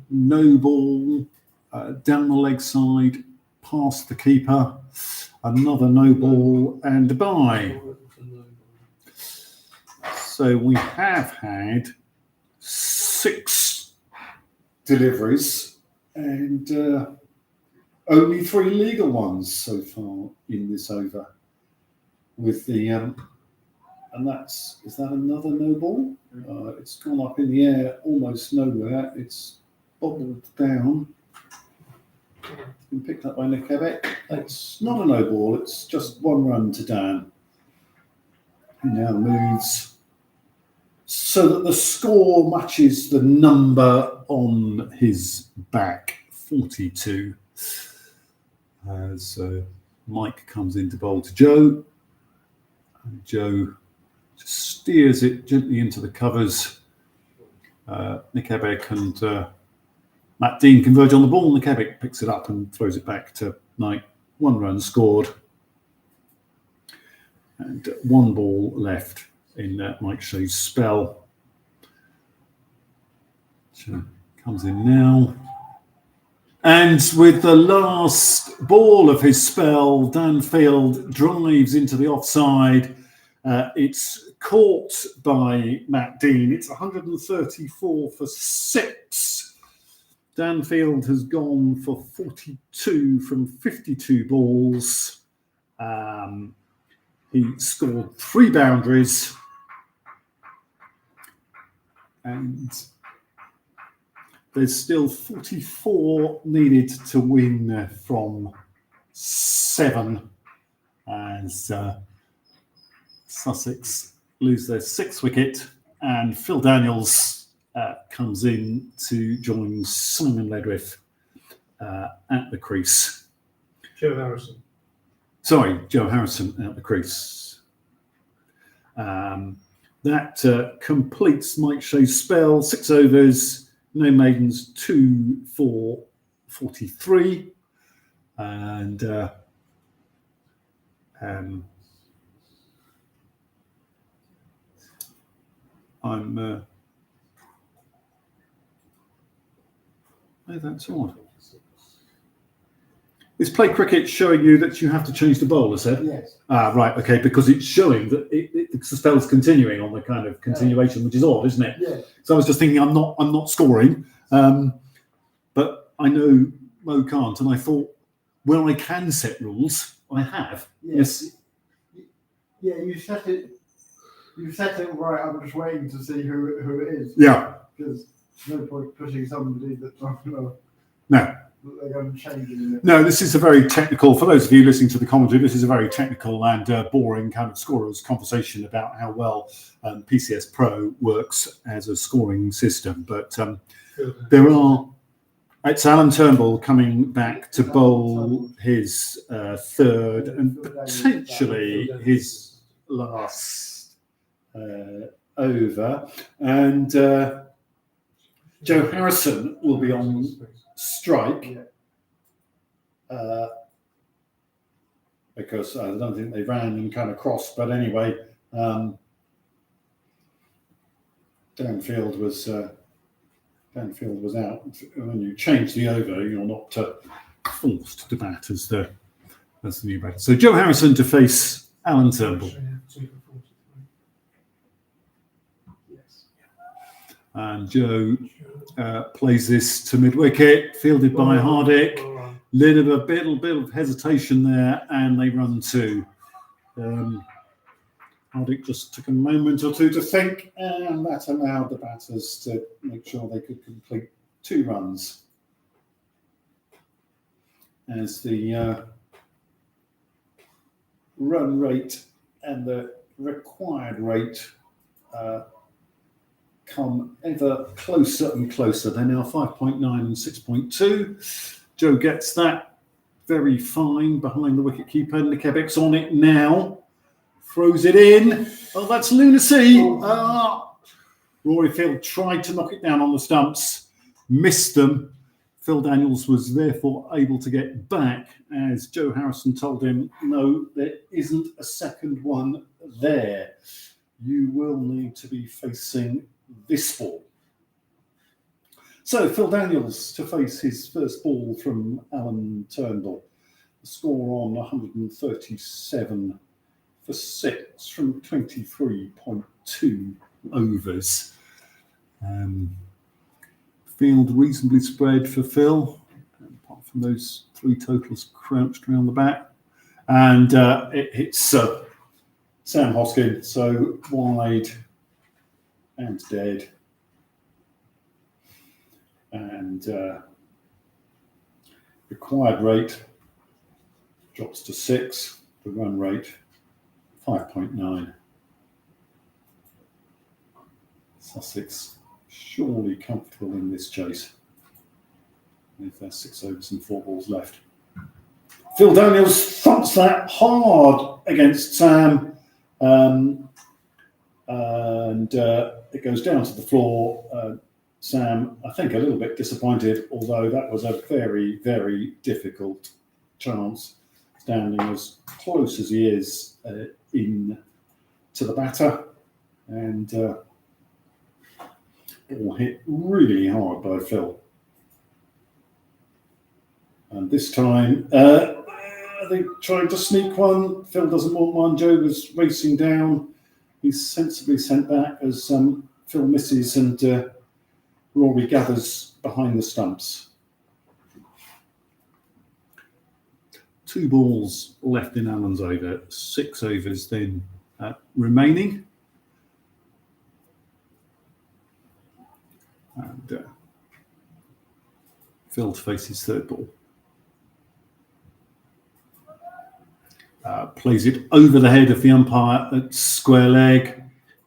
no ball down the leg side, past the keeper. Another no ball and a bye. So we have had 6 deliveries and only 3 legal ones so far in this over. With the and is that another no ball? It's gone up in the air, almost nowhere. It's bobbled down. It's been picked up by Nick Ebbitt. It's not a no ball. It's just 1 run to Dan. He now moves so that the score matches the number on his back, 42. As Mike comes in to bowl to Joe. And Joe just steers it gently into the covers. Nick Ebbitt and Matt Dean converge on the ball. Nick Ebbitt picks it up and throws it back to Knight. 1 run scored. And 1 ball left in Mike Shea's spell. So comes in now. And with the last ball of his spell, Dan Field drives into the offside. It's caught by Matt Dean. It's 134 for 6 Danfield has gone for 42 from 52 balls. He scored 3 boundaries. And there's still 44 needed to win from 7 as Sussex lose their 6th wicket, and Phil Daniels comes in to join Simon Ledwith at the crease. Joe Harrison. Sorry, Joe Harrison at the crease. That completes Mike Shea's spell. 6 overs, no maidens, 2 for 43. And that's odd. Is play cricket showing you that you have to change the bowler, Seb? Yes. Right, okay, because it's showing that the spell's continuing on the kind of continuation, which is odd, isn't it? Yeah. So I was just thinking, I'm not scoring, but I know Mo can't, and I thought, well, I can set rules. I have. Yes. Yeah, you set it right. I'm just waiting to see who it is. Yeah. Because no point pushing somebody that's not going to. No. They're going to change it. No, this is a very technical, for those of you listening to the commentary, this is a very technical and boring kind of scorer's conversation about how well PCS Pro works as a scoring system. But it's Alan Turnbull coming back to bowl his 3rd and potentially his last over. And Joe Harrison will be on strike because I don't think they ran and kind of crossed, but anyway, Danfield was out. When you change the over, you're not forced to bat as the new batter. So Joe Harrison to face Alan Turnbull. And Joe plays this to mid-wicket, fielded by Hardick. A bit of hesitation there, and they run 2. Hardick just took a moment or 2 to think, and that allowed the batters to make sure they could complete 2 runs. As the run rate and the required rate come ever closer and closer. They're now 5.9 and 6.2. Joe gets that very fine behind the wicketkeeper. Nikebek's on it now. Throws it in. Oh, that's lunacy. Rory Field tried to knock it down on the stumps, missed them. Phil Daniels was therefore able to get back as Joe Harrison told him, no, there isn't a second one there. You will need to be facing this ball. So Phil Daniels to face his first ball from Alan Turnbull. The score on 137 for 6 from 23.2 overs. Field reasonably spread for Phil, apart from those 3 totals crouched around the back. And it hits Sam Hoskin, so wide and dead. And required rate drops to 6, the run rate 5.9. Sussex surely comfortable in this chase with their 6 overs and 4 balls left. Phil Daniels thumps that hard against Sam, and it goes down to the floor. Sam, I think, a little bit disappointed, although that was a very, very difficult chance, standing as close as he is in to the batter, and ball hit really hard by Phil. And this time, they tried to sneak one. Phil doesn't want one. Joe was racing down. He's sensibly sent back as Phil misses and Rory gathers behind the stumps. 2 balls left in Alan's over, 6 overs then remaining. And Phil to face his 3rd ball. Plays it over the head of the umpire at square leg.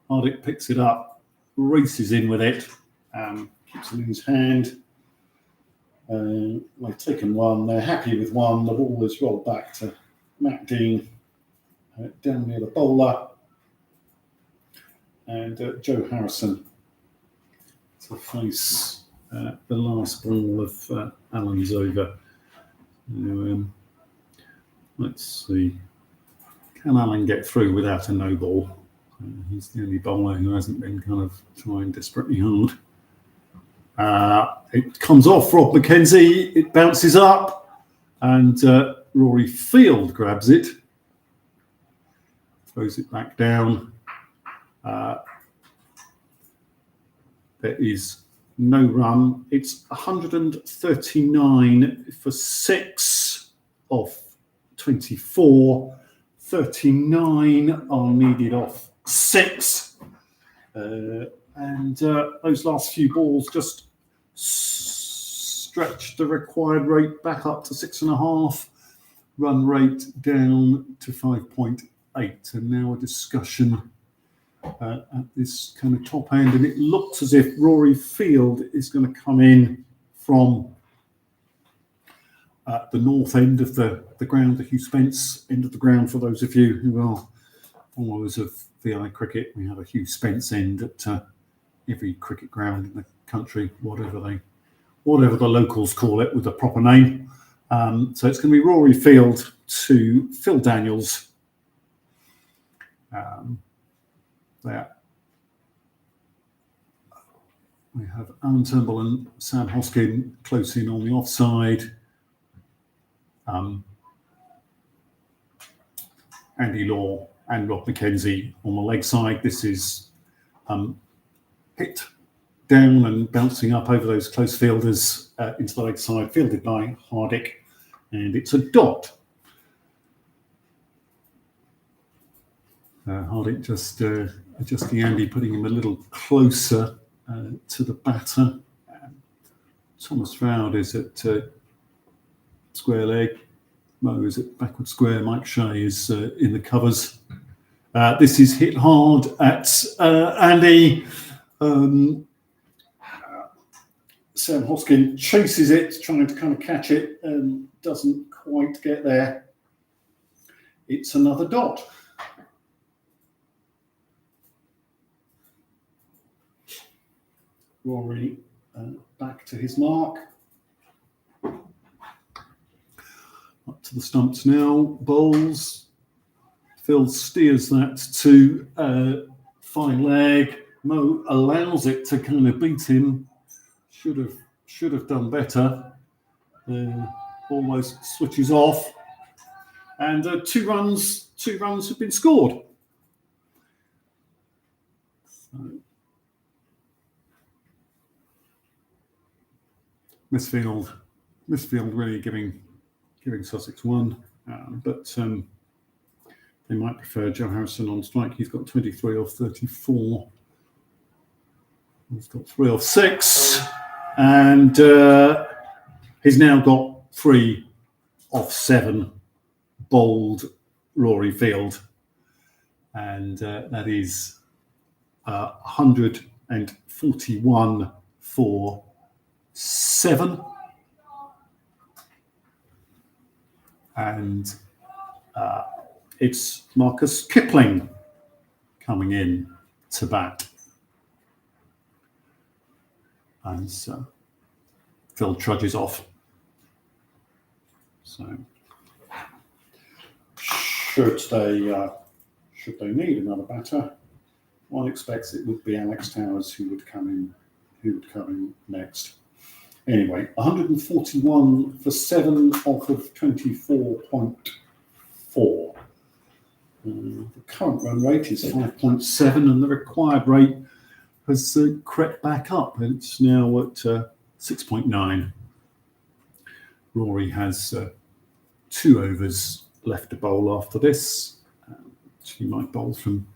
Hardick picks it up, races in with it, keeps it in his hand. They've taken 1, they're happy with 1. The ball is rolled back to Matt Dean, down near the bowler. And Joe Harrison to face the last ball of Alan's over. Let's see. Can Alan get through without a no ball? He's the only bowler who hasn't been kind of trying desperately hard. It comes off Rob McKenzie, it bounces up, and Rory Field grabs it, throws it back down. There is no run. It's 139 for 6 off 24. 39 are needed off 6. And those last few balls just stretched the required rate back up to 6.5. Run rate down to 5.8. And now a discussion at this kind of top end. And it looks as if Rory Field is going to come in from the north end of the ground, the Hugh Spence end of the ground. For those of you who are followers of VI cricket, we have a Hugh Spence end at every cricket ground in the country, whatever the locals call it with a proper name. So it's going to be Rory Field to Phil Daniels. There. We have Alan Turnbull and Sam Hoskin close in on the offside. Andy Law and Rob McKenzie on the leg side. This is hit down and bouncing up over those close fielders into the leg side, fielded by Hardick, and it's a dot. Hardick just adjusting Andy, putting him a little closer to the batter. Thomas Froud is at square leg. Mo is at backward square. Mike Shea is in the covers. This is hit hard at Andy. Sam Hoskin chases it, trying to kind of catch it, and doesn't quite get there. It's another dot. Rory back to his mark. Up to the stumps now. Bowls. Phil steers that to fine leg. Mo allows it to kind of beat him. Should have done better. Almost switches off. And 2 runs have been scored. So, Misfield really giving Sussex 1, but they might prefer Joe Harrison on strike. He's got 23 off 34. He's got 3 off 6, and he's now got 3 off 7. Bowled Rory Field, and that is 141 for 7. And it's Marcus Kipling coming in to bat. And so Phil trudges off. So should they need another batter, one expects it would be Alex Towers who would come in next. Anyway, 141 for 7 off of 24.4. The current run rate is 5.7, and the required rate has crept back up. It's now at 6.9. Rory has 2 overs left to bowl after this. She might bowl from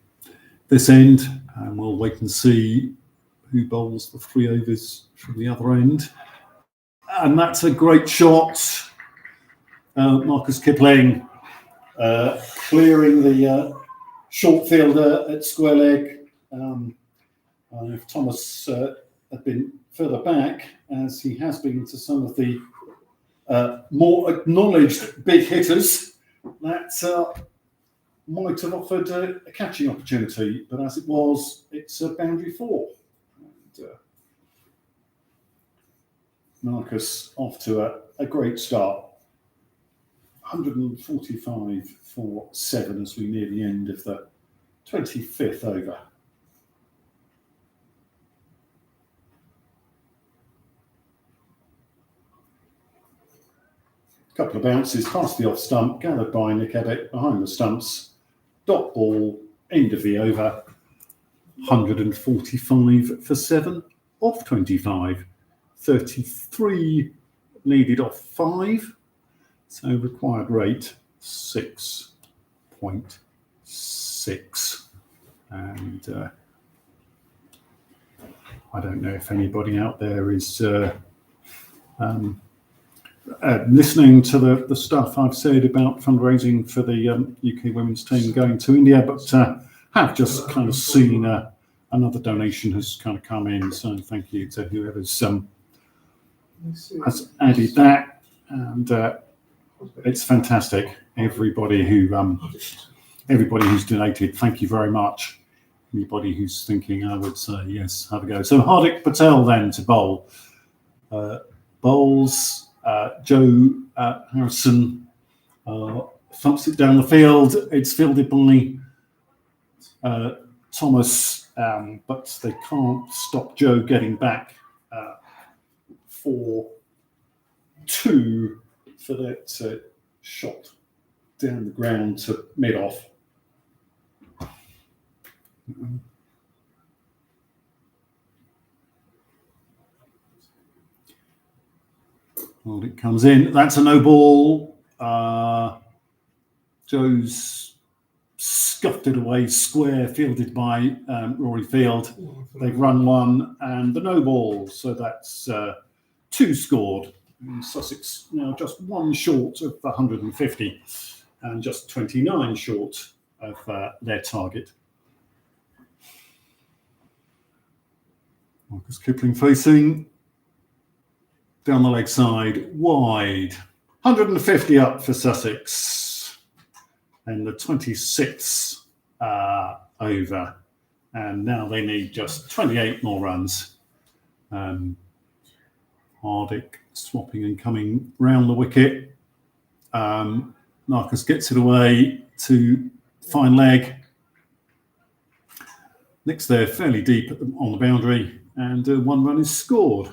this end, and we'll wait and see who bowls the 3 overs from the other end. And that's a great shot. Marcus Kipling clearing the short fielder at square leg. If Thomas had been further back, as he has been to some of the more acknowledged big hitters, that might have offered a catching opportunity. But as it was, it's a boundary 4. And, Marcus off to a great start. 145 for 7 as we near the end of the 25th over. Couple of bounces past the off stump, gathered by Nick Ebbett behind the stumps. Dot ball, end of the over. 145 for 7, off 25. 33 needed off 5. So required rate 6.6. And I don't know if anybody out there is listening to the stuff I've said about fundraising for the UK women's team going to India, but have just kind of seen another donation has kind of come in. So thank you to whoever's has added that, and it's fantastic. Everybody who's donated, thank you very much. Anybody who's thinking, I would say yes, have a go. So Hardik Patel then to bowl. Bowls, Joe Harrison thumps it down the field. It's fielded by Thomas, but they can't stop Joe getting back for 2 for that shot down the ground to mid-off. Well, it comes in. That's a no ball. Joe's scuffed it away square, fielded by Rory Field. They've run 1 and the no ball. So that's 2 scored. And Sussex now just 1 short of 150 and just 29 short of their target. Marcus Kipling facing down the leg side, wide. 150 up for Sussex. And the 26th over. And now they need just 28 more runs. Hardik swapping and coming round the wicket. Marcus gets it away to fine leg. Nick's there fairly deep on the boundary, and 1 run is scored.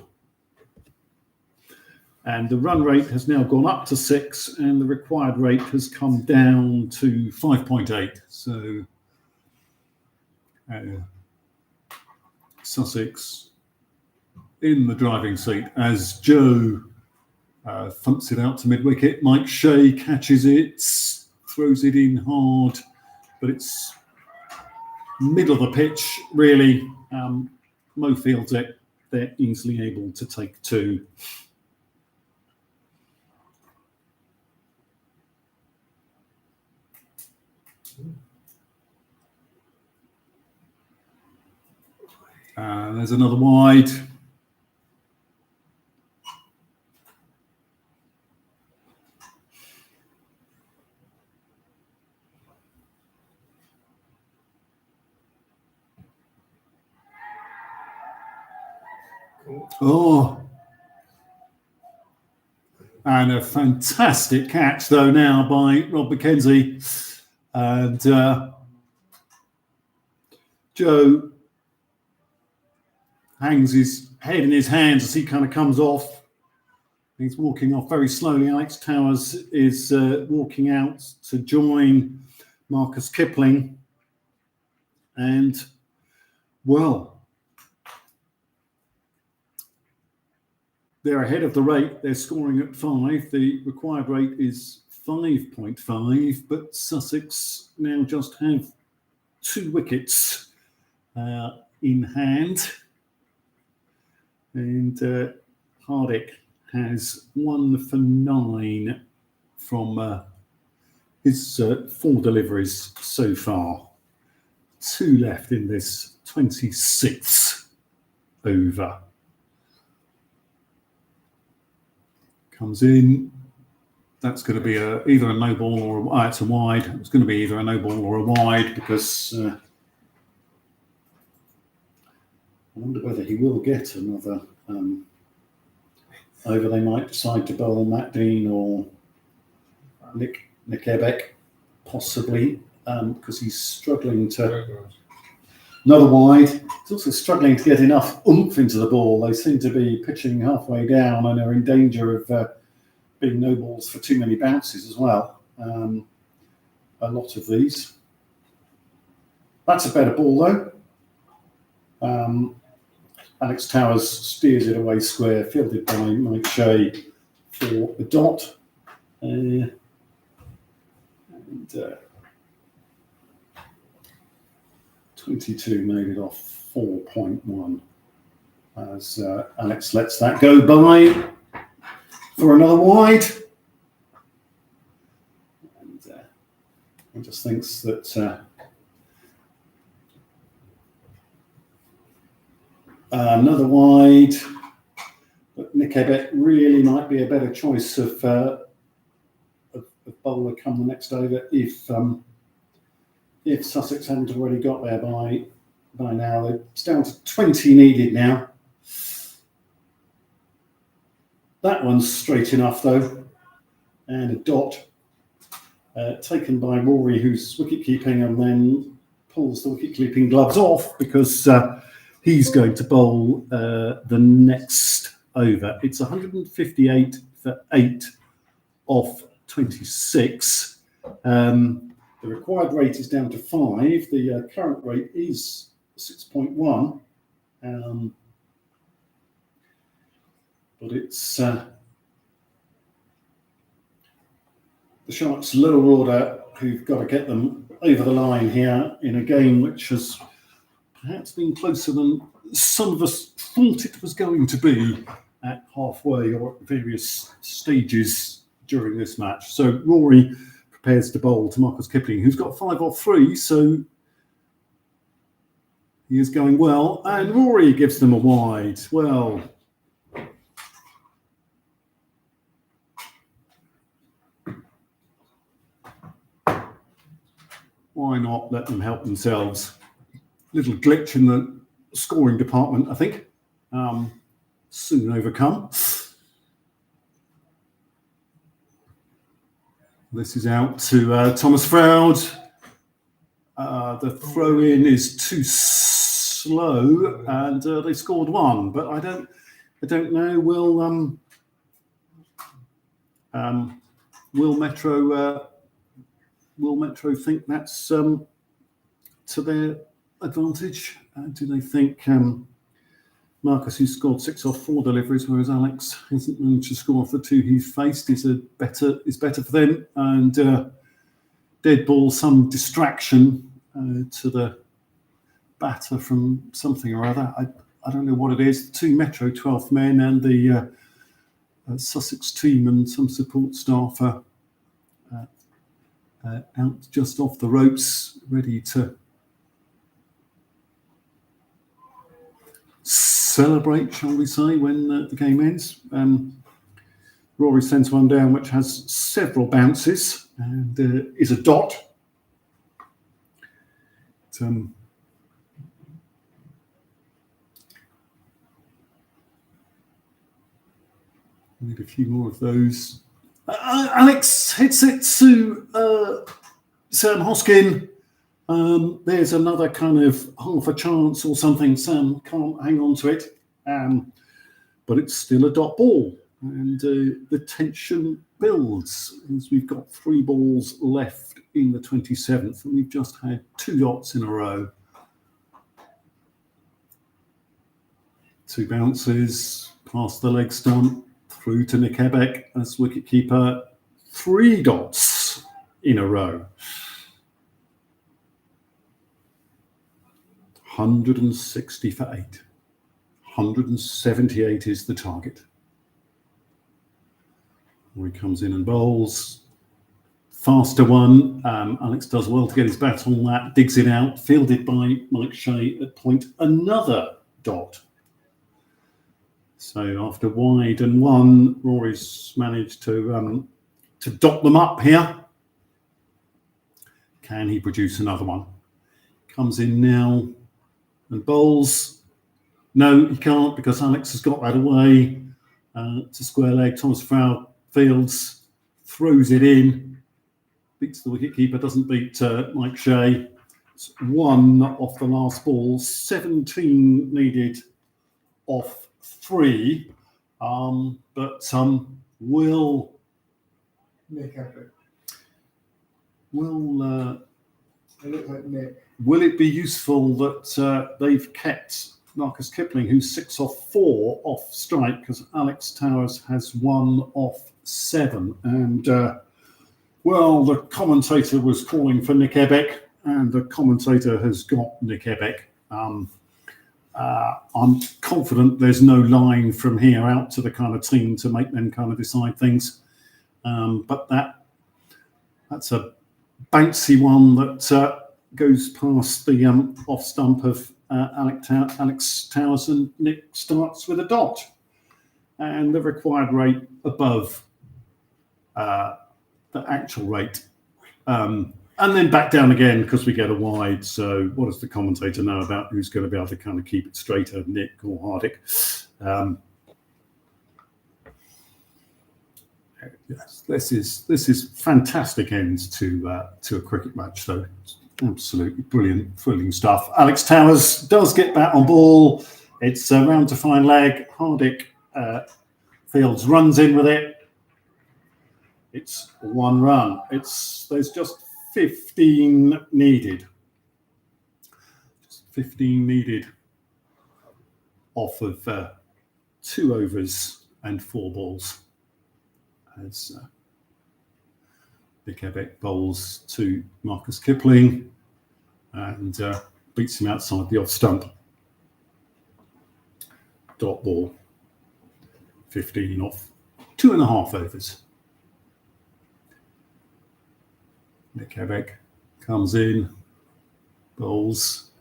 And the run rate has now gone up to 6, and the required rate has come down to 5.8. So Sussex in the driving seat as Joe thumps it out to mid-wicket. Mike Shea catches it, throws it in hard, but it's middle of the pitch, really. Mo fields it. They're easily able to take 2. There's another wide. Oh, and a fantastic catch though now by Rob McKenzie, and Joe hangs his head in his hands as he kind of comes off. He's walking off very slowly. Alex Towers is walking out to join Marcus Kipling, and well, they're ahead of the rate. They're scoring at 5. The required rate is 5.5, but Sussex now just have 2 wickets in hand. And Hardick has 1 for 9 from his 4 deliveries so far. 2 left in this 26th over. Comes in. That's going to be either a no ball or it's a wide. It's going to be either a no ball or a wide because I wonder whether he will get another over. They might decide to bowl Matt Dean or Nick Ebbeck, possibly, because he's struggling to. Another wide. He's also struggling to get enough oomph into the ball. They seem to be pitching halfway down and are in danger of being no balls for too many bounces as well. A lot of these. That's a better ball though. Alex Towers steers it away square, fielded by Mike Shea for a dot. And 22 made it off 4.1 as Alex lets that go by for another wide. And he just thinks that another wide, but Nick Ebbeck really might be a better choice of bowler come the next over if Sussex hadn't already got there by now. It's down to 20 needed now. That one's straight enough though, and a dot taken by Rory, who's wicket keeping, and then pulls the wicket keeping gloves off because he's going to bowl the next over. It's 158 for 8 off 26. The required rate is down to 5. The current rate is 6.1. But it's the Sharks' lower order who've got to get them over the line here in a game which has perhaps been closer than some of us thought it was going to be at halfway or at various stages during this match. So Rory prepares to bowl to Marcus Kipling, who's got 5 off 3, so he is going well. And Rory gives them a wide. Well, why not let them help themselves? Little glitch in the scoring department, I think. Soon overcome. This is out to Thomas Froud. The throw in is too slow, and they scored 1. But I don't know. Will Metro think that's to their advantage? Do they think Marcus, who scored 6 off 4 deliveries, whereas Alex hasn't managed to score off the 2 he's faced, is better for them? And dead ball, some distraction to the batter from something or other. I don't know what it is. 2 Metro 12th men and the Sussex team and some support staff are out just off the ropes, ready to celebrate, shall we say, when the game ends. Rory sends one down which has several bounces and is a dot. Need a few more of those. Alex hits it to Sam Hoskin. There's another kind of half a chance or something. Sam can't hang on to it, but it's still a dot ball, and the tension builds as we've got 3 balls left in the 27th, and we've just had 2 dots in a row. 2 bounces past the leg stump, through to Nick Ebbeck as wicketkeeper, 3 dots in a row. 160 for 8. 178 is the target. Rory comes in and bowls. Faster one. Alex does well to get his bat on that. Digs it out. Fielded by Mike Shea at point. Another dot. So after wide and 1, Rory's managed to dot them up here. Can he produce another one? Comes in now and bowls. No, he can't, because Alex has got that away to square leg. Thomas Frau fields, throws it in, beats the wicketkeeper, doesn't beat Mike Shea. It's 1 off the last ball, 17 needed off 3, but will Nick Epic. will It looks like Nick. will it be useful that they've kept Marcus Kipling, who's 6 off 4 off strike, because Alex Towers has 1 off 7, and well, the commentator was calling for Nick Ebeck, and the commentator has got Nick Ebeck. I'm confident there's no line from here out to the kind of team to make them kind of decide things, but that's a bouncy one that goes past the off stump of Alex Towers, and Nick starts with a dot, and the required rate above the actual rate, and then back down again because we get a wide. So what does the commentator know about who's going to be able to kind of keep it straighter, Nick or Hardick? Yes, this is fantastic ends to a cricket match, though. Absolutely brilliant, thrilling stuff. Alex Towers does get back on ball. It's round to fine leg. Hardick fields, runs in with it. It's 1 run. There's just 15 needed. Just 15 needed off of 2 overs and 4 balls. As Nick Ebeck bowls to Marcus Kipling and beats him outside the off stump. Dot ball. 15 off 2.5 overs. Nick Ebeck comes in, bowls.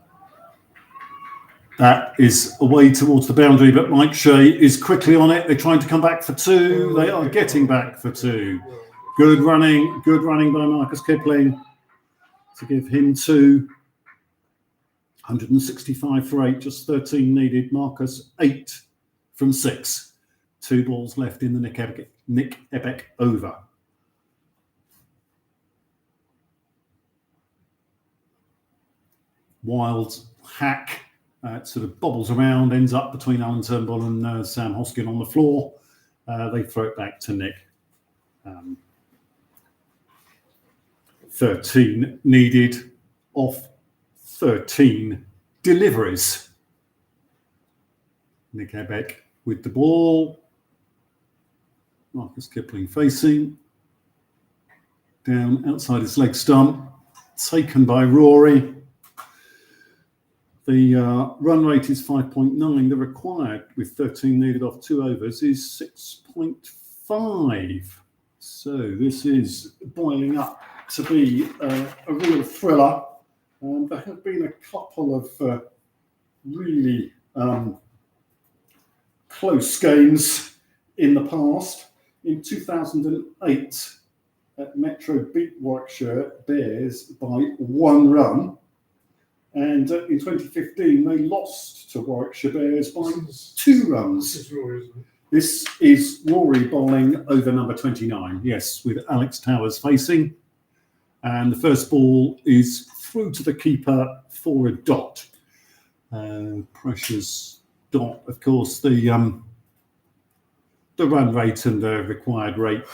That is away towards the boundary, but Mike Shea is quickly on it. They're trying to come back for 2. They are getting back for 2. Good running by Marcus Kipling to give him 2. 165 for 8, just 13 needed. Marcus 8 from 6. 2 balls left in the Nick Ebeck over. Wild hack, it sort of bobbles around, ends up between Alan Turnbull and Sam Hoskin on the floor. They throw it back to Nick. 13 needed off 13 deliveries. Nick Ebeck with the ball. Marcus Kipling facing. Down outside his leg stump. Taken by Rory. The run rate is 5.9. The required, with 13 needed off 2 overs, is 6.5. So this is boiling up to be a real thriller. There have been a couple of really close games in the past. In 2008, Metro beat Warwickshire Bears by 1 run. And in 2015, they lost to Warwickshire Bears by 2 runs. This is Rory bowling over number 29, yes, with Alex Towers facing. And the first ball is through to the keeper for a dot. Precious dot, of course, the run rate and the required rate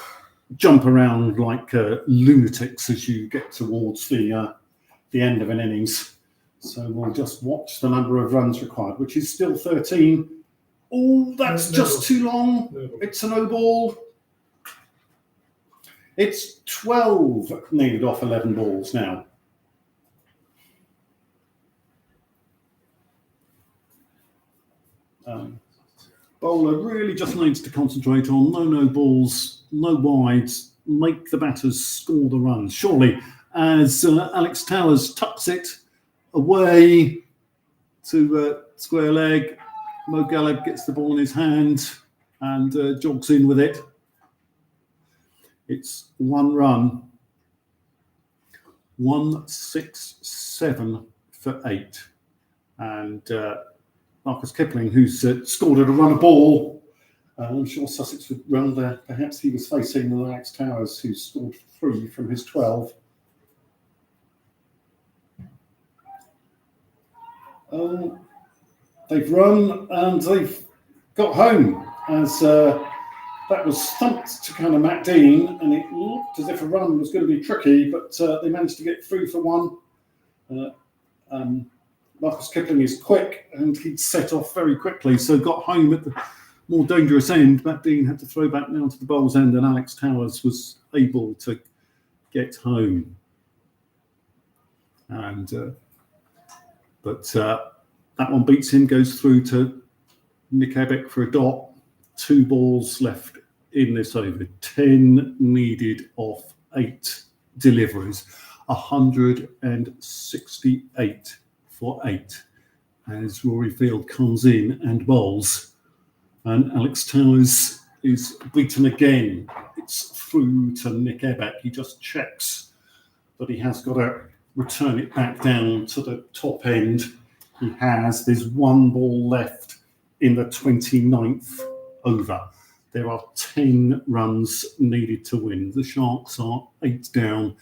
jump around like lunatics as you get towards the end of an innings. So we'll just watch the number of runs required, which is still 13. Oh, that's just too long. It's a no ball. It's 12 needed off 11 balls now. Bowler really just needs to concentrate on no balls, no wides, make the batters score the runs. Surely, as Alex Towers tucks it away to square leg, Mo Gallup gets the ball in his hand and jogs in with it. It's 1 run, 167 for 8. And Marcus Kipling, who's scored at a run of ball. I'm sure Sussex would run there. Perhaps he was facing Alex Towers, who scored 3 from his 12. They've run and they've got home as that was thumped to kind of Matt Dean, and it looked as if a run was going to be tricky, but they managed to get through for 1. Marcus Kipling is quick and he'd set off very quickly, so got home at the more dangerous end. Matt Dean had to throw back now to the bowl's end, and Alex Towers was able to get home. And but that one beats him, goes through to Nick Ebeck for a dot. 2 balls left in this over. 10 needed off 8 deliveries. 168 for 8 as Rory Field comes in and bowls. And Alex Towers is beaten again. It's through to Nick Ebeck. He just checks that he has got to return it back down to the top end. He has. There's 1 ball left in the 29th over. There are 10 runs needed to win. The Sharks are 8 down.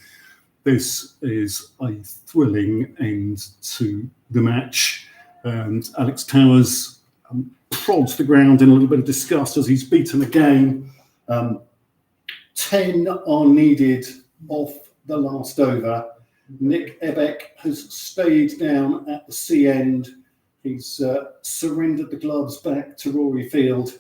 This is a thrilling end to the match. And Alex Towers prods the ground in a little bit of disgust as he's beaten again. 10 are needed off the last over. Nick Ebeck has stayed down at the C end. He's surrendered the gloves back to Rory Field.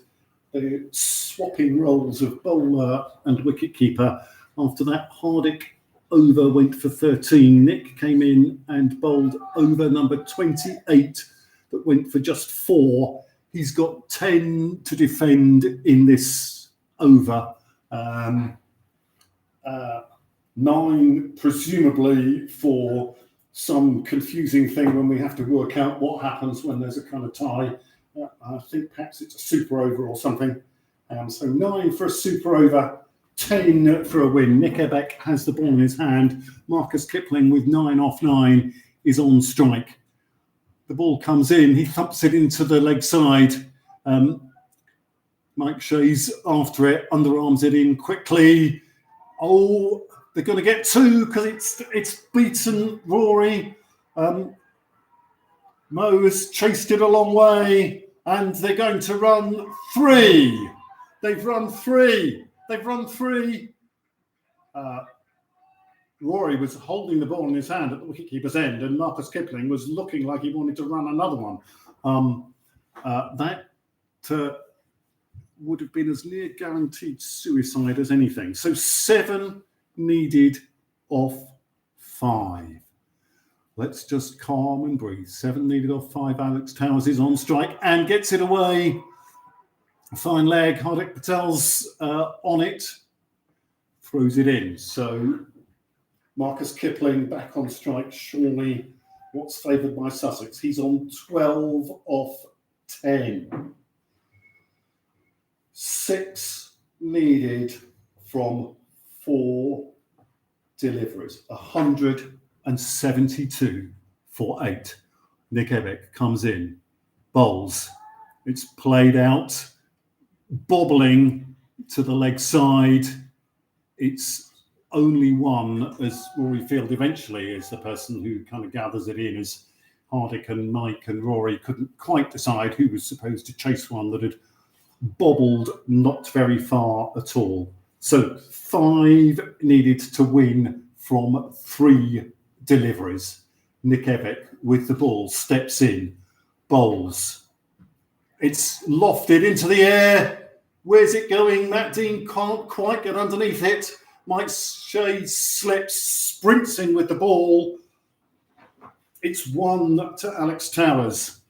They're swapping roles of bowler and wicketkeeper. After that, Hardick over went for 13. Nick came in and bowled over number 28 that went for just 4. He's got 10 to defend in this over. 9 presumably for some confusing thing when we have to work out what happens when there's a kind of tie. I think perhaps it's a super over or something. So 9 for a super over, 10 for a win. Nick Ebeck has the ball in his hand. Marcus Kipling with 9 off 9 is on strike. The ball comes in. He thumps it into the leg side. Mike Shea's after it, underarms it in quickly. Oh, they're going to get 2 because it's beaten Rory. Mo has chased it a long way, and they're going to run 3. They've run 3. Rory was holding the ball in his hand at the wicketkeeper's end, and Marcus Kipling was looking like he wanted to run another one. That would have been as near guaranteed suicide as anything. So 7 needed off 5. Let's just calm and breathe. 7 needed off 5. Alex Towers is on strike and gets it away. A fine leg. Hardik Patel's on it. Throws it in. So Marcus Kipling back on strike. Surely what's favoured by Sussex. He's on 12 off 10. 6 needed from 4 deliveries. 172 for 8. Nick Ebeck comes in, bowls. It's played out, bobbling to the leg side. It's only one, as Rory Field eventually is the person who kind of gathers it in, as Hardick and Mike and Rory couldn't quite decide who was supposed to chase one that had bobbled not very far at all. So 5 needed to win from 3 deliveries. Nick Ebeck with the ball steps in, bowls. It's lofted into the air. Where's it going? Matt Dean can't quite get underneath it. Mike Shea slips, sprints in with the ball. It's 1 to Alex Towers.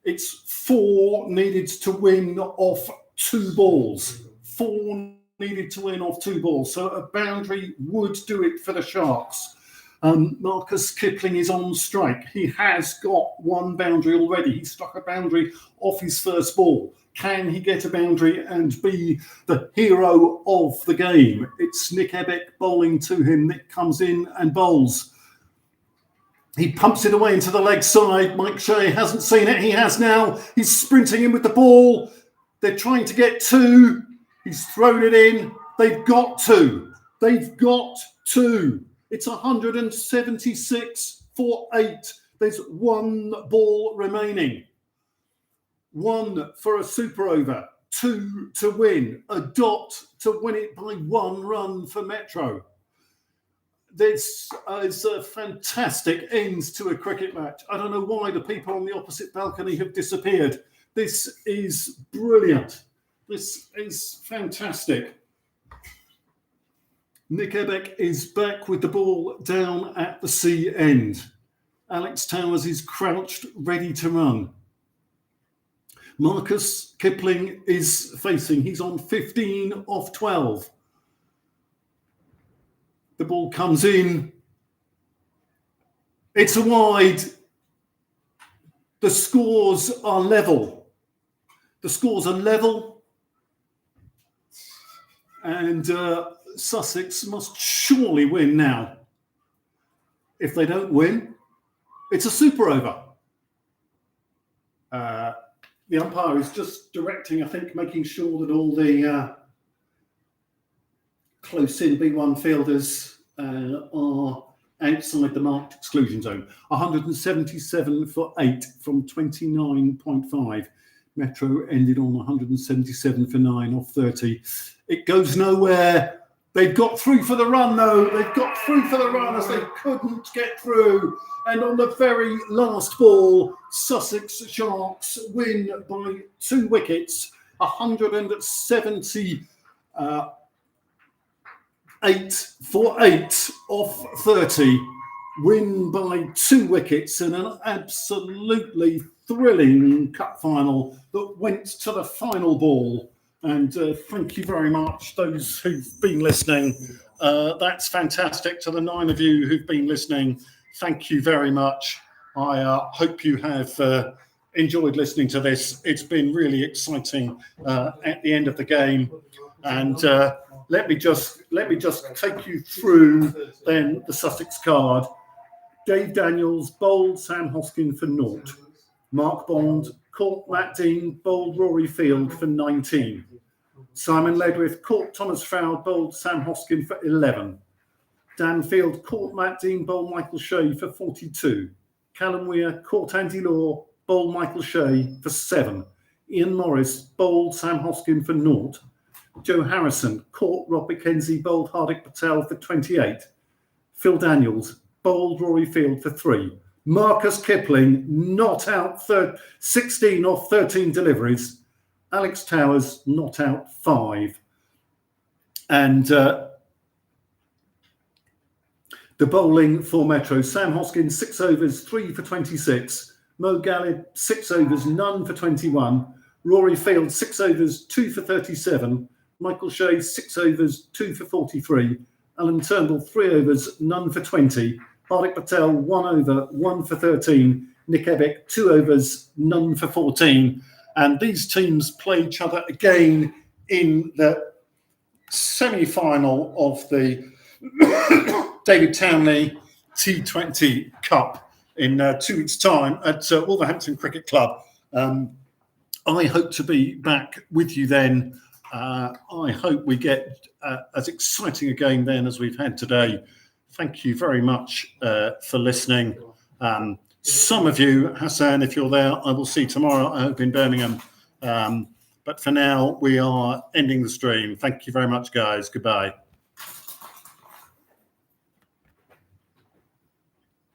It's 4 needed to win off 2 balls. 4 needed to win off 2 balls. So a boundary would do it for the Sharks. Marcus Kipling is on strike. He has got 1 boundary already. He struck a boundary off his first ball. Can he get a boundary and be the hero of the game? It's Nick Ebeck bowling to him. Nick comes in and bowls. He pumps it away into the leg side. Mike Shea hasn't seen it. He has now. He's sprinting in with the ball. They're trying to get 2. He's thrown it in. They've got 2. They've got 2. It's 176 for 8. There's 1 ball remaining. 1 for a super over. 2 to win. A dot to win it by 1 run for Metro. This is a fantastic end to a cricket match. I don't know why the people on the opposite balcony have disappeared. This is brilliant. This is fantastic. Nick Ebeck is back with the ball down at the C end. Alex Towers is crouched, ready to run. Marcus Kipling is facing. He's on 15 off 12. The ball comes in. It's a wide. The scores are level. The scores are level. And Sussex must surely win now. If they don't win, it's a super over. The umpire is just directing, I think, making sure that all the close-in B1 fielders are outside the marked exclusion zone. 177 for 8 from 29.5. Metro ended on 177 for 9 off 30. It goes nowhere. They've got through for the run, though. They've got through for the run as they couldn't get through. And on the very last ball, Sussex Sharks win by 2 wickets, 178 for 8 off 30. Win by 2 wickets in an absolutely thrilling cup final that went to the final ball. And thank you very much, those who've been listening. That's fantastic. To the 9 of you who've been listening, thank you very much. I hope you have enjoyed listening to this. It's been really exciting at the end of the game. And let me just take you through then the Sussex card. Dave Daniels bowled Sam Hoskin for 0. Mark Bond caught Matt Dean, bowled Rory Field for 19. Simon Ledwith caught Thomas Froud, bowled Sam Hoskin for 11. Dan Field caught Matt Dean, bowled Michael Shea for 42. Callum Weir caught Andy Law, bowled Michael Shea for 7. Ian Morris bowled Sam Hoskin for 0. Joe Harrison caught Rob McKenzie, bowled Hardik Patel for 28. Phil Daniels bowled Rory Field for 3. Marcus Kipling not out 16 off 13 deliveries. Alex Towers not out 5. And the bowling for Metro, Sam Hoskins 6 overs, 3 for 26. Mo Galib 6 overs, none for 21. Rory Field 6 overs, 2 for 37. Michael Shea 6 overs, 2 for 43. Alan Turnbull 3 overs, none for 20. Hardik Patel 1 over, 1 for 13. Nick Ebeck 2 overs, none for 14. And these teams play each other again in the semi-final of the David Townley T20 Cup in 2 weeks' time at Wolverhampton Cricket Club. I hope to be back with you then. I hope we get as exciting a game then as we've had today. Thank you very much for listening. Some of you, Hassan, if you're there, I will see tomorrow, I hope in Birmingham. But for now, we are ending the stream. Thank you very much, guys. Goodbye.